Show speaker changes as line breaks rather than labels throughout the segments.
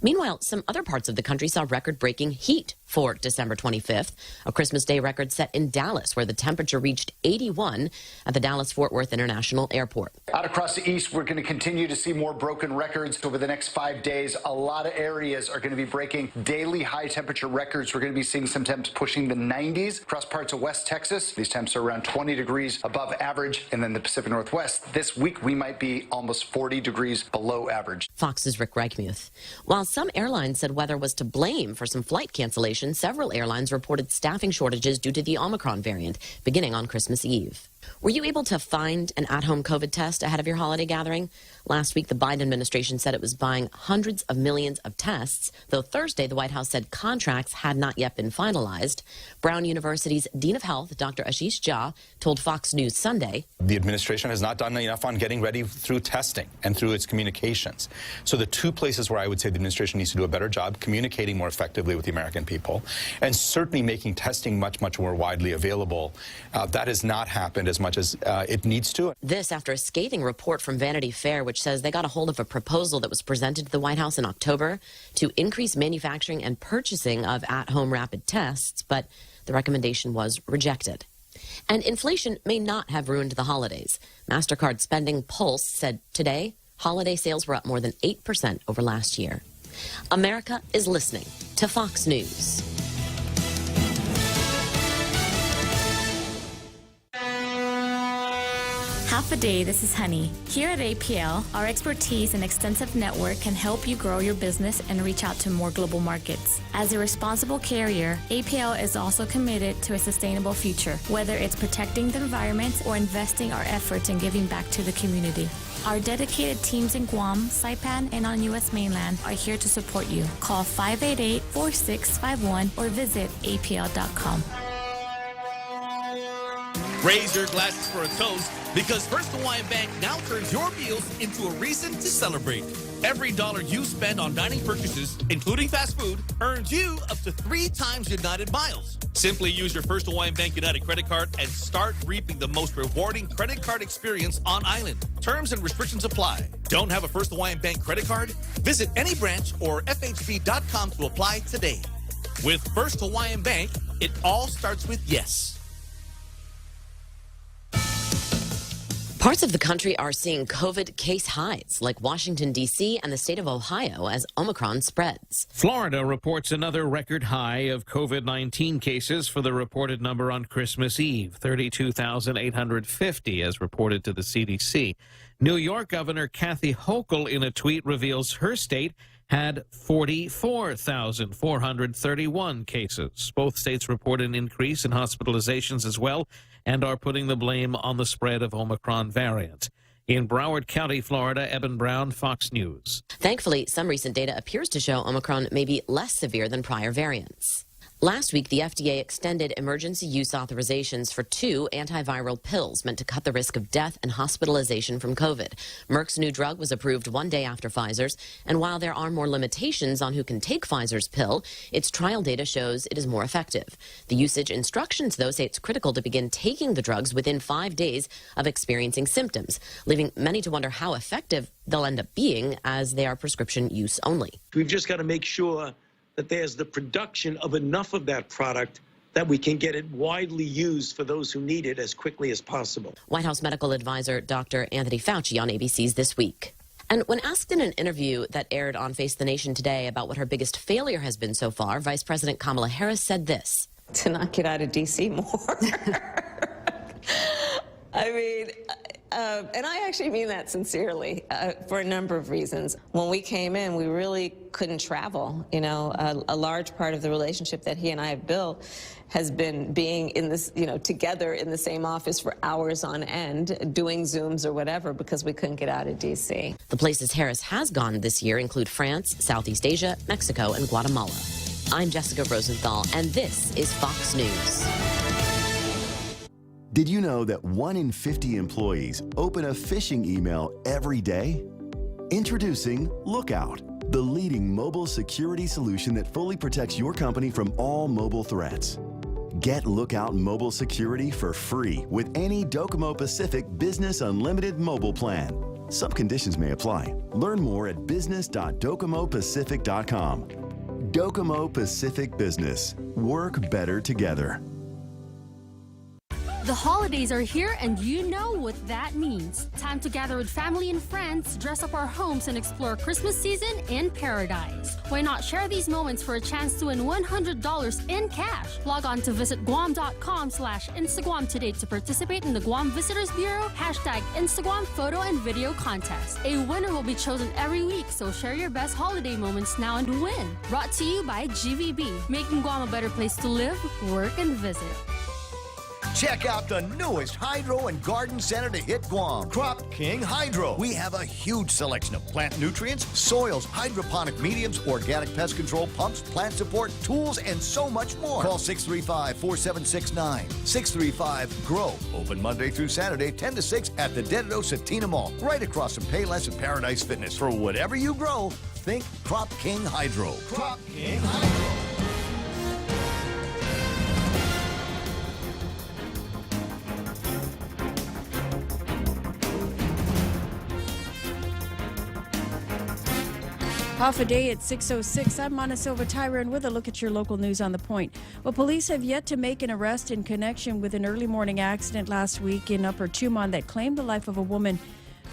Meanwhile, some other parts of the country saw record-breaking heat for December 25th, a Christmas Day record set in Dallas, where the temperature reached 81 at the Dallas-Fort Worth International Airport.
Out across the east, we're going to continue to see more broken records over the next 5 days. A lot of areas are going to be breaking daily high temperature records. We're going to be seeing some temps pushing the 90s across parts of West Texas. These temps are around 20 degrees above average. And then the Pacific Northwest, this week we might be almost 40 degrees below average.
Fox's Rick Reichmuth. While some airlines said weather was to blame for some flight cancellations, several airlines reported staffing shortages due to the Omicron variant beginning on Christmas Eve. Were you able to find an at-home COVID test ahead of your holiday gathering? Last week, the Biden administration said it was buying hundreds of millions of tests, though Thursday, the White House said contracts had not yet been finalized. Brown University's Dean of Health, Dr. Ashish Jha, told Fox News Sunday,
the administration has not done enough on getting ready through testing and through its communications. So the two places where I would say the administration needs to do a better job communicating more effectively with the American people, and certainly making testing much, much more widely available. That has not happened as much as it needs to.
This after a scathing report from Vanity Fair, which says they got a hold of a proposal that was presented to the White House in October to increase manufacturing and purchasing of at-home rapid tests, but the recommendation was rejected. And inflation may not have ruined the holidays. MasterCard Spending Pulse said today holiday sales were up more than 8% over last year. America is listening to Fox News.
Half a day, this is Honey. Here at APL, our expertise and extensive network can help you grow your business and reach out to more global markets. As a responsible carrier, APL is also committed to a sustainable future, whether it's protecting the environment or investing our efforts in giving back to the community. Our dedicated teams in Guam, Saipan, and on U.S. mainland are here to support you. Call 588-4651 or visit apl.com.
Raise your glasses for a toast, because First Hawaiian Bank now turns your meals into a reason to celebrate. Every dollar you spend on dining purchases, including fast food, earns you up to 3 times United miles. Simply use your First Hawaiian Bank United credit card and start reaping the most rewarding credit card experience on island. Terms and restrictions apply. Don't have a First Hawaiian Bank credit card? Visit any branch or FHB.com to apply today. With First Hawaiian Bank, it all starts with yes.
Parts of the country are seeing COVID case highs, like Washington, D.C. and the state of Ohio, as Omicron spreads.
Florida reports another record high of COVID-19 cases for the reported number on Christmas Eve, 32,850, as reported to the CDC. New York Governor Kathy Hochul, in a tweet, reveals her state had 44,431 cases. Both states report an increase in hospitalizations as well and are putting the blame on the spread of Omicron variant. In Broward County, Florida, Eben Brown, Fox News.
Thankfully, some recent data appears to show Omicron may be less severe than prior variants. Last week, the FDA extended emergency use authorizations for 2 antiviral pills meant to cut the risk of death and hospitalization from COVID. Merck's new drug was approved 1 day after Pfizer's, and while there are more limitations on who can take Pfizer's pill, its trial data shows it is more effective. The usage instructions, though, say it's critical to begin taking the drugs within 5 days of experiencing symptoms, leaving many to wonder how effective they'll end up being, as they are prescription use only.
We've just got to make sure that there's the production of enough of that product that we can get it widely used for those who need it as quickly as possible.
White House medical advisor Dr. Anthony Fauci on ABC's This Week. And when asked in an interview that aired on Face the Nation today about what her biggest failure has been so far, Vice President Kamala Harris said this.
To not get out of D.C. more. I mean, and I actually mean that sincerely for a number of reasons. When we came in, we really couldn't travel. You know, a large part of the relationship that he and I have built has been being in this, together in the same office for hours on end, doing Zooms or whatever, because we couldn't get out of D.C.
The places Harris has gone this year include France, Southeast Asia, Mexico, and Guatemala. I'm Jessica Rosenthal, and this is Fox News.
Did you know that 1 in 50 employees open a phishing email every day? Introducing Lookout, the leading mobile security solution that fully protects your company from all mobile threats. Get Lookout Mobile Security for free with any Docomo Pacific Business Unlimited mobile plan. Some conditions may apply. Learn more at business.docomopacific.com. Docomo Pacific Business. Work better together.
The holidays are here, and you know what that means. Time to gather with family and friends, dress up our homes, and explore Christmas season in paradise. Why not share these moments for a chance to win $100 in cash? Log on to visit guam.com/Instagram today to participate in the Guam Visitors Bureau #Instagram photo and video contest. A winner will be chosen every week, so share your best holiday moments now and win. Brought to you by GVB, making Guam a better place to live, work, and visit.
Check out the newest hydro and garden center to hit Guam, Crop King Hydro. We have a huge selection of plant nutrients, soils, hydroponic mediums, organic pest control pumps, plant support, tools, and so much more. Call 635-4769. 635-GROW. Open Monday through Saturday, 10 to 6 at the Dededo Satina Mall, right across from Payless and Paradise Fitness. For whatever you grow, think Crop King Hydro. Crop King Hydro.
Half a day at 6:06. I'm Mana Silva Tyron with a look at your local news on the point. Well, police have yet to make an arrest in connection with an early morning accident last week in Upper Tumon that claimed the life of a woman.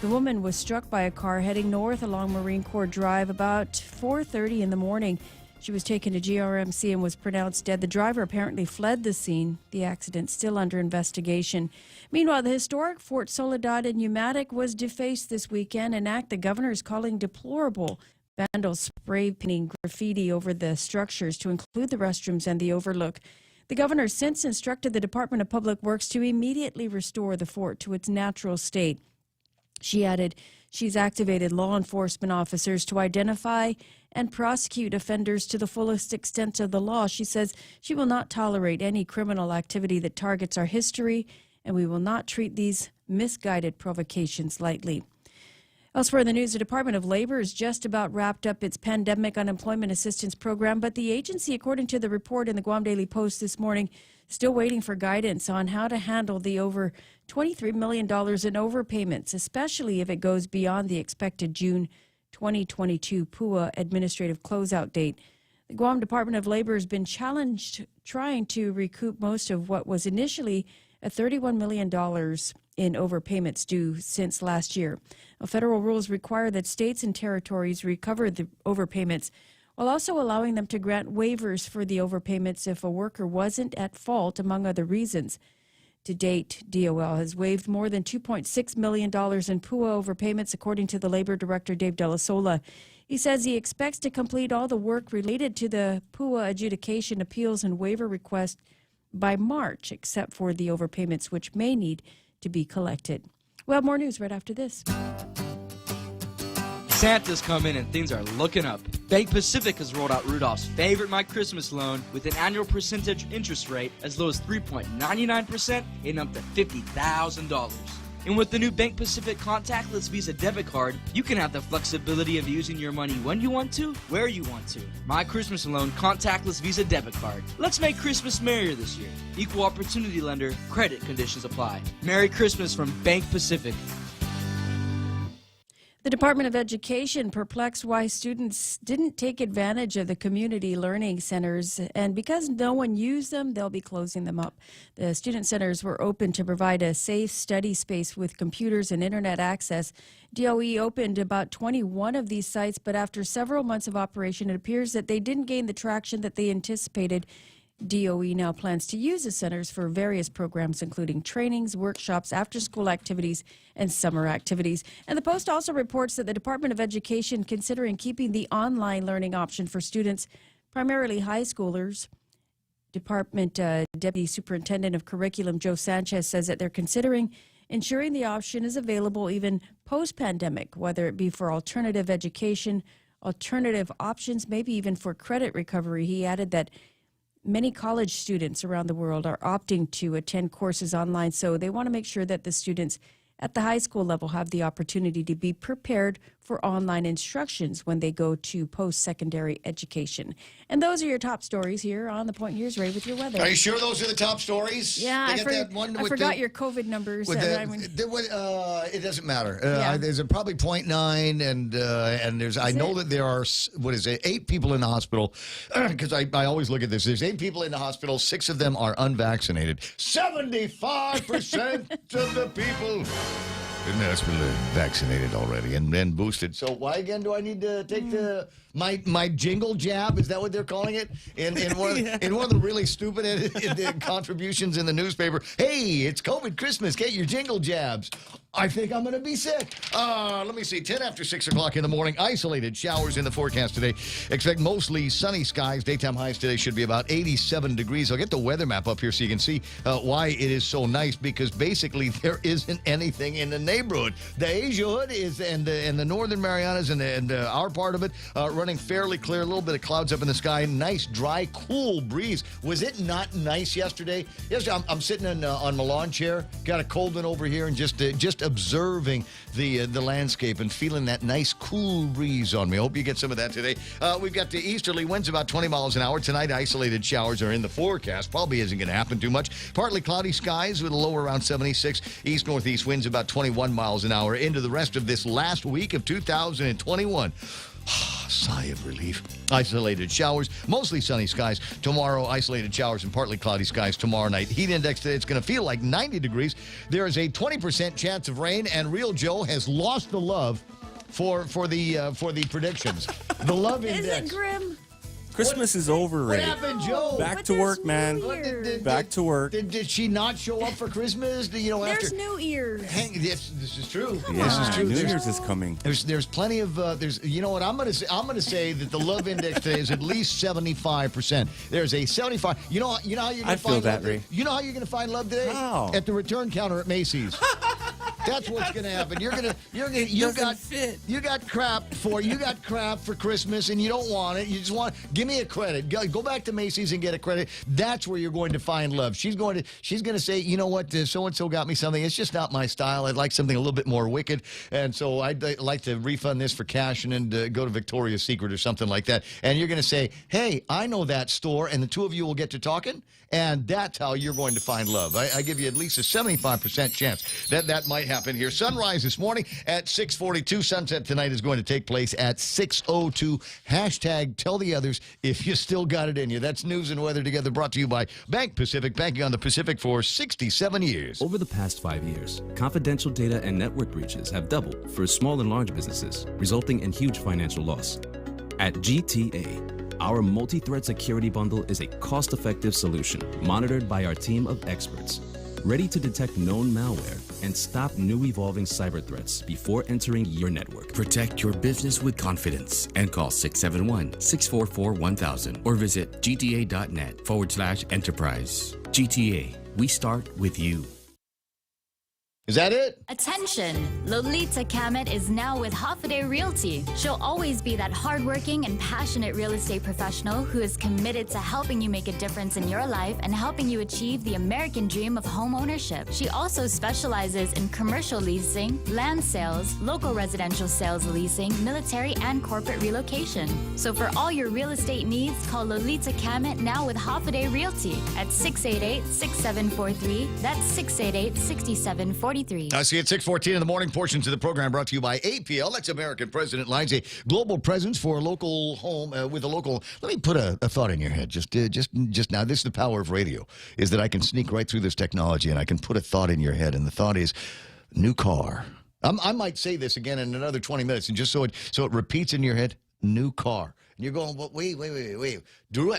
The woman was struck by a car heading north along Marine Corps Drive about 4:30 in the morning. She was taken to GRMC and was pronounced dead. The driver apparently fled the scene. The accident still under investigation. Meanwhile, the historic Fort Soledad in Umatic was defaced this weekend, an act the governor is calling deplorable. Vandals spray painting graffiti over the structures to include the restrooms and the overlook. The governor since instructed the Department of Public Works to immediately restore the fort to its natural state. She added she's activated law enforcement officers to identify and prosecute offenders to the fullest extent of the law. She says she will not tolerate any criminal activity that targets our history, and we will not treat these misguided provocations lightly. Elsewhere in the news, the Department of Labor has just about wrapped up its pandemic unemployment assistance program, but the agency, according to the report in the Guam Daily Post this morning, still waiting for guidance on how to handle the over $23 million in overpayments, especially if it goes beyond the expected June 2022 PUA administrative closeout date. The Guam Department of Labor has been challenged trying to recoup most of what was initially a $31 million in overpayments due since last year. Now, federal rules require that states and territories recover the overpayments while also allowing them to grant waivers for the overpayments if a worker wasn't at fault, among other reasons. To date, DOL has waived more than $2.6 million in PUA overpayments, according to the Labor Director, Dave Delasola. He says he expects to complete all the work related to the PUA adjudication, appeals, and waiver request by March, except for the overpayments, which may need to be collected. We'll have more news right after this.
Santa's coming and things are looking up. Bank Pacific has rolled out Rudolph's favorite My Christmas loan with an annual percentage interest rate as low as 3.99% and up to $50,000. And with the new Bank Pacific contactless Visa debit card, you can have the flexibility of using your money when you want to, where you want to. My Christmas Loan contactless Visa debit card. Let's make Christmas merrier this year. Equal opportunity lender. Credit conditions apply. Merry Christmas from Bank Pacific.
The Department of Education perplexed why students didn't take advantage of the community learning centers, and because no one used them, they'll be closing them up. The student centers were open to provide a safe study space with computers and internet access. DOE opened about 21 of these sites, but after several months of operation, it appears that they didn't gain the traction that they anticipated. DOE now plans to use the centers for various programs, including trainings, workshops, after-school activities, and summer activities. And the Post also reports that the Department of Education considering keeping the online learning option for students, primarily high schoolers. Department Deputy Superintendent of Curriculum Joe Sanchez says that they're considering ensuring the option is available even post-pandemic, whether it be for alternative education, alternative options, maybe even for credit recovery. He added that many college students around the world are opting to attend courses online, so they want to make sure that the students at the high school level have the opportunity to be prepared for online instructions when they go to post-secondary education. And those are your top stories here on The Point. Here's Ray with your weather.
Are you sure those are the top stories?
Yeah, I forgot your COVID numbers.
It doesn't matter.
Yeah.
There's probably 0.9, and there's. I know that there are 8 people in the hospital, because I always look at this. There's 8 people in the hospital. 6 of them are unvaccinated. 75% of the people in the hospital are vaccinated already and boosted. So why again do I need to take my jingle jab? Is that what they're calling it? In one of the really stupid contributions in the newspaper. Hey, it's COVID Christmas. Get your jingle jabs. I think I'm going to be sick. Let me see. 10 after 6 o'clock in the morning. Isolated showers in the forecast today. Expect mostly sunny skies. Daytime highs today should be about 87 degrees. I'll get the weather map up here so you can see why it is so nice, because basically there isn't anything in the neighborhood. The Asia Hood is and the Northern Marianas and our part of it running fairly clear. A little bit of clouds up in the sky. Nice, dry, cool breeze. Was it not nice yesterday? Yes, I'm sitting on my lawn chair. Got a cold one over here and just observing the landscape and feeling that nice, cool breeze on me. Hope you get some of that today. We've got the easterly winds about 20 miles an hour. Tonight, isolated showers are in the forecast. Probably isn't going to happen too much. Partly cloudy skies with a low around 76. East-northeast winds about 21 miles an hour into the rest of this last week of 2021. Sigh of relief. Isolated showers, mostly sunny skies. Tomorrow, isolated showers and partly cloudy skies tomorrow night. Heat index today, it's going to feel like 90 degrees. There is a 20% chance of rain, and Real Joe has lost the love for the predictions. The love index.
Is it grim?
Christmas is over, Ray.
What happened, Joe?
Back to work, man. Back to work.
Did she not show up for Christmas?
There's New Year's.
This is true.
This is true. New Year's is coming.
There's plenty of you know what I'm gonna say that the love index today is at least 75%. There's a 75. You know how you're gonna find love.
Ray.
You know how you're gonna find love today?
How?
At the return counter at Macy's. That's what's going to happen. You got crap for Christmas, and you don't want it. You just want give me a credit. Go back to Macy's and get a credit. That's where you're going to find love. She's going to say, you know what, so and so got me something. It's just not my style. I'd like something a little bit more wicked, and so I'd like to refund this for cash and then go to Victoria's Secret or something like that. And you're going to say, hey, I know that store, and the two of you will get to talking. And that's how you're going to find love. I give you at least a 75% chance that might happen here. Sunrise this morning at 6:42. Sunset tonight is going to take place at 6:02. Hashtag tell the others if you still got it in you. That's news and weather together, brought to you by Bank Pacific, banking on the Pacific for 67 years.
Over the past 5 years, confidential data and network breaches have doubled for small and large businesses, resulting in huge financial loss. At GTA, our multi-threat security bundle is a cost-effective solution monitored by our team of experts, ready to detect known malware and stop new evolving cyber threats before entering your network.
Protect your business with confidence and call 671-644-1000 or visit gta.net/enterprise. GTA, we start with you.
Is that it?
Attention! Lolita Kamet is now with Hafaday Realty. She'll always be that hardworking and passionate real estate professional who is committed to helping you make a difference in your life and helping you achieve the American dream of home ownership. She also specializes in commercial leasing, land sales, local residential sales leasing, military and corporate relocation. So for all your real estate needs, call Lolita Kamet now with Hafaday Realty at 688-6743. That's 688-6743.
I see it 6:14 in the morning. Portions of the program brought to you by APL. That's American President Lines, a global presence for a local home with a local. Let me put a thought in your head. Just now. This is the power of radio. Is that I can sneak right through this technology and I can put a thought in your head, and the thought is, new car. I might say this again in another 20 minutes, and just so it repeats in your head, new car. And you're going, well, wait.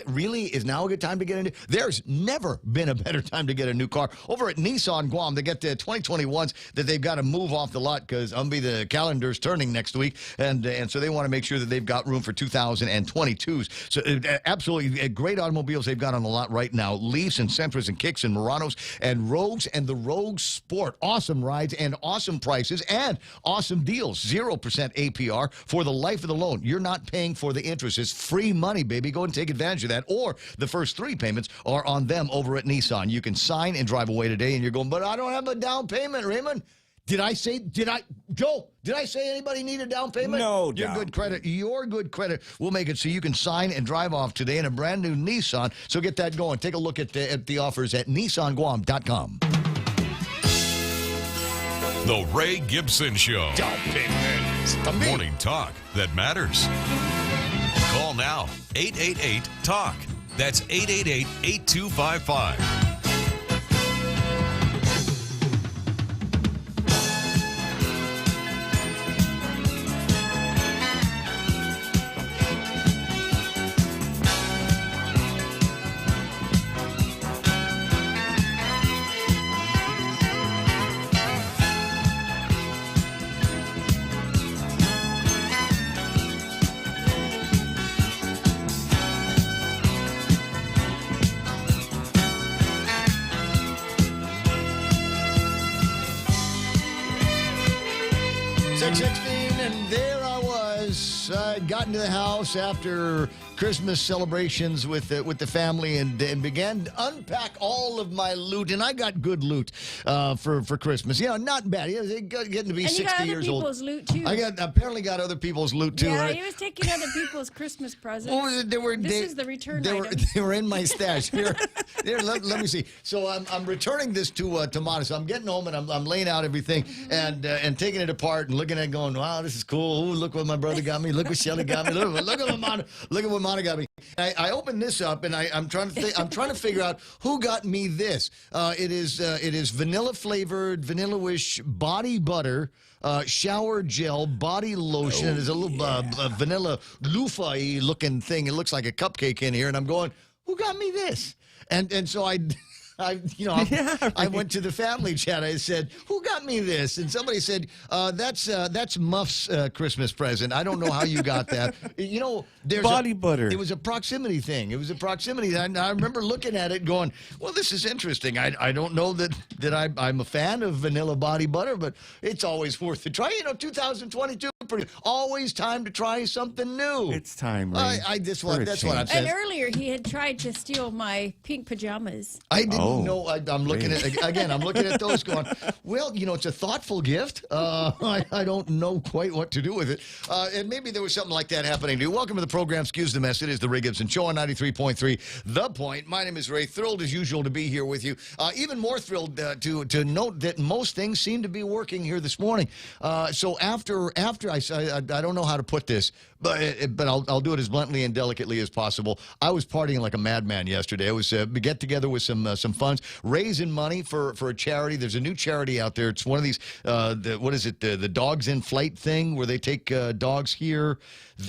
Really? Is now a good time to get a new? There's never been a better time to get a new car. Over at Nissan Guam, they get the 2021s that they've got to move off the lot because the calendar's turning next week. And so they want to make sure that they've got room for 2022s. So absolutely great automobiles they've got on the lot right now. Leafs and Sentras and Kicks and Muranos and Rogues and the Rogue Sport. Awesome rides and awesome prices and awesome deals. 0% APR for the life of the loan. You're not paying for the interest. It's free money, baby. Go and take advantage of that. Or the first 3 payments are on them over at Nissan. You can sign and drive away today, and you're going, but I don't have a down payment, Raymond. Did I say anybody need a down payment?
No
Your
down
good credit. Your good credit will make it so you can sign and drive off today in a brand new Nissan. So get that going. Take a look at the offers at NissanGuam.com.
The Ray Gibson Show.
Down payment.
Morning talk that matters. Call now. 888-TALK. That's 888-8255.
And there I was. I got into the house after Christmas celebrations with the family and began to unpack all of my loot. And I got good loot for Christmas. Yeah, not bad. Yeah, getting to be 60 years old.
And you got other people's loot, too.
I apparently got other people's loot, too.
Yeah, he was taking other people's Christmas presents.
Well, this
is the return
item. They were in my stash. Here, let me see. So I'm returning this to Mata. So I'm getting home and I'm laying out everything and taking it apart and looking at it going, wow, this is cool. Ooh, look what my brother got me. Look what Shelly got me. Look at what Mata got me. I opened this up and I'm trying to figure out who got me this. It is vanilla flavored, vanilla-ish body butter. Shower gel, body lotion. There's a little vanilla loofah-y looking thing. It looks like a cupcake in here. And I'm going, who got me this? And so I went to the family chat. I said, who got me this? And somebody said, that's Muff's Christmas present. I don't know how you got that. You know, there's
body butter.
It was a proximity thing. It was a proximity. And I remember looking at it going, well, this is interesting. I don't know that I'm a fan of vanilla body butter, but it's always worth a try. 2022, always time to try something new.
It's time, Ray.
That's what I'm saying.
And earlier he had tried to steal my pink pajamas.
I didn't know. I'm looking at again. I'm looking at those, going, well, it's a thoughtful gift. I don't know quite what to do with it. And maybe there was something like that happening to you. Welcome to the program. Excuse the mess. It is the Ray Gibson Show on 93.3 The Point. My name is Ray. Thrilled as usual to be here with you. Even more thrilled to note that most things seem to be working here this morning. So after I don't know how to put this, but I'll do it as bluntly and delicately as possible. I was partying like a madman yesterday. I was get together with some funds, raising money for a charity. There's a new charity out there. It's one of these the Dogs in Flight thing, where they take dogs here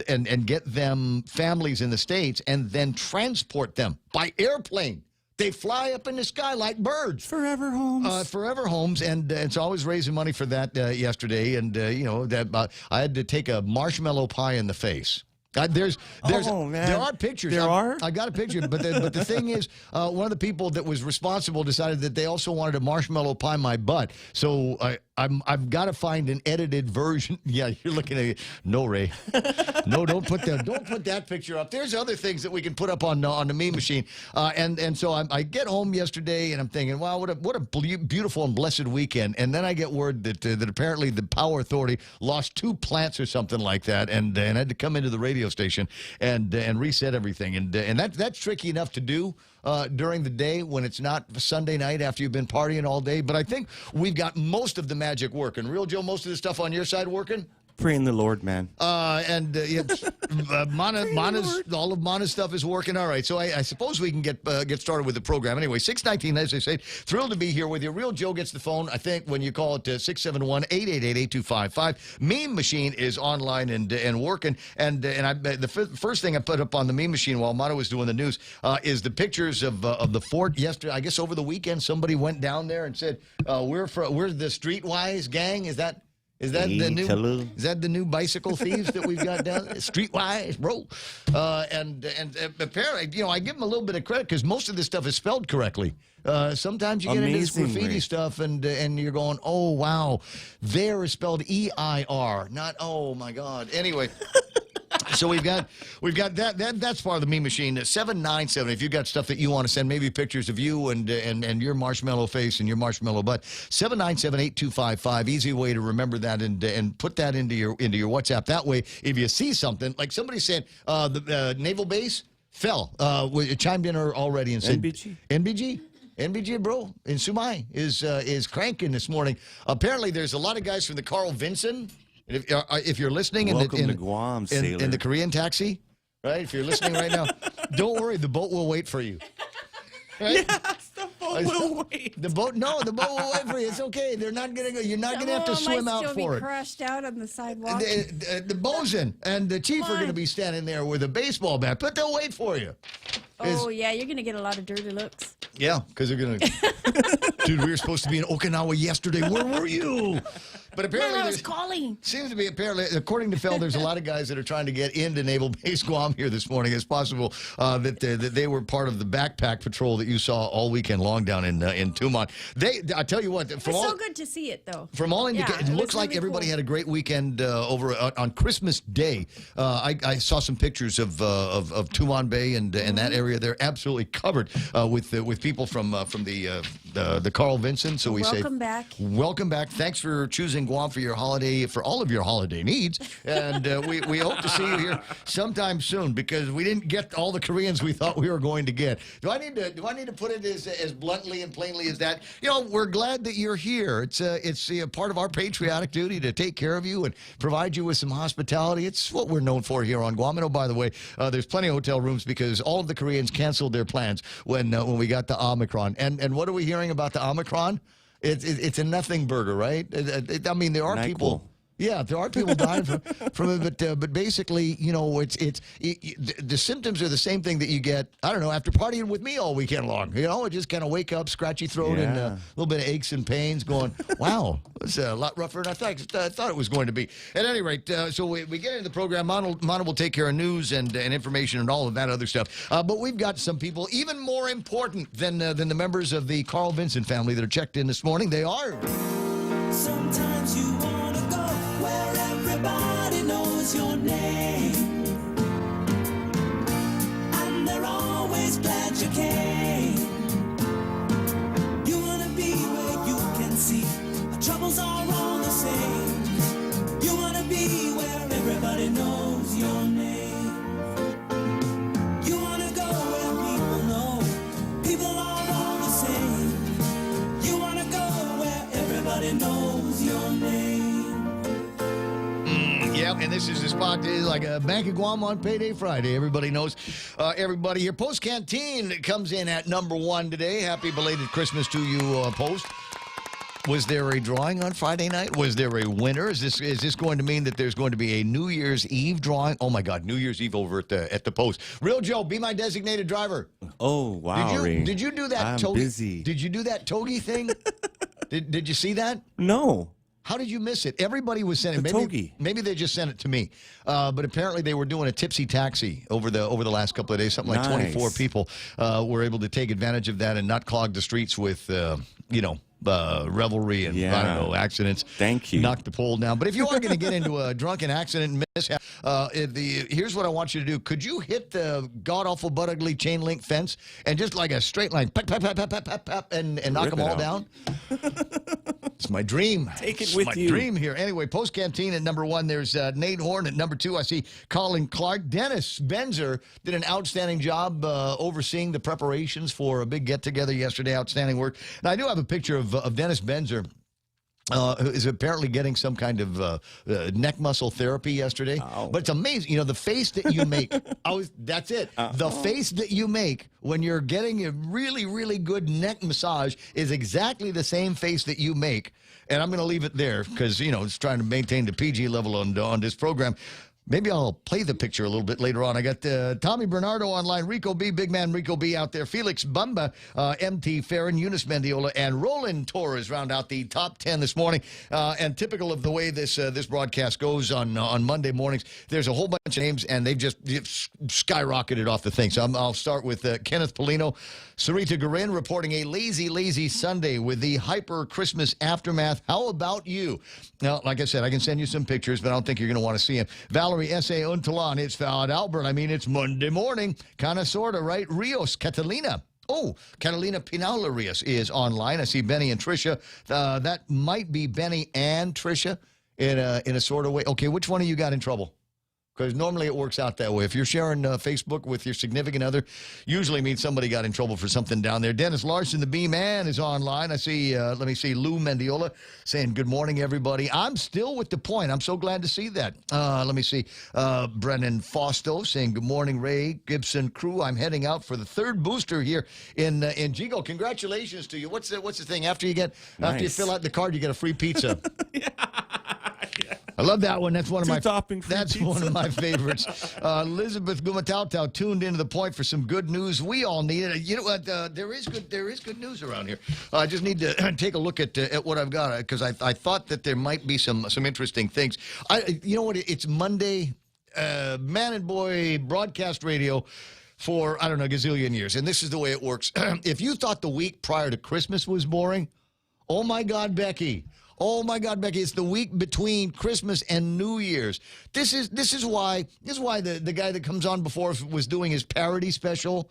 and get them families in the States and then transport them by airplane. They fly up in the sky like birds.
Forever Homes.
Forever Homes, and it's always raising money for that yesterday. And, I had to take a marshmallow pie in the face. There are pictures. I got a picture, but the thing is, one of the people that was responsible decided that they also wanted a marshmallow pie my butt. So I've got to find an edited version. Yeah, you're looking at it. No, Ray. No, don't put that picture up. There's other things that we can put up on the meme machine. And so I get home yesterday and I'm thinking, wow, what a beautiful and blessed weekend. And then I get word that apparently the Power Authority lost 2 plants or something like that, and had to come into the radio station and reset everything. And that's tricky enough to do during the day when it's not Sunday night after you've been partying all day. But I think we've got most of the magic working. Real Joe, most of the stuff on your side working?
Praying the Lord, man.
Mana's all of Mana's stuff is working all right. So I suppose we can get started with the program. Anyway, 6:19, as I say, thrilled to be here with you. Real Joe gets the phone, I think, when you call it 671-888-8255. Meme machine is online and working. And the first thing I put up on the meme machine while Mana was doing the news is the pictures of the fort yesterday. I guess over the weekend somebody went down there and said, we're the Streetwise gang. Is that the new bicycle thieves that we've got down there? Streetwise, bro. And apparently, I give them a little bit of credit because most of this stuff is spelled correctly. Sometimes you get into this graffiti stuff and you're going, oh, wow. There is spelled E-I-R, not, oh, my God. Anyway. So we've got that. That's part of the meme machine. 797. If you've got stuff that you want to send, maybe pictures of you and your marshmallow face and your marshmallow butt. 797-8255. Easy way to remember that and put that into your WhatsApp. That way, if you see something like somebody said, the naval base fell. It chimed in already and said NBG, bro, in Sumai is cranking this morning. Apparently, there's a lot of guys from the Carl Vinson. If you're listening in the Korean taxi, right? If you're listening right now, don't worry, the boat will wait for you. Right?
Yes, the boat will wait.
The boat will wait for you. It's okay. They're not gonna go. You're not gonna have to swim out for it.
Crushed out on the sidewalk.
The bosun and the chief are gonna be standing there with a baseball bat, but they'll wait for you.
Oh yeah, you're gonna get a lot of dirty looks.
Yeah, because they're gonna. Dude, we were supposed to be in Okinawa yesterday. Where were you? But apparently,
I was calling.
Seems to be according to Phil, there's a lot of guys that are trying to get into Naval Base Guam here this morning. It's possible that they were part of the backpack patrol that you saw all weekend long down in Tumon. I tell you what,
It's so good to see it though.
From all indications, it looks like
really
everybody
cool.
had a great weekend over on Christmas Day. I saw some pictures of Tumon Bay and that area. They're absolutely covered with people from the Carl Vinson. So
welcome back.
Welcome back. Thanks for choosing Guam for your holiday, for all of your holiday needs, and we hope to see you here sometime soon because we didn't get all the Koreans we thought we were going to get. Do I need to put it as bluntly and plainly as that? You know, we're glad that you're here. It's a part of our patriotic duty to take care of you and provide you with some hospitality. It's what we're known for here on Guam. And oh, by the way, there's plenty of hotel rooms because all of the Koreans canceled their plans when we got the Omicron. And what are we hearing about the Omicron? It's a nothing burger, right? I mean, there are people. Yeah, there are people dying from it, but basically, you know, the symptoms are the same thing that you get, I don't know, after partying with me all weekend long. You know, just kind of wake up, scratchy throat, and a little bit of aches and pains going, wow, it's a lot rougher than I thought it was going to be. At any rate, so we get into the program. Mana will take care of news and information and all of that other stuff. But we've got some people even more important than the members of the Carl Vinson family that are checked in this morning. They are.
Sometimes you want to go where everybody knows your name, and they're always glad you came. You want to be where you can see our troubles are all the same. You want to be where everybody knows your name. You want to go where people know people are all the same. You want to go where everybody knows your name.
Yeah, and this is the spot like a Bank of Guam on Payday Friday. Everybody knows everybody here. Post Canteen comes in at number 1 today. Happy belated Christmas to you, Post. Was there a drawing on Friday night? Was there a winner? Is this going to mean that there's going to be a New Year's Eve drawing? Oh my God, New Year's Eve over at the Post. Real Joe, be my designated driver.
Oh wow,
Did you do that?
I'm busy.
Did you do that togie thing? Did you see that?
No.
How did you miss it? Everybody was sending maybe they just sent it to me, but apparently they were doing a tipsy taxi over the last couple of days. Something like 24 people were able to take advantage of that and not clog the streets with revelry and I don't know, accidents.
Thank you.
Knock the pole down. But if you are going to get into a drunken accident mishap, here's what I want you to do. Could you hit the god awful butt ugly chain link fence and just like a straight line, pap, pap, pap, pap, pap, pap, pap, and knock them all down? It's my dream.
Take it
it's
with
my
you.
dream here. Anyway, Post Canteen at number 1. There's Nate Horn at number 2. I see Colin Clark. Dennis Benzer did an outstanding job overseeing the preparations for a big get-together yesterday. Outstanding work. Now, I do have a picture of Dennis Benzer. Who is apparently getting some kind of neck muscle therapy yesterday. Oh. But it's amazing. You know, the face that you make. That's it. The face that you make when you're getting a really, really good neck massage is exactly the same face that you make. And I'm going to leave it there because, you know, it's trying to maintain the PG level on this program. Maybe I'll play the picture a little bit later on. I got Tommy Bernardo online, Rico B, big man Rico B out there, Felix Bumba, MT Farron, Eunice Mendiola, and Roland Torres round out the top 10 this morning. And typical of the way this broadcast goes on Monday mornings, there's a whole bunch of names, and they've just skyrocketed off the thing. So I'll start with Kenneth Polino. Sarita Garin reporting a lazy, lazy Sunday with the hyper Christmas aftermath. How about you? Now, like I said, I can send you some pictures, but I don't think you're going to want to see them. Valerie
Valerie S.A. Untalan. It's Albert. I mean, it's Monday morning. Kind of, sort of, right? Rios, Catalina. Oh, Catalina Pinaula Rios is online. I see Benny and Tricia. That might be Benny and Tricia in a sort of way. Okay, which one of you got in trouble? Because normally it works out that way. If you're sharing Facebook with your significant other, usually means somebody got in trouble for something down there. Dennis Larson, the B-Man, is online. I see, let me see, Lou Mendiola saying, good morning, everybody. I'm still with the point. I'm so glad to see that. Let me see, Brennan Fausto saying, good morning, Ray, Gibson crew. I'm heading out for the third booster here in Jigo. Congratulations to you. What's the thing? After you fill out the card, you get a free pizza. I love that one. That's one of one of my favorites. Elizabeth Gumatau tuned into the point for some good news. We all need it. You know what? There is good news around here. I just need to take a look at what I've got because I thought that there might be some interesting things. You know what? It's Monday, Man and Boy broadcast radio for I don't know a gazillion years, and this is the way it works. If you thought the week prior to Christmas was boring, oh my God, Becky. Oh my God, Becky! It's the week between Christmas and New Year's. This is why the guy that comes on before was doing his parody special.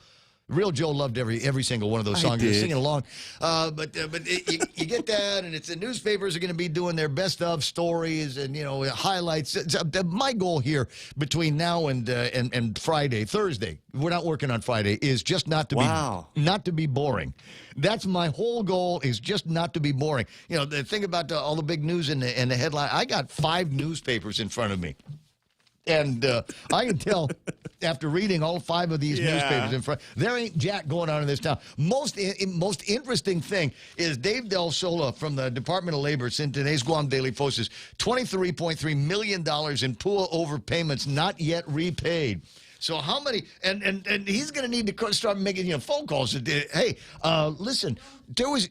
Real Joe loved every single one of those songs. You're singing along, but you get that, and it's the newspapers are going to be doing their best of stories and highlights. My goal here between now and Thursday, we're not working on Friday, is just not to be boring. That's my whole goal, is just not to be boring. The thing about all the big news and the headline, I got 5 newspapers in front of me. And I can tell after reading all 5 of these newspapers in front, there ain't jack going on in this town. Most interesting thing is Dave Del Sola from the Department of Labor in today's Guam Daily Post is $23.3 million in pool overpayments not yet repaid. So how many? And he's going to need to start making phone calls. Hey, listen,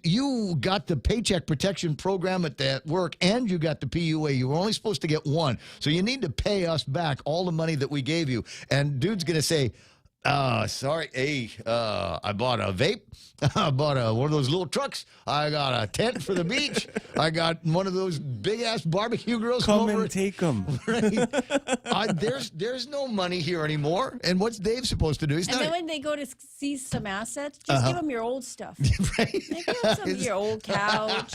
you got the Paycheck Protection Program at that work, and you got the PUA. You were only supposed to get one, so you need to pay us back all the money that we gave you. And dude's going to say, sorry, hey, I bought a vape. I bought one of those little trucks. I got a tent for the beach. I got one of those big-ass barbecue grills.
Come and take them.
Right? There's no money here anymore. And what's Dave supposed to do?
Then when they go to see some assets, just give them your old stuff. Right? Give them some of your old couch.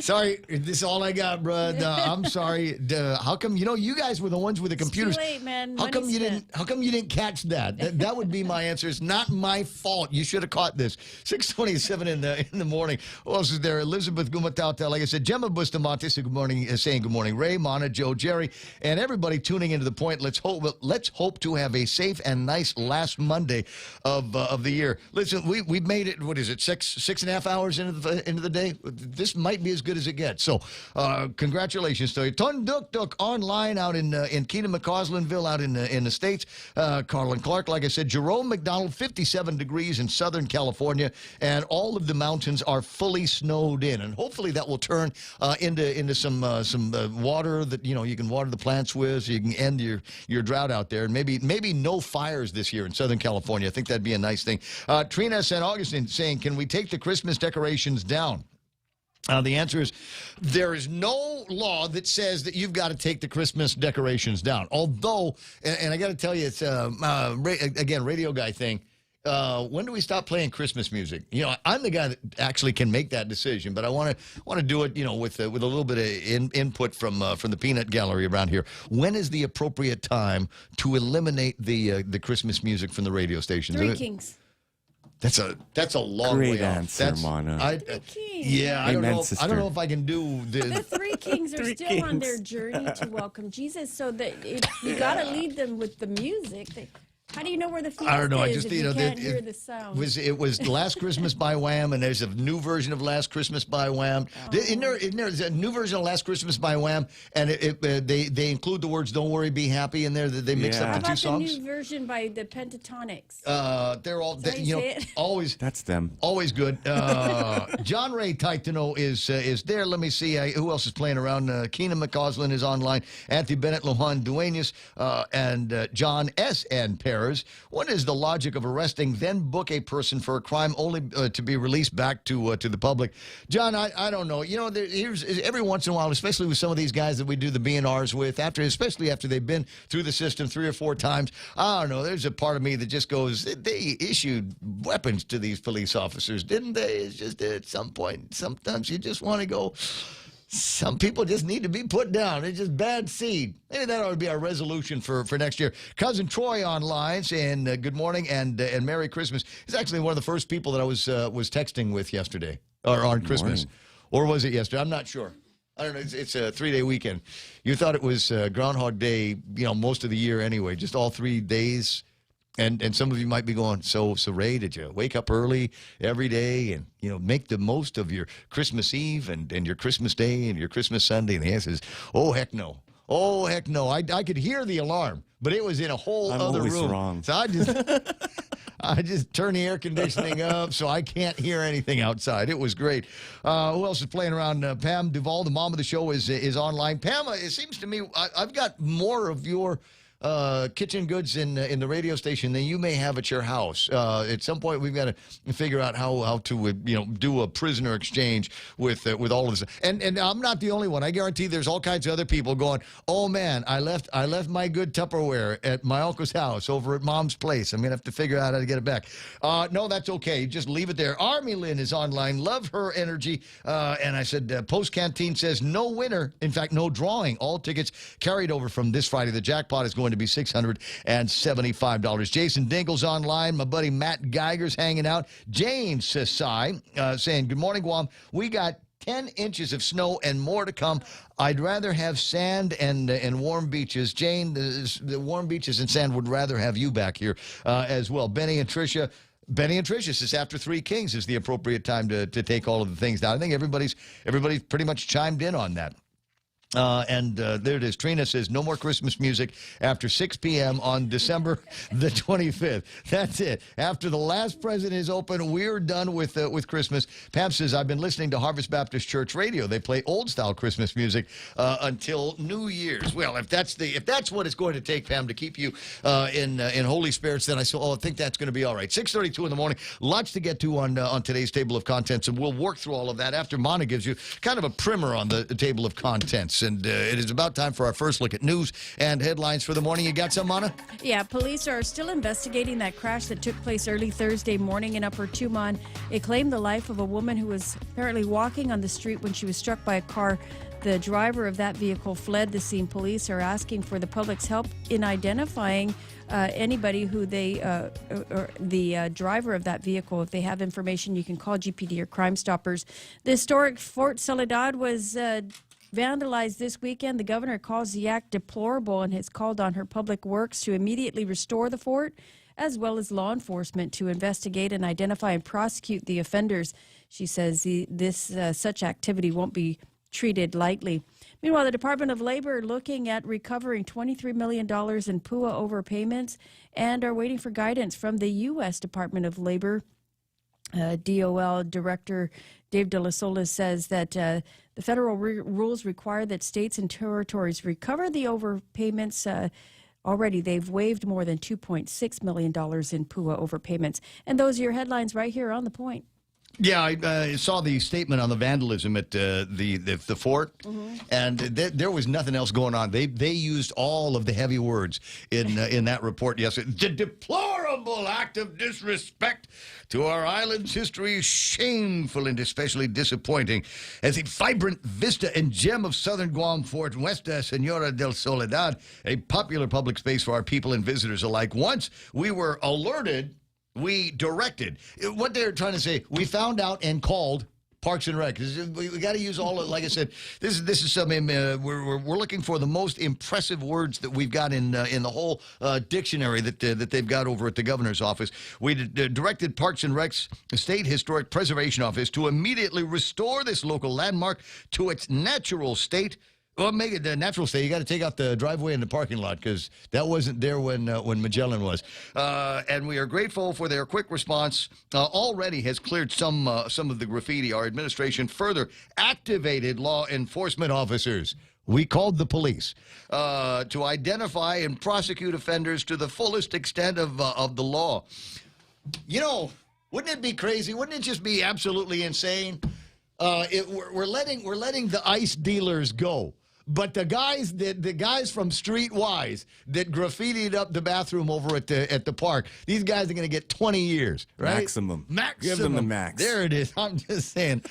Sorry, this is all I got, bro. I'm sorry. How come, you guys were the ones with the computers.
It's too late, man.
How come you didn't catch that? That would be my answer. It's not my fault. You should have caught this. 6:27 in the morning. Who else is there? Elizabeth Gumatauta, like I said, Gemma Bustamante, good morning, saying good morning. Ray, Mana, Joe, Jerry, and everybody tuning into the point. Let's hope to have a safe and nice last Monday of the year. Listen, we've made it. What is it? 6.5 hours into the day. This might be as good as it gets. So, congratulations to you. Ton Duk Duk online out in Keenan-McCauslandville out in the States. Carlin Clark, like I said, Jerome McDonald, 57 degrees in Southern California, and all of the mountains are fully snowed in, and hopefully that will turn into some water that you can water the plants with, so you can end your drought out there, and maybe no fires this year in Southern California. I think that'd be a nice thing. Trina St. Augustine saying, can we take the Christmas decorations down? The answer is there is no law that says that you've got to take the Christmas decorations down. Although, and I got to tell you, it's again, radio guy thing. When do we stop playing Christmas music? I'm the guy that actually can make that decision, but I want to do it, with a little bit of input from the peanut gallery around here. When is the appropriate time to eliminate the Christmas music from the radio stations?
Three Kings.
That's a long
Great
way
answer,
off.
Mana.
I don't know if I can do
the 3 kings are still on their journey to welcome Jesus, so that you got to lead them with the music. How do you know where the fiesta
I don't know.
is if you can't hear the sound?
It was Last Christmas by Wham, and there's a new version of Last Christmas by Wham. Isn't there's a new version of Last Christmas by Wham, and they include the words "Don't worry, be happy" in there. That they mixed up the two songs.
How about the new version by the Pentatonics?
They're all always.
That's them.
Always good. John Ray Taitano is there. Let me see who else is playing around. Keenan McCausland is online. Anthony Bennett, Lohan Duenas, and John S. and Perry errors. What is the logic of arresting, then book a person for a crime only to be released back to the public? John, I don't know. You know, here's every once in a while, especially with some of these guys that we do the B&Rs with, especially after they've been through the system 3 or 4 times, I don't know, there's a part of me that just goes, they issued weapons to these police officers, didn't they? It's just at some point, sometimes you just want to go, some people just need to be put down. It's just bad seed. Maybe that ought to be our resolution for next year. Cousin Troy online saying good morning and Merry Christmas. He's actually one of the first people that I was texting with yesterday, or on Christmas. Or was it yesterday? I'm not sure. I don't know. It's a 3-day weekend. You thought it was Groundhog Day, you know, most of the year anyway, just all 3 days. And some of you might be going, so Ray, did you wake up early every day and, you know, make the most of your Christmas Eve and your Christmas Day and your Christmas Sunday? And the answer is, oh, heck no. Oh, heck no. I could hear the alarm, but it was in a whole other room. Wrong. So I just turned the air conditioning up so I can't hear anything outside. It was great. Who else is playing around? Pam Duvall, the mom of the show, is online. Pam, it seems to me I've got more of your kitchen goods in the radio station than you may have at your house. At some point, we've got to figure out how to do a prisoner exchange with all of this. And I'm not the only one. I guarantee there's all kinds of other people going, oh man, I left my good Tupperware at my uncle's house over at Mom's place. I'm gonna have to figure out how to get it back. No, that's okay. Just leave it there. Army Lynn is online. Love her energy. And I said, Post Canteen says no winner. In fact, no drawing. All tickets carried over from this Friday. The jackpot is going to be $675. Jason Dingle's online. My buddy Matt Geiger's hanging out. Jane Sasai saying, good morning, Guam. We got 10 inches of snow and more to come. I'd rather have sand and warm beaches. Jane, the warm beaches and sand would rather have you back here as well. Benny and Tricia says after Three Kings is the appropriate time to take all of the things down. I think everybody's pretty much chimed in on that. There it is. Trina says, no more Christmas music after 6 p.m. on December the 25th. That's it. After the last present is open, we're done with Christmas. Pam says, I've been listening to Harvest Baptist Church Radio. They play old-style Christmas music until New Year's. Well, if that's what it's going to take, Pam, to keep you in holy spirits, then I think that's going to be all right. 6:32 in the morning. Lots to get to on today's table of contents, and we'll work through all of that after Mana gives you kind of a primer on the table of contents. And it is about time for our first look at news and headlines for the morning. You got some, Mana?
Yeah, police are still investigating that crash that took place early Thursday morning in Upper Tumon. It claimed the life of a woman who was apparently walking on the street when she was struck by a car. The driver of that vehicle fled the scene. Police are asking for the public's help in identifying anybody who the driver of that vehicle. If they have information, you can call GPD or Crime Stoppers. The historic Fort Soledad was vandalized this weekend. The governor calls the act deplorable and has called on her public works to immediately restore the fort, as well as law enforcement to investigate and identify and prosecute the offenders. She says such activity won't be treated lightly. Meanwhile, the Department of Labor looking at recovering $23 million in PUA overpayments and are waiting for guidance from the U.S. Department of Labor. DOL Director Dave De La Sola says that the federal rules require that states and territories recover the overpayments. Already, they've waived more than $2.6 million in PUA overpayments. And those are your headlines right here on The Point.
Yeah, I saw the statement on the vandalism at the fort, and there was nothing else going on. They used all of the heavy words in that report yesterday. The deplorable act of disrespect to our island's history is shameful and especially disappointing. As a vibrant vista and gem of southern Guam Fort, Nuestra Senora del Soledad, a popular public space for our people and visitors alike. Once we were alerted, we directed. What they're trying to say, we found out and called Parks and Rec. We got to use all of, like I said, this is something we're looking for the most impressive words that we've got in the whole dictionary that they've got over at the governor's office. We directed Parks and Rec's State Historic Preservation Office to immediately restore this local landmark to its natural state. Well, make it the natural state. You got to take out the driveway and the parking lot because that wasn't there when Magellan was. And we are grateful for their quick response. Already has cleared some of the graffiti. Our administration further activated law enforcement officers. We called the police to identify and prosecute offenders to the fullest extent of the law. You know, wouldn't it be crazy? Wouldn't it just be absolutely insane? We're letting the ice dealers go. But the guys from Streetwise that graffitied up the bathroom over at the park, these guys are going to get 20 years, right?
Maximum.
Maximum.
Give them the max.
There it is. I'm just saying.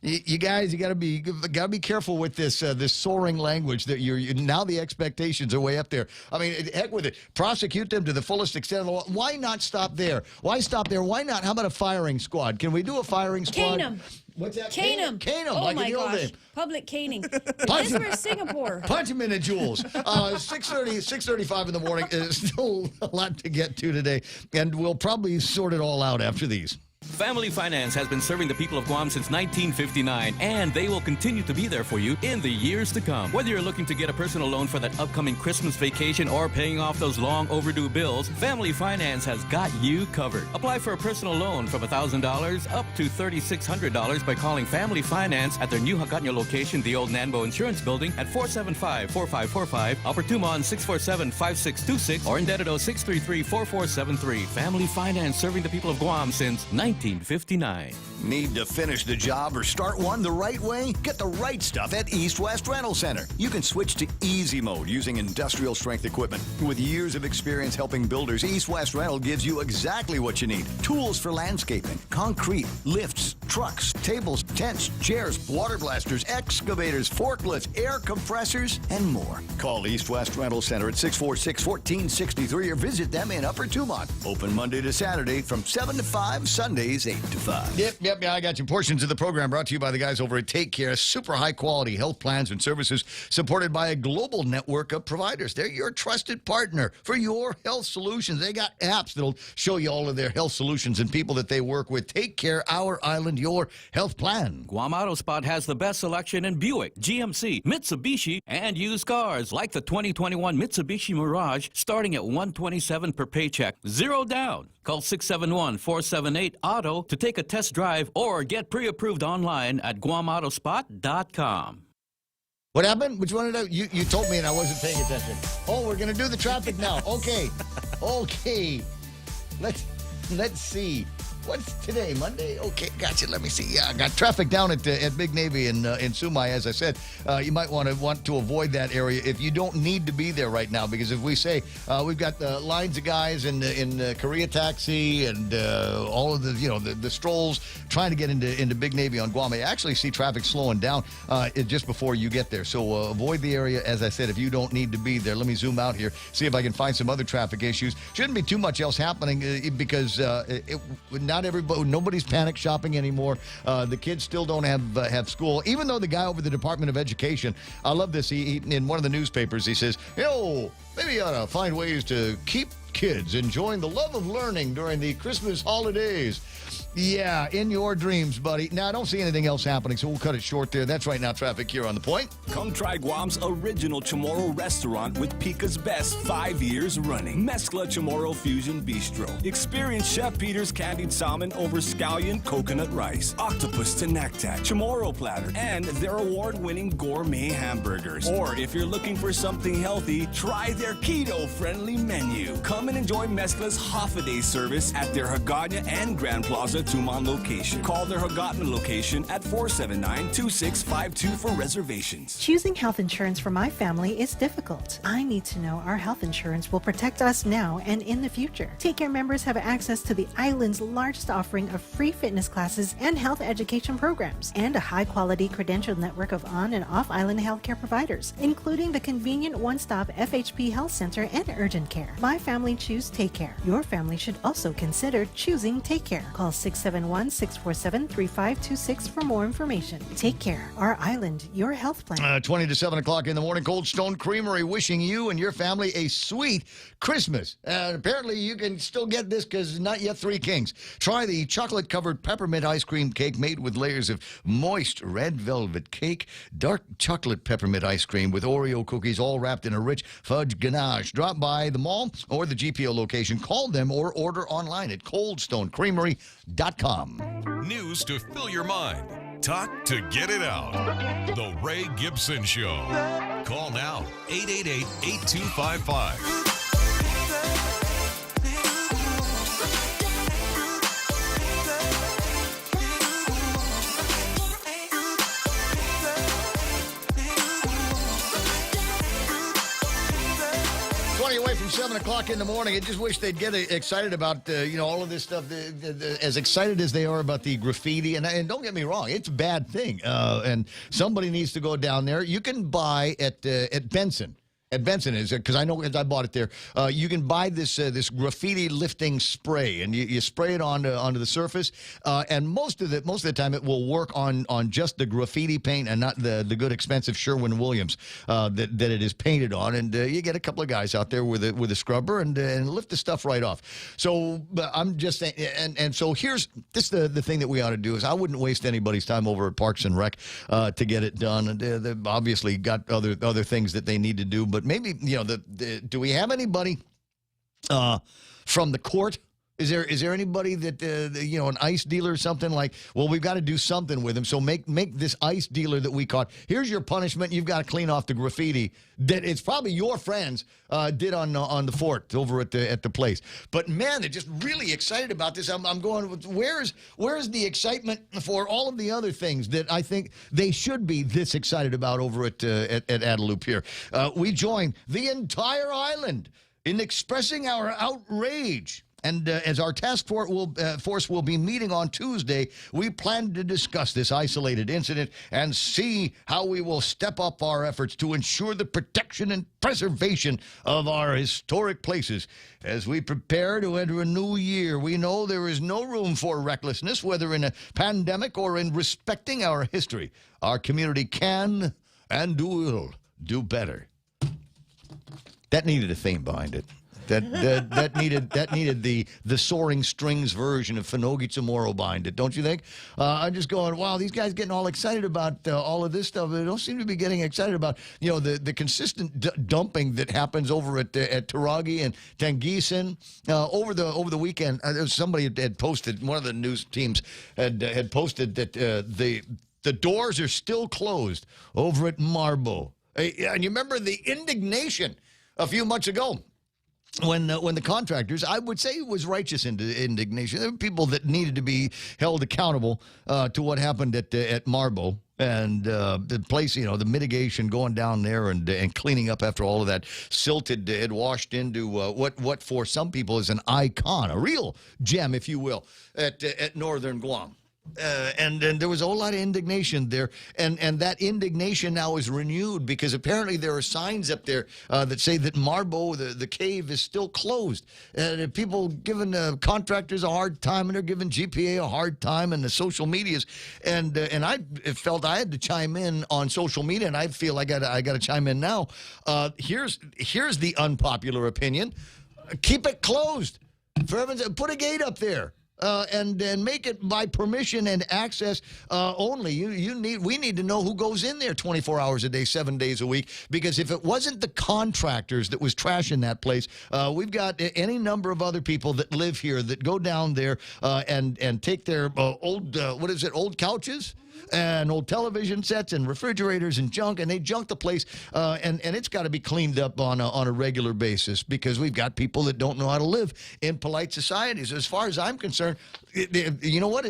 You guys, you got to be careful with this soaring language that you're now. The expectations are way up there. I mean, heck with it. Prosecute them to the fullest extent of the law. Why not stop there? Why stop there? Why not? How about a firing squad? Can we do a firing squad?
Cane them.
What's that?
Cane them.
Cane them.
Oh
like
my
in the old
gosh.
days.
Public caning.
Punch
This
him.
was Singapore.
Punch him in the jewels. 6:35 in the morning. There's still a lot to get to today, and we'll probably sort it all out after these.
Family Finance has been serving the people of Guam since 1959, and they will continue to be there for you in the years to come. Whether you're looking to get a personal loan for that upcoming Christmas vacation or paying off those long overdue bills, Family Finance has got you covered. Apply for a personal loan from $1,000 up to $3,600 by calling Family Finance at their new Hagåtña location, the old Nanbo Insurance Building, at 475-4545, Upper Tumon 647-5626, or in Dededo 633-4473. Family Finance, serving the people of Guam since 1959.
Need to finish the job or start one the right way? Get the right stuff at East West Rental Center. You can switch to easy mode using industrial strength equipment. With years of experience helping builders, East West Rental gives you exactly what you need. Tools for landscaping, concrete, lifts, trucks, tables, tents, chairs, water blasters, excavators, forklifts, air compressors, and more. Call East West Rental Center at 646-1463 or visit them in Upper Tumon. Open Monday to Saturday from 7 to 5, Sundays 8 to 5.
Yep, I got you. Portions of the program brought to you by the guys over at Take Care. Super high-quality health plans and services supported by a global network of providers. They're your trusted partner for your health solutions. They got apps that'll show you all of their health solutions and people that they work with. Take Care, Our Island, your health plan.
Guam Auto Spot has the best selection in Buick, GMC, Mitsubishi, and used cars like the 2021 Mitsubishi Mirage, starting at $127 per paycheck. Zero down. Call 671-478-AUTO to take a test drive or get pre-approved online at GuamAutospot.com.
What happened? Which one did you told me and I wasn't paying attention. Oh, we're going to do the traffic now. Okay. Let's see. What's today, Monday? Okay, gotcha. Let me see. Yeah, I got traffic down at Big Navy in Sumai, as I said. You might want to avoid that area if you don't need to be there right now, because if we say we've got the lines of guys in Korea Taxi and all of the strolls trying to get into Big Navy on Guam, I actually see traffic slowing down just before you get there. So avoid the area, as I said, if you don't need to be there. Let me zoom out here, see if I can find some other traffic issues. Shouldn't be too much else happening because nobody's panic shopping anymore. The kids still don't have school, even though the guy over the Department of Education, I love this. He in one of the newspapers, he says, maybe you ought to find ways to keep kids enjoying the love of learning during the Christmas holidays. Yeah, in your dreams, buddy. Now, I don't see anything else happening, so we'll cut it short there. That's right now, traffic here on The Point.
Come try Guam's original Chamorro restaurant with Pica's Best 5 years running. Mezcla Chamorro Fusion Bistro. Experience Chef Peter's candied salmon over scallion coconut rice, octopus to naktak, Chamorro platter, and their award-winning gourmet hamburgers. Or if you're looking for something healthy, try their keto-friendly menu. Come and enjoy Mezcla's half-a-day service at their Hagåtña and Grand Plaza Tumon location. Call their Hagåtña location at 479-2652 for reservations.
Choosing health insurance for my family is difficult. I need to know our health insurance will protect us now and in the future. Take Care members have access to the island's largest offering of free fitness classes and health education programs, and a high-quality credentialed network of on- and off-island healthcare providers, including the convenient one-stop FHP Health Center and urgent care. My family choose Take Care. Your family should also consider choosing Take Care. Call 671-647-3526 for more information. Take Care, Our Island, your health plan.
20 to 7 o'clock in the morning, Cold Stone Creamery wishing you and your family a sweet Christmas. And apparently you can still get this because not yet Three Kings. Try the chocolate-covered peppermint ice cream cake made with layers of moist red velvet cake, dark chocolate peppermint ice cream with Oreo cookies all wrapped in a rich fudge ganache. Drop by the mall or the GPO location. Call them or order online at coldstonecreamery.com.
News to fill your mind. Talk to get it out. The Ray Gibson Show. Call now, 888-8255.
20 away from 7 o'clock in the morning. I just wish they'd get excited about, all of this stuff. As excited as they are about the graffiti. And don't get me wrong, it's a bad thing. And somebody needs to go down there. You can buy at Benson. At Benson, is because I know because I bought it there. You can buy this graffiti lifting spray, and you spray it onto the surface. And most of the time, it will work on just the graffiti paint and not the good expensive Sherwin-Williams that it is painted on. And you get a couple of guys out there with a scrubber and lift the stuff right off. So I'm just saying, and so here's the thing that we ought to do is I wouldn't waste anybody's time over at Parks and Rec to get it done. And they've obviously got other things that they need to do, but maybe, do we have anybody from the court? Is there anybody that, an ice dealer or something like, well, we've got to do something with him. So make this ice dealer that we caught, here's your punishment. You've got to clean off the graffiti that it's probably your friends did on the fort over at the place. But man, they're just really excited about this. I'm going, where's the excitement for all of the other things that I think they should be this excited about over at Adelup here? We join the entire island in expressing our outrage. And as our task force will be meeting on Tuesday, we plan to discuss this isolated incident and see how we will step up our efforts to ensure the protection and preservation of our historic places. As we prepare to enter a new year, we know there is no room for recklessness, whether in a pandemic or in respecting our history. Our community can and will do better. That needed a theme behind it. That needed the soaring strings version of Finogi Tomorrow behind it, don't you think? I'm just going, wow, these guys getting all excited about all of this stuff. They don't seem to be getting excited about the consistent dumping that happens over at Taragi and Tengisin over the weekend. There was somebody had posted, one of the news teams had posted that the doors are still closed over at Marbo. And you remember the indignation a few months ago. When the contractors, I would say it was righteous indignation. There were people that needed to be held accountable to what happened at Marbo and the place, the mitigation going down there and cleaning up after all of that silt had washed into what for some people is an icon, a real gem, if you will, at northern Guam. And there was a whole lot of indignation there, and that indignation now is renewed because apparently there are signs up there that say that Marbo, the cave, is still closed. And people giving contractors a hard time, and they're giving GPA a hard time, and the social medias. And I felt I had to chime in on social media, and I feel I got to chime in now. Here's the unpopular opinion: keep it closed. For heaven's sake, put a gate up there. And make it by permission and access only. We need to know who goes in there 24 hours a day, 7 days a week. Because if it wasn't the contractors that was trashing that place, we've got any number of other people that live here that go down there and take their old couches and old television sets and refrigerators and junk, and they junk the place, and it's got to be cleaned up on a regular basis because we've got people that don't know how to live in polite societies. As far as I'm concerned, you know what?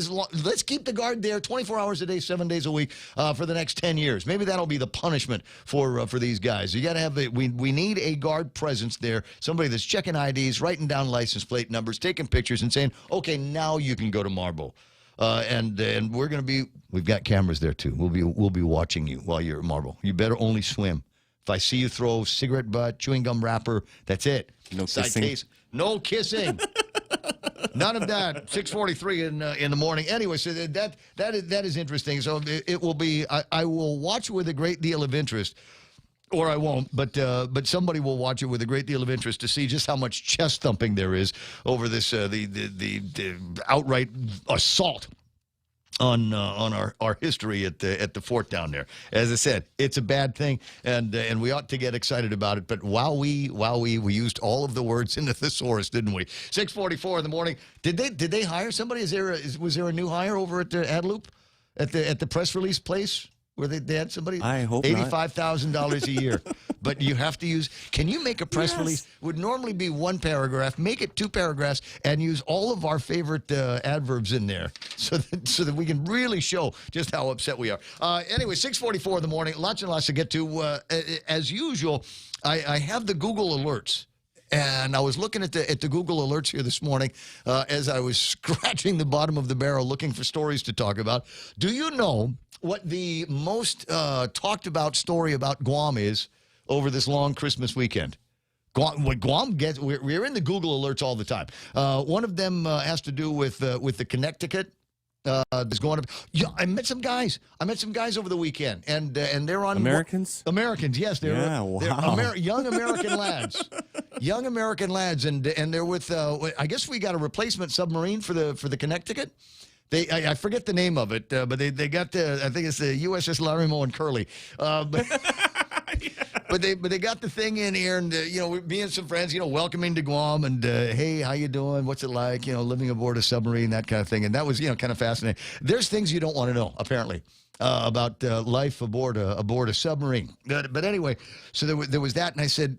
Let's keep the guard there 24 hours a day, 7 days a week for the next 10 years. Maybe that'll be the punishment for these guys. You got to have we need a guard presence there, somebody that's checking IDs, writing down license plate numbers, taking pictures, and saying, okay, now you can go to Marbo. And we've got cameras there too. We'll be watching you while you're at Marble. You better only swim. If I see you throw cigarette butt, chewing gum wrapper, that's it.
No kissing.
No kissing. None of that. 6:43 in the morning. Anyway, so that is interesting. So it will be. I will watch with a great deal of interest. Or I won't, but somebody will watch it with a great deal of interest to see just how much chest thumping there is over this the outright assault on our history at the fort down there. As I said, it's a bad thing, and we ought to get excited about it. But we used all of the words in the thesaurus, didn't we? 6:44 in the morning. Did they hire somebody? Was there a new hire over at Adelup? at the press release place where they had somebody?
I hope not.
$85,000 a year. But you have to use, can you make a press release? Would normally be one paragraph. Make it 2 paragraphs and use all of our favorite adverbs in there so that we can really show just how upset we are. Anyway, 6:44 in the morning. Lots and lots to get to. As usual, I have the Google alerts. And I was looking at the Google alerts here this morning as I was scratching the bottom of the barrel looking for stories to talk about. Do you know what the most talked about story about Guam is over this long Christmas weekend? What Guam gets, we're in the Google alerts all the time. One of them has to do with the Connecticut. That's going up. Yeah, I met some guys over the weekend, and they're on
Americans.
Americans, yes, they're young American lads, and they're with. I guess we got a replacement submarine for the Connecticut. I forget the name of it, but they got I think it's the USS Larimo and Curly. But they got the thing in here, and we're being some friends, welcoming to Guam, and hey, how you doing? What's it like? Living aboard a submarine, that kind of thing. And that was kind of fascinating. There's things you don't want to know, apparently, about life aboard a submarine. But anyway, so there was that, and I said,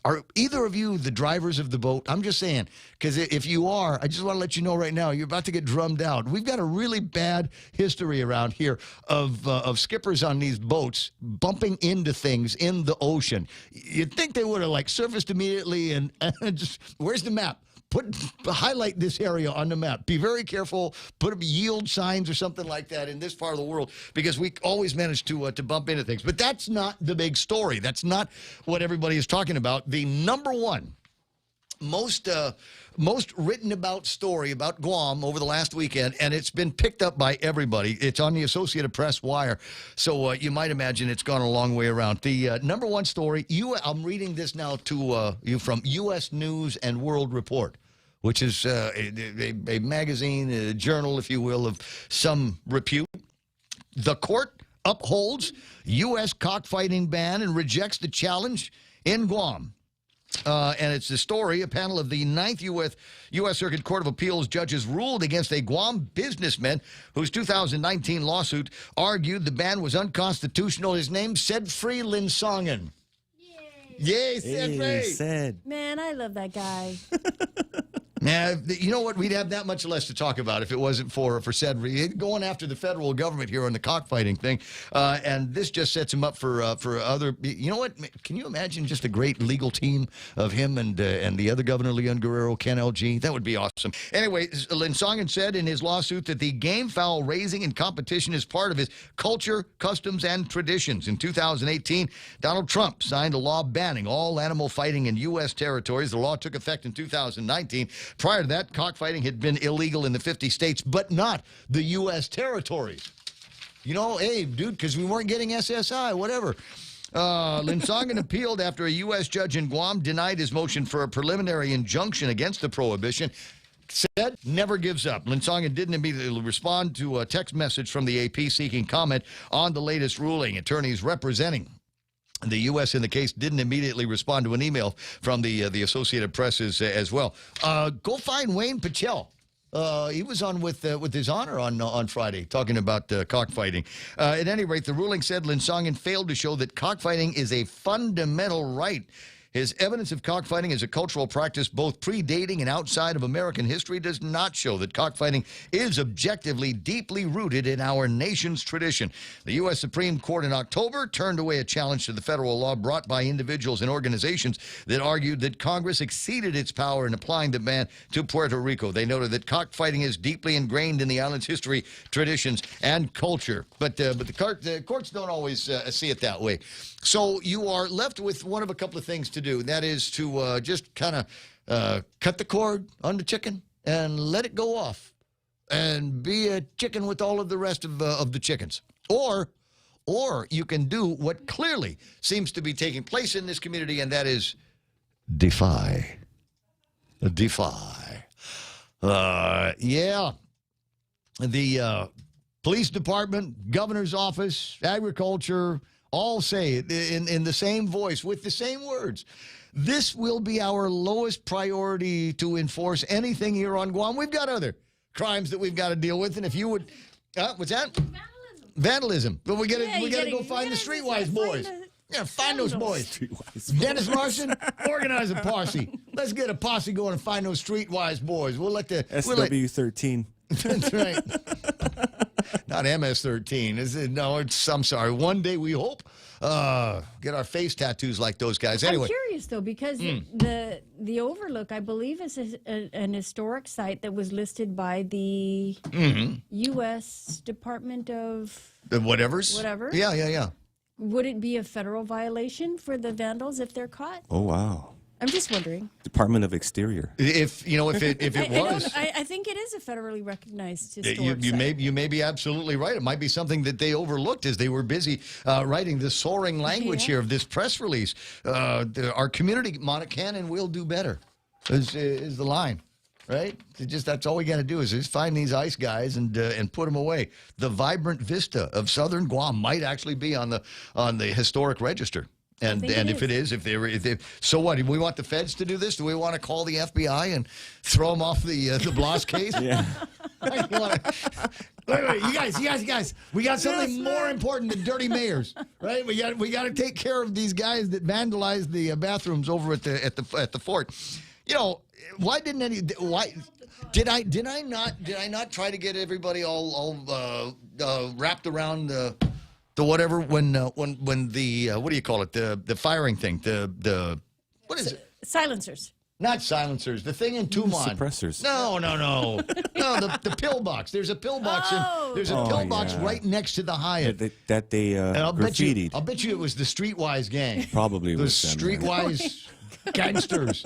are either of you the drivers of the boat? I'm just saying, because if you are, I just want to let you know right now, you're about to get drummed out. We've got a really bad history around here of skippers on these boats bumping into things in the ocean. You'd think they would have surfaced immediately and just, where's the map? Highlight this area on the map. Be very careful. Put up yield signs or something like that in this part of the world, because we always manage to bump into things. But that's not the big story. That's not what everybody is talking about. The number one most written about story about Guam over the last weekend, and it's been picked up by everybody. It's on the Associated Press wire, so you might imagine it's gone a long way around. The number one story, I'm reading this now to you from U.S. News and World Report, which is a magazine, a journal, if you will, of some repute. The court upholds U.S. cockfighting ban and rejects the challenge in Guam. And it's the story, a panel of the 9th U.S. Circuit Court of Appeals judges ruled against a Guam businessman whose 2019 lawsuit argued the ban was unconstitutional. His name, Sedfree Linsongen. Yay, Sedfree.
Man, I love that guy.
Now, you know what? We'd have that much less to talk about if it wasn't for Sedfree going after the federal government here on the cockfighting thing. And this just sets him up for other. You know what? Can you imagine just a great legal team of him and the other governor, Leon Guerrero, Ken LG? That would be awesome. Anyway, Linsongen said in his lawsuit that the game fowl raising and competition is part of his culture, customs, and traditions. In 2018, Donald Trump signed a law banning all animal fighting in U.S. territories. The law took effect in 2019. Prior to that, cockfighting had been illegal in the 50 states, but not the U.S. territories. Hey, dude, because we weren't getting SSI, whatever. Linsongen appealed after a U.S. judge in Guam denied his motion for a preliminary injunction against the prohibition. Said never gives up. Linsongen didn't immediately respond to a text message from the AP seeking comment on the latest ruling. Attorneys representing the U.S. in the case didn't immediately respond to an email from the Associated Press as well. Go find Wayne Pachel. He was on with his honor on Friday talking about cockfighting. At any rate, the ruling said Linsongen failed to show that cockfighting is a fundamental right. His evidence of cockfighting as a cultural practice both predating and outside of American history does not show that cockfighting is objectively deeply rooted in our nation's tradition. The U.S. Supreme Court in October turned away a challenge to the federal law brought by individuals and organizations that argued that Congress exceeded its power in applying the ban to Puerto Rico. They noted that cockfighting is deeply ingrained in the island's history, traditions, and culture. But the courts don't always see it that way. So you are left with one of a couple of things to do. That is to just kind of cut the cord on the chicken and let it go off and be a chicken with all of the rest of the chickens. Or you can do what clearly seems to be taking place in this community, and that is defy. Defy. Yeah. The police department, governor's office, agriculture, all say it in the same voice with the same words. This will be our lowest priority to enforce anything here on Guam. We've got other crimes that we've got to deal with, and if you would What's that? Vandalism. But we got to go find the Streetwise boys. Yeah, find those boys. Dennis Larson, organize a posse. Let's get a posse going and find those Streetwise boys. We'll let the
SW13.
That's right. Not MS-13. I'm sorry. One day we hope get our face tattoos like those guys. Anyway.
I'm curious, though, because the Overlook, I believe, is an historic site that was listed by the U.S. Department of...
Whatever. Yeah.
Would it be a federal violation for the vandals if they're caught?
Oh, wow.
I'm just wondering.
Department of Exterior.
If it was,
I think it is a federally recognized historic site.
You may be absolutely right. It might be something that they overlooked as they were busy writing the soaring language here of this press release. Our community can and will do better. Is the line. Right? That's all we got to do is just find these ICE guys and put them away. The vibrant vista of southern Guam might actually be on the historic register. And if it is, so what? Do we want the feds to do this? Do we want to call the FBI and throw them off the Blas case?
Yeah.
Wait, you guys. We got something more important than dirty mayors, right? We got to take care of these guys that vandalized the bathrooms over at the fort. You know, why did I not try to get everybody all wrapped around the whatever when the what do you call it, the firing thing, the what is it?
Silencers.
Not silencers. The thing in Tumon.
Suppressors.
No. No, the pillbox. There's a pillbox. There's a pillbox right next to the Hyatt.
That they graffitied.
I'll bet you it was the Streetwise gang.
Probably
the
was them,
Streetwise gangsters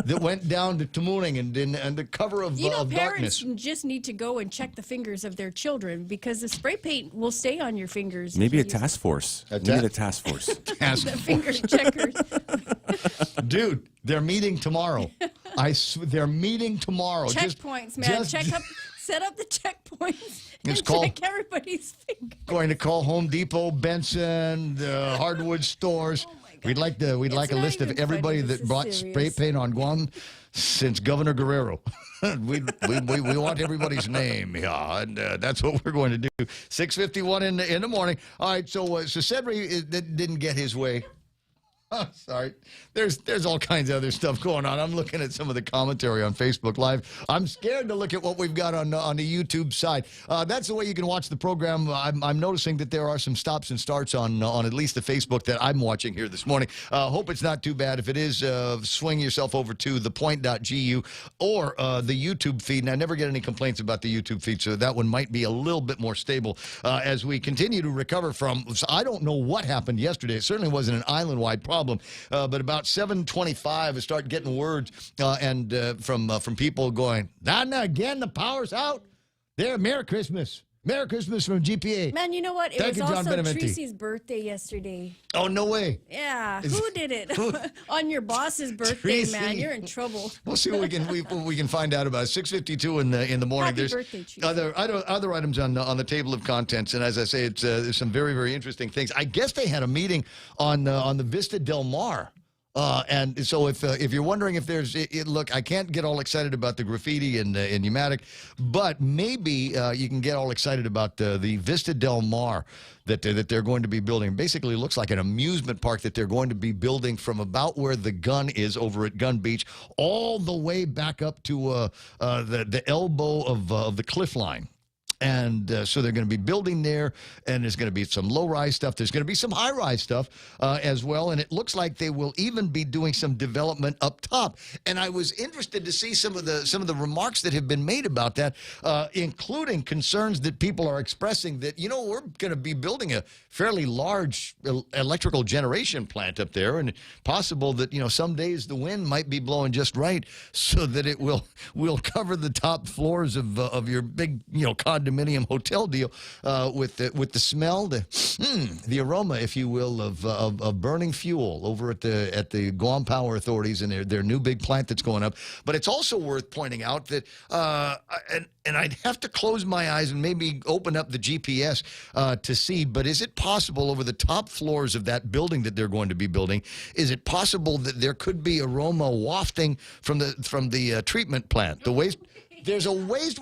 that went down to Tamuning and the cover of
parents
darkness.
just need to go and check the fingers of their children because the spray paint will stay on your fingers.
Maybe a task force. We need a task force.
The finger checkers.
Dude, they're meeting tomorrow. They're meeting tomorrow.
Checkpoints, man. Set up the checkpoints and check everybody's fingers.
Going to call Home Depot, Benson, the hardwood stores. We'd like a list of everybody that brought spray paint on Guam since Governor Guerrero. we want everybody's name, and that's what we're going to do. 6:51 in the morning. All right, so Cedric didn't get his way. Oh, sorry. There's all kinds of other stuff going on. I'm looking at some of the commentary on Facebook Live. I'm scared to look at what we've got on the YouTube side. That's the way you can watch the program. I'm noticing that there are some stops and starts on at least the Facebook that I'm watching here this morning. Hope it's not too bad. If it is, swing yourself over to thepoint.gu or the YouTube feed. And I never get any complaints about the YouTube feed, so that one might be a little bit more stable as we continue to recover from. I don't know what happened yesterday. It certainly wasn't an island-wide problem. But about 7:25, I start getting words from people going, not again, the power's out. There, Merry Christmas. Merry Christmas from GPA.
Man, you know what? It was also Tracy's birthday yesterday.
Oh, no way.
Yeah. Who did it? On your boss's birthday, Tracy. Man. You're in trouble.
We'll see what we can find out about. 6:52 in the morning.
Happy birthday, Tracy.
Other items on the table of contents, and as I say, it's there's some very, very interesting things. I guess they had a meeting on the Vista Del Mar. And so if you're wondering if there's look, I can't get all excited about the graffiti in Pneumatic, but maybe you can get all excited about the Vista Del Mar that they're going to be building. Basically, it looks like an amusement park that they're going to be building from about where the gun is over at Gun Beach all the way back up to the elbow of the cliff line. And so they're going to be building there, and there's going to be some low-rise stuff. There's going to be some high-rise stuff as well, and it looks like they will even be doing some development up top. And I was interested to see some of the remarks that have been made about that, including concerns that people are expressing that, we're going to be building a fairly large electrical generation plant up there, and possible that, some days the wind might be blowing just right so that it will cover the top floors of your big, condominium hotel deal with the smell, the aroma, if you will, of burning fuel over at the Guam Power Authorities and their new big plant that's going up. But it's also worth pointing out that and I'd have to close my eyes and maybe open up the GPS to see, but is it possible over the top floors of that building that they're going to be building, is it possible that there could be aroma wafting from the treatment plant, the waste There's a huge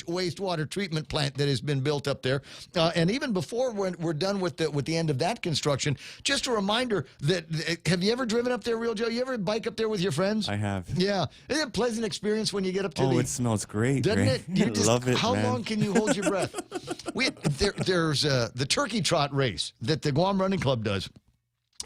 wastewater treatment plant that has been built up there. And even before we're done with the end of that construction, just a reminder that, have you ever driven up there, Real Joe? You ever bike up there with your friends?
I have.
Yeah. Isn't it a pleasant experience when you get up to
it smells great.
Doesn't it? You
love it,
How
man.
long can you hold your breath? There's the turkey trot race that the Guam Running Club does.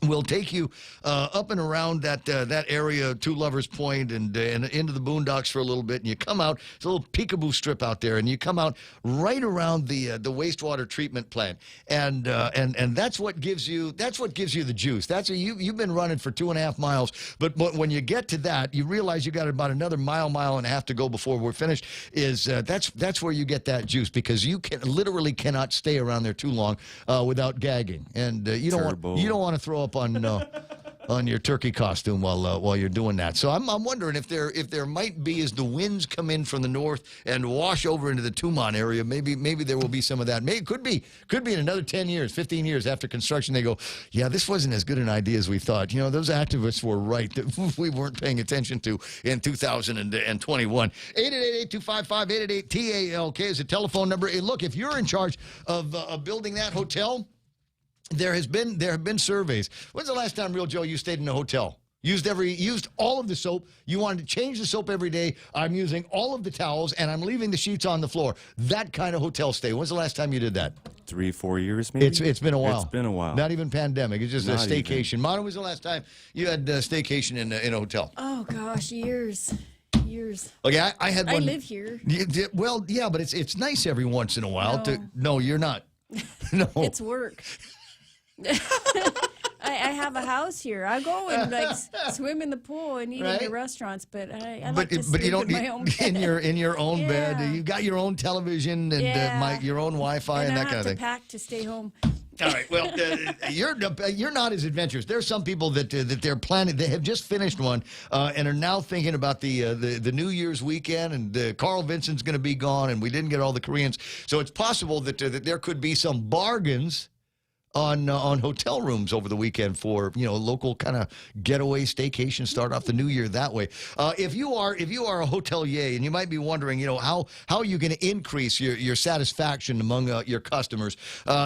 We'll take you up and around that area to Lovers Point and into the boondocks for a little bit, and you come out. It's a little peekaboo strip out there, and you come out right around the wastewater treatment plant, and that's what gives you the juice. That's you've been running for 2.5 miles, but when you get to that, you realize you got about another mile and a half to go before we're finished. That's where you get that juice, because you literally cannot stay around there too long without gagging, and you don't want to throw up on your turkey costume while you're doing that. So I'm wondering if there might be, as the winds come in from the north and wash over into the Tumon area, maybe there will be some of that. Maybe could be in another 10 years, 15 years after construction, they go, yeah, this wasn't as good an idea as we thought. You know, those activists were right that we weren't paying attention to in 2021. 888-255-888-TALK is a telephone number. Hey, look, if you're in charge of building that hotel, there have been surveys. When's the last time, Real Joe, you stayed in a hotel? Used all of the soap. You wanted to change the soap every day. I'm using all of the towels, and I'm leaving the sheets on the floor. That kind of hotel stay. When's the last time you did that?
3-4 years, maybe?
It's been a while.
It's been a while.
Not even pandemic. It's just
Not
a staycation.
even.
Mona, when was the last time you had a staycation in a hotel?
Oh, gosh, years.
Okay, I had one.
I live here.
Well, yeah, but it's nice every once in a while. No, you're not. No.
It's work. I have a house here. I go and swim in the pool and eat in the restaurants, but I like to sleep
you don't
in my own bed.
in your own bed. You got your own television and your own Wi-Fi and that kind of thing.
I have to pack to stay home.
All right. Well, you're not as adventurous. There's some people that they're planning. They have just finished one and are now thinking about the New Year's weekend. And Carl Vincent's going to be gone, and we didn't get all the Koreans. So it's possible that there could be some bargains on hotel rooms over the weekend for local kind of getaway staycation. Start off the new year that way. If you are a hotelier, and you might be wondering, how are you going to increase your satisfaction among your customers?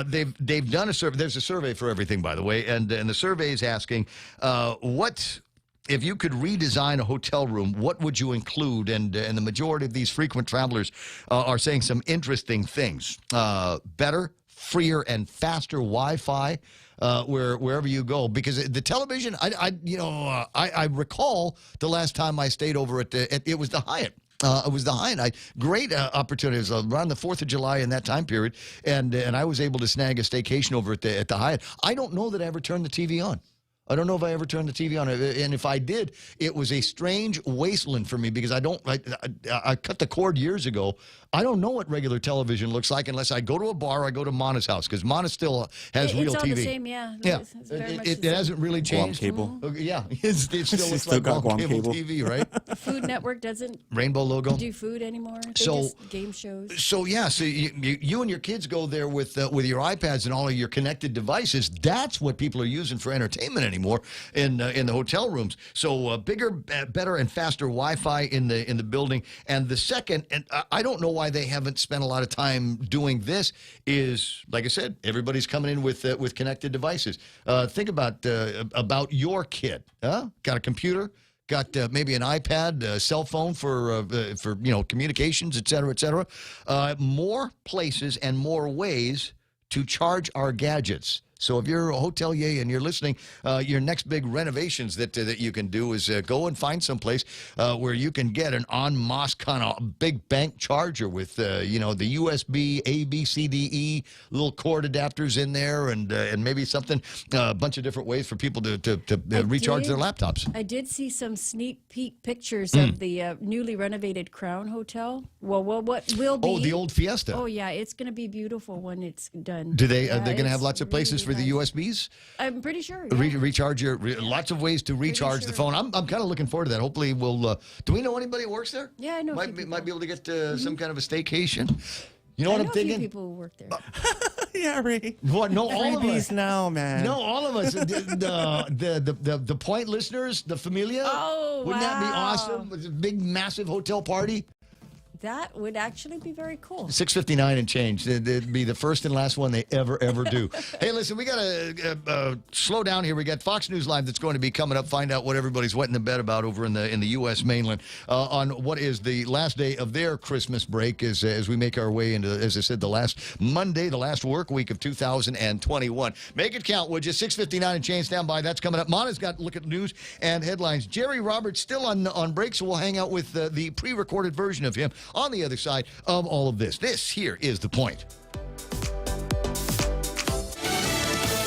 They've done a survey. There's a survey for everything, by the way, and the survey is asking what. If you could redesign a hotel room, what would you include? And the majority of these frequent travelers are saying some interesting things. Better, freer, and faster Wi-Fi wherever you go, because the television. I recall the last time I stayed over at it was the Hyatt. It was the Hyatt. Great opportunities around the 4th of July in that time period, and I was able to snag a staycation over at the Hyatt. I don't know that I ever turned the TV on. I don't know if I ever turned the TV on, and if I did, it was a strange wasteland for me, because I cut the cord years ago. I don't know what regular television looks like unless I go to a bar or I go to Mana's house, because Mana still has real TV.
It's all the same, yeah.
It hasn't really changed.
Guam cable.
Yeah, it still looks like Guam cable TV, right?
The Food Network doesn't
Rainbow logo
do food anymore. They just game shows.
So you and your kids go there with your iPads and all of your connected devices. That's what people are using for entertainment anymore in the hotel rooms. So bigger, better, and faster Wi-Fi in the building. And the second, and I don't know why they haven't spent a lot of time doing this, is, like I said, everybody's coming in with connected devices. Think about your kid. Got a computer, got maybe an iPad, a cell phone for communications, et cetera, et cetera. More places and more ways to charge our gadgets. So if you're a hotelier and you're listening, your next big renovations that you can do is go and find some place where you can get an en masse kind of big bank charger with the USB A, B, C, D, E, little cord adapters in there, and maybe something, a bunch of different ways for people to recharge their laptops.
I did see some sneak peek pictures of the newly renovated Crown Hotel. Well, what will be?
Oh, the old Fiesta.
Oh, yeah, it's going to be beautiful when it's done.
Do they? Are they going to have lots of places for the USBs?
I'm pretty sure.
Yeah. Recharge lots of ways to recharge the phone. I'm kind of looking forward to that. Hopefully we'll. Do we know anybody who works there?
Yeah, I know.
Might be able to get some kind of a staycation. You know
I
what
know
I'm thinking?
A few people who work there.
Yeah, Ray.
What? No, all of us.
Freebies now, man.
No, all of us. The Point listeners, the Familia.
Oh,
Wouldn't that be
wow.
awesome? With a big, massive hotel party.
That would actually be very cool.
6:59 and change. It'd be the first and last one they ever do. Hey, listen, we got to slow down here. We got Fox News Live that's going to be coming up. Find out what everybody's wetting the bed about over in the U.S. mainland on what is the last day of their Christmas break as we make our way into, as I said, the last Monday, the last work week of 2021. Make it count, would you? 6:59 and change. Stand by. That's coming up. Mana's got to look at news and headlines. Jerry Roberts still on break, so we'll hang out with the pre-recorded version of him on the other side of all of this. This here is The Point.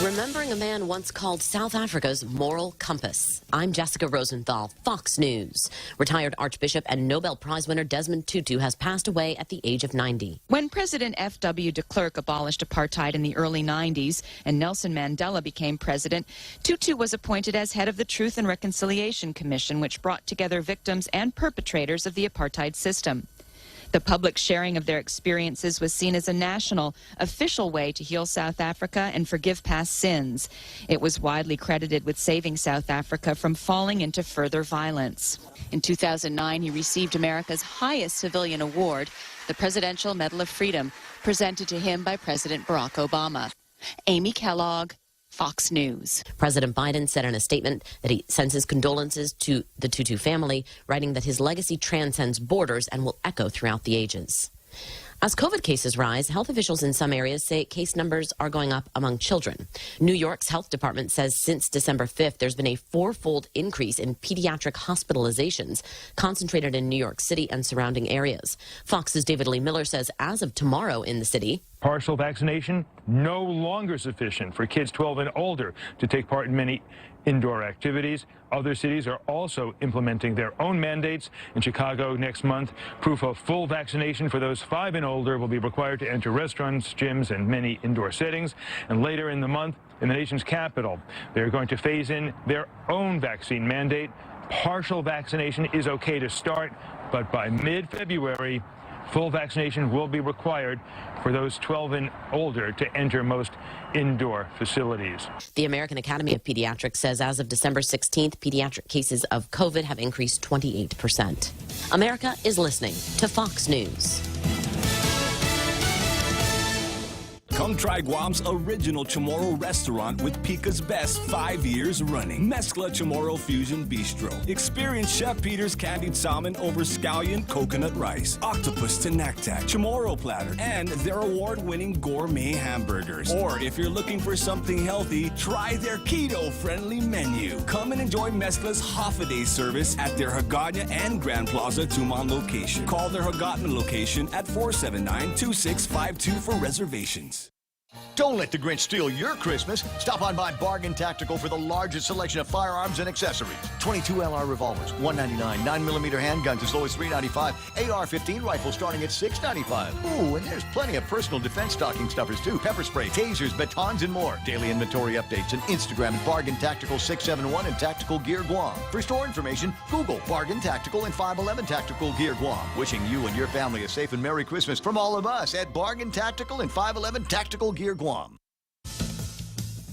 Remembering a man once called South Africa's moral compass. I'm Jessica Rosenthal, Fox News. Retired Archbishop and Nobel Prize winner Desmond Tutu has passed away at the age of 90.
When President F.W. de Klerk abolished apartheid in the early 90s and Nelson Mandela became president, Tutu was appointed as head of the Truth and Reconciliation Commission, which brought together victims and perpetrators of the apartheid system. The public sharing of their experiences was seen as a national, official way to heal South Africa and forgive past sins. It was widely credited with saving South Africa from falling into further violence. In 2009, he received America's highest civilian award, the Presidential Medal of Freedom, presented to him by President Barack Obama. Amy Kellogg, Fox News.
President Biden said in a statement that he sends his condolences to the Tutu family, writing that his legacy transcends borders and will echo throughout the ages. As COVID cases rise, health officials in some areas say case numbers are going up among children. New York's health department says since December 5th, there's been a fourfold increase in pediatric hospitalizations concentrated in New York City and surrounding areas. Fox's David Lee Miller says as of tomorrow in the city,
partial vaccination no longer sufficient for kids 12 and older to take part in many indoor activities. Other cities are also implementing their own mandates. In Chicago next month, proof of full vaccination for those 5 and older will be required to enter restaurants, gyms, and many indoor settings. And later in the month, in the nation's capital, they're going to phase in their own vaccine mandate. Partial vaccination is okay to start, but by mid-February, full vaccination will be required for those 12 and older to enter most indoor facilities.
The American Academy of Pediatrics says as of December 16th, pediatric cases of COVID have increased 28%. America is listening to Fox News.
Come try Guam's original Chamorro restaurant with Pica's best 5 years running. Mezcla Chamorro Fusion Bistro. Experience Chef Peter's candied salmon over scallion coconut rice, octopus tenactac, Chamorro platter, and their award-winning gourmet hamburgers. Or if you're looking for something healthy, try their keto-friendly menu. Come and enjoy Mezcla's half-a-day service at their Hagåtña and Grand Plaza Tumon location. Call their Hagåtña location at 479-2652 for reservations.
Don't let the Grinch steal your Christmas. Stop on by Bargain Tactical for the largest selection of firearms and accessories. 22 LR revolvers, $199. 9mm handguns as low as $395. AR-15 rifles starting at $695. Ooh, and there's plenty of personal defense stocking stuffers too. Pepper spray, tasers, batons, and more. Daily inventory updates on Instagram at Bargain Tactical 671 and Tactical Gear Guam. For store information, Google Bargain Tactical and 511 Tactical Gear Guam. Wishing you and your family a safe and Merry Christmas from all of us at Bargain Tactical and 511 Tactical Gear Guam.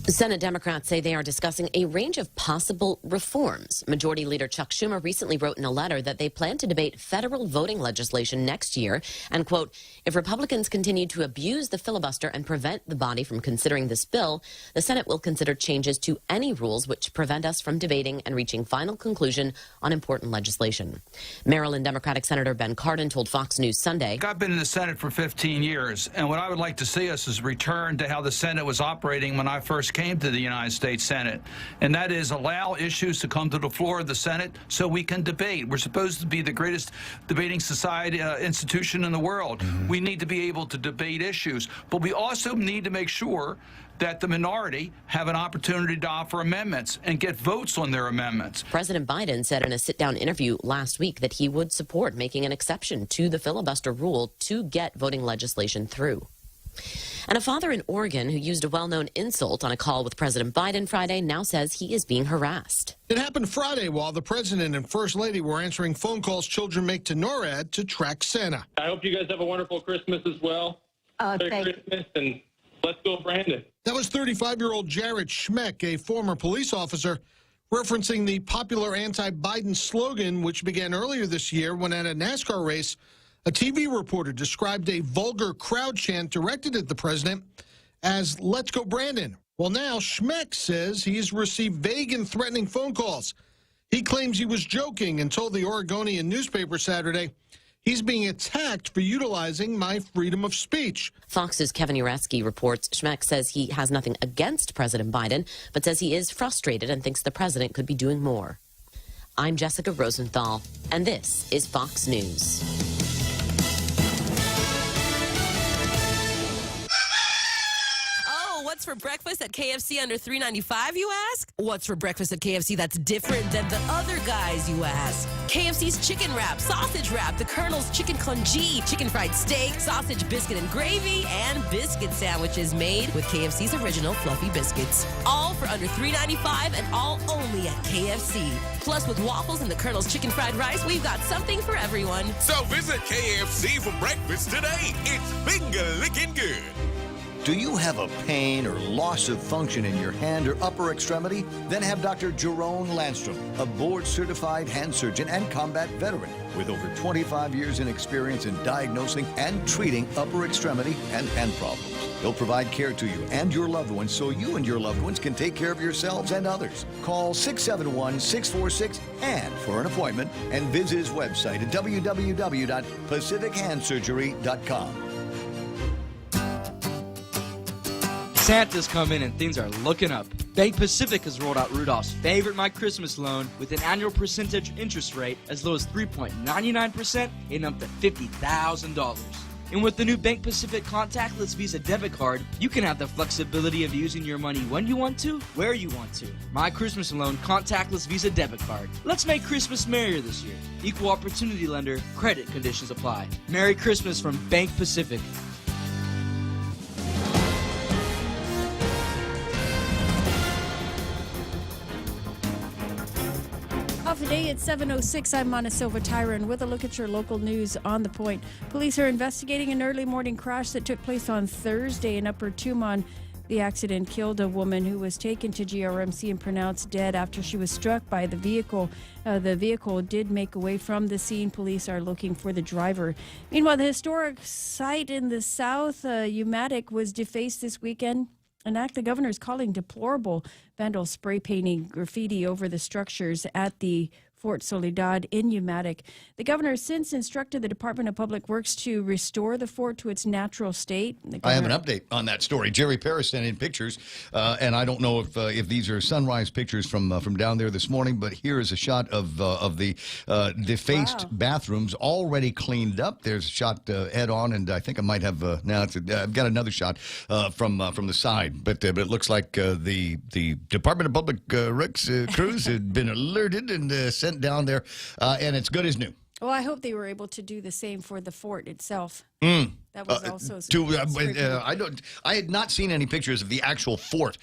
Senate Democrats say they are discussing a range of possible reforms. Majority Leader Chuck Schumer recently wrote in a letter that they plan to debate federal voting legislation next year and, quote, if Republicans continue to abuse the filibuster and prevent the body from considering this bill, the Senate will consider changes to any rules which prevent us from debating and reaching final conclusion on important legislation. Maryland Democratic Senator Ben Cardin told Fox News Sunday,
I've been in the Senate for 15 years, and what I would like to see us is return to how the Senate was operating when I first came to the United States Senate, and that is allow issues to come to the floor of the Senate so we can debate. We're supposed to be the greatest debating society institution in the world. We need to be able to debate issues, but we also need to make sure that the minority have an opportunity to offer amendments and get votes on their amendments.
President Biden said in a sit-down interview last week that he would support making an exception to the filibuster rule to get voting legislation through. And a father in Oregon who used a well-known insult on a call with President Biden Friday now says he is being harassed.
It happened Friday while the president and first lady were answering phone calls children make to NORAD to track Santa.
I hope you guys have a wonderful Christmas as well. Merry Christmas, and
Let's go, Brandon.
That was 35-year-old Jared Schmeck, a former police officer, referencing the popular anti-Biden slogan, which began earlier this year when at a NASCAR race, a TV reporter described a vulgar crowd chant directed at the president as "Let's go, Brandon." Well, now Schmeck says he's received vague and threatening phone calls. He claims he was joking and told the Oregonian newspaper Saturday, "He's being attacked for utilizing my freedom of speech."
Fox's Kevin Ureski reports Schmeck says he has nothing against President Biden, but says he is frustrated and thinks the president could be doing more. I'm Jessica Rosenthal, and this is Fox News.
What's for breakfast at KFC under $3.95, you ask? What's for breakfast at KFC that's different than the other guys, you ask? KFC's chicken wrap, sausage wrap, the Colonel's chicken congee, chicken fried steak, sausage biscuit and gravy, and biscuit sandwiches made with KFC's original fluffy biscuits. All for under $3.95 and all only at KFC. Plus, with waffles and the Colonel's chicken fried rice, we've got something for everyone.
So visit KFC for breakfast today. It's finger licking good.
Do you have a pain or loss of function in your hand or upper extremity? Then have Dr. Jerome Landstrom, a board-certified hand surgeon and combat veteran with over 25 years in experience in diagnosing and treating upper extremity and hand problems. He'll provide care to you and your loved ones so you and your loved ones can take care of yourselves and others. Call 671-646-HAND for an appointment and visit his website at www.pacifichandsurgery.com.
Santa's come in and things are looking up. Bank Pacific has rolled out Rudolph's favorite My Christmas loan with an annual percentage interest rate as low as 3.99% and up to $50,000. And with the new Bank Pacific contactless Visa debit card, you can have the flexibility of using your money when you want to, where you want to. My Christmas Loan contactless Visa debit card. Let's make Christmas merrier this year. Equal opportunity lender. Credit conditions apply. Merry Christmas from Bank Pacific.
Today at 7:06, I'm Mana Silva Tyron with a look at your local news on the point. Police are investigating an early morning crash that took place on Thursday in Upper Tumon. The accident killed a woman who was taken to GRMC and pronounced dead after she was struck by the vehicle. The vehicle did make away from the scene. Police are looking for the driver. Meanwhile, the historic site in the south, Umatic, was defaced this weekend. An act the governor is calling deplorable. Vandals spray painting graffiti over the structures at the Fort Soledad in Umatic. The governor has since instructed the Department of Public Works to restore the fort to its natural state.
I have an update on that story. Jerry Paris sent in pictures, and I don't know if these are sunrise pictures from down there this morning, but here is a shot of the defaced bathrooms already cleaned up. There's a shot head on, and I think I might have I've got another shot from the side, but it looks like the Department of Public Works crews had been alerted and sent down there, and it's good as new.
Well, I hope they were able to do the same for the fort itself. That was also
I had not seen any pictures of the actual fort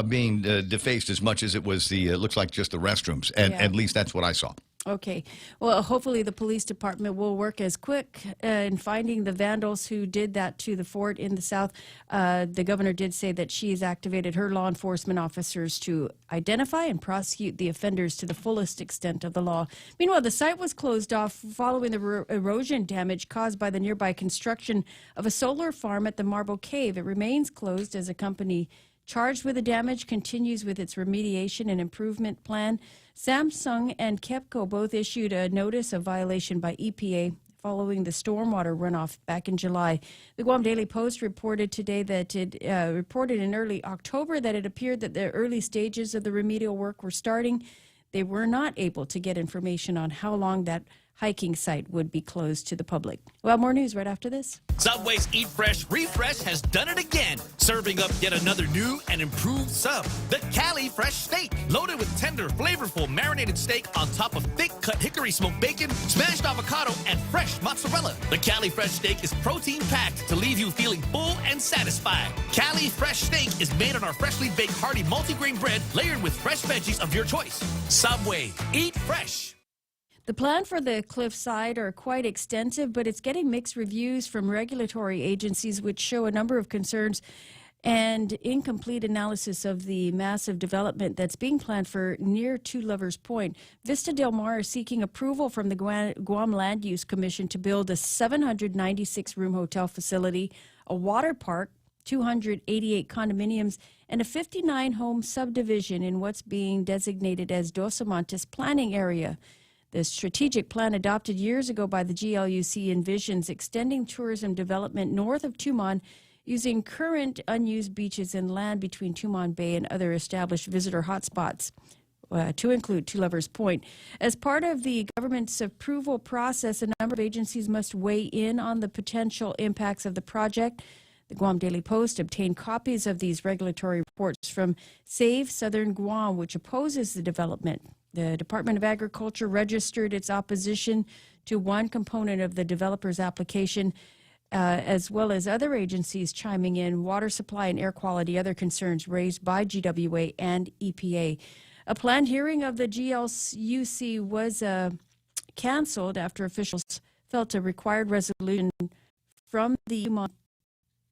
being defaced as much as it was it looks like just the restrooms, and at least that's what I saw.
Okay. Well, hopefully the police department will work as quick in finding the vandals who did that to the fort in the south. The governor did say that she has activated her law enforcement officers to identify and prosecute the offenders to the fullest extent of the law. Meanwhile, the site was closed off following the erosion damage caused by the nearby construction of a solar farm at the Marble Cave. It remains closed as a company charged with the damage continues with its remediation and improvement plan. Samsung and KEPCO both issued a notice of violation by EPA following the stormwater runoff back in July. The Guam Daily Post reported today that it reported in early October that it appeared that the early stages of the remedial work were starting. They were not able to get information on how long that hiking site would be closed to the public. Well, more news right after this.
Subway's Eat Fresh Refresh has done it again, serving up yet another new and improved sub, the Cali Fresh Steak, loaded with tender, flavorful marinated steak on top of thick-cut hickory smoked bacon, smashed avocado, and fresh mozzarella. The Cali Fresh Steak is protein-packed to leave you feeling full and satisfied. Cali Fresh Steak is made on our freshly baked hearty multigrain bread layered with fresh veggies of your choice. Subway, eat fresh.
The plan for the cliffside are quite extensive, but it's getting mixed reviews from regulatory agencies, which show a number of concerns and incomplete analysis of the massive development that's being planned for near Two Lovers Point. Vista Del Mar is seeking approval from the Guam Land Use Commission to build a 796-room hotel facility, a water park, 288 condominiums, and a 59-home subdivision in what's being designated as Dos Amantes planning area. The strategic plan adopted years ago by the GLUC envisions extending tourism development north of Tumon using current unused beaches and land between Tumon Bay and other established visitor hotspots, to include Two Lovers Point. As part of the government's approval process, a number of agencies must weigh in on the potential impacts of the project. The Guam Daily Post obtained copies of these regulatory reports from Save Southern Guam, which opposes the development. The Department of Agriculture registered its opposition to one component of the developer's application, as well as other agencies chiming in, water supply and air quality, other concerns raised by GWA and EPA. A planned hearing of the GLUC was canceled after officials felt a required resolution from the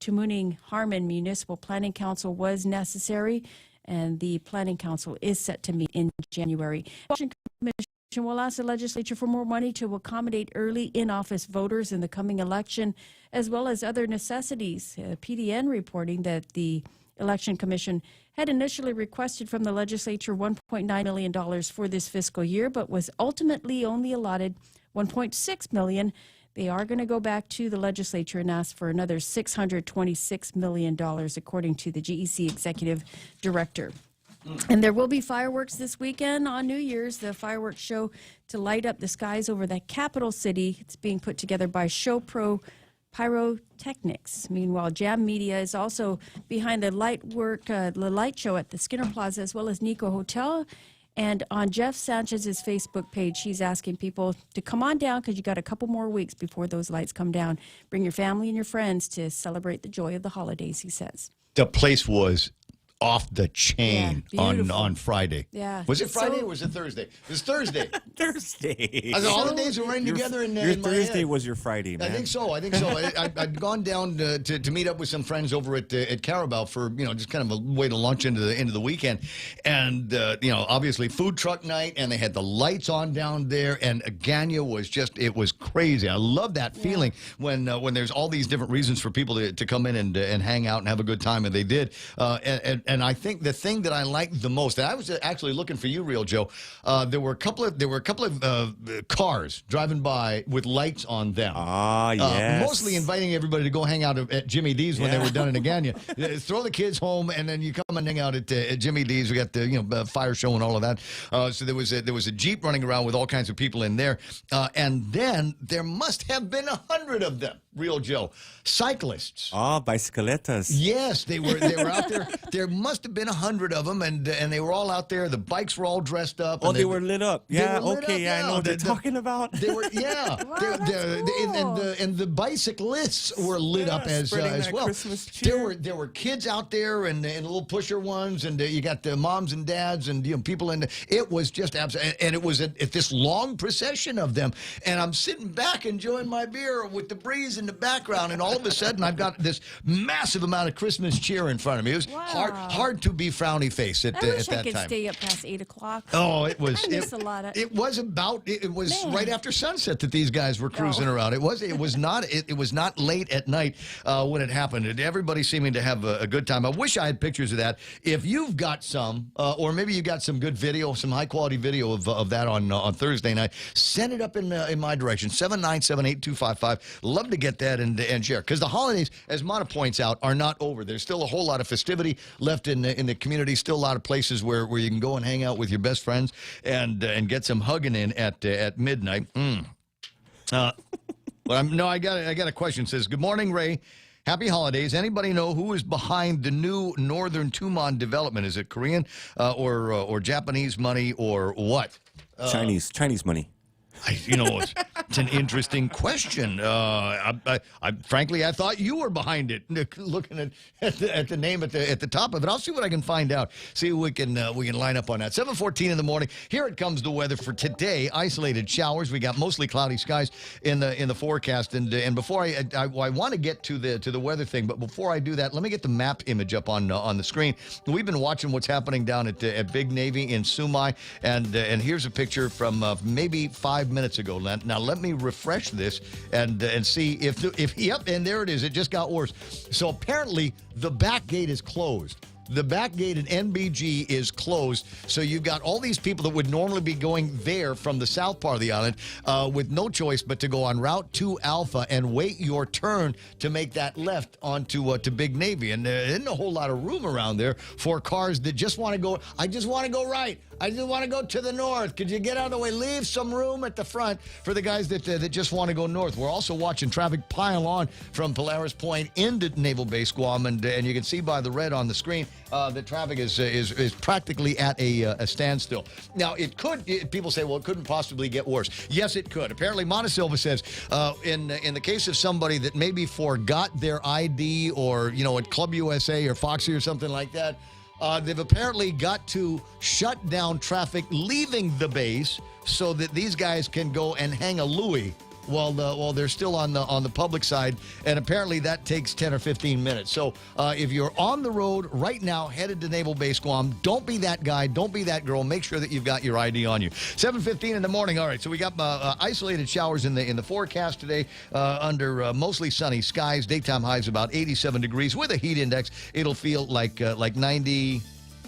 Tumuning Harmon Municipal Planning Council was necessary, and the Planning Council is set to meet in January. Washington Commission will ask the legislature for more money to accommodate early in-office voters in the coming election, as well as other necessities. PDN reporting that the Election Commission had initially requested from the legislature $1.9 million for this fiscal year, but was ultimately only allotted $1.6 million. They are going to go back to the legislature and ask for another $626 million, according to the GEC executive director. And there will be fireworks this weekend on New Year's, the fireworks show to light up the skies over the capital city. It's being put together by Show Pro Pyrotechnics. Meanwhile, Jam Media is also behind the light show at the Skinner Plaza, as well as Nico Hotel. And on Jeff Sanchez's Facebook page, he's asking people to come on down because you got a couple more weeks before those lights come down. Bring your family and your friends to celebrate the joy of the holidays, he says.
The place was off the chain on Friday.
Yeah.
Was it Friday or was it Thursday? It was Thursday.
Thursday.
All the days are running together in
your
my
Thursday
head.
was your Friday, man.
I think so. I'd gone down to meet up with some friends over at Carabao for just kind of a way to launch into the weekend, and obviously food truck night, and they had the lights on down there, and Agana was it was crazy. I love that feeling when there's all these different reasons for people to come in and hang out and have a good time, and they did. And I think the thing that I liked the most, and I was actually looking for you, Real Joe. There were a couple of cars driving by with lights on them.
Ah, yes.
Mostly inviting everybody to go hang out at Jimmy D's when they were done in Agana. Throw the kids home, and then you come and hang out at Jimmy D's. We got the fire show and all of that. So there was a Jeep running around with all kinds of people in there, and then there must have been 100 of them. Real Joe, cyclists.
Bicicletas.
Yes, they were out there. There must have been 100 of them, and they were all out there. The bikes were all dressed up.
Oh, they were lit up. Yeah,
okay,
I know what they're talking about.
They were, yeah. And the bicyclists were lit up as well. There were kids out there and little pusher ones, and you got the moms and dads and people in. It was just absolutely, and it was at this long procession of them. And I'm sitting back enjoying my beer with the breeze in the background, and all of a sudden I've got this massive amount of Christmas cheer in front of me. It was hard to be frowny face at that time.
I wish I could stay up past 8 o'clock.
Oh, it was.
I miss a lot of.
It was right after sunset that these guys were cruising around. It was not late at night when it happened. And everybody seeming to have a good time. I wish I had pictures of that. If you've got some, or maybe you got some good video, some high quality video of that on Thursday night, send it up in my direction. 797-8255. Love to get that and share, because the holidays, as Mata points out, are not over. There's still a whole lot of festivity left in the community. Still a lot of places where you can go and hang out with your best friends and get some hugging in at midnight. I got a question. It says, good morning, Ray. Happy holidays. Anybody know who is behind the new Northern Tumon development? Is it Korean or Japanese money or what?
Chinese money.
It's an interesting question. Frankly, I thought you were behind it, looking at the name at the top of it. I'll see what I can find out. See if we can line up on that. 7:14 in the morning. Here it comes. The weather for today: isolated showers. We got mostly cloudy skies in the forecast. And before I want to get to the weather thing, but before I do that, let me get the map image up on the screen. We've been watching what's happening down at Big Navy in Sumai, and here's a picture from maybe 5 minutes ago. Now let me refresh this and see if yep, and there it is. It just got worse. So apparently the back gate is closed. The back gate at NBG is closed, so you've got all these people that would normally be going there from the south part of the island with no choice but to go on Route 2 Alpha and wait your turn to make that left onto to Big Navy. And there isn't a whole lot of room around there for cars that just want to go, I just want to go right. I just want to go to the north. Could you get out of the way? Leave some room at the front for the guys that just want to go north. We're also watching traffic pile on from Polaris Point into Naval Base Guam, and you can see by the red on the screen that traffic is practically at a standstill. Now, people say, well, it couldn't possibly get worse. Yes, it could. Apparently, Montesilva says in the case of somebody that maybe forgot their ID or, at Club USA or Foxy or something like that, they've apparently got to shut down traffic leaving the base so that these guys can go and hang a Louis while they're still on the public side, and apparently that takes 10 or 15 minutes. So if you're on the road right now, headed to Naval Base Guam, don't be that guy, don't be that girl. Make sure that you've got your ID on you. 7:15 in the morning. All right, so we got isolated showers in the forecast today under mostly sunny skies. Daytime highs about 87 degrees with a heat index. It'll feel like 90.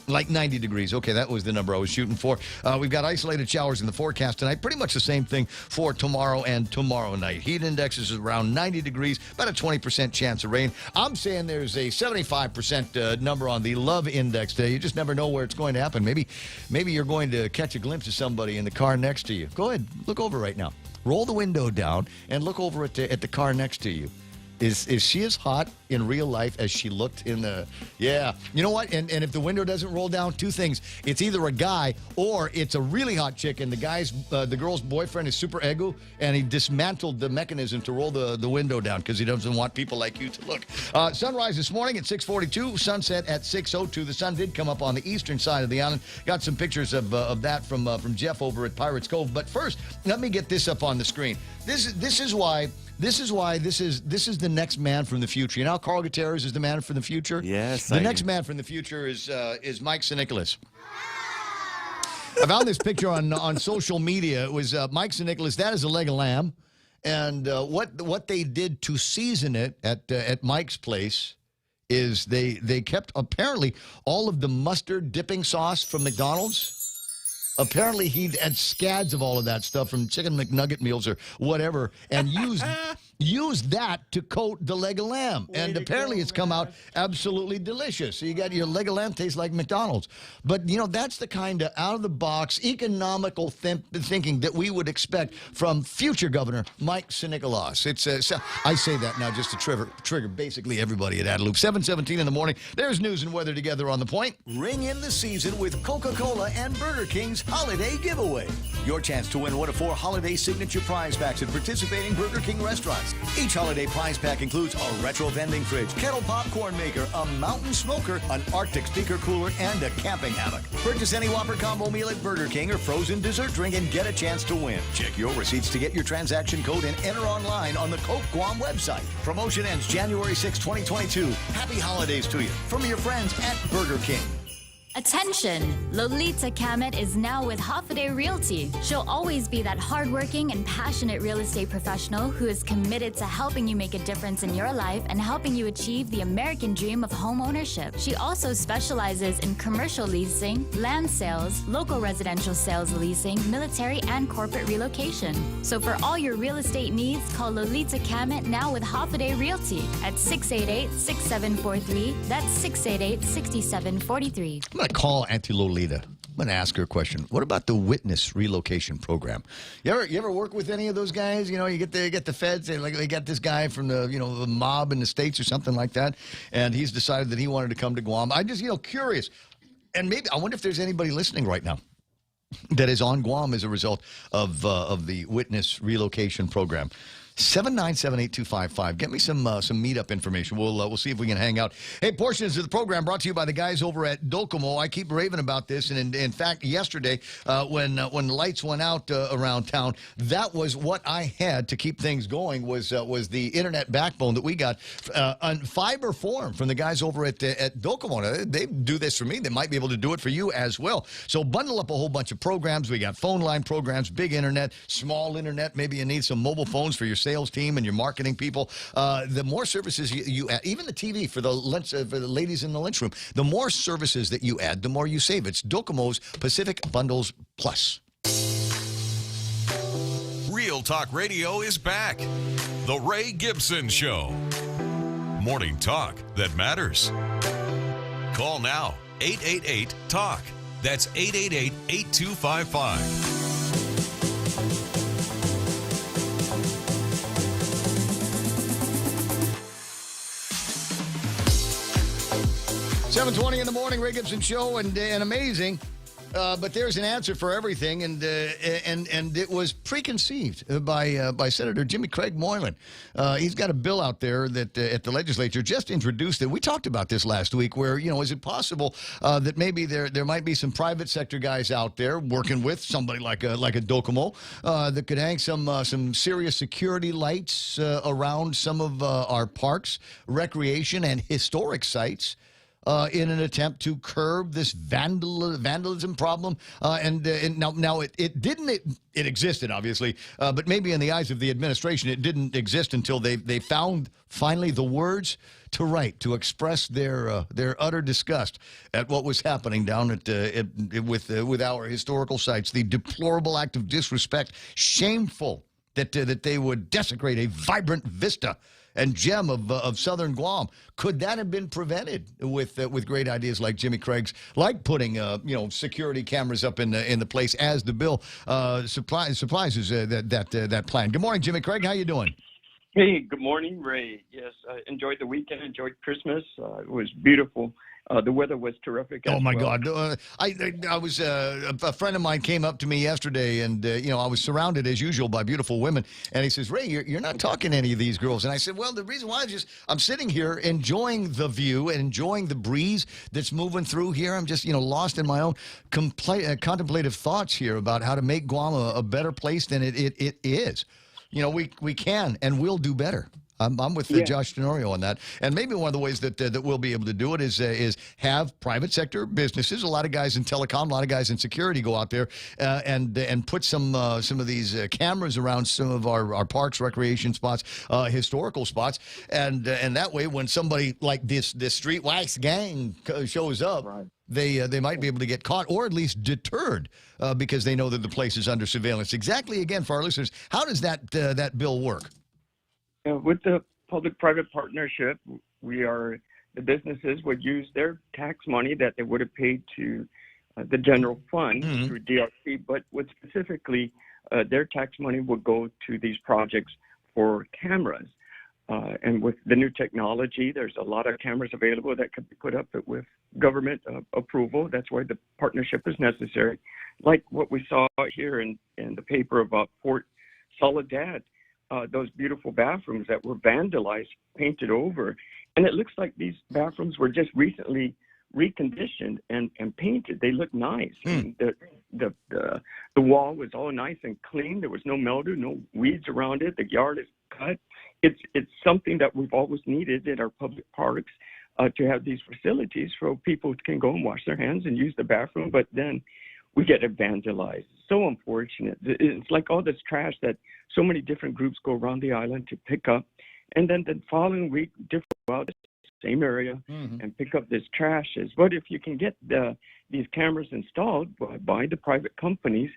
Like 90 degrees. Okay, that was the number I was shooting for. We've got isolated showers in the forecast tonight. Pretty much the same thing for tomorrow and tomorrow night. Heat index is around 90 degrees, about a 20% chance of rain. I'm saying there's a 75% number on the love index today. You just never know where it's going to happen. Maybe you're going to catch a glimpse of somebody in the car next to you. Go ahead, look over right now. Roll the window down and look over at the car next to you. Is she as hot in real life as she looked in the... Yeah. You know what? And if the window doesn't roll down, two things. It's either a guy or it's a really hot chick, and the girl's boyfriend is super ego, and he dismantled the mechanism to roll the window down because he doesn't want people like you to look. Sunrise this morning at 6:42. Sunset at 6:02. The sun did come up on the eastern side of the island. Got some pictures of that from Jeff over at Pirates Cove. But first, let me get this up on the screen. This is why this is the next man from the future. You know how Carl Gutierrez is the man from the future?
Yes.
The next man from the future is Mike Sinicolas. I found this picture on social media. It was Mike Sinicolas. That is a leg of lamb. And what they did to season it at Mike's place is they kept apparently all of the mustard dipping sauce from McDonald's. Apparently, he had scads of all of that stuff from Chicken McNugget meals or whatever, and used that to coat the leg of lamb. And apparently, it's come out absolutely delicious. So you got your leg of lamb tastes like McDonald's. But, that's the kind of out-of-the-box, economical thinking that we would expect from future Governor Mike Sinicolas. I say that now just to trigger basically everybody at Adelup. 7:17 in the morning. There's news and weather together on the point.
Ring in the season with Coca-Cola and Burger King's Holiday Giveaway. Your chance to win one of 4 holiday signature prize packs at participating Burger King restaurants. Each holiday prize pack includes a retro vending fridge, kettle popcorn maker, a mountain smoker, an Arctic speaker cooler, and a camping hammock. Purchase any Whopper combo meal at Burger King or frozen dessert drink and get a chance to win. Check your receipts to get your transaction code and enter online on the Coke Guam website. Promotion ends January 6, 2022. Happy holidays to you from your friends at Burger King.
Attention! Lolita Kamet is now with Hafaday Realty. She'll always be that hardworking and passionate real estate professional who is committed to helping you make a difference in your life and helping you achieve the American dream of home ownership. She also specializes in commercial leasing, land sales, local residential sales leasing, military and corporate relocation. So for all your real estate needs, call Lolita Kamet now with Hafaday Realty at 688-6743. That's 688-6743.
I'm going to call Auntie Lolita. I'm going to ask her a question. What about the witness relocation program? You ever work with any of those guys? You get the feds. They got this guy from the the mob in the States or something like that, and he's decided that he wanted to come to Guam. I'm just curious, and maybe I wonder if there's anybody listening right now that is on Guam as a result of the witness relocation program. 797-8255. Get me some meetup information. We'll see if we can hang out. Hey, portions of the program brought to you by the guys over at Docomo. I keep raving about this, and in fact, yesterday when the lights went out around town, that was what I had to keep things going. Was the internet backbone that we got on fiber form from the guys over at Docomo. They do this for me. They might be able to do it for you as well. So bundle up a whole bunch of programs. We got phone line programs, big internet, small internet. Maybe you need some mobile phones for your sales team and your marketing people. The more services you add, even the TV for the ladies in the lunchroom, the more services that you add, the more you save. It's Docomo's Pacific Bundles Plus.
Real Talk Radio is back. The Ray Gibson Show. Morning talk that matters. Call now, 888-TALK. That's 888-8255.
7:20 in the morning, Ray Gibson Show, and amazing. But there's an answer for everything, and it was preconceived by Senator Jimmy Craig Moylan. He's got a bill out there that at the legislature just introduced it. We talked about this last week, where is it possible that maybe there might be some private sector guys out there working with somebody like a Docomo that could hang some serious security lights around some of our parks, recreation, and historic sites. In an attempt to curb this vandalism problem, and now it existed obviously, but maybe in the eyes of the administration it didn't exist until they found finally the words to write to express their utter disgust at what was happening down with our historical sites. The deplorable act of disrespect, shameful that they would desecrate a vibrant vista and gem of southern Guam. Could that have been prevented with great ideas like Jimmy Craig's, like putting security cameras up in the place as the bill supplies that plan? Good morning, Jimmy Craig. How you doing?
Hey, good morning, Ray. Yes, I enjoyed the weekend, enjoyed Christmas. It was beautiful. The weather was terrific.
Oh my God! I was a friend of mine came up to me yesterday, and I was surrounded as usual by beautiful women, and he says, "Ray, you're not talking to any of these girls." And I said, "Well, the reason why is I'm sitting here enjoying the view and enjoying the breeze that's moving through here. I'm just lost in my own contemplative thoughts here about how to make Guam a better place than it is. We can and will do better." I'm with Josh Tenorio on that. And maybe one of the ways that we'll be able to do it is have private sector businesses, a lot of guys in telecom, a lot of guys in security go out there and put some of these cameras around some of our parks, recreation spots, historical spots. And that way, when somebody like this street wax gang shows up, right, they might be able to get caught or at least deterred because they know that the place is under surveillance. Exactly, again, for our listeners, how does that bill work?
With the public-private partnership, the businesses would use their tax money that they would have paid to the general fund through DRC, but specifically their tax money would go to these projects for cameras. And with the new technology, there's a lot of cameras available that could be put up with government approval. That's why the partnership is necessary. Like what we saw here in the paper about Port Soledad. Those beautiful bathrooms that were vandalized, painted over. And it looks like these bathrooms were just recently reconditioned and painted. They look nice. The wall was all nice and clean. There was no mildew, no weeds around it. The yard is cut. It's something that we've always needed in our public parks, to have these facilities so people can go and wash their hands and use the bathroom, but then we get it vandalized. So unfortunate. It's like all this trash that so many different groups go around the island to pick up, and then the following week, different the same area and pick up this trash. But if you can get these cameras installed by the private companies,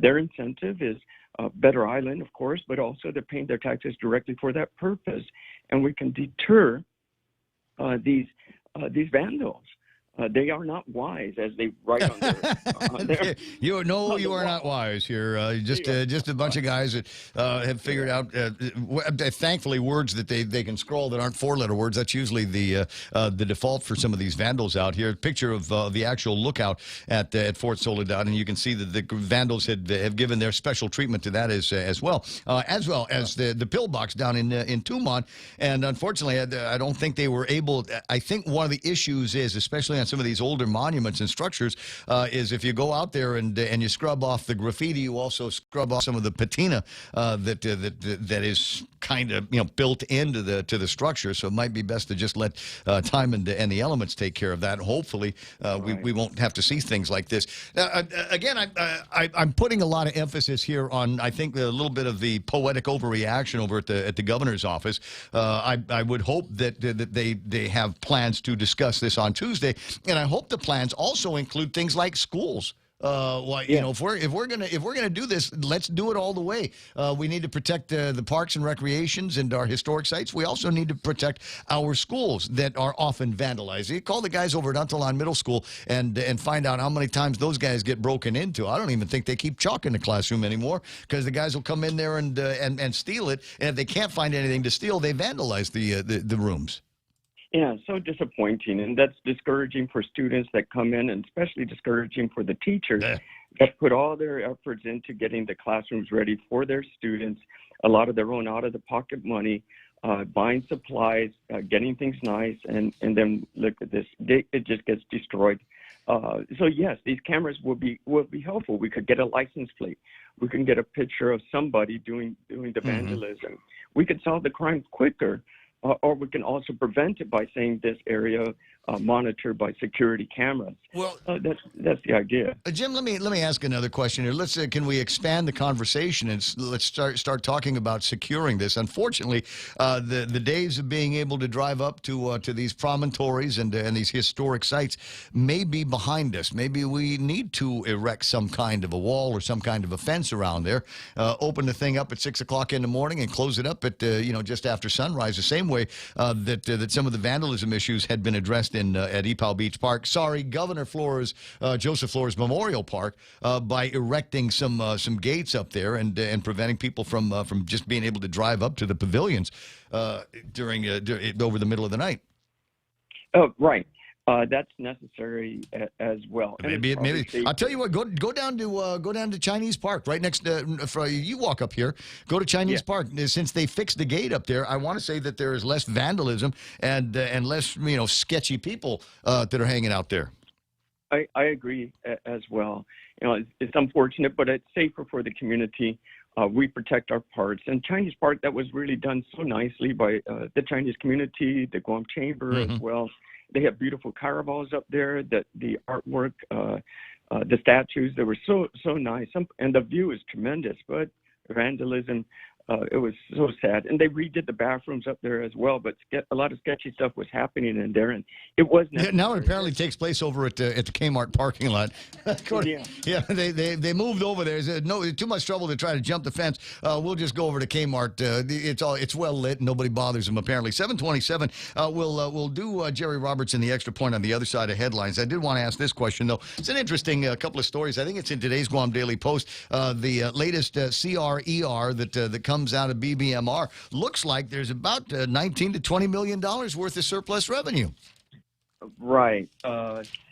their incentive is a better island, of course, but also they're paying their taxes directly for that purpose, and we can deter these vandals. they are not wise, as they write on their.
You are not wise here. Just a bunch of guys that have figured out, thankfully, words that they can scroll that aren't four-letter words. That's usually the default for some of these vandals out here. Picture of the actual lookout at Fort Soledad, and you can see that the vandals have given their special treatment to that as well as the pillbox down in Tumon. And unfortunately, I don't think they were able. I think one of the issues is, especially on some of these older monuments and structures, is if you go out there and you scrub off the graffiti, you also scrub off some of the patina that is kind of built into the structure. So it might be best to just let time and the elements take care of that. Hopefully, we won't have to see things like this. Again, I'm putting a lot of emphasis here on, I think, a little bit of the poetic overreaction over at the governor's office. I would hope that they have plans to discuss this on Tuesday, and I hope the plans also include things like schools. If we're gonna do this, let's do it all the way. We need to protect the parks and recreations and our historic sites. We also need to protect our schools that are often vandalized. You call the guys over at Untalon Middle School and find out how many times those guys get broken into. I don't even think they keep chalk in the classroom anymore, because the guys will come in there and steal it, and if they can't find anything to steal, they vandalize the rooms.
Yeah, so disappointing, and that's discouraging for students that come in, and especially discouraging for the teachers that put all their efforts into getting the classrooms ready for their students, a lot of their own out-of-the-pocket money, buying supplies, getting things nice, and then look at this, it just gets destroyed. So yes, these cameras will be helpful. We could get a license plate. We can get a picture of somebody doing the vandalism. We could solve the crime quicker. Or we can also prevent it by saying this area monitored by security cameras. Well, that's the idea.
Jim, let me ask another question here. Can we expand the conversation and let's start talking about securing this? Unfortunately, the days of being able to drive up to these promontories and these historic sites may be behind us. Maybe we need to erect some kind of a wall or some kind of a fence around there. Open the thing up at 6 o'clock in the morning and close it up at just after sunrise. The same way that some of the vandalism issues had been addressed at Epau Beach Park. Sorry, Governor Flores, Joseph Flores Memorial Park, by erecting some gates up there and preventing people from just being able to drive up to the pavilions during over the middle of the night.
Oh, right. That's necessary as well.
Maybe I'll tell you what. Go down to Chinese Park right next to. You walk up here. Go to Chinese Park. Since they fixed the gate up there, I want to say that there is less vandalism and less sketchy people that are hanging out there.
I agree as well. It's unfortunate, but it's safer for the community. We protect our parks. And Chinese Park, that was really done so nicely by the Chinese community, the Guam Chamber as well. They have beautiful caravals up there. The artwork, the statues, they were so nice. And the view is tremendous. But vandalism, it was so sad. And they redid the bathrooms up there as well. But a lot of sketchy stuff was happening in there, and it was necessary.
Now it apparently takes place over at the Kmart parking lot. They moved over there. No, too much trouble to try to jump the fence. We'll just go over to Kmart. It's well lit. Nobody bothers them apparently. 7:27. We'll do Jerry Robertson the extra point on the other side of headlines. I did want to ask this question though. It's an interesting couple of stories. I think it's in today's Guam Daily Post. The latest CRER that comes out of BBMR looks like there's about $19 to $20 million worth of surplus revenue.
Right.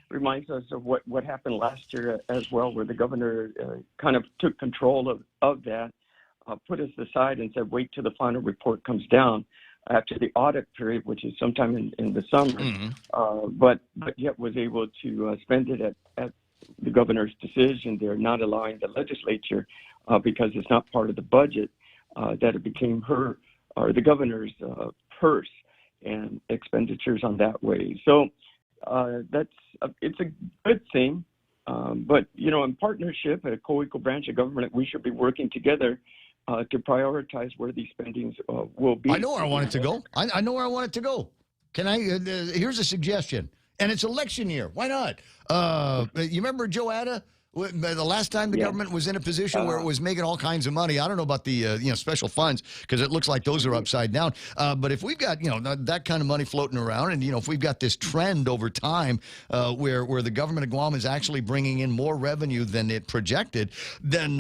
Reminds us of what happened last year as well, where the governor kind of took control of that, put us aside and said, wait till the final report comes down after the audit period, which is sometime in the summer, but yet was able to spend it at the governor's decision there, not allowing the legislature, because it's not part of the budget, that it became the governor's purse and expenditures on that way. So it's a good thing. But, in partnership, a co-equal branch of government, we should be working together to prioritize where these spendings will be.
I know where I want it to go. I know where I want it to go. Can I? Here's a suggestion. And it's election year. Why not? You remember Joe Atta The last time the government was in a position where it was making all kinds of money, I don't know about the special funds, because it looks like those are upside down. But if we've got that kind of money floating around, and if we've got this trend over time where the government of Guam is actually bringing in more revenue than it projected, then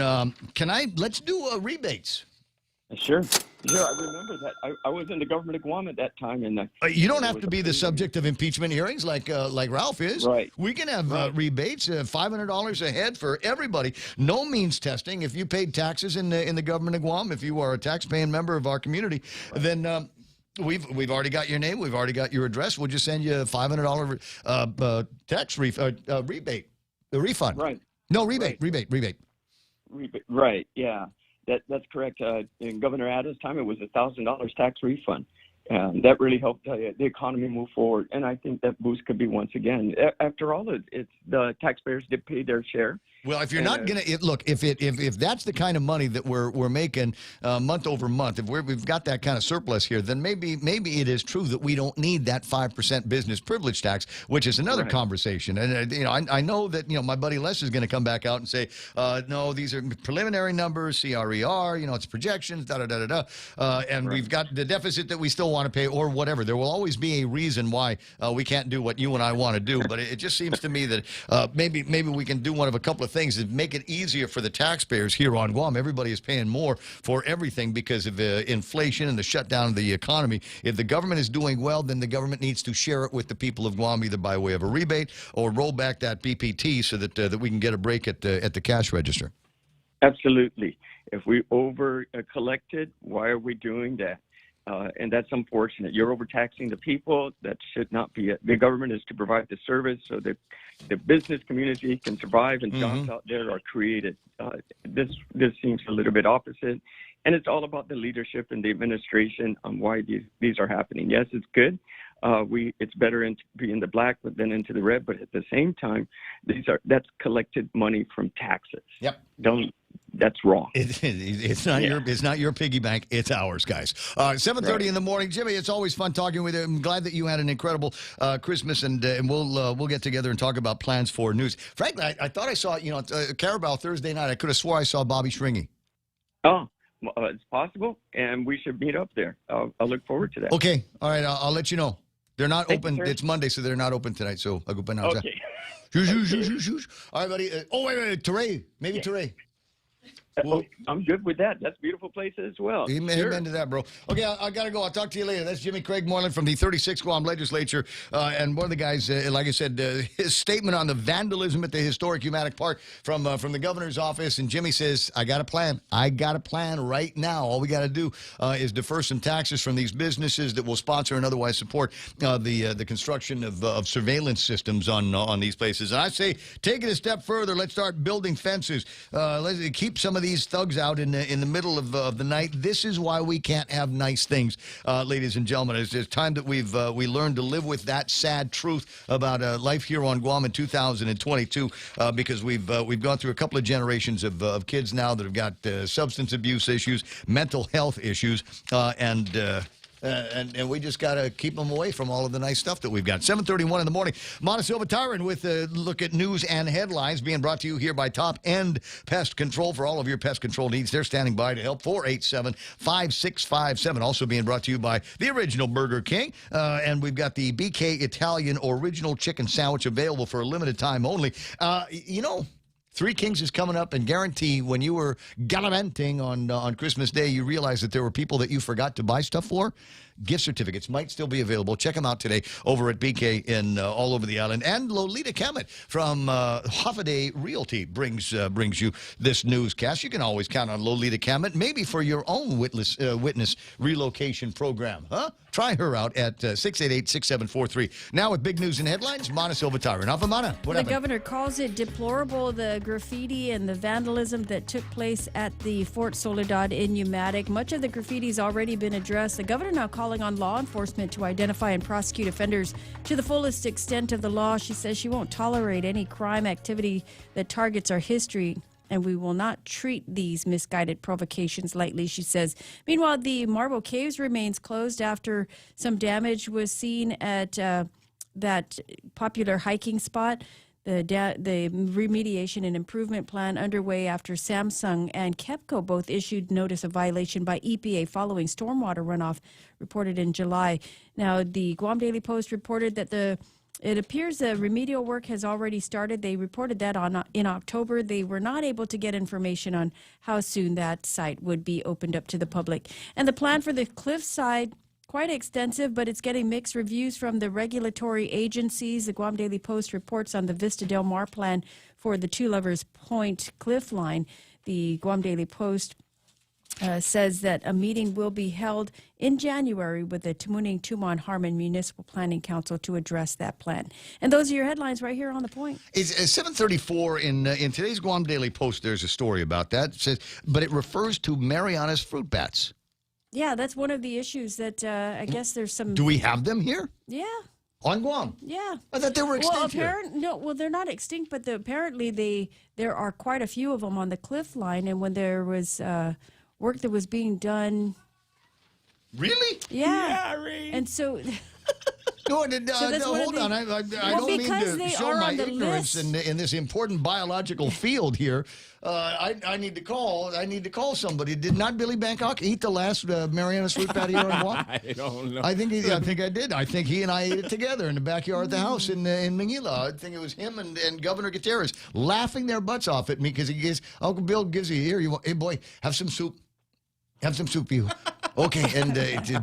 let's do rebates.
Sure. I remember that. I was in the government of Guam at that time, and
you don't have to be the subject of impeachment hearings like Ralph is.
Right.
We can have rebates, $500 a head for everybody. No means testing. If you paid taxes in the government of Guam, if you are a tax-paying member of our community, then we've already got your name. We've already got your address. We'll just send you a $500 tax rebate, a refund.
Right.
No rebate.
Right. Yeah. That's correct. In Governor Adams' time, it was a $1,000 tax refund. That really helped the economy move forward. And I think that boost could be once again. After all, it's the taxpayers did pay their share.
Well, if you're not going to look, if that's the kind of money that we're making month over month, if we've got that kind of surplus here, then maybe it is true that we don't need that 5% business privilege tax, which is another conversation. And I know that my buddy Les is going to come back out and say, no, these are preliminary numbers, CRER, it's projections, and we've got the deficit that we still want to pay or whatever. There will always be a reason why we can't do what you and I want to do. But it just seems to me that maybe we can do one of a couple of things to make it easier for the taxpayers here on Guam. Everybody is paying more for everything because of inflation and the shutdown of the economy. If the government is doing well, then the government needs to share it with the people of Guam, either by way of a rebate or roll back that BPT so that we can get a break at the cash register.
Absolutely. If we over collected, why are we doing that? And that's unfortunate. You're overtaxing the people. That should not be it. The government is to provide the service so that the business community can survive and jobs out there are created. This seems a little bit opposite. And it's all about the leadership and the administration on why these are happening. Yes, it's good. It's better to be in the black than into the red, but at the same time, that's collected money from taxes.
Yep.
That's wrong.
It's not your piggy bank. It's ours, guys. 7:30 in the morning, Jimmy. It's always fun talking with you. I'm glad that you had an incredible Christmas, and we'll get together and talk about plans for news. Frankly, I thought I saw Carabao Thursday night. I could have swore I saw Bobby Stringy.
Oh. It's possible, and we should meet up there. I'll look forward to that.
Okay. All right. I'll let you know. They're not open. It's Monday, so they're not open tonight. So I'll go open now.
Okay.
All right, buddy. Wait. Teray. Maybe Teray.
I'm good with that. That's a beautiful place as well.
Amen to that, bro. Okay, I got to go. I'll talk to you later. That's Jimmy Craig Moreland from the 36th Guam Legislature. And one of the guys, like I said, his statement on the vandalism at the historic Humatic Park from the governor's office. And Jimmy says, I got a plan. I got a plan right now. All we got to do is defer some taxes from these businesses that will sponsor and otherwise support the construction of surveillance systems on these places. And I say, take it a step further. Let's start building fences. Let's keep some of these thugs out in the middle of the night. This is why we can't have nice things, ladies and gentlemen. It's time that we learned to live with that sad truth about life here on Guam in 2022, because we've gone through a couple of generations of kids now that have got substance abuse issues, mental health issues, and we just got to keep them away from all of the nice stuff that we've got. 7:31 in the morning. Montesilva Tyron with a look at news and headlines being brought to you here by Top End Pest Control for all of your pest control needs. They're standing by to help. 487-5657. Also being brought to you by the original Burger King. And we've got the BK Italian Original Chicken Sandwich available for a limited time only. Three Kings is coming up, and guarantee when you were gallivanting on Christmas Day, you realized that there were people that you forgot to buy stuff for. Gift certificates might still be available. Check them out today over at BK in all over the island. And Lolita Kemet from Hoffaday Realty brings you this newscast. You can always count on Lolita Kemet, maybe for your own witness relocation program. Huh? Try her out at 688-6743. Now with big news and headlines, Montesilva Tyron. Mana, what happened?
The governor calls it deplorable, the graffiti and the vandalism that took place at the Fort Soledad in Umatic. Much of the graffiti has already been addressed. The governor now calling on law enforcement to identify and prosecute offenders to the fullest extent of the law. She says she won't tolerate any crime activity that targets our history, and we will not treat these misguided provocations lightly, she says. Meanwhile, the Marble Caves remains closed after some damage was seen at that popular hiking spot. The remediation and improvement plan underway after Samsung and KEPCO both issued notice of violation by EPA following stormwater runoff reported in July. Now, the Guam Daily Post reported that it appears the remedial work has already started. They reported that in October. They were not able to get information on how soon that site would be opened up to the public. And the plan for the cliffside, quite extensive, but it's getting mixed reviews from the regulatory agencies. The Guam Daily Post reports on the Vista Del Mar plan for the Two Lovers Point cliff line. The Guam Daily Post says that a meeting will be held in January with the Tamuning Tumon Harmon Municipal Planning Council to address that plan. And those are your headlines right here on The Point.
It's 7:34 in today's Guam Daily Post. There's a story about that. It says, but it refers to Mariana's fruit bats.
Yeah, that's one of the issues that I guess there's some...
Do we have them here?
Yeah.
On Guam?
Yeah.
I thought they were extinct here.
No, they're not extinct, but apparently there are quite a few of them on the cliff line, and when there was work that was being done...
Really?
Yeah.
Ray.
And so...
No, hold on. I don't mean to show my ignorance in this important biological field here. I need to call somebody. Did not Billy Bangkok eat the last Mariana's fruit bat here on Guam?
I don't know.
I think I did. I think he and I ate it together in the backyard of the house in Manila. I think it was him and Governor Gutierrez laughing their butts off at me because Uncle Bill gives you here. Hey boy, have some soup. Have some soup, you. Okay, and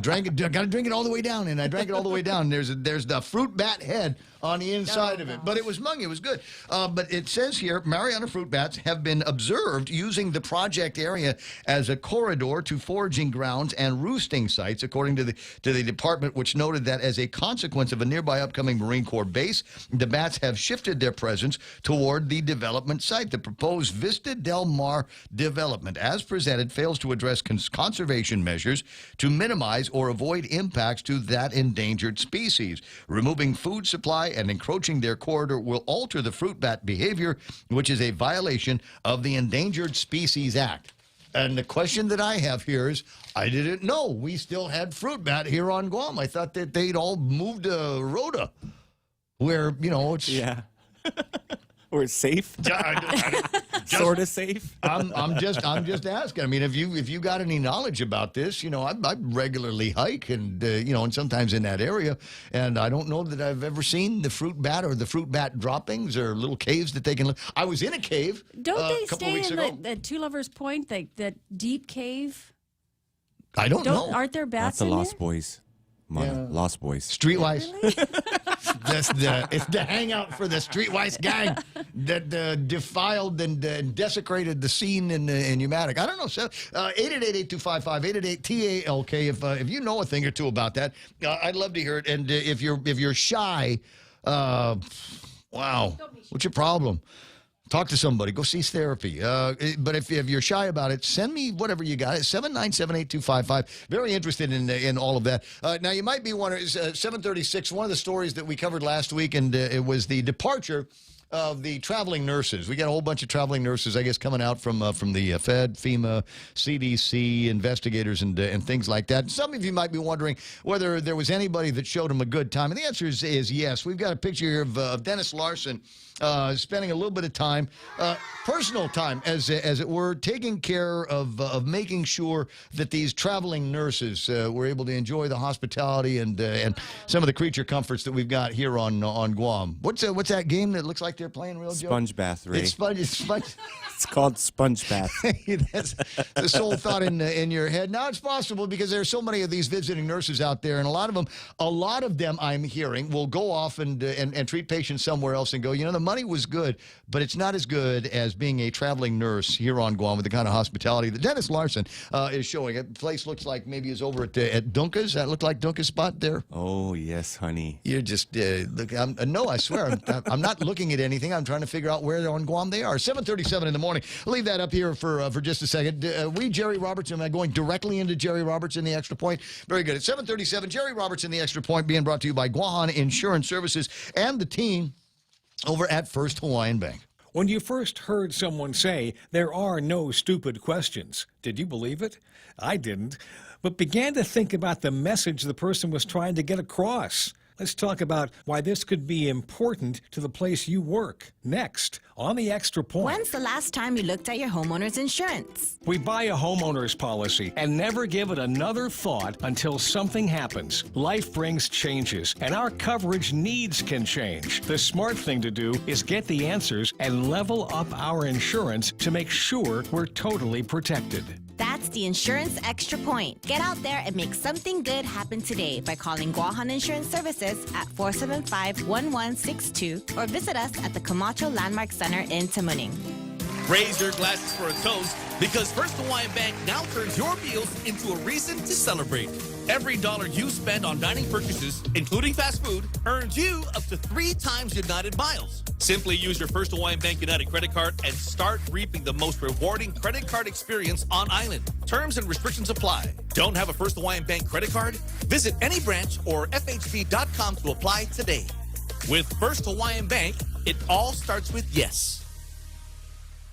drank it. Got to drink it all the way down, and I drank it all the way down. There's the fruit bat head on the inside of it, but it was mungy. It was good. But it says here, Mariana fruit bats have been observed using the project area as a corridor to foraging grounds and roosting sites, according to the department, which noted that as a consequence of a nearby upcoming Marine Corps base, the bats have shifted their presence toward the development site. The proposed Vista Del Mar development, as presented, fails to address conservation measures to minimize or avoid impacts to that endangered species. Removing food supply and encroaching their corridor will alter the fruit bat behavior, which is a violation of the Endangered Species Act. And the question that I have here is, I didn't know we still had fruit bat here on Guam. I thought that they'd all moved to Rhoda, where, it's...
Yeah. Or it's safe. Sort of safe.
I'm just asking. I mean, if you got any knowledge about this, I regularly hike and and sometimes in that area, and I don't know that I've ever seen the fruit bat or the fruit bat droppings or little caves that they can live. I was in a cave.
Don't they
a couple
stay
weeks
in
ago.
the Two Lovers Point, that deep cave?
I don't know.
Aren't there bats
That's the
in
Lost
there?
Boys. Lost Boys.
Streetwise. It's the hangout for the Streetwise gang that defiled and desecrated the scene in Umatic. I don't know. So 888-8255, 888-TALK. If you know a thing or two about that, I'd love to hear it. And if you're shy, wow, what's your problem? Talk to somebody. Go see therapy. But if you're shy about it, send me whatever you got. 797-8255. Very interested in all of that. Now, you might be wondering, 736, one of the stories that we covered last week, and it was the departure of the traveling nurses. We got a whole bunch of traveling nurses, I guess, coming out from the Fed, FEMA, CDC, investigators, and things like that. Some of you might be wondering whether there was anybody that showed them a good time, and the answer is yes. We've got a picture here of Dennis Larson spending a little bit of time, personal time, as it were, taking care of making sure that these traveling nurses were able to enjoy the hospitality and some of the creature comforts that we've got here on Guam. What's that game that looks like they're playing, real Joe?
Sponge bath, Ray.
It's sponge.
It's called sponge bath.
That's the sole thought in your head. Now it's possible because there are so many of these visiting nurses out there, and a lot of them I'm hearing will go off and treat patients somewhere else and go, the money was good, but it's not as good as being a traveling nurse here on Guam with the kind of hospitality that Dennis Larson is showing. The place looks like maybe is over at Dunka's. That looked like Dunka's spot there.
Oh, yes, honey.
You're just, look, no, I swear, I'm not looking at anything. I'm trying to figure out where on Guam they are. 7:37 in the morning. I'll leave that up here for just a second. Jerry Robertson, am I going directly into Jerry Robertson, the Extra Point? Very good. At 7:37, Jerry Robertson, the Extra Point, being brought to you by Guahan Insurance Services and the team over at First Hawaiian Bank.
When you first heard someone say, there are no stupid questions, did you believe it? I didn't, but began to think about the message the person was trying to get across. Let's talk about why this could be important to the place you work. Next, on the Extra Point.
When's the last time you looked at your homeowner's insurance?
We buy a homeowner's policy and never give it another thought until something happens. Life brings changes, and our coverage needs can change. The smart thing to do is get the answers and level up our insurance to make sure we're totally protected.
That's the Insurance Extra Point. Get out there and make something good happen today by calling Guahan Insurance Services at 475-1162 or visit us at the Camacho Landmark Center in Tamuning.
Raise your glasses for a toast because First Hawaiian Bank now turns your meals into a reason to celebrate. Every dollar you spend on dining purchases, including fast food, earns you up to 3 times United miles. Simply use your First Hawaiian Bank United credit card and start reaping the most rewarding credit card experience on island. Terms and restrictions apply. Don't have a First Hawaiian Bank credit card? Visit any branch or FHB.com to apply today. With First Hawaiian Bank, it all starts with yes.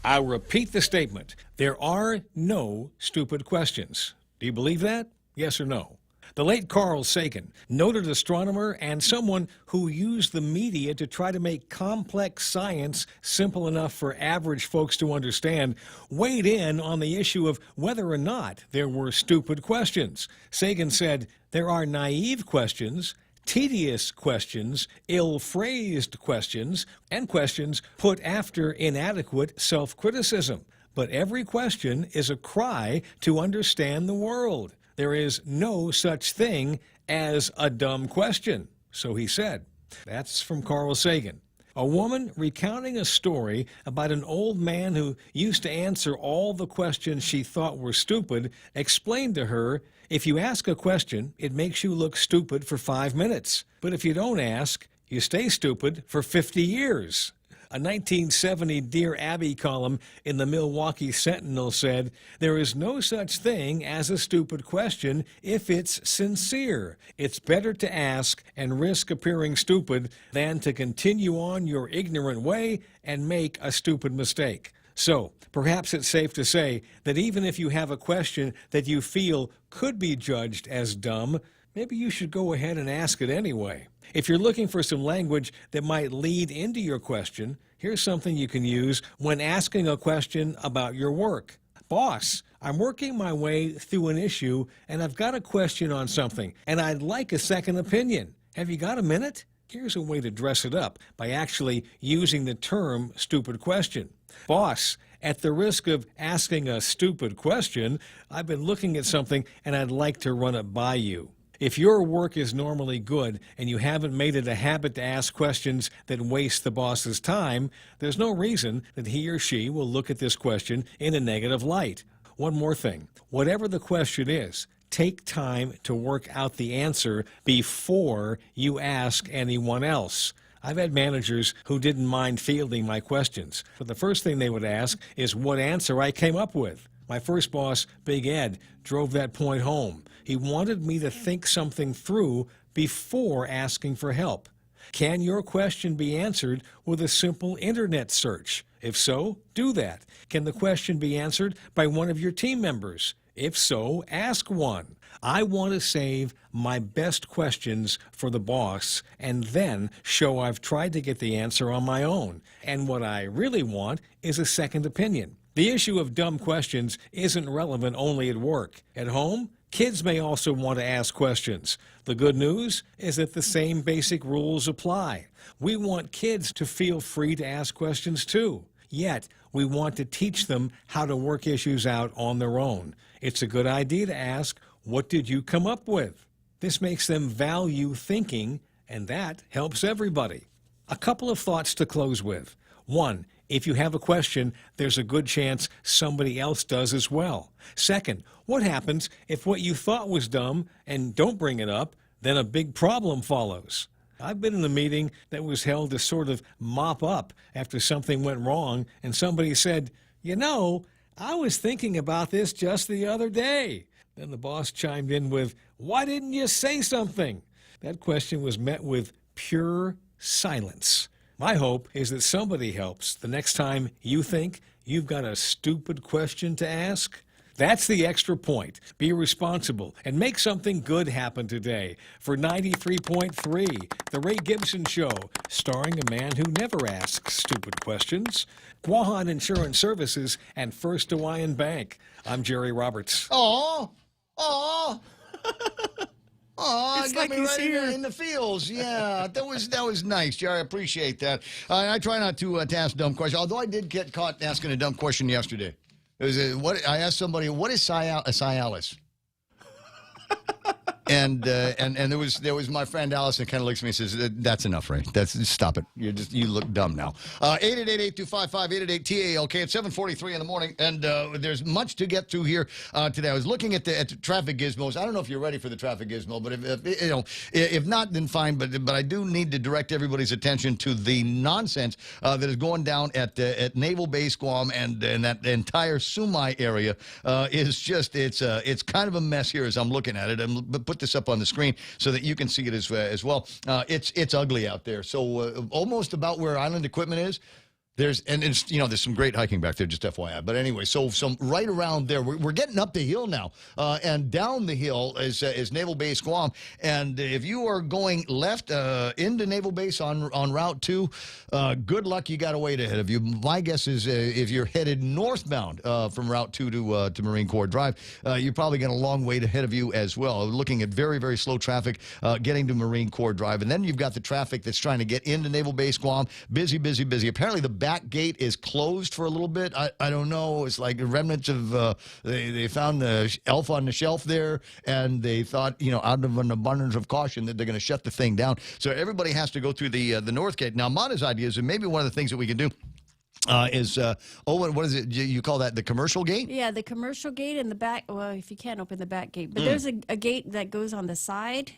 I'll repeat the statement. There are no stupid questions. Do you believe that? Yes or no? The late Carl Sagan, noted astronomer and someone who used the media to try to make complex science simple enough for average folks to understand, weighed in on the issue of whether or not there were stupid questions. Sagan said, there are naive questions, tedious questions, ill-phrased questions, and questions put after inadequate self-criticism. But every question is a cry to understand the world. There is no such thing as a dumb question, so he said. That's from Carl Sagan. A woman recounting a story about an old man who used to answer all the questions she thought were stupid explained to her, if you ask a question, it makes you look stupid for 5 minutes. But if you don't ask, you stay stupid for 50 years. A 1970 Dear Abby column in the Milwaukee Sentinel said, there is no such thing as a stupid question if it's sincere. It's better to ask and risk appearing stupid than to continue on your ignorant way and make a stupid mistake. So, perhaps it's safe to say that even if you have a question that you feel could be judged as dumb, maybe you should go ahead and ask it anyway. If you're looking for some language that might lead into your question, here's something you can use when asking a question about your work. Boss, I'm working my way through an issue and I've got a question on something and I'd like a second opinion. Have you got a minute? Here's a way to dress it up by actually using the term stupid question. Boss, at the risk of asking a stupid question, I've been looking at something and I'd like to run it by you. If your work is normally good and you haven't made it a habit to ask questions that waste the boss's time, there's no reason that he or she will look at this question in a negative light. One more thing, whatever the question is, take time to work out the answer before you ask anyone else. I've had managers who didn't mind fielding my questions, but the first thing they would ask is what answer I came up with. My first boss, Big Ed, drove that point home. He wanted me to think something through before asking for help. Can your question be answered with a simple internet search? If so, do that. Can the question be answered by one of your team members? If so, ask one. I want to save my best questions for the boss and then show I've tried to get the answer on my own. And what I really want is a second opinion. The issue of dumb questions isn't relevant only at work. At home, kids may also want to ask questions. The good news is that the same basic rules apply. We want kids to feel free to ask questions too. Yet, we want to teach them how to work issues out on their own. It's a good idea to ask, what did you come up with? This makes them value thinking, and that helps everybody. A couple of thoughts to close with. One, if you have a question, there's a good chance somebody else does as well. Second, what happens if what you thought was dumb and don't bring it up, then a big problem follows? I've been in a meeting that was held to sort of mop up after something went wrong, and somebody said, you know, I was thinking about this just the other day. Then the boss chimed in with, why didn't you say something? That question was met with pure silence. My hope is that somebody helps the next time you think you've got a stupid question to ask. That's the extra point. Be responsible and make something good happen today. For 93.3, The Ray Gibson Show, starring a man who never asks stupid questions, Guahan Insurance Services, and First Hawaiian Bank. I'm Jerry Roberts.
Oh,
It's
got
like
me
he's
right
here.
in the fields. Yeah, that was nice, Jerry. I appreciate that. I try not to ask dumb questions, although I did get caught asking a dumb question yesterday. I asked somebody, what is Cialis? And there was my friend Allison kind of looks at me and says, "That's enough, Ray. Stop it. You look dumb now." 888-825-5888-TALK. It's 7:43 in the morning, and there's much to get through here today. I was looking at the traffic gizmos. I don't know if you're ready for the traffic gizmo, but if not, then fine. But I do need to direct everybody's attention to the nonsense that is going down at Naval Base Guam and that entire Sumai area is just it's kind of a mess here as I'm looking at it. But put this up on the screen so that you can see it as well. It's ugly out there. So almost about where Island Equipment is. There's some great hiking back there, just FYI. But anyway, so right around there, we're getting up the hill now, and down the hill is Naval Base Guam. And if you are going left into Naval Base on Route 2, good luck. You got a wait ahead of you. My guess is if you're headed northbound from Route 2 to Marine Corps Drive, you're probably got a long wait ahead of you as well. Looking at very, very slow traffic getting to Marine Corps Drive, and then you've got the traffic that's trying to get into Naval Base Guam. Busy, busy, busy. Apparently, the back gate is closed for a little bit. I don't know. It's like remnants of they found the elf on the shelf there, and they thought, out of an abundance of caution, that they're going to shut the thing down. So everybody has to go through the north gate. Now, Mana's idea is, and maybe one of the things that we can do what is it? You call that the commercial gate?
Yeah, the commercial gate in the back. Well, if you can't open the back gate, but there's a gate that goes on the side.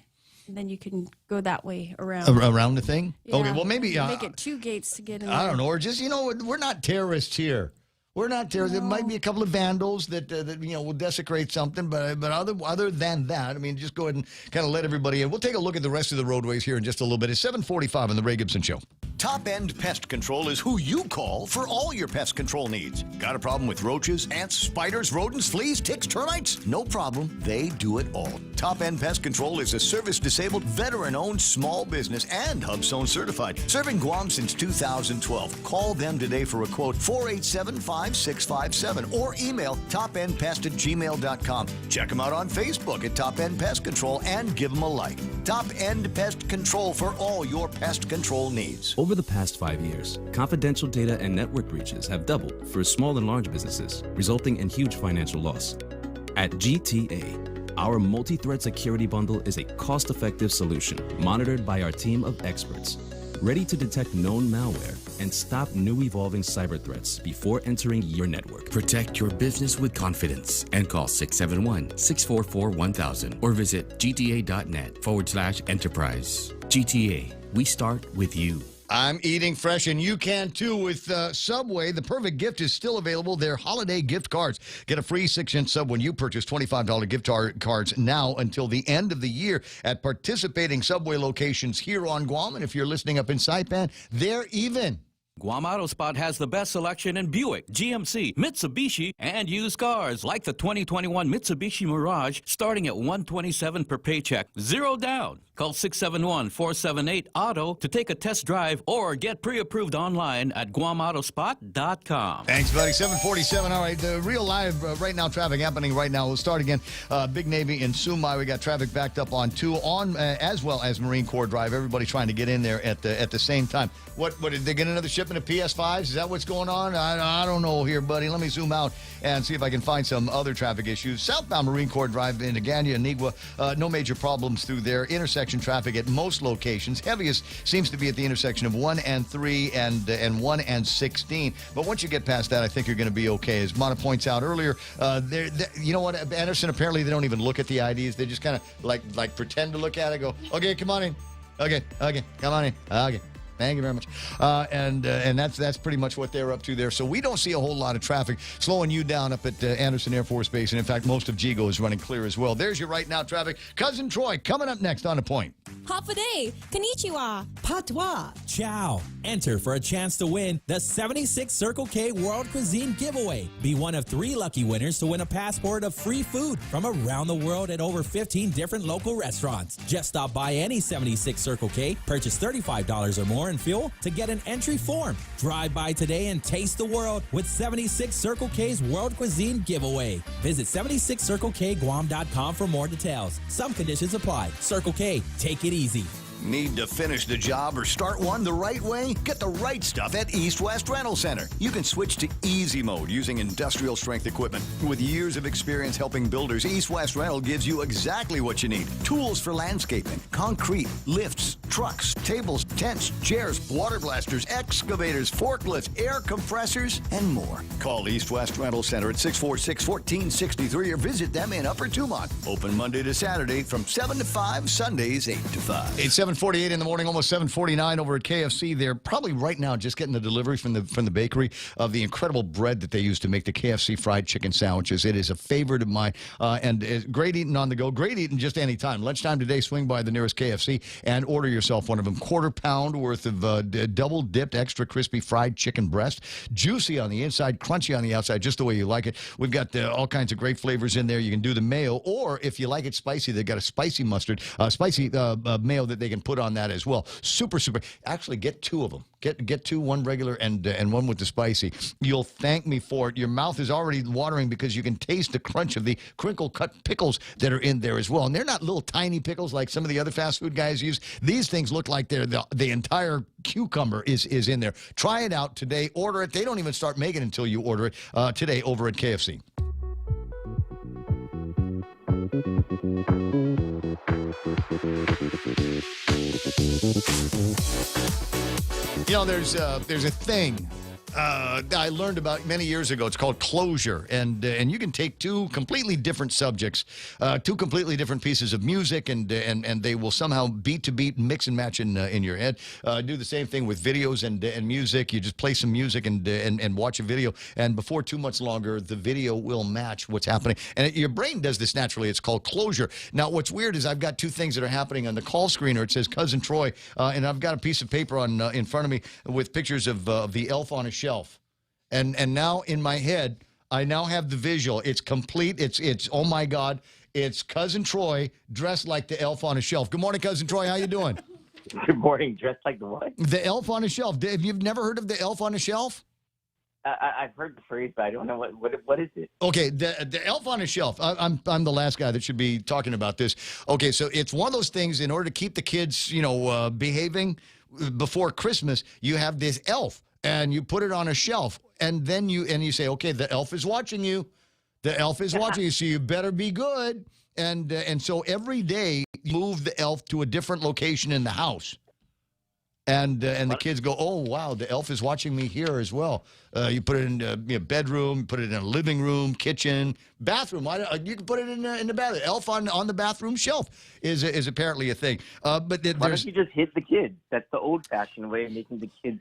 And then you can go that way around.
Around the thing?
Yeah.
Okay, well, maybe...
make it 2 gates to get in there.
I don't know. Or just, we're not terrorists here. We're not terrorists. There might be a couple of vandals that will desecrate something, but other than that, just go ahead and kind of let everybody in. We'll take a look at the rest of the roadways here in just a little bit. It's 7:45 on the Ray Gibson Show.
Top End Pest Control is who you call for all your pest control needs. Got a problem with roaches, ants, spiders, rodents, fleas, ticks, termites? No problem. They do it all. Top End Pest Control is a service-disabled, veteran-owned small business and HubZone certified. Serving Guam since 2012. Call them today for a quote, 487-5657, or email topendpest@gmail.com. Check them out on Facebook at Top End Pest Control and give them a like. Top End Pest Control for all your pest control needs.
Over the past 5 years, confidential data and network breaches have doubled for small and large businesses, resulting in huge financial loss. At GTA, our multi-threat security bundle is a cost-effective solution monitored by our team of experts, ready to detect known malware and stop new evolving cyber threats before entering your network.
Protect your business with confidence and call 671-644-1000 or visit gta.net/enterprise. GTA, we start with you.
I'm eating fresh, and you can too with Subway. The perfect gift is still available. Their holiday gift cards. Get a free 6-inch sub when you purchase $25 gift cards now until the end of the year at participating Subway locations here on Guam. And if you're listening up in Saipan, they're even.
Guam Auto Spot has the best selection in Buick, GMC, Mitsubishi, and used cars like the 2021 Mitsubishi Mirage starting at $127 per paycheck. 0 down. Call 671-478-AUTO to take a test drive or get pre-approved online at guamautospot.com.
Thanks, buddy. 7:47. All right, the real live right now traffic happening right now. We'll start again. Big Navy in Sumai. We got traffic backed up on 2 as well as Marine Corps Drive. Everybody trying to get in there at the same time. What did they get another shipment of PS5s? Is that what's going on? I don't know here, buddy. Let me zoom out and see if I can find some other traffic issues. Southbound Marine Corps Drive in Agana and Nigua, no major problems through there. Intersection traffic at most locations. Heaviest seems to be at the intersection of 1 and 3 and 1 and 16. But once you get past that, I think you're going to be okay. As Mana points out earlier, you know what, Anderson, apparently they don't even look at the IDs. They just kind of like pretend to look at it, go, okay, come on in. Okay, come on in. Okay. Thank you very much. And that's pretty much what they're up to there. So we don't see a whole lot of traffic slowing you down up at Anderson Air Force Base. And in fact, most of Jigo is running clear as well. There's your right now traffic. Cousin Troy coming up next on The Point.
Hafade, Konnichiwa,
Patois. Ciao. Enter for a chance to win the 76 Circle K World Cuisine Giveaway. Be one of 3 lucky winners to win a passport of free food from around the world at over 15 different local restaurants. Just stop by any 76 Circle K, purchase $35 or more in fuel to get an entry form. Drive by today and taste the world with 76 Circle K's World Cuisine Giveaway. Visit 76circlekguam.com for more details. Some conditions apply. Circle K, take it easy.
Need to finish the job or start one the right way? Get the right stuff at East West Rental Center. You can switch to easy mode using industrial strength equipment. With years of experience helping builders, East West Rental gives you exactly what you need. Tools for landscaping, concrete, lifts, trucks, tables, tents, chairs, water blasters, excavators, forklifts, air compressors, and more. Call East West Rental Center at 646-1463 or visit them in Upper Dumont. Open Monday to Saturday from 7 to 5, Sundays 8 to 5.
It's 7:48 in the morning, almost 7:49 over at KFC. They're probably right now just getting the delivery from the bakery of the incredible bread that they use to make the KFC fried chicken sandwiches. It is a favorite of mine, and it's great eating on the go. Great eating just any time. Lunchtime today, swing by the nearest KFC and order yourself one of them. Quarter-pound worth of double-dipped, extra crispy fried chicken breast. Juicy on the inside, crunchy on the outside, just the way you like it. We've got all kinds of great flavors in there. You can do the mayo, or if you like it spicy, they've got a spicy mustard, spicy mayo that they can put on that as well. Super. Actually, get 2 of them. Get 2, one regular and one with the spicy. You'll thank me for it. Your mouth is already watering because you can taste the crunch of the crinkle-cut pickles that are in there as well. And they're not little tiny pickles like some of the other fast food guys use. These things look like they're the entire cucumber is in there. Try it out today. Order it. They don't even start making it until you order it today over at KFC. You know, there's a thing that I learned about many years ago. It's called closure, and you can take 2 completely different subjects, 2 completely different pieces of music, and they will somehow beat to beat, mix and match in your head. Do the same thing with videos and music. You just play some music and watch a video, and before too much longer, the video will match what's happening. And your brain does this naturally. It's called closure. Now, what's weird is I've got 2 things that are happening on the call screener. It says Cousin Troy, and I've got a piece of paper in front of me with pictures of the elf on a shelf. And now in my head, I now have the visual. It's complete. It's oh my God, it's Cousin Troy dressed like the elf on a shelf. Good morning, Cousin Troy. How you doing?
Good morning. Dressed like the what?
The elf on a shelf. Have you never heard of the elf on a shelf?
I've heard the phrase, but I don't know what is it.
Okay, the elf on a shelf. I'm the last guy that should be talking about this. Okay, so it's one of those things. In order to keep the kids, behaving before Christmas, you have this elf. And you put it on a shelf, and then you say, okay, the elf is watching you. The elf is watching you, so you better be good. And so every day you move the elf to a different location in the house. And the kids go, oh, wow, the elf is watching me here as well. You put it in a bedroom, put it in a living room, kitchen, bathroom. You can put it in the bathroom. Elf on the bathroom shelf is apparently a thing. But
why don't you just hit the kids? That's the old-fashioned way of making the kids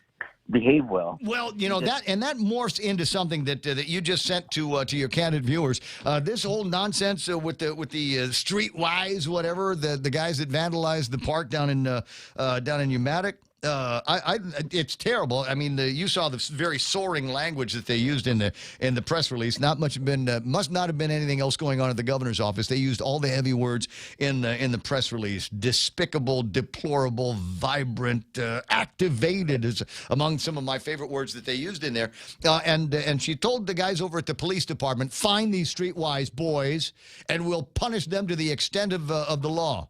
behave well.
Well, that morphs into something that you just sent to your candid viewers. This whole nonsense with the streetwise whatever, the guys that vandalized the park down in Umatic. It's terrible. I mean, you saw the very soaring language that they used in the press release. Must not have been anything else going on at the governor's office. They used all the heavy words in the press release. Despicable, deplorable, vibrant, activated is among some of my favorite words that they used in there. And she told the guys over at the police department, find these streetwise boys, and we'll punish them to the extent of the law.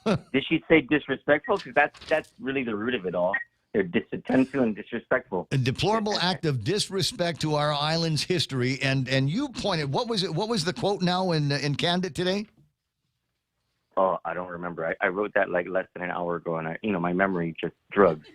Did she say disrespectful? Because that's really the root of it all. They're disattentive and disrespectful.
A deplorable act of disrespect to our island's history. And you pointed, what was it? What was the quote now in Candid today?
Oh, I don't remember. I wrote that like less than an hour ago, and my memory just drugs.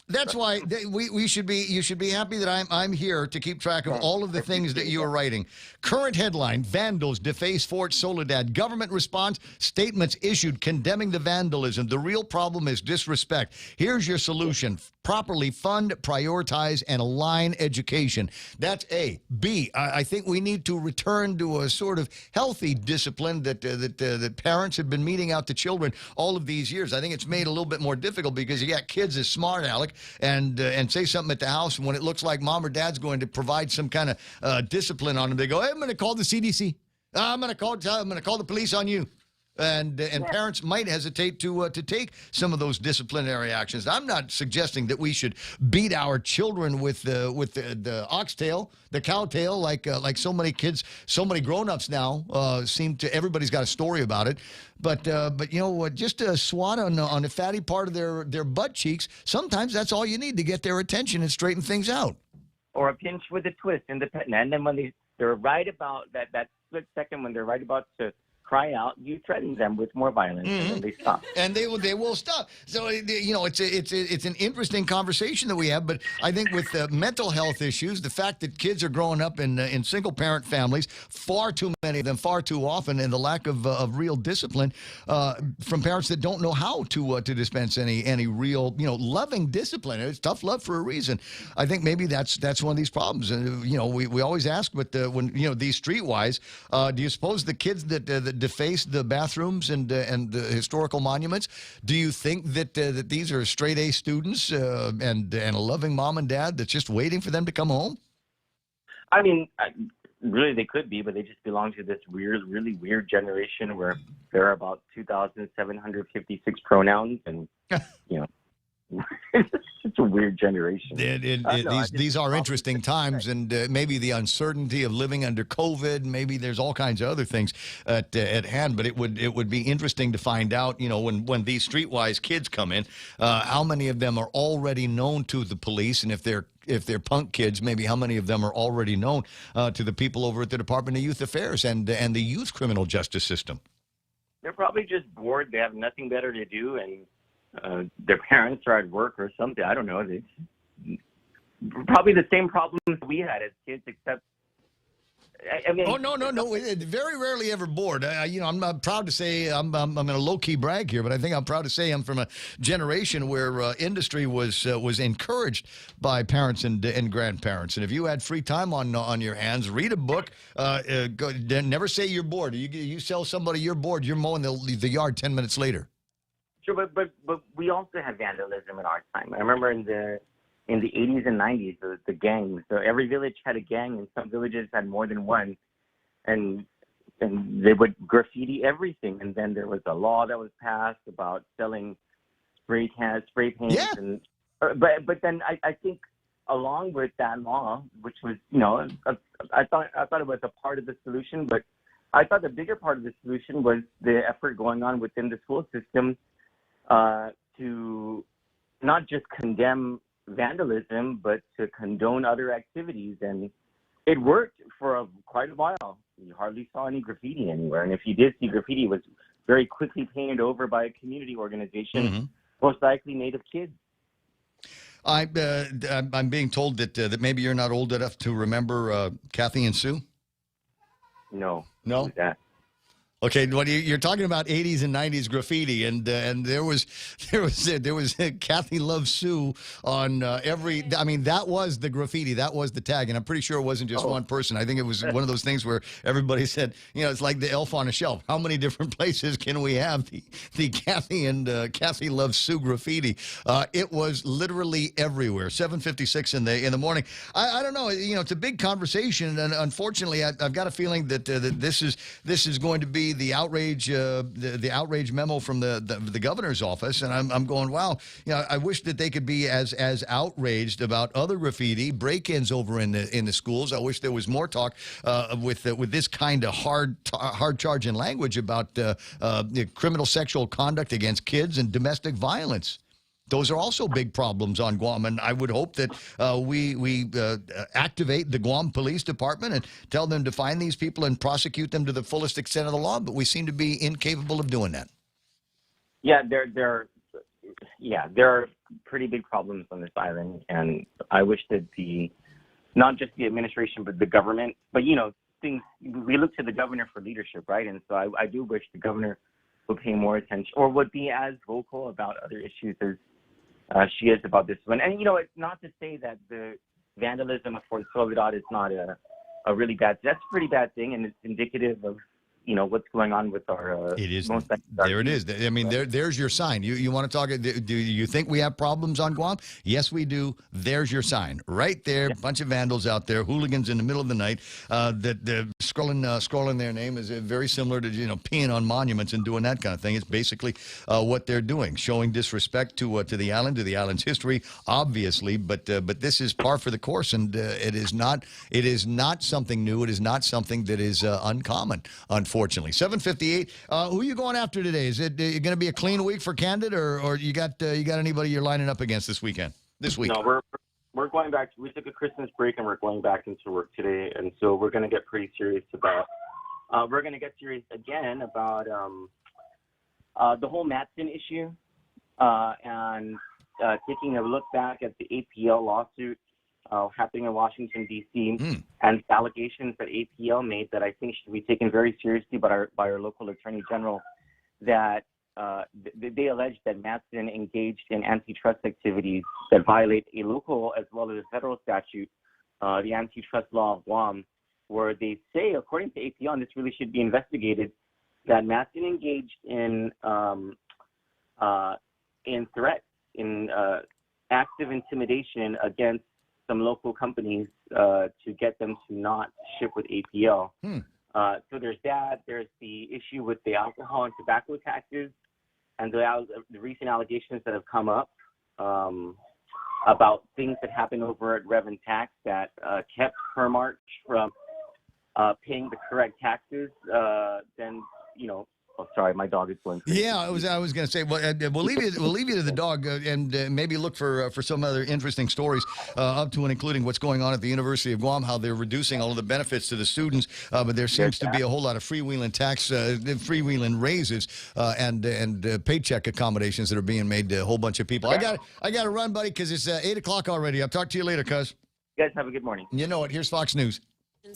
That's why you should be happy that I'm here to keep track of all of the things that you are writing. Current headline: Vandals deface Fort Soledad. Government response: statements issued condemning the vandalism. The real problem is disrespect. Here's your solution: properly fund, prioritize, and align education. That's A. B, I think we need to return to a sort of healthy discipline that parents have been meeting out to children all of these years. I think it's made a little bit more difficult because you got kids as smart, Alec, and say something at the house, and when it looks like mom or dad's going to provide some kind of discipline on them, they go, hey, I'm going to call the CDC. I'm going to call the police on you. And parents might hesitate to take some of those disciplinary actions. I'm not suggesting that we should beat our children with the oxtail, the cowtail, like so many kids, so many grown-ups now seem to. Everybody's got a story about it, but you know what? Just a swat on the fatty part of their butt cheeks. Sometimes that's all you need to get their attention and straighten things out.
Or a pinch with a twist in the pen, and then when they're right about that split second when they're right about to cry out, you threaten them with more violence, and then they stop.
And they will stop. So you know, it's an interesting conversation that we have. But I think with mental health issues, the fact that kids are growing up in single parent families, far too many of them, far too often, and the lack of real discipline from parents that don't know how to dispense any real loving discipline. It's tough love for a reason. I think maybe that's one of these problems. You know, we always ask, but when these streetwise, do you suppose the kids that deface the bathrooms and the historical monuments, do you think that these are straight A students and a loving mom and dad that's just waiting for them to come home?
I mean, really they could be, but they just belong to this really weird generation where there are about 2,756 pronouns, and it's such a weird generation.
These are interesting times, and maybe the uncertainty of living under COVID. Maybe there's all kinds of other things at hand. But it would be interesting to find out, when these streetwise kids come in, how many of them are already known to the police, and if they're punk kids, maybe how many of them are already known to the people over at the Department of Youth Affairs and the youth criminal justice system.
They're probably just bored. They have nothing better to do, and their parents are at work or something. I don't know. Probably the same problems we had as kids, except. I mean,
oh no! Very rarely ever bored. I'm proud to say I'm going to low key brag here, but I think I'm proud to say I'm from a generation where industry was encouraged by parents and grandparents. And if you had free time on your hands, read a book. Never say you're bored. You tell somebody you're bored, you're mowing the yard 10 minutes later.
Sure, but we also had vandalism in our time. I remember in the 80s and 90s, the gangs. So every village had a gang, and some villages had more than one, and they would graffiti everything. And then there was a law that was passed about selling spray paints.
Yeah.
And but then I think along with that law, which was I thought it was a part of the solution, but I thought the bigger part of the solution was the effort going on within the school system to not just condemn vandalism, but to condone other activities. And it worked for quite a while. You hardly saw any graffiti anywhere. And if you did see graffiti, it was very quickly painted over by a community organization, most likely Native kids.
I'm being told that maybe you're not old enough to remember Kathy and Sue?
No.
No?
Who's that?
Okay, well, you're talking about 80s and 90s graffiti, and there was Kathy Loves Sue on every. I mean, that was the graffiti, that was the tag, and I'm pretty sure it wasn't just one person. I think it was one of those things where everybody said, it's like the elf on a shelf. How many different places can we have the Kathy and Kathy Loves Sue graffiti? It was literally everywhere. 7:56 in the morning. I don't know. It's a big conversation, and unfortunately, I've got a feeling that this is going to be the outrage, the outrage memo from the governor's office, and I'm going, wow. I wish that they could be as outraged about other graffiti break-ins over in the schools. I wish there was more talk with this kind of hard charging language about criminal sexual conduct against kids and domestic violence. Those are also big problems on Guam, and I would hope that we activate the Guam Police Department and tell them to find these people and prosecute them to the fullest extent of the law, but we seem to be incapable of doing that.
Yeah, there are pretty big problems on this island, and I wish that not just the administration, but the government, but we look to the governor for leadership, right? And so I do wish the governor would pay more attention or would be as vocal about other issues she is about this one. And, it's not to say that the vandalism of Fort Soledad is not a really bad, that's a pretty bad thing, and it's indicative of, what's going on with our...
It is. There it is. I mean, there's your sign. You want to talk, do you think we have problems on Guam? Yes, we do. There's your sign. Right there, bunch of vandals out there, hooligans in the middle of the night, that scrolling their name is very similar to, peeing on monuments and doing that kind of thing. It's basically what they're doing, showing disrespect to the island, to the island's history, obviously, but this is par for the course, and it is not something new. It is not something that is uncommon, unfortunately. 7:58. Who are you going after today? Is it going to be a clean week for Candid, or you got anybody you're lining up against this week?
No, we're going back. We took a Christmas break and we're going back into work today, and so we're going to get pretty serious about. We're going to get serious again about the whole Matson issue, and taking a look back at the APL lawsuit happening in Washington, D.C., and allegations that APL made that I think should be taken very seriously by our local attorney general, that they alleged that Matson engaged in antitrust activities that violate a local as well as a federal statute, the antitrust law of Guam, where they say, according to APL, and this really should be investigated, that Matson engaged in threats, in acts of intimidation against some local companies to get them to not ship with APL. So there's that. There's the issue with the alcohol and tobacco taxes, and the recent allegations that have come up about things that happened over at Rev and Tax that kept Hermarch from paying the correct taxes. Then, oh, sorry, my dog is going crazy.
Yeah, I was going to say, well, we'll leave you to the dog, and maybe look for some other interesting stories up to and including what's going on at the University of Guam, how they're reducing all of the benefits to the students, but there seems to be a whole lot of freewheeling tax, freewheeling raises, and paycheck accommodations that are being made to a whole bunch of people. I got to run, buddy, because it's 8 o'clock already. I'll talk to you later, cuz.
You guys have a good morning.
You know it. Here's Fox News.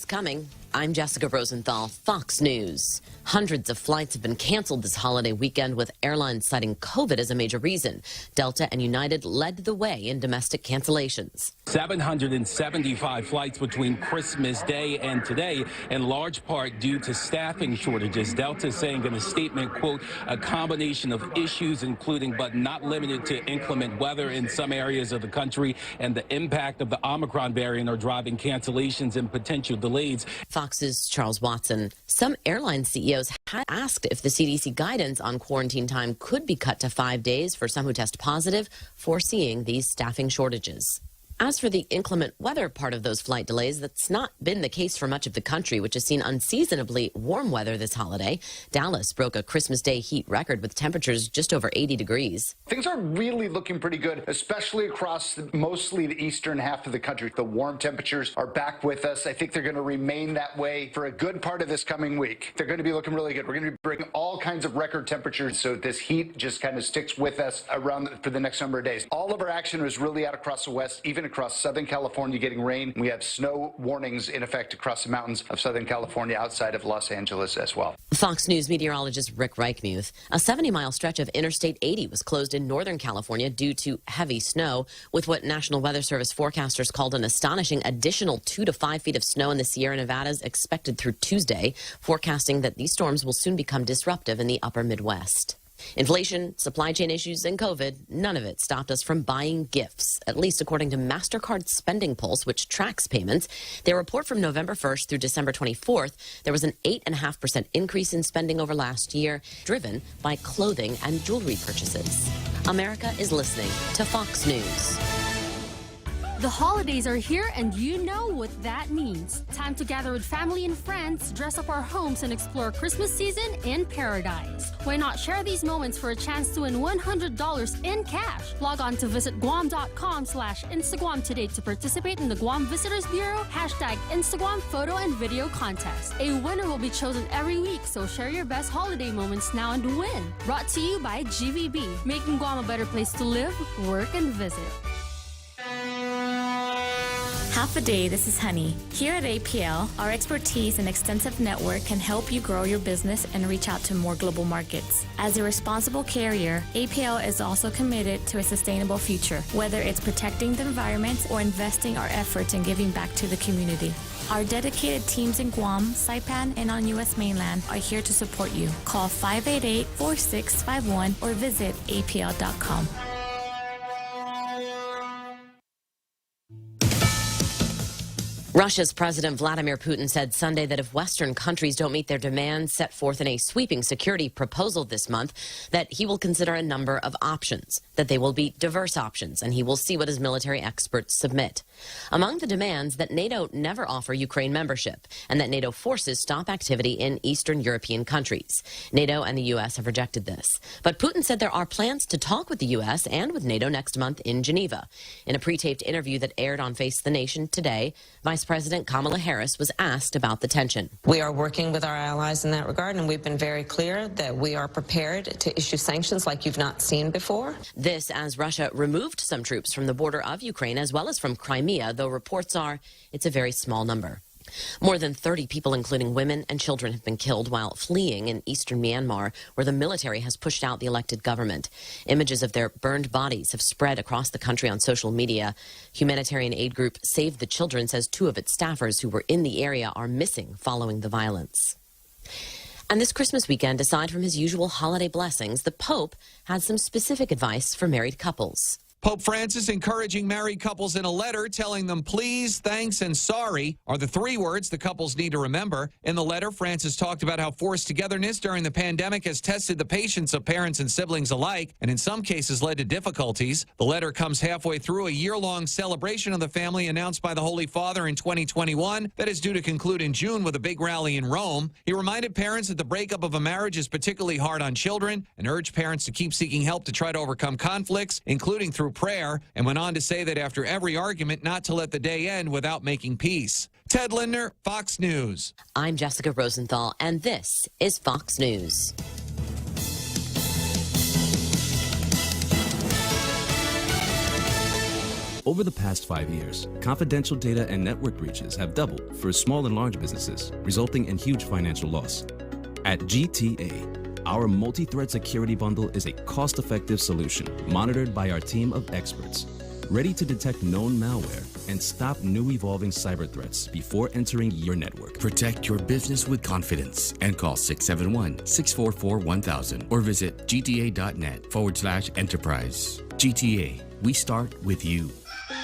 Coming. I'm Jessica Rosenthal, Fox News. Hundreds of flights have been canceled this holiday weekend, with airlines citing COVID as a major reason. Delta and United led the way in domestic cancellations.
775 flights between Christmas Day and today, in large part due to staffing shortages. Delta saying in a statement, quote, a combination of issues, including but not limited to inclement weather in some areas of the country and the impact of the Omicron variant, are driving cancellations and potential delays.
Fox's Charles Watson. Some airline CEOs had asked if the CDC guidance on quarantine time could be cut to 5 days for some who test positive, foreseeing these staffing shortages. As for the inclement weather part of those flight delays, that's not been the case for much of the country, which has seen unseasonably warm weather this holiday. Dallas broke a Christmas Day heat record with temperatures just over 80 degrees.
Things are really looking pretty good, especially across mostly the eastern half of the country. The warm temperatures are back with us. I think they're going to remain that way for a good part of this coming week. They're going to be looking really good. We're going to be breaking all kinds of record temperatures, so this heat just kind of sticks with us for the next number of days. All of our action was really out across the west, even across Southern California getting rain. We have snow warnings in effect across the mountains of Southern California outside of Los Angeles as well.
Fox News meteorologist Rick Reichmuth. A 70-mile stretch of Interstate 80 was closed in Northern California due to heavy snow, with what National Weather Service forecasters called an astonishing additional 2 to 5 feet of snow in the Sierra Nevadas expected through Tuesday, forecasting that these storms will soon become disruptive in the upper Midwest. Inflation, supply chain issues, and COVID, none of it stopped us from buying gifts, at least according to MasterCard's Spending Pulse, which tracks payments. Their report from November 1st through December 24th, there was an 8.5% increase in spending over last year, driven by clothing and jewelry purchases. America is listening to Fox News.
The holidays are here, and you know what that means. Time to gather with family and friends, dress up our homes, and explore Christmas season in paradise. Why not share these moments for a chance to win $100 in cash? Log on to visitguam.com/Instagram today to participate in the Guam Visitors Bureau #Instagram photo and video contest. A winner will be chosen every week, so share your best holiday moments now and win. Brought to you by GVB, making Guam a better place to live, work, and visit.
Half a day, this is Honey. Here at APL, our expertise and extensive network can help you grow your business and reach out to more global markets. As a responsible carrier, APL is also committed to a sustainable future, whether it's protecting the environment or investing our efforts in giving back to the community. Our dedicated teams in Guam, Saipan, and on U.S. mainland are here to support you. Call 588-4651 or visit apl.com.
Russia's President Vladimir Putin said Sunday that if Western countries don't meet their demands set forth in a sweeping security proposal this month, that he will consider a number of options, that they will be diverse options, and he will see what his military experts submit. Among the demands, that NATO never offer Ukraine membership, and that NATO forces stop activity in Eastern European countries. NATO and the U.S. have rejected this. But Putin said there are plans to talk with the U.S. and with NATO next month in Geneva. In a pre-taped interview that aired on Face the Nation today, Vice President Kamala Harris was asked about the tension.
We are working with our allies in that regard, and we've been very clear that we are prepared to issue sanctions like you've not seen before.
This as Russia removed some troops from the border of Ukraine as well as from Crimea, though reports are it's a very small number. More than 30 people, including women and children, have been killed while fleeing in eastern Myanmar, where the military has pushed out the elected government. Images of their burned bodies have spread across the country on social media. Humanitarian aid group Save the Children says 2 of its staffers who were in the area are missing following the violence. And this Christmas weekend, aside from his usual holiday blessings, the Pope had some specific advice for married couples.
Pope Francis encouraging married couples in a letter, telling them please, thanks, and sorry are the 3 words the couples need to remember. In the letter, Francis talked about how forced togetherness during the pandemic has tested the patience of parents and siblings alike, and in some cases led to difficulties. The letter comes halfway through a year-long celebration of the family announced by the Holy Father in 2021 that is due to conclude in June with a big rally in Rome. He reminded parents that the breakup of a marriage is particularly hard on children and urged parents to keep seeking help to try to overcome conflicts, including through prayer, and went on to say that after every argument, not to let the day end without making peace. Ted Lindner, Fox News.
I'm Jessica Rosenthal, and this is Fox News.
Over the past 5 years, confidential data and network breaches have doubled for small and large businesses, resulting in huge financial loss. At GTA, our multi-threat security bundle is a cost-effective solution monitored by our team of experts, ready to detect known malware and stop new evolving cyber threats before entering your network.
Protect your business with confidence and call 671-644-1000 or visit gta.net/enterprise. GTA, we start with you.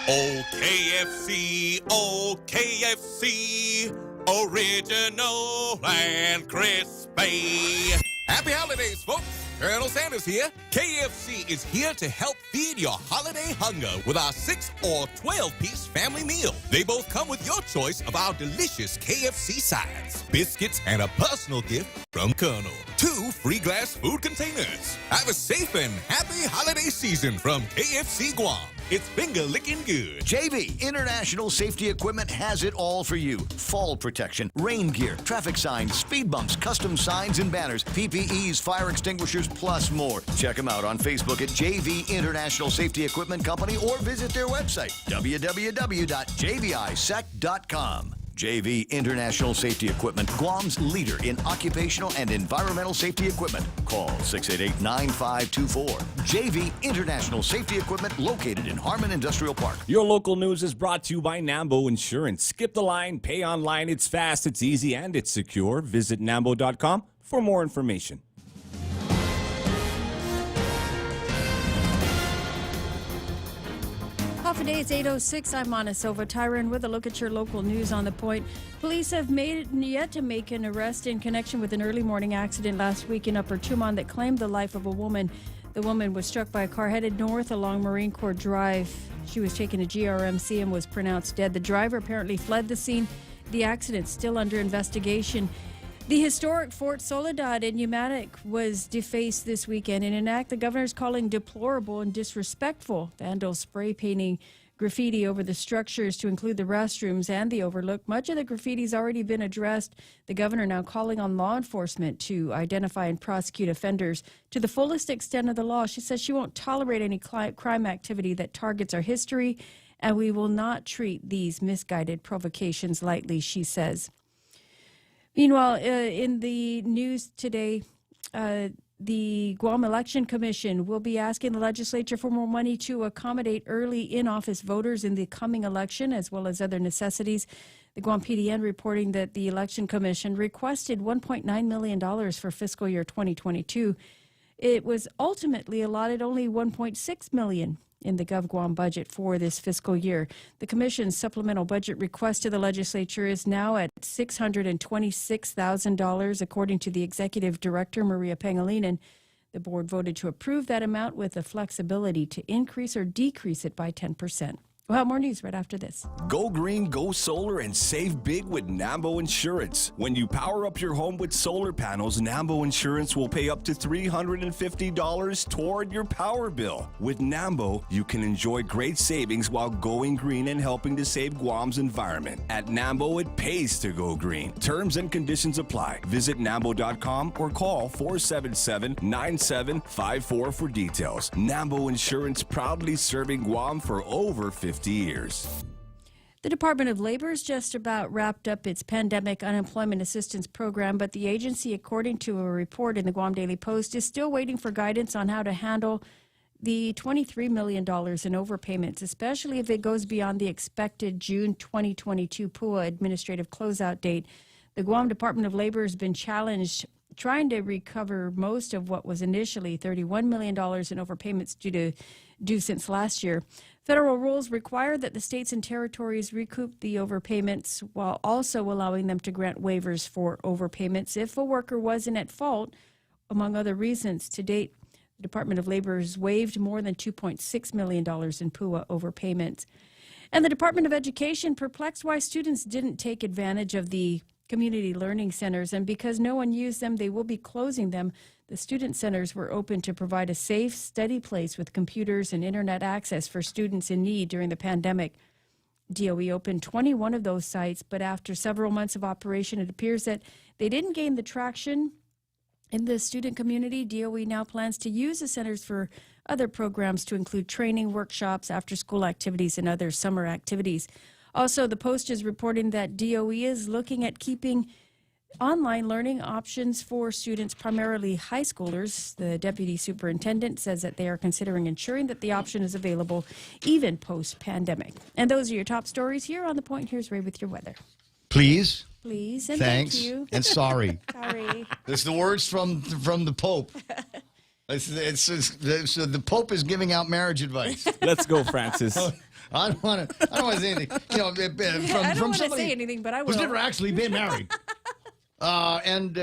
Oh, KFC, oh, KFC, original and crispy. Happy holidays, folks. Colonel Sanders here. KFC is here to help feed your holiday hunger with our 6 or 12-piece family meal. They both come with your choice of our delicious KFC sides, biscuits, and a personal gift from Colonel. 2 free glass food containers. Have a safe and happy holiday season from KFC Guam. It's finger licking good.
JV International Safety Equipment has it all for you. Fall protection, rain gear, traffic signs, speed bumps, custom signs and banners, PPEs, fire extinguishers, plus more. Check them out on Facebook at JV International Safety Equipment Company or visit their website, www.jvisec.com. JV International Safety Equipment, Guam's leader in occupational and environmental safety equipment. Call 688-9524. JV International Safety Equipment, located in Harmon Industrial Park.
Your local news is brought to you by Nambo Insurance. Skip the line, pay online. It's fast, it's easy, and it's secure. Visit nambo.com for more information.
Half a day, it's 8:06. I'm Monisova Tyron with a look at your local news on the point. Police have yet to make an arrest in connection with an early morning accident last week in Upper Tumon that claimed the life of a woman. The woman was struck by a car headed north along Marine Corps Drive. She was taken to GRMC and was pronounced dead. The driver apparently fled the scene. The accident still under investigation. The historic Fort Soledad in Umatilla was defaced this weekend in an act the governor is calling deplorable and disrespectful. Vandals spray painting graffiti over the structures to include the restrooms and the overlook. Much of the graffiti has already been addressed. The governor now calling on law enforcement to identify and prosecute offenders to the fullest extent of the law. She says she won't tolerate any crime activity that targets our history and we will not treat these misguided provocations lightly, she says. Meanwhile, in the news today, the Guam Election Commission will be asking the legislature for more money to accommodate early in-office voters in the coming election, as well as other necessities. The Guam PDN reporting that the Election Commission requested $1.9 million for fiscal year 2022. It was ultimately allotted only $1.6 million in the GovGuam budget for this fiscal year. The Commission's supplemental budget request to the legislature is now at $626,000, according to the Executive Director, Maria Pangilinan. The board voted to approve that amount with the flexibility to increase or decrease it by 10%. We'll have more news right after this.
Go green, go solar, and save big with Nambo Insurance. When you power up your home with solar panels, Nambo Insurance will pay up to $350 toward your power bill. With Nambo, you can enjoy great savings while going green and helping to save Guam's environment. At Nambo, it pays to go green. Terms and conditions apply. Visit Nambo.com or call 477-9754 for details. Nambo Insurance, proudly serving Guam for over 50 years.
The Department of Labor has just about wrapped up its pandemic unemployment assistance program, but the agency, according to a report in the Guam Daily Post, is still waiting for guidance on how to handle the $23 million in overpayments, especially if it goes beyond the expected June 2022 PUA administrative closeout date. The Guam Department of Labor has been challenged trying to recover most of what was initially $31 million in overpayments due since last year. Federal rules require that the states and territories recoup the overpayments while also allowing them to grant waivers for overpayments if a worker wasn't at fault, among other reasons. To date, the Department of Labor has waived more than $2.6 million in PUA overpayments. And the Department of Education perplexed why students didn't take advantage of the community learning centers, and because no one used them, they will be closing them. The student centers were open to provide a safe, steady place with computers and internet access for students in need during the pandemic. DOE opened 21 of those sites, but after several months of operation, it appears that they didn't gain the traction in the student community. DOE now plans to use the centers for other programs to include training, workshops, after-school activities, and other summer activities. Also, the Post is reporting that DOE is looking at keeping online learning options for students, primarily high schoolers. The deputy superintendent says that they are considering ensuring that the option is available even post-pandemic. And those are your top stories here on The Point. Here's Ray with your weather.
Please.
Please and
Thanks,
thank you.
and sorry.
Sorry.
That's the words from the Pope. The Pope is giving out marriage advice.
Let's go, Francis.
I don't want to say anything. You know,
I don't want to say anything, but I will.
Who's never actually been married. And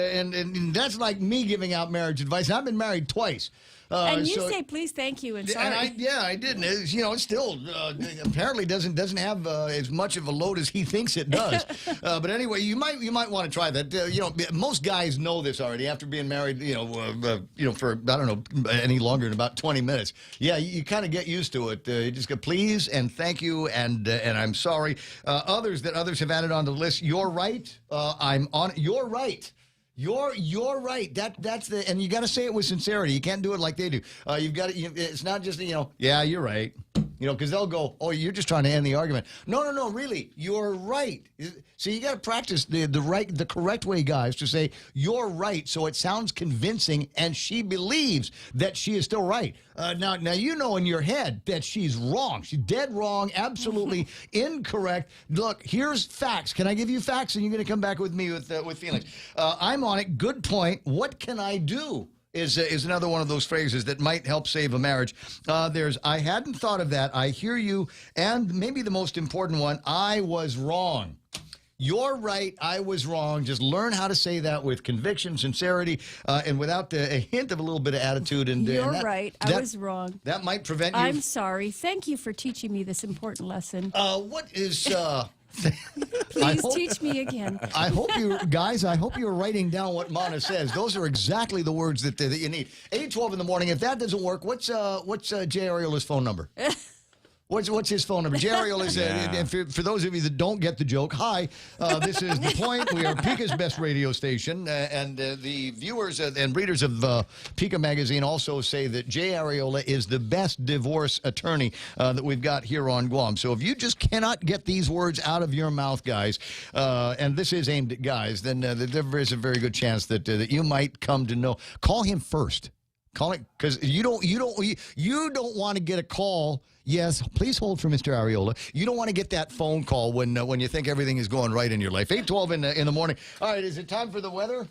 that's like me giving out marriage advice. And I've been married twice.
And you say please, thank you, and sorry.
And I didn't. It's, it still apparently doesn't have as much of a load as he thinks it does. But anyway, you might want to try that. Most guys know this already after being married. For I don't know any longer than about 20 minutes. Yeah, you kind of get used to it. You just go please and thank you and I'm sorry. Others have added on the list. You're right. I'm on. You're right. You're right. That's the, and you got to say it with sincerity. You can't do it like they do. You've got to. It's not just yeah, you're right. Because they'll go, oh, you're just trying to end the argument. No, really, you're right. So you got to practice the correct way, guys, to say you're right, so it sounds convincing, and she believes that she is still right. Now in your head that she's wrong. She's dead wrong, absolutely incorrect. Look, here's facts. Can I give you facts, and you're going to come back with me with feelings? I'm on it. Good point. What can I do? Is another one of those phrases that might help save a marriage. There's, I hadn't thought of that. I hear you. And maybe the most important one, I was wrong. You're right. I was wrong. Just learn how to say that with conviction, sincerity, and without a hint of a little bit of attitude. And
You're
and
right. I was wrong.
That might prevent you.
I'm sorry. Thank you for teaching me this important lesson.
What is...
Please teach me again.
I hope you're writing down what Mana says. Those are exactly the words that you need. 8:12 in the morning. If that doesn't work, what's Jay Ariola's phone number? What's his phone number? Jay Ariola is, and for those of you that don't get the joke, hi, this is The Point. We are Pika's best radio station, and the viewers and readers of Pika Magazine also say that Jay Ariola is the best divorce attorney that we've got here on Guam. So if you just cannot get these words out of your mouth, guys, and this is aimed at guys, then there is a very good chance that you might come to know. Call him first. Call it, because you don't want to get a call. Yes, please hold for Mr. Ariola. You don't want to get that phone call when you think everything is going right in your life. 8:12 in the morning. All right, is it time for the weather?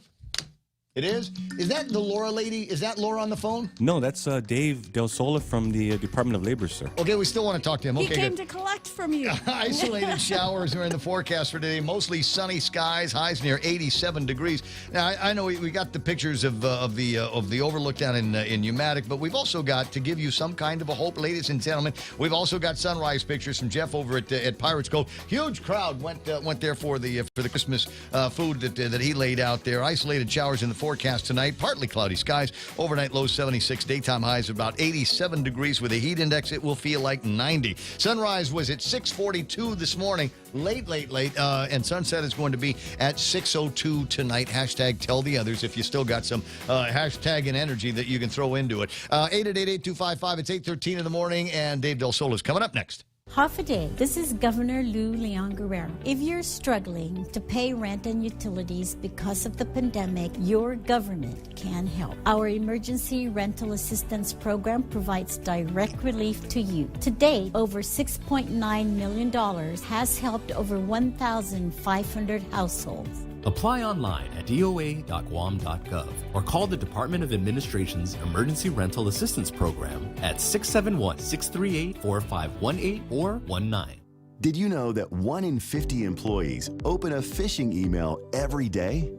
It is? Is that the Laura lady? Is that Laura on the phone?
No, that's Dave Del Sola from the Department of Labor, sir.
Okay, we still want to talk to him.
He
Okay,
came
good.
to collect from you.
Isolated showers are in the forecast for today. Mostly sunny skies. Highs near 87 degrees. Now I know we got the pictures of the overlook down in Pneumatic, but we've also got, to give you some kind of a hope, ladies and gentlemen, we've also got sunrise pictures from Jeff over at Pirates Cove. Huge crowd went there for the Christmas food that he laid out there. Isolated showers in the forecast tonight. Partly cloudy skies. Overnight low 76. Daytime highs about 87 degrees. With a heat index, it will feel like 90. Sunrise was at 6:42 this morning. Late. And sunset is going to be at 6:02 tonight. Hashtag tell the others if you still got some hashtag and energy that you can throw into it. 888-8255. It's 8:13 in the morning, and Dave Del Sol is coming up next.
Half a day. This is Governor Lou Leon Guerrero. If you're struggling to pay rent and utilities because of the pandemic, your government can help. Our Emergency Rental Assistance Program provides direct relief to you. To date, over $6.9 million has helped over 1,500 households.
Apply online at doa.guam.gov or call the Department of Administration's Emergency Rental Assistance Program at 671-638-4518 or 19.
Did you know that 1 in 50 employees open a phishing email every day?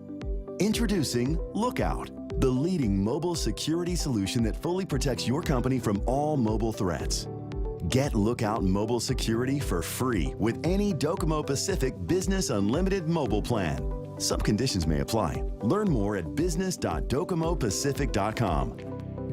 Introducing Lookout, the leading mobile security solution that fully protects your company from all mobile threats. Get Lookout Mobile Security for free with any Docomo Pacific Business Unlimited mobile plan. Some conditions may apply. Learn more at business.docomopacific.com.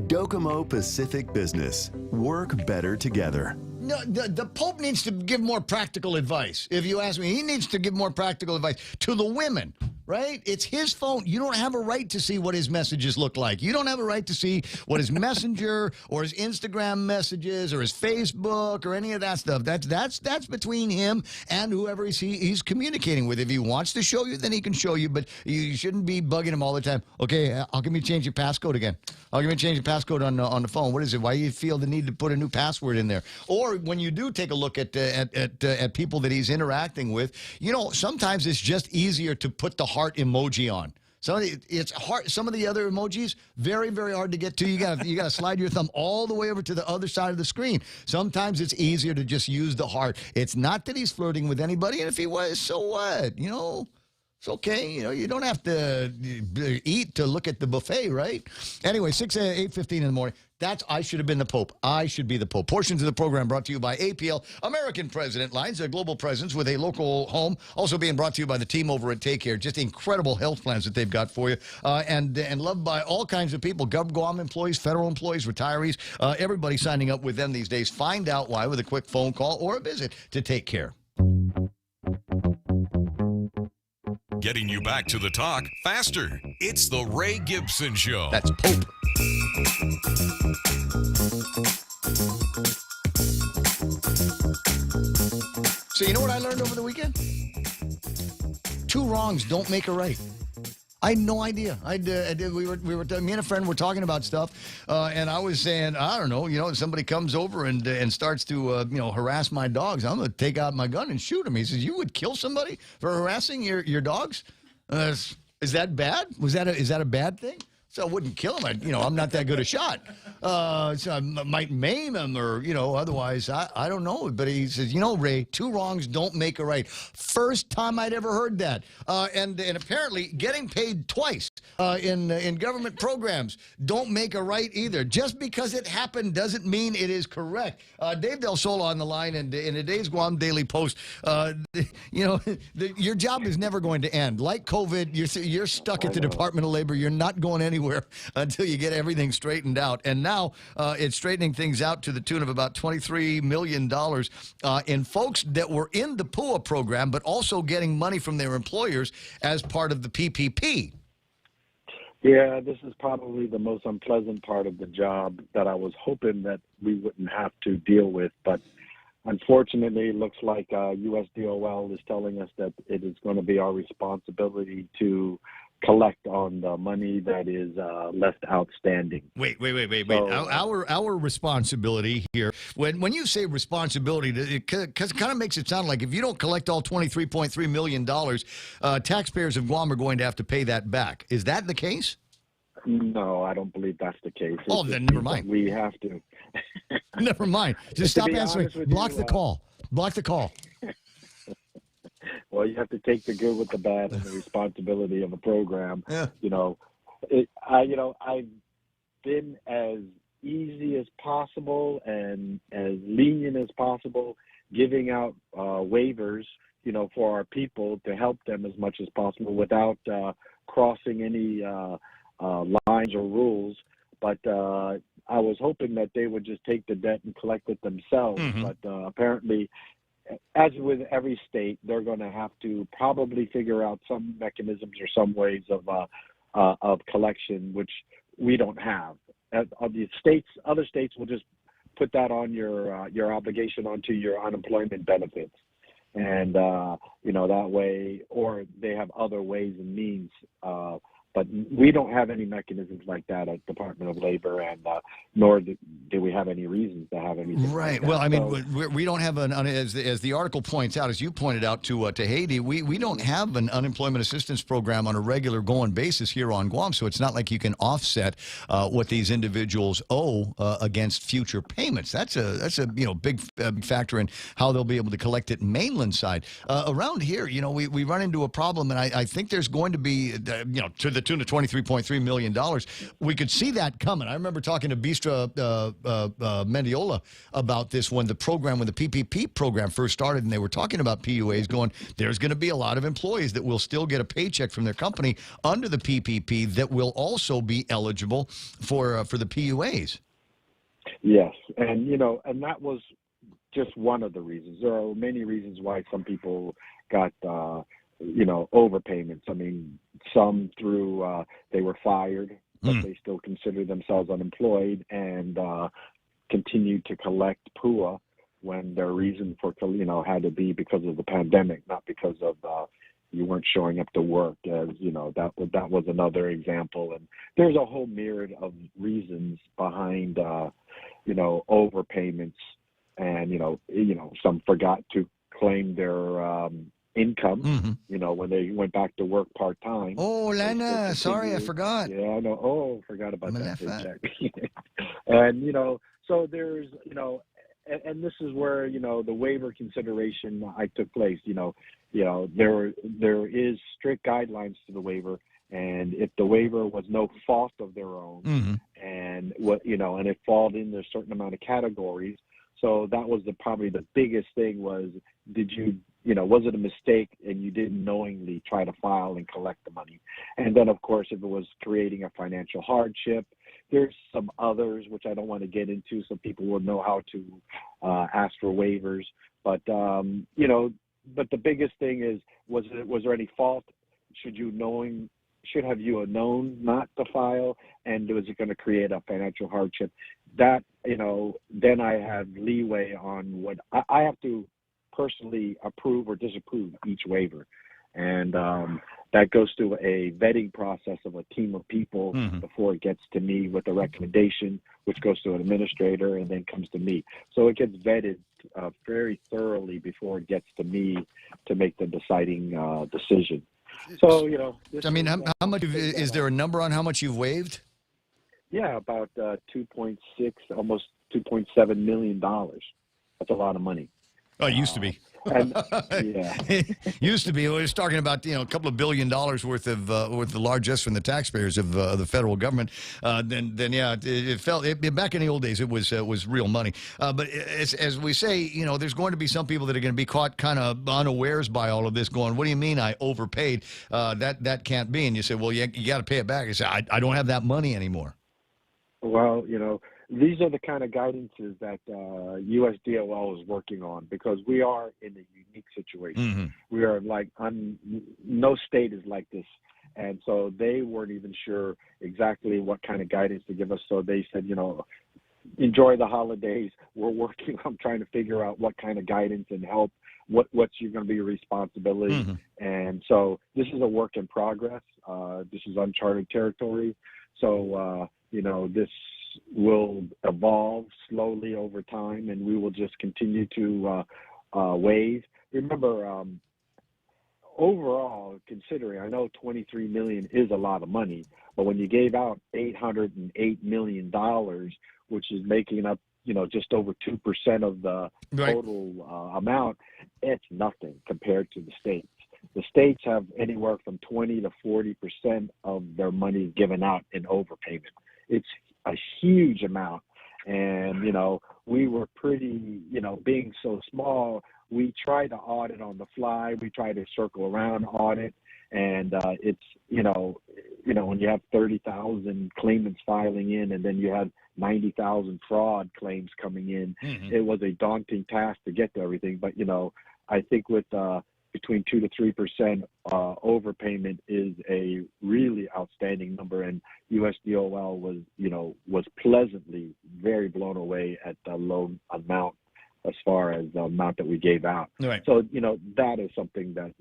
Docomo Pacific Business. Work better together.
No, the Pope needs to give more practical advice. If you ask me, he needs to give more practical advice to the women, right? It's his phone. You don't have a right to see what his messages look like. You don't have a right to see what his Messenger or his Instagram messages or his Facebook or any of that stuff. That's between him and whoever he's communicating with. If he wants to show you, then he can show you, but you shouldn't be bugging him all the time. Okay, how can we change your passcode again? How can we change your passcode on the phone? What is it? Why do you feel the need to put a new password in there? Or when you do take a look at people that he's interacting with, you know, sometimes it's just easier to put the heart emoji on. It's hard. Some of the other emojis, very, very hard to get to. You gotta slide your thumb all the way over to the other side of the screen. Sometimes it's easier to just use the heart. It's not that he's flirting with anybody, and if he was, so what? You know, it's okay. You know, you don't have to eat to look at the buffet, right? Anyway, 8:15 in the morning. I should have been the Pope. I should be the Pope. Portions of the program brought to you by APL, American President Lines, a global presence with a local home. Also being brought to you by the team over at Take Care. Just incredible health plans that they've got for you. And loved by all kinds of people. Guam employees, federal employees, retirees, everybody signing up with them these days. Find out why with a quick phone call or a visit to Take Care.
Getting you back to the talk faster. It's the Ray Gibson Show.
That's Pope. So you know what I learned over the weekend? 2 wrongs don't make a right. I had no idea. Me and a friend were talking about stuff, and I was saying, I don't know, if somebody comes over and starts to, harass my dogs, I'm going to take out my gun and shoot him. He says, you would kill somebody for harassing your dogs? Is that bad? Is that a bad thing? So I wouldn't kill him. I'm not that good a shot. So I might maim him or, otherwise, I don't know. But he says, Ray, 2 wrongs don't make a right. First time I'd ever heard that. And apparently getting paid twice in government programs don't make a right either. Just because it happened doesn't mean it is correct. Dave Del Sol on the line, and in today's Guam Daily Post, your job is never going to end. Like COVID, you're stuck at the Department of Labor. You're not going anywhere. anywhere until you get everything straightened out. And now it's straightening things out to the tune of about $23 million in folks that were in the PUA program, but also getting money from their employers as part of the PPP.
Yeah, this is probably the most unpleasant part of the job that I was hoping that we wouldn't have to deal with. But unfortunately, it looks like USDOL is telling us that it is going to be our responsibility to collect on the money that is left outstanding.
Wait.
So,
Our responsibility here, when you say responsibility, it kind of makes it sound like if you don't collect all $23.3 million, taxpayers of Guam are going to have to pay that back. Is that the case?
No, I don't believe that's the case.
Oh, then never mind.
We have to.
Never mind. Just stop answering. Block the call. Block the call.
Well, you have to take the good with the bad and the responsibility of a program.
Yeah.
I've been as easy as possible and as lenient as possible, giving out waivers, for our people to help them as much as possible without crossing any lines or rules. But I was hoping that they would just take the debt and collect it themselves.
Mm-hmm.
But apparently, as with every state, they're going to have to probably figure out some mechanisms or some ways of collection, which we don't have. Other states will just put that on your obligation onto your unemployment benefits, and that way, or they have other ways and means. But we don't have any mechanisms like that at Department of Labor, and nor do we have any reasons to have anything.
Right.
Like that.
Well, I mean, we don't have as the article points out, as you pointed out to Haiti, we don't have an unemployment assistance program on a regular going basis here on Guam. So it's not like you can offset what these individuals owe against future payments. That's a big factor in how they'll be able to collect it mainland side. Around here, we run into a problem, and I think there's going to be to the tune of $23.3 million. We could see that coming. I remember talking to Bistra Mendiola about this when the PPP program first started, and they were talking about PUAs going, there's going to be a lot of employees that will still get a paycheck from their company under the PPP that will also be eligible for the PUAs.
Yes, and that was just one of the reasons. There are many reasons why some people got overpayments. I mean, some through they were fired, but they still consider themselves unemployed and continued to collect PUA when their reason for had to be because of the pandemic, not because of you weren't showing up to work. As that was another example, and there's a whole myriad of reasons behind overpayments, and some forgot to claim their income, when they went back to work part-time.
Oh, Lana, sorry, I forgot.
Yeah, I know. Oh, forgot about that paycheck. And, so there's, and this is where, the waiver consideration took place. There is strict guidelines to the waiver, and if the waiver was no fault of their own, and and it falls in a certain amount of categories. So that was probably the biggest thing was, was it a mistake and you didn't knowingly try to file and collect the money? And then, of course, if it was creating a financial hardship, there's some others, which I don't want to get into, so people will know how to ask for waivers. But, but the biggest thing is, was there any fault? Should have you known not to file? And was it going to create a financial hardship? That, then I have leeway on what I have to personally approve or disapprove each waiver. And that goes through a vetting process of a team of people before it gets to me with a recommendation, which goes to an administrator and then comes to me. So it gets vetted very thoroughly before it gets to me to make the deciding decision. So,
how much is there a number on how much you've waived?
Yeah, about 2.6, almost $2.7 million. That's a lot of money.
Oh, it used to be.
And yeah,
Used to be. We was talking about a couple of $1 billion worth of the largesse from the taxpayers of the federal government. Then yeah, it felt back in the old days it was real money. But as we say, there's going to be some people that are going to be caught kind of unawares by all of this, going, "What do you mean I overpaid? That can't be." And you say, "Well, you got to pay it back." I say, "I don't have that money anymore."
well, these are the kind of guidances that USDOL is working on, because we are in a unique situation.
Mm-hmm.
We are no state is like this. And so they weren't even sure exactly what kind of guidance to give us. So they said, enjoy the holidays. We're working on trying to figure out what kind of guidance and help, what's going to be your responsibility.
Mm-hmm.
And so this is a work in progress. This is uncharted territory. So, this will evolve slowly over time, and we will just continue to waive. Remember, overall, considering, I know $23 million is a lot of money, but when you gave out $808 million, which is making up, just over 2% of the total amount, it's nothing compared to the states. The states have anywhere from 20 to 40% of their money given out in overpayment. It's a huge amount. And, we were pretty, being so small, we try to audit on the fly. We try to circle around audit. And it's, when you have 30,000 claimants filing in, and then you have 90,000 fraud claims coming in, it was a daunting task to get to everything. But, I think with between 2 to 3% overpayment is a really outstanding number, and USDOL was pleasantly very blown away at the low amount as far as the amount that we gave out.
Right.
So that is something that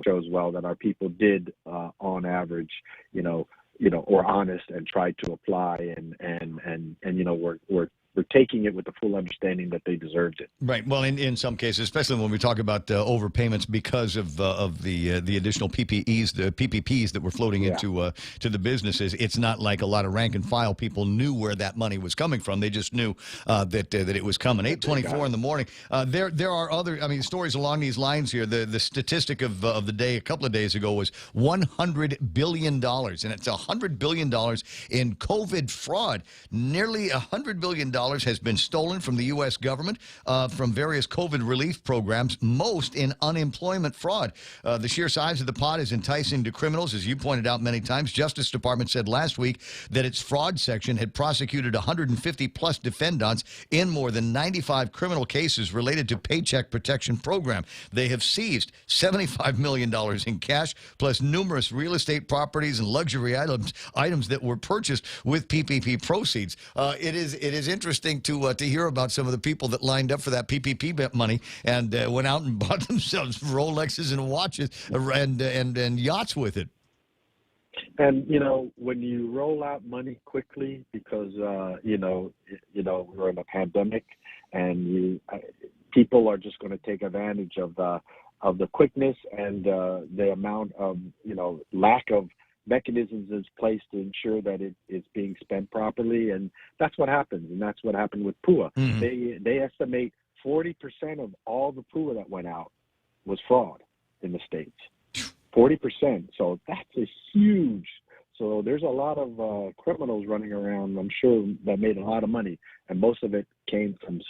shows well that our people did on average or honest and tried to apply, and we're taking it with the full understanding that they deserved it.
Right. Well, in some cases, especially when we talk about overpayments because of the additional PPEs, the PPPs that were floating into to the businesses, it's not like a lot of rank and file people knew where that money was coming from. They just knew that it was coming. 8:24 in the morning. There are other stories along these lines here. The statistic of the day a couple of days ago was $100 billion, and it's $100 billion in COVID fraud. Nearly $100 billion has been stolen from the U.S. government from various COVID relief programs, most in unemployment fraud. The sheer size of the pot is enticing to criminals, as you pointed out many times. Justice Department said last week that its fraud section had prosecuted 150-plus defendants in more than 95 criminal cases related to Paycheck Protection Program. They have seized $75 million in cash, plus numerous real estate properties and luxury items that were purchased with PPP proceeds. It is interesting to hear about some of the people that lined up for that PPP money and went out and bought themselves Rolexes and watches and yachts with it.
And when you roll out money quickly, because we're in a pandemic, and people are just going to take advantage of the quickness and the amount of lack of mechanisms in place to ensure that it is being spent properly, and that's what happens. And that's what happened with PUA.
Mm-hmm.
They estimate 40% of all the PUA that went out was fraud in the states. 40%. So that's a huge. So there's a lot of criminals running around, I'm sure, that made a lot of money, and most of it came from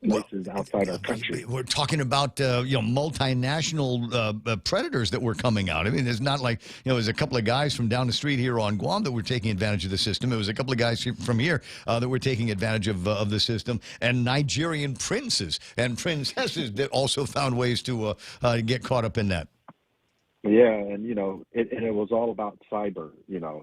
places outside our country.
We're talking about multinational predators that were coming out. I mean, it's not like there's a couple of guys from down the street here on Guam that were taking advantage of the system. It was a couple of guys from here that were taking advantage of the system, and Nigerian princes and princesses that also found ways to get caught up in that.
Yeah, and it was all about cyber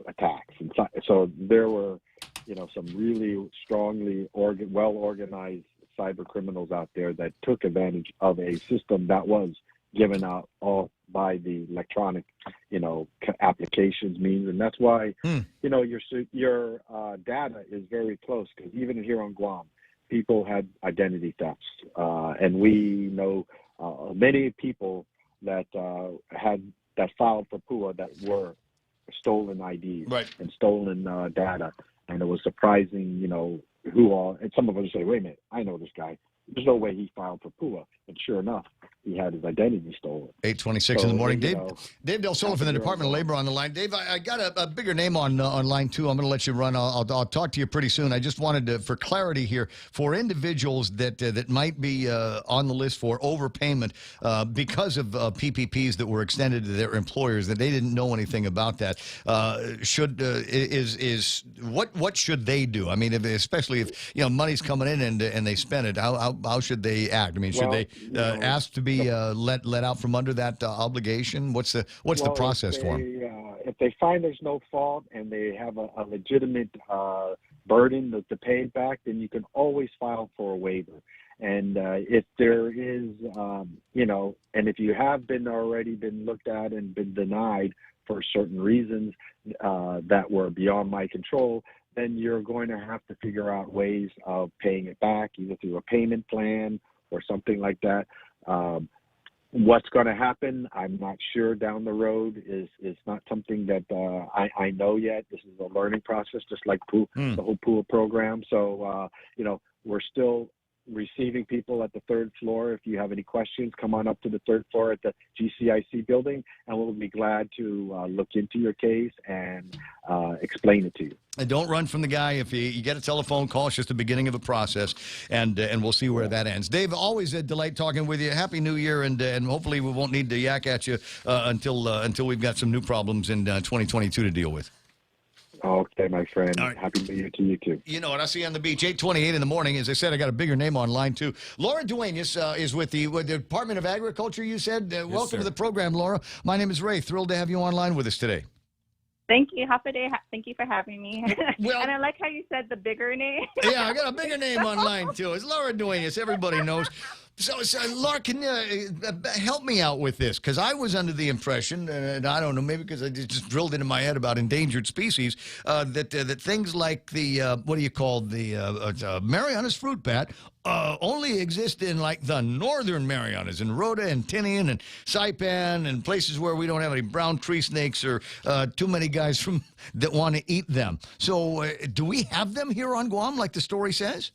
attacks, and so there were some really strongly well organized cyber criminals out there that took advantage of a system that was given out all by the electronic, applications means. And that's why, your data is very close, because even here on Guam, people had identity thefts. And we know many people that filed for PUA that were stolen IDs and stolen data. And it was surprising, who all, and some of us say, wait a minute, I know this guy. There's no way he filed for PUA. And sure enough, he had his identity stolen.
8:26 in the morning. Dave Del Sola from the Department of Labor on the line. Dave, I got a bigger name on line 2. I'm going to let you run. I'll talk to you pretty soon. I just wanted to, for clarity here, for individuals that might be on the list for overpayment because of PPPs that were extended to their employers, that they didn't know anything about that. What should they do? I mean, especially if money's coming in and they spend it, how should they act? I mean, should they ask to be let out from under that obligation? What's the process for them?
If they find there's no fault and they have a legitimate burden to pay it back, then you can always file for a waiver. And if there is, and if you have already been looked at and been denied for certain reasons that were beyond my control, then you're going to have to figure out ways of paying it back, either through a payment plan or something like that. What's going to happen, I'm not sure down the road. Is not something that I know yet. This is a learning process, just like the whole PUA program. So, we're still receiving people at the 3rd floor. If you have any questions, come on up to the 3rd floor at the GCIC building, and we'll be glad to look into your case and explain it to you.
And don't run from the guy. If you get a telephone call, it's just the beginning of a process, and we'll see where that ends. Dave, always a delight talking with you. Happy New Year, and hopefully we won't need to yak at you until we've got some new problems in 2022 to deal with.
Okay, my friend. Right. Happy New Year to you, too.
You know what? I'll see you on the beach, 8:28 in the morning. As I said, I got a bigger name on line 2. Laura Duenas is with the Department of Agriculture, you said. Welcome to the program, Laura. My name is Ray. Thrilled to have you online with us today.
Thank you. Happy day. Thank you for having me. Well, and I like how you said the bigger name.
Yeah, I got a bigger name on line 2. It's Laura Duenas. Everybody knows. So Laura, can you help me out with this? Because I was under the impression, and I don't know, maybe because I just drilled into my head about endangered species, that things like the, Marianas fruit bat only exist in, like, the northern Marianas, in Rota and Tinian and Saipan and places where we don't have any brown tree snakes or too many guys that want to eat them. So do we have them here on Guam, like the story says?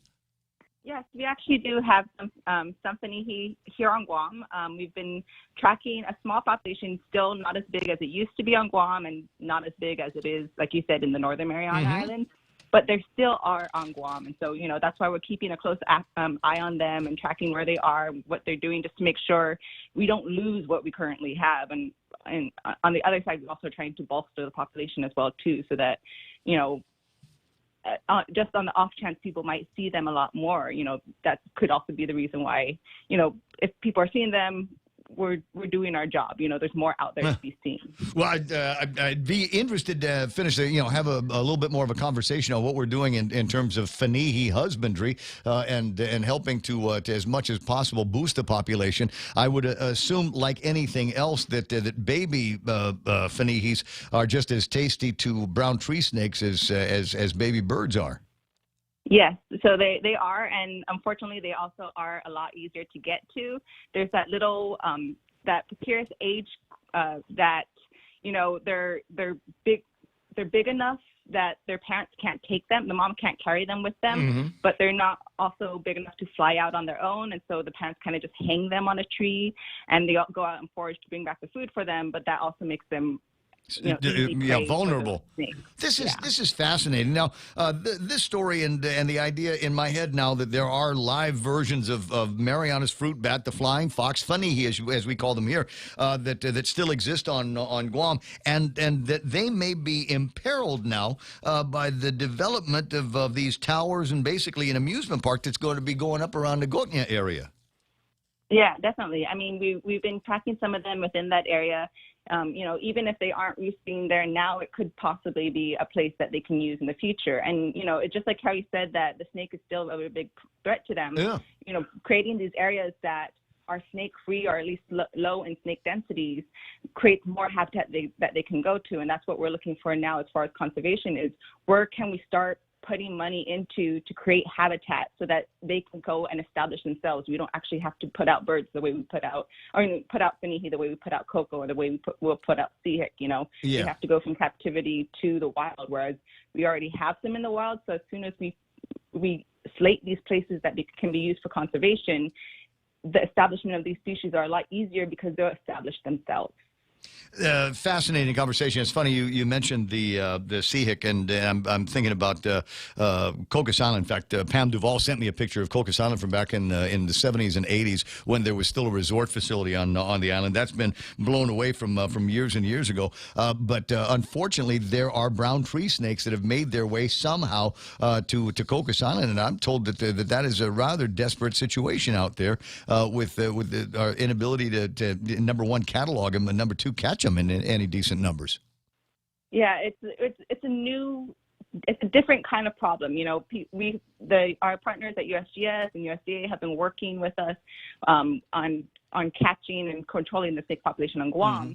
Yes, we actually do have some fanihi here on Guam. We've been tracking a small population, still not as big as it used to be on Guam and not as big as it is, like you said, in the Northern Mariana Islands. But there still are on Guam. And so, that's why we're keeping a close eye on them and tracking where they are, what they're doing, just to make sure we don't lose what we currently have. And on the other side, we're also trying to bolster the population as well, too, so that, just on the off chance people might see them a lot more, that could also be the reason why, if people are seeing them, we're doing our job. There's more out there to be seen.
Well, I'd be interested to finish, have a little bit more of a conversation on what we're doing in terms of fanihi husbandry and helping to as much as possible boost the population. I would assume, like anything else, that baby fanihis are just as tasty to brown tree snakes as baby birds are.
Yes, so they are, and unfortunately, they also are a lot easier to get to. There's that little that precarious age that they're big enough that their parents can't take them. The mom can't carry them with them, but they're not also big enough to fly out on their own, and so the parents kind of just hang them on a tree, and they go out and forage to bring back the food for them. But that also makes them
vulnerable. This is fascinating. Now, this story and the idea in my head now that there are live versions of Marianas fruit bat, the flying fox, fanihi as we call them here, that still exist on Guam, and that they may be imperiled now by the development of these towers and basically an amusement park that's going to be going up around the Gotnya area.
Yeah, definitely. I mean, we've been tracking some of them within that area. Even if they aren't roosting there now, it could possibly be a place that they can use in the future. And, it's just like how you said that the snake is still a big threat to them. Yeah. Creating these areas that are snake-free or at least low in snake densities creates more habitat that they can go to. And that's what we're looking for now as far as conservation is to start putting money into to create habitat so that they can go and establish themselves. We don't actually have to put out birds the way we put out fanihi the way we put out cocoa or the way we'll put out sihik, They have to go from captivity to the wild, whereas we already have them in the wild. So as soon as we slate these places that can be used for conservation, the establishment of these species are a lot easier because they'll establish themselves.
Fascinating conversation. It's funny you mentioned the Seahawk, and I'm thinking about Cocos Island. In fact, Pam Duvall sent me a picture of Cocos Island from back in the 70s and 80s when there was still a resort facility on the island. That's been blown away from years and years ago. But unfortunately, there are brown tree snakes that have made their way somehow to Cocos Island, and I'm told that is a rather desperate situation out there with our inability to number one catalog them and number two catch them in any decent numbers.
Yeah, it's a different kind of problem. You know, our partners at USGS and USDA have been working with us on catching and controlling the snake population on Guam. Mm-hmm.